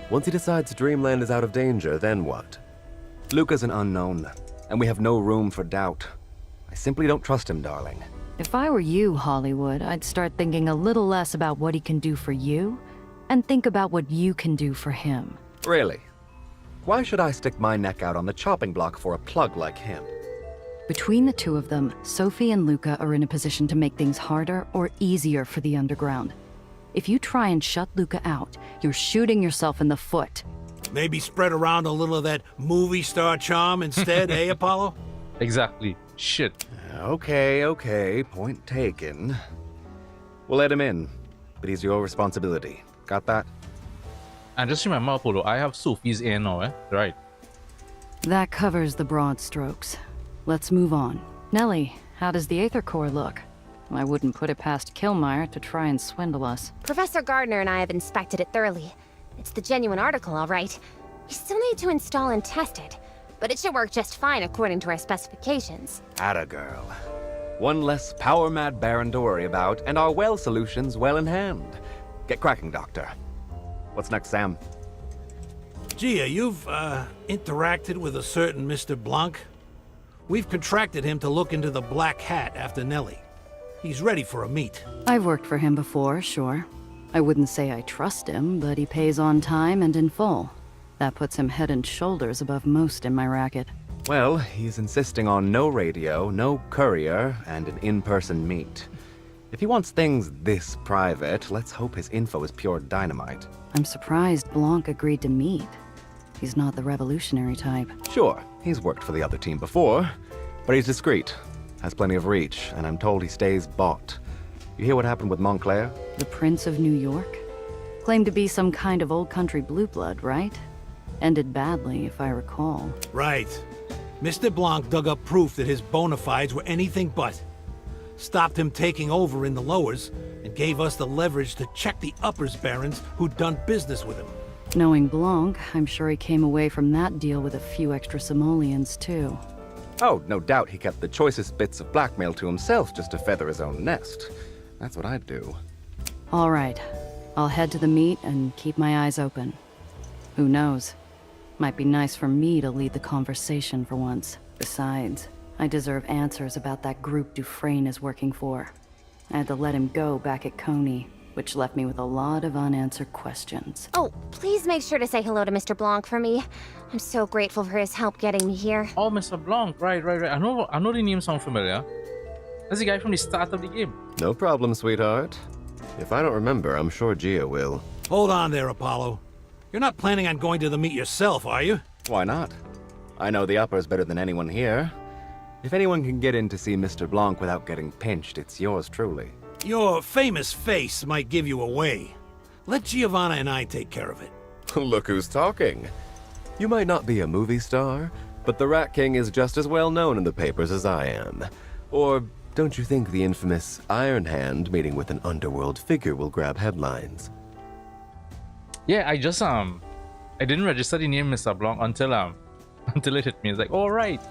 Once he decides Dreamland is out of danger, then what? Luca's an unknown, and we have no room for doubt. I simply don't trust him, darling. If I were you, Hollywood, I'd start thinking a little less about what he can do for you, and think about what you can do for him. Really? Why should I stick my neck out on the chopping block for a plug like him? Between the two of them, Sophie and Luca are in a position to make things harder or easier for the underground. If you try and shut Luca out, you're shooting yourself in the foot. Maybe spread around a little of that movie star charm instead, eh, Apollo? Exactly. Shit. Okay, point taken. We'll let him in, but he's your responsibility. Got that? And just remember, Apollo, I have Sophie's ear now, eh? Right. That covers the broad strokes. Let's move on. Nellie, how does the Aether core look? I wouldn't put it past Kilmeyer to try and swindle us. Professor Gardner and I have inspected it thoroughly. It's the genuine article, all right. We still need to install and test it, but it should work just fine according to our specifications. Atta girl. One less power-mad Baron to worry about, and our well solutions well in hand. Get cracking, Doctor. What's next, Sam? Gia, you've, interacted with a certain Mr. Blanc. We've contracted him to look into the Black Hat after Nellie. He's ready for a meet. I've worked for him before, sure. I wouldn't say I trust him, but he pays on time and in full. That puts him head and shoulders above most in my racket. Well, he's insisting on no radio, no courier, and an in-person meet. If he wants things this private, let's hope his info is pure dynamite. I'm surprised Blanc agreed to meet. He's not the revolutionary type. Sure, he's worked for the other team before, but he's discreet, has plenty of reach, and I'm told he stays bought. You hear what happened with Montclair? The Prince of New York? Claimed to be some kind of old country blue blood, right? Ended badly, if I recall. Right. Mr. Blanc dug up proof that his bona fides were anything but. Stopped him taking over in the lowers, and gave us the leverage to check the uppers barons who'd done business with him. Knowing Blanc, I'm sure he came away from that deal with a few extra simoleons, too. Oh, no doubt he kept the choicest bits of blackmail to himself just to feather his own nest. That's what I'd do. All right. I'll head to the meet and keep my eyes open. Who knows? Might be nice for me to lead the conversation for once. Besides, I deserve answers about that group Dufresne is working for. I had to let him go back at Coney, which left me with a lot of unanswered questions. Oh, please make sure to say hello to Mr. Blanc for me. I'm so grateful for his help getting me here. Oh, Mr. Blanc, right. I know the name sounds familiar. That's the guy from the start of the game. No problem, sweetheart. If I don't remember, I'm sure Gia will. Hold on there, Apollo. You're not planning on going to the meet yourself, are you? Why not? I know the uppers better than anyone here. If anyone can get in to see Mr. Blanc without getting pinched, it's yours truly. Your famous face might give you away. Let Giovanna and I take care of it. Look who's talking. You might not be a movie star, but the Rat King is just as well known in the papers as I am. Or don't you think the infamous Iron Hand meeting with an underworld figure will grab headlines? Yeah, I just I didn't register the name Mr. Blanc until it hit me. It's like, all right,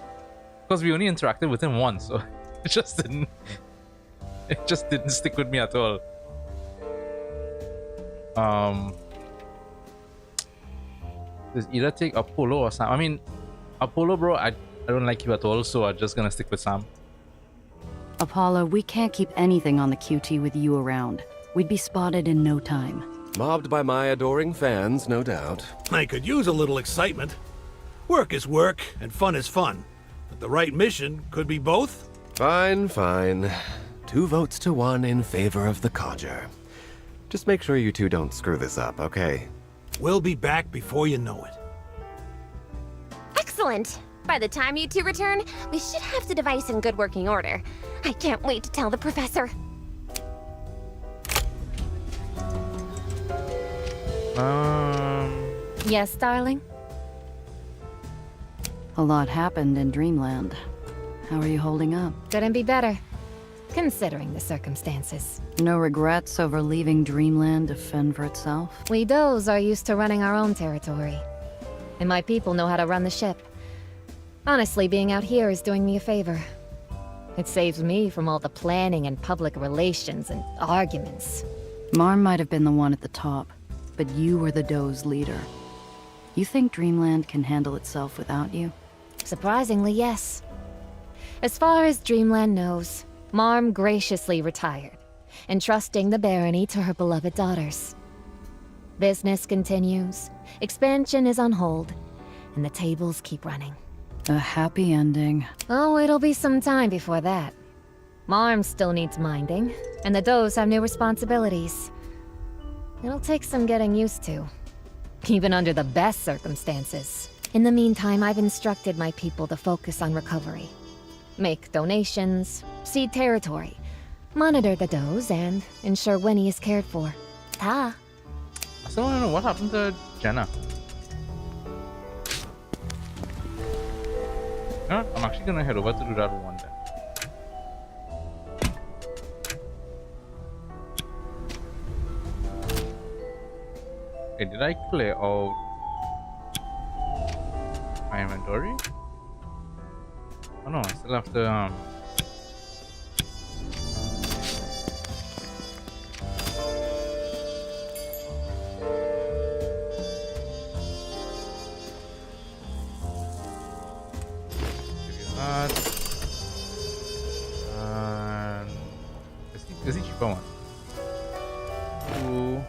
because we only interacted with him once, so it just didn't stick with me at all. There's either take Apollo or Sam. I mean, Apollo, bro, I don't like you at all, so I'm just gonna stick with Sam. Apollo, we can't keep anything on the QT with you around. We'd be spotted in no time. Mobbed by my adoring fans, no doubt. I could use a little excitement. Work is work, and fun is fun. But the right mission could be both. Fine, fine. 2 votes to 1 in favor of the codger. Just make sure you two don't screw this up, okay? We'll be back before you know it. Excellent! By the time you two return, we should have the device in good working order. I can't wait to tell the professor. Yes, darling? A lot happened in Dreamland. How are you holding up? Couldn't be better, considering the circumstances. No regrets over leaving Dreamland to fend for itself? We Does are used to running our own territory. And my people know how to run the ship. Honestly, being out here is doing me a favor. It saves me from all the planning and public relations and arguments. Marm might have been the one at the top, but you were the Doe's leader. You think Dreamland can handle itself without you? Surprisingly, yes. As far as Dreamland knows, Marm graciously retired, entrusting the barony to her beloved daughters. Business continues, expansion is on hold, and the tables keep running. A happy ending. Oh, it'll be some time before that. Marm still needs minding, and the Does have new responsibilities. It'll take some getting used to, even under the best circumstances. In the meantime, I've instructed my people to focus on recovery. Make donations, seed territory, monitor the Does, and ensure Winnie is cared for. I still want to know what happened to Jenna. You know what? I'm actually gonna head over to do that one day. Okay, did I clear out my inventory? Oh no, I still have to is he cheaper one? Two.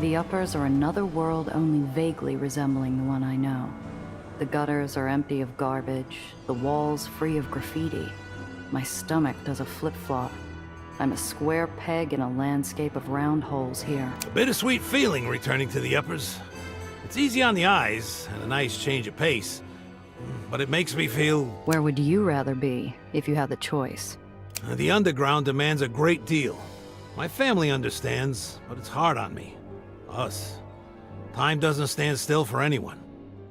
The uppers are another world only vaguely resembling the one I know. The gutters are empty of garbage, the walls free of graffiti. My stomach does a flip-flop. I'm a square peg in a landscape of round holes here. A bittersweet feeling returning to the uppers. It's easy on the eyes, and a nice change of pace. But it makes me feel... Where would you rather be, if you had the choice? The underground demands a great deal. My family understands, but it's hard on me. Us. Time doesn't stand still for anyone.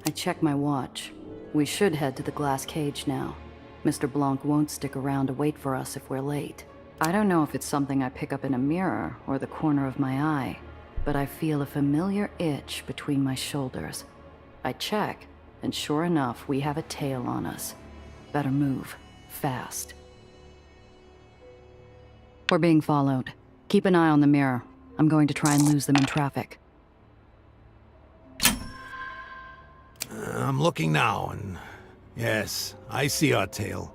I check my watch. We should head to the glass cage now. Mr. Blanc won't stick around to wait for us if we're late. I don't know if it's something I pick up in a mirror or the corner of my eye, but I feel a familiar itch between my shoulders. I check, and sure enough, we have a tail on us. Better move. Fast. We're being followed. Keep an eye on the mirror. I'm going to try and lose them in traffic. I'm looking now, and Yes, I see our tale.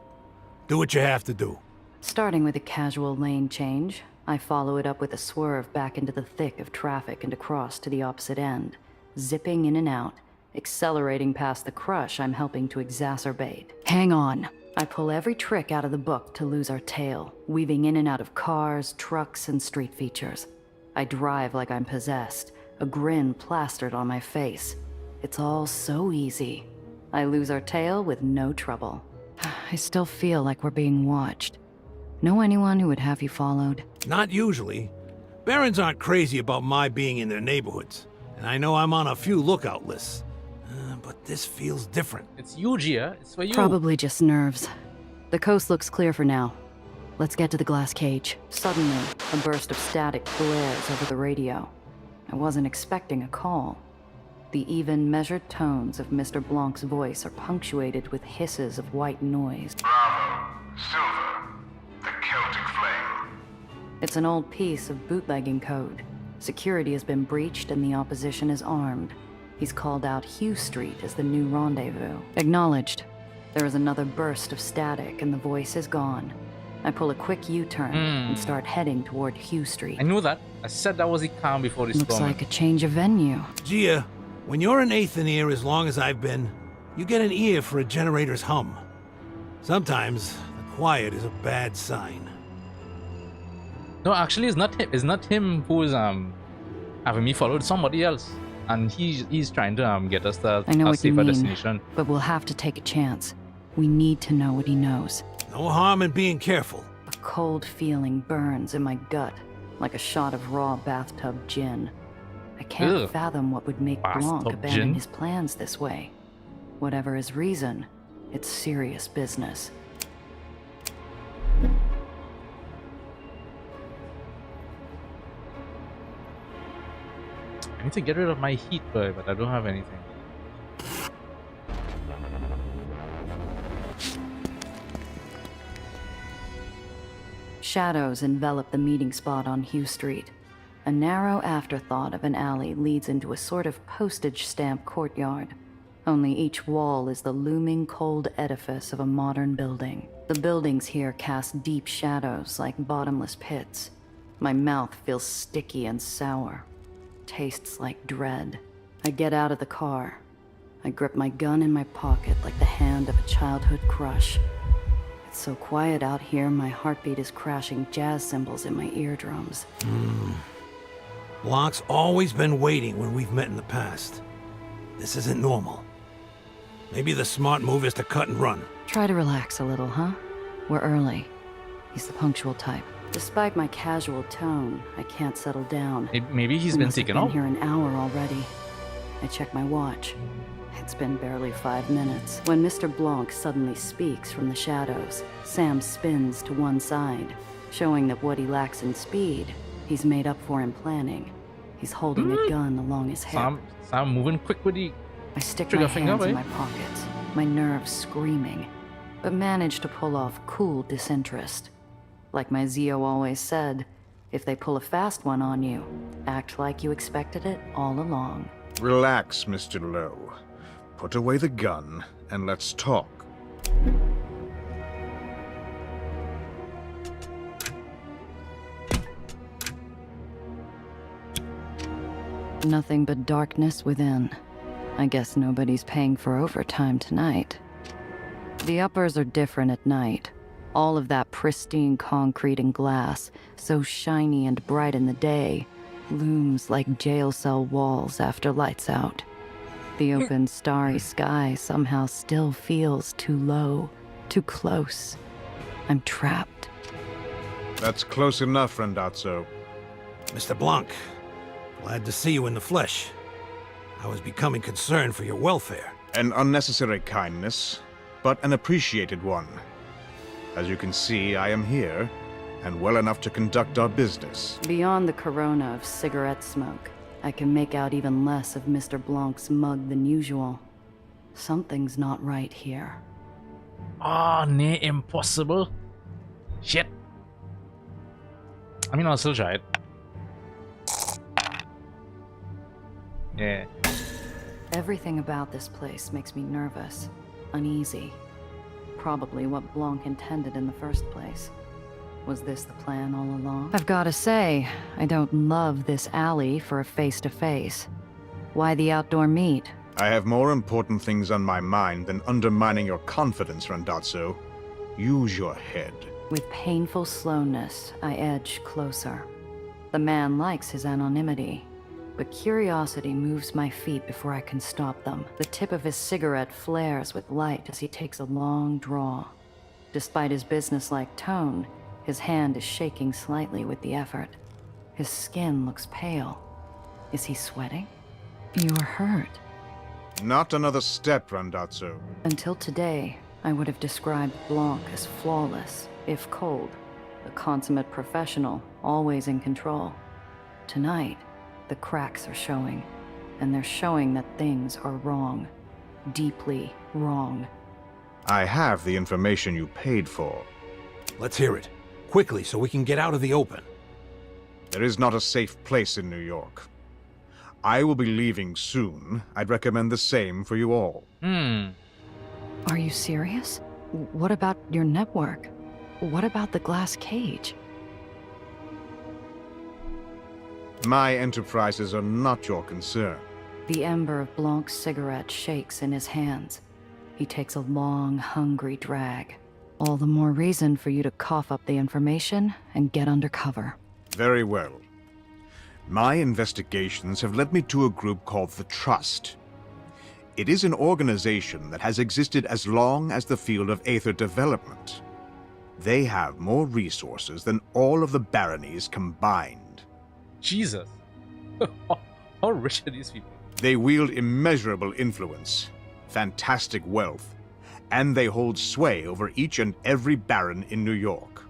Do what you have to do. Starting with a casual lane change, I follow it up with a swerve back into the thick of traffic and across to the opposite end, zipping in and out, accelerating past the crush I'm helping to exacerbate. Hang on. I pull every trick out of the book to lose our tail, weaving in and out of cars, trucks, and street features. I drive like I'm possessed, a grin plastered on my face. It's all so easy. I lose our tail with no trouble. I still feel like we're being watched. Know anyone who would have you followed? Not usually. Barons aren't crazy about my being in their neighborhoods, and I know I'm on a few lookout lists. But this feels different. It's you, Gia. It's for you. Probably just nerves. The coast looks clear for now. Let's get to the glass cage. Suddenly, a burst of static blares over the radio. I wasn't expecting a call. The even, measured tones of Mr. Blanc's voice are punctuated with hisses of white noise. Bravo, Silver, the Celtic Flame. It's an old piece of bootlegging code. Security has been breached and the opposition is armed. He's called out Hugh Street as the new rendezvous. Acknowledged. There is another burst of static and the voice is gone. I pull a quick U-turn and start heading toward Hugh Street. I knew that. I said that was the calm before the storm. Looks like a change of venue. Gia, when you're an Aether as long as I've been, you get an ear for a generator's hum. Sometimes, the quiet is a bad sign. No, actually, it's not him. It's not him who is having me follow. It's somebody else. And he's trying to get us to I know a what you safer mean, destination. but we'll have to take a chance. We need to know what he knows. No harm in being careful. A cold feeling burns in my gut, like a shot of raw bathtub gin. I can't fathom what would make Blanc abandon his plans this way. Whatever his reason, it's serious business. I need to get rid of my heat, but I don't have anything. Shadows envelop the meeting spot on Hugh Street. A narrow afterthought of an alley leads into a sort of postage stamp courtyard. Only each wall is the looming cold edifice of a modern building. The buildings here cast deep shadows like bottomless pits. My mouth feels sticky and sour. Tastes like dread. I get out of the car. I grip my gun in my pocket like the hand of a childhood crush. It's so quiet out here, my heartbeat is crashing jazz cymbals in my eardrums. Blanc's always been waiting when we've met in the past. This isn't normal. Maybe the smart move is to cut and run. Try to relax a little, huh? We're early. He's the punctual type. Despite my casual tone, I can't settle down. Maybe he's been taken I've out. been here an hour already. I check my watch. It's been barely 5 minutes. When Mr. Blanc suddenly speaks from the shadows, Sam spins to one side, showing that what he lacks in speed, he's made up for in planning. He's holding a gun along his hip. Sam moving quick with the I stick my trigger finger, hands in right? my pockets, my nerves screaming, but manage to pull off cool disinterest. Like my Zio always said, if they pull a fast one on you, act like you expected it all along. Relax, Mr. Lowe. Put away the gun, and let's talk. Nothing but darkness within. I guess nobody's paying for overtime tonight. The uppers are different at night. All of that pristine concrete and glass, so shiny and bright in the day, looms like jail cell walls after lights out. The open, starry sky somehow still feels too low, too close. I'm trapped. That's close enough, Randazzo. Mr. Blanc, glad to see you in the flesh. I was becoming concerned for your welfare. An unnecessary kindness, but an appreciated one. As you can see, I am here, and well enough to conduct our business. Beyond the corona of cigarette smoke, I can make out even less of Mr. Blanc's mug than usual. Something's not right here. Ah, nay, impossible. Shit. I mean, I'll still try it. Yeah. Everything about this place makes me nervous. uneasy. Probably what Blanc intended in the first place. Was this the plan all along? I've gotta say, I don't love this alley for a face-to-face. Why the outdoor meet? I have more important things on my mind than undermining your confidence, Randazzo. Use your head. With painful slowness, I edge closer. The man likes his anonymity, but curiosity moves my feet before I can stop them. The tip of his cigarette flares with light as he takes a long draw. Despite his businesslike tone, his hand is shaking slightly with the effort. His skin looks pale. Is he sweating? You're hurt. Not another step, Randazzo. Until today, I would have described Blanc as flawless, if cold. A consummate professional, always in control. Tonight, the cracks are showing. And they're showing that things are wrong. Deeply wrong. I have the information you paid for. Let's hear it. Quickly, so we can get out of the open. There is not a safe place in New York. I will be leaving soon. I'd recommend the same for you all. Are you serious? What about your network? What about the glass cage? My enterprises are not your concern. The ember of Blanc's cigarette shakes in his hands. He takes a long, hungry drag. All the more reason for you to cough up the information and get under cover. Very well. My investigations have led me to a group called the Trust. It is an organization that has existed as long as the field of Aether development. They have more resources than all of the baronies combined. Jesus. How rich are these people? They wield immeasurable influence, fantastic wealth, and they hold sway over each and every baron in New York.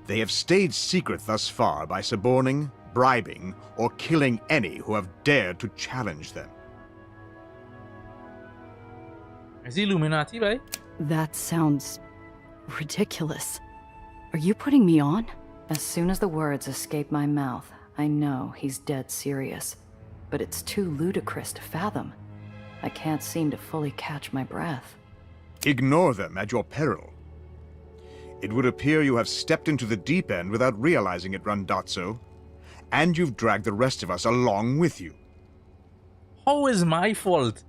They have stayed secret thus far by suborning, bribing, or killing any who have dared to challenge them. Is he Illuminati, right? That sounds ridiculous. Are you putting me on? As soon as the words escape my mouth, I know he's dead serious. But it's too ludicrous to fathom. I can't seem to fully catch my breath. Ignore them at your peril. It would appear you have stepped into the deep end without realizing it, Randazzo. And you've dragged the rest of us along with you. How is my fault?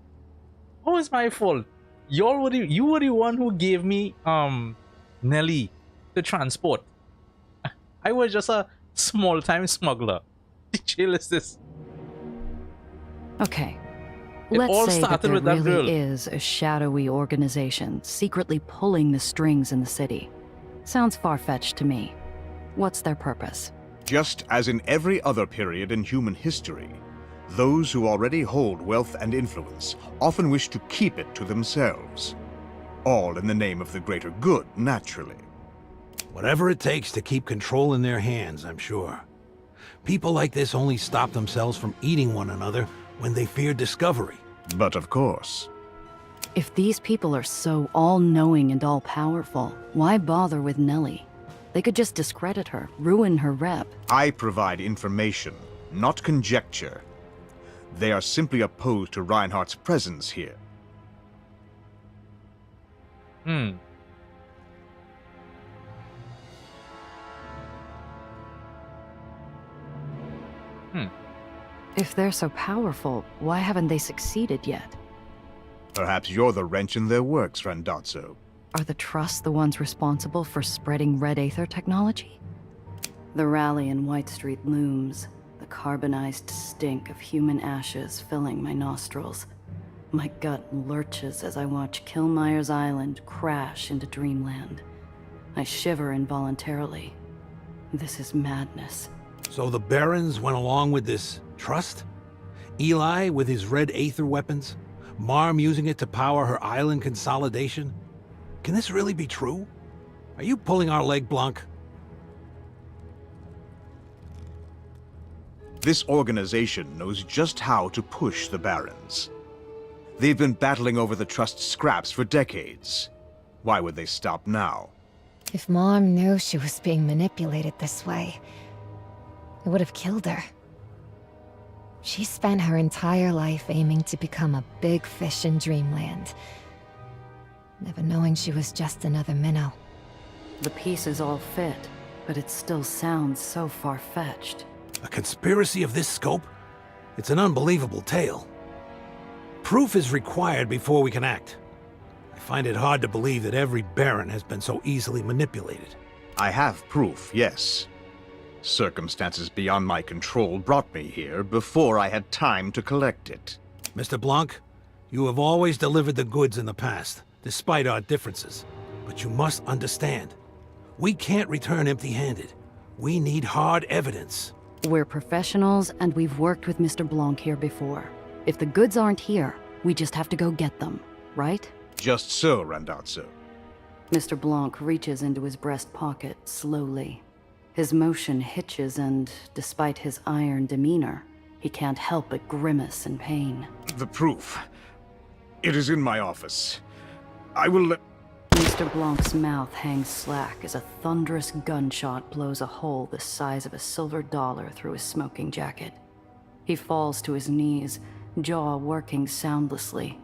How is my fault? You were the one who gave me Nelly to transport. I was just a small-time smuggler. The jail is this. Okay. It all Let's say that started there with that girl. really is a shadowy organization secretly pulling the strings in the city. Sounds far-fetched to me. What's their purpose? Just as in every other period in human history, those who already hold wealth and influence often wish to keep it to themselves. All in the name of the greater good, naturally. Whatever it takes to keep control in their hands, I'm sure. People like this only stop themselves from eating one another when they fear discovery. But of course. If these people are so all-knowing and all-powerful, why bother with Nellie? They could just discredit her, ruin her rep. I provide information, not conjecture. They are simply opposed to Reinhardt's presence here. If they're so powerful, why haven't they succeeded yet? Perhaps you're the wrench in their works, Randazzo. Are the Trust the ones responsible for spreading Red Aether technology? The rally in White Street looms, the carbonized stink of human ashes filling my nostrils. My gut lurches as I watch Kilmeyer's Island crash into dreamland. I shiver involuntarily. This is madness. So the Barons went along with this Trust? Eli with his Red Aether weapons? Marm using it to power her island consolidation? Can this really be true? Are you pulling our leg, Blanc? This organization knows just how to push the Barons. They've been battling over the Trust's scraps for decades. Why would they stop now? If Mom knew she was being manipulated this way, it would have killed her. She spent her entire life aiming to become a big fish in Dreamland. never knowing she was just another minnow. The pieces all fit, but it still sounds so far-fetched. A conspiracy of this scope? It's an unbelievable tale. Proof is required before we can act. I find it hard to believe that every Baron has been so easily manipulated. I have proof, yes. Circumstances beyond my control brought me here before I had time to collect it. Mr. Blanc, you have always delivered the goods in the past, despite our differences. But you must understand, we can't return empty-handed. We need hard evidence. We're professionals, and we've worked with Mr. Blanc here before. If the goods aren't here, we just have to go get them, right? Just so, Randazzo. Mr. Blanc reaches into his breast pocket slowly. His motion hitches, and despite his iron demeanor, he can't help but grimace in pain. The proof. It is in my office. I will let... Mr. Blanc's mouth hangs slack as a thunderous gunshot blows a hole the size of a silver dollar through his smoking jacket. He falls to his knees, jaw working soundlessly.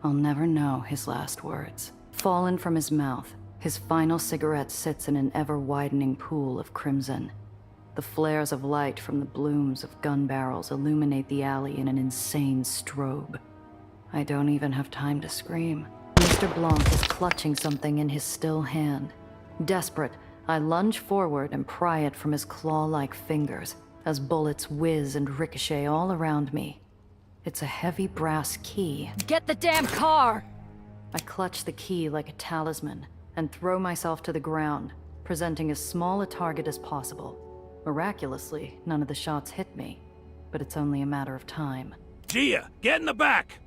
I'll never know his last words. Fallen from his mouth, his final cigarette sits in an ever-widening pool of crimson. The flares of light from the blooms of gun barrels illuminate the alley in an insane strobe. I don't even have time to scream. Mr. Blanc is clutching something in his still hand. Desperate, I lunge forward and pry it from his claw-like fingers as bullets whiz and ricochet all around me. It's a heavy brass key. Get the damn car! I clutch the key like a talisman and throw myself to the ground, presenting as small a target as possible. Miraculously, none of the shots hit me, but it's only a matter of time. Gia, get in the back!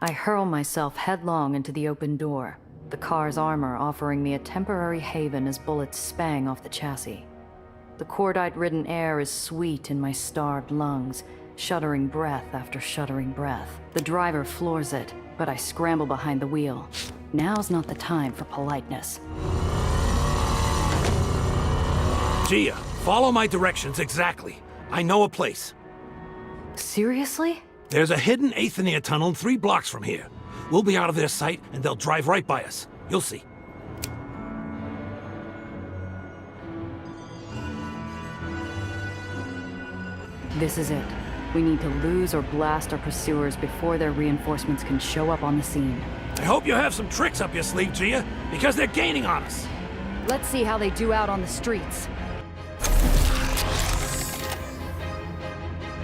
I hurl myself headlong into the open door, the car's armor offering me a temporary haven as bullets spang off the chassis. The cordite-ridden air is sweet in my starved lungs, shuddering breath after shuddering breath. The driver floors it, but I scramble behind the wheel. Now's not the time for politeness. Gia, follow my directions exactly. I know a place. Seriously? There's a hidden Aether tunnel 3 blocks from here. We'll be out of their sight, and they'll drive right by us. You'll see. This is it. We need to lose or blast our pursuers before their reinforcements can show up on the scene. I hope you have some tricks up your sleeve, Gia, because they're gaining on us. Let's see how they do out on the streets.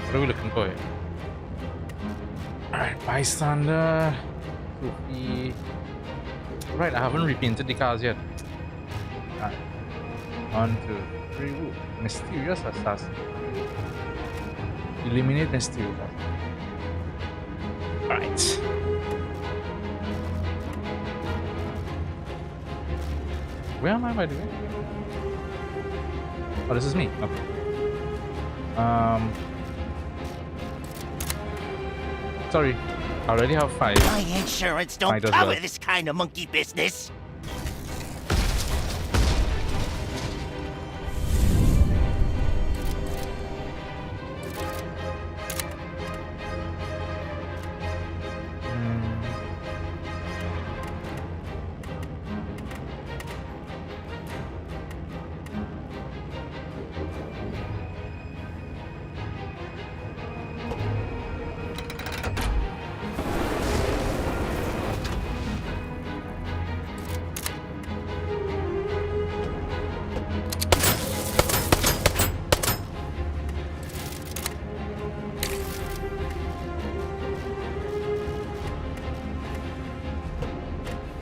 What are we looking for here? Alright, bystander. Sophie. Right, I haven't repainted the cars yet. Alright. 1, 2, 3. Ooh, mysterious assassin. Eliminate mysterious assassin. Alright. Where am I, by the way? Oh, this is me. Okay. Sorry. I already have 5. My insurance don't cover this kind of monkey business.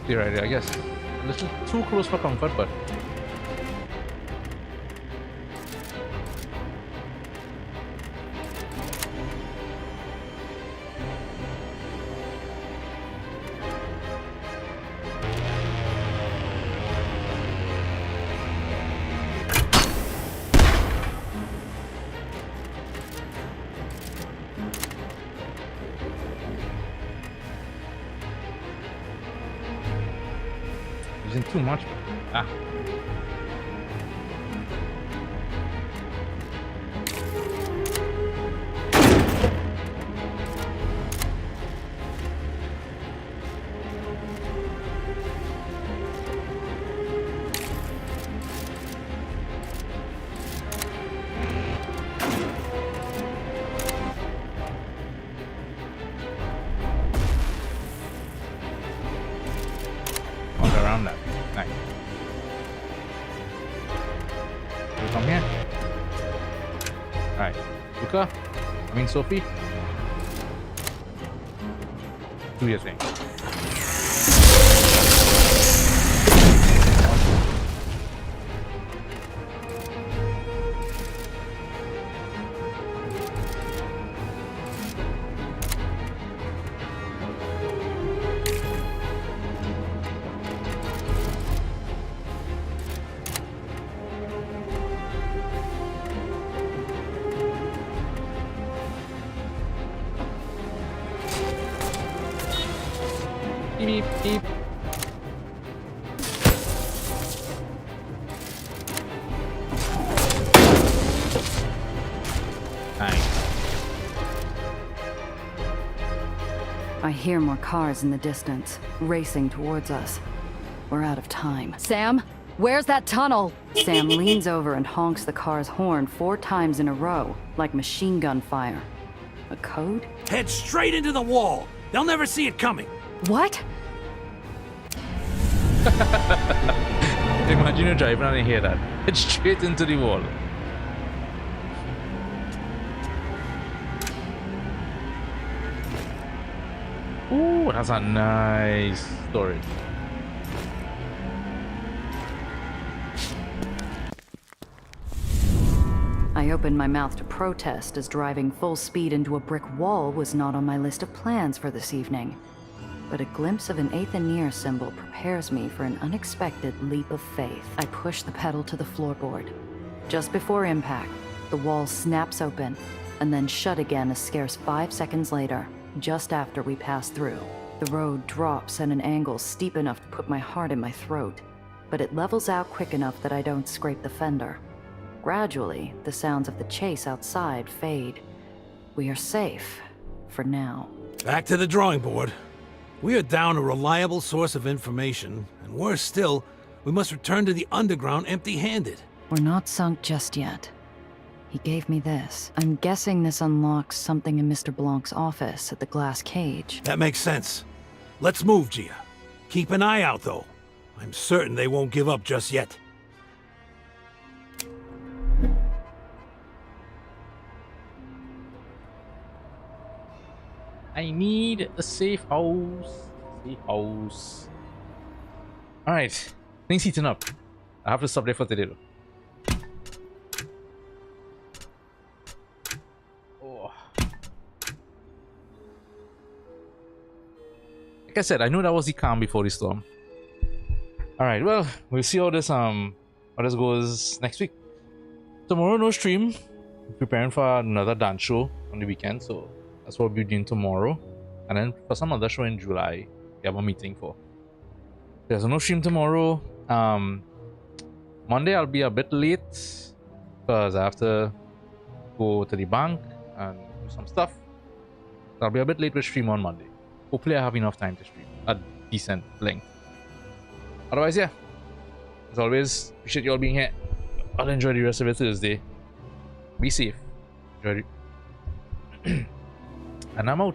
Right there, I guess. A little too close for comfort, but too much. Ah. Nice. You come here. Alright. Luca? I mean Sophie? Do your thing. Beep, beep. I hear more cars in the distance, racing towards us. We're out of time. Sam, where's that tunnel? Sam leans over and honks the car's horn 4 times in a row, like machine gun fire. A code? Head straight into the wall. They'll never see it coming. What? Imagine you're driving and you hear that. It's straight into the wall. Ooh, that's a nice storage. I opened my mouth to protest as driving full speed into a brick wall was not on my list of plans for this evening. But a glimpse of an Aether symbol prepares me for an unexpected leap of faith. I push the pedal to the floorboard. Just before impact, the wall snaps open and then shut again a scarce 5 seconds later, just after we pass through. The road drops at an angle steep enough to put my heart in my throat, but it levels out quick enough that I don't scrape the fender. Gradually, the sounds of the chase outside fade. We are safe, for now. Back to the drawing board. We are down a reliable source of information, and worse still, we must return to the underground empty-handed. We're not sunk just yet. He gave me this. I'm guessing this unlocks something in Mr. Blanc's office at the glass cage. That makes sense. Let's move, Gia. Keep an eye out, though. I'm certain they won't give up just yet. I need a safe house. Safe house. Alright. Things heating up. I have to stop there for today though. Oh. Like I said, I knew that was the calm before the storm. Alright, well, we'll see how this goes next week. Tomorrow no stream. We're preparing for another dance show on the weekend, so that's what we'll be doing tomorrow. And then for some other show in July, we have a meeting for. There's no stream tomorrow. Monday I'll be a bit late because I have to go to the bank and do some stuff. So I'll be a bit late with stream on Monday. Hopefully I have enough time to stream at decent length. Otherwise, yeah. As always, appreciate you all being here. I'll enjoy the rest of your Thursday. Be safe. Enjoy it. And I'm out.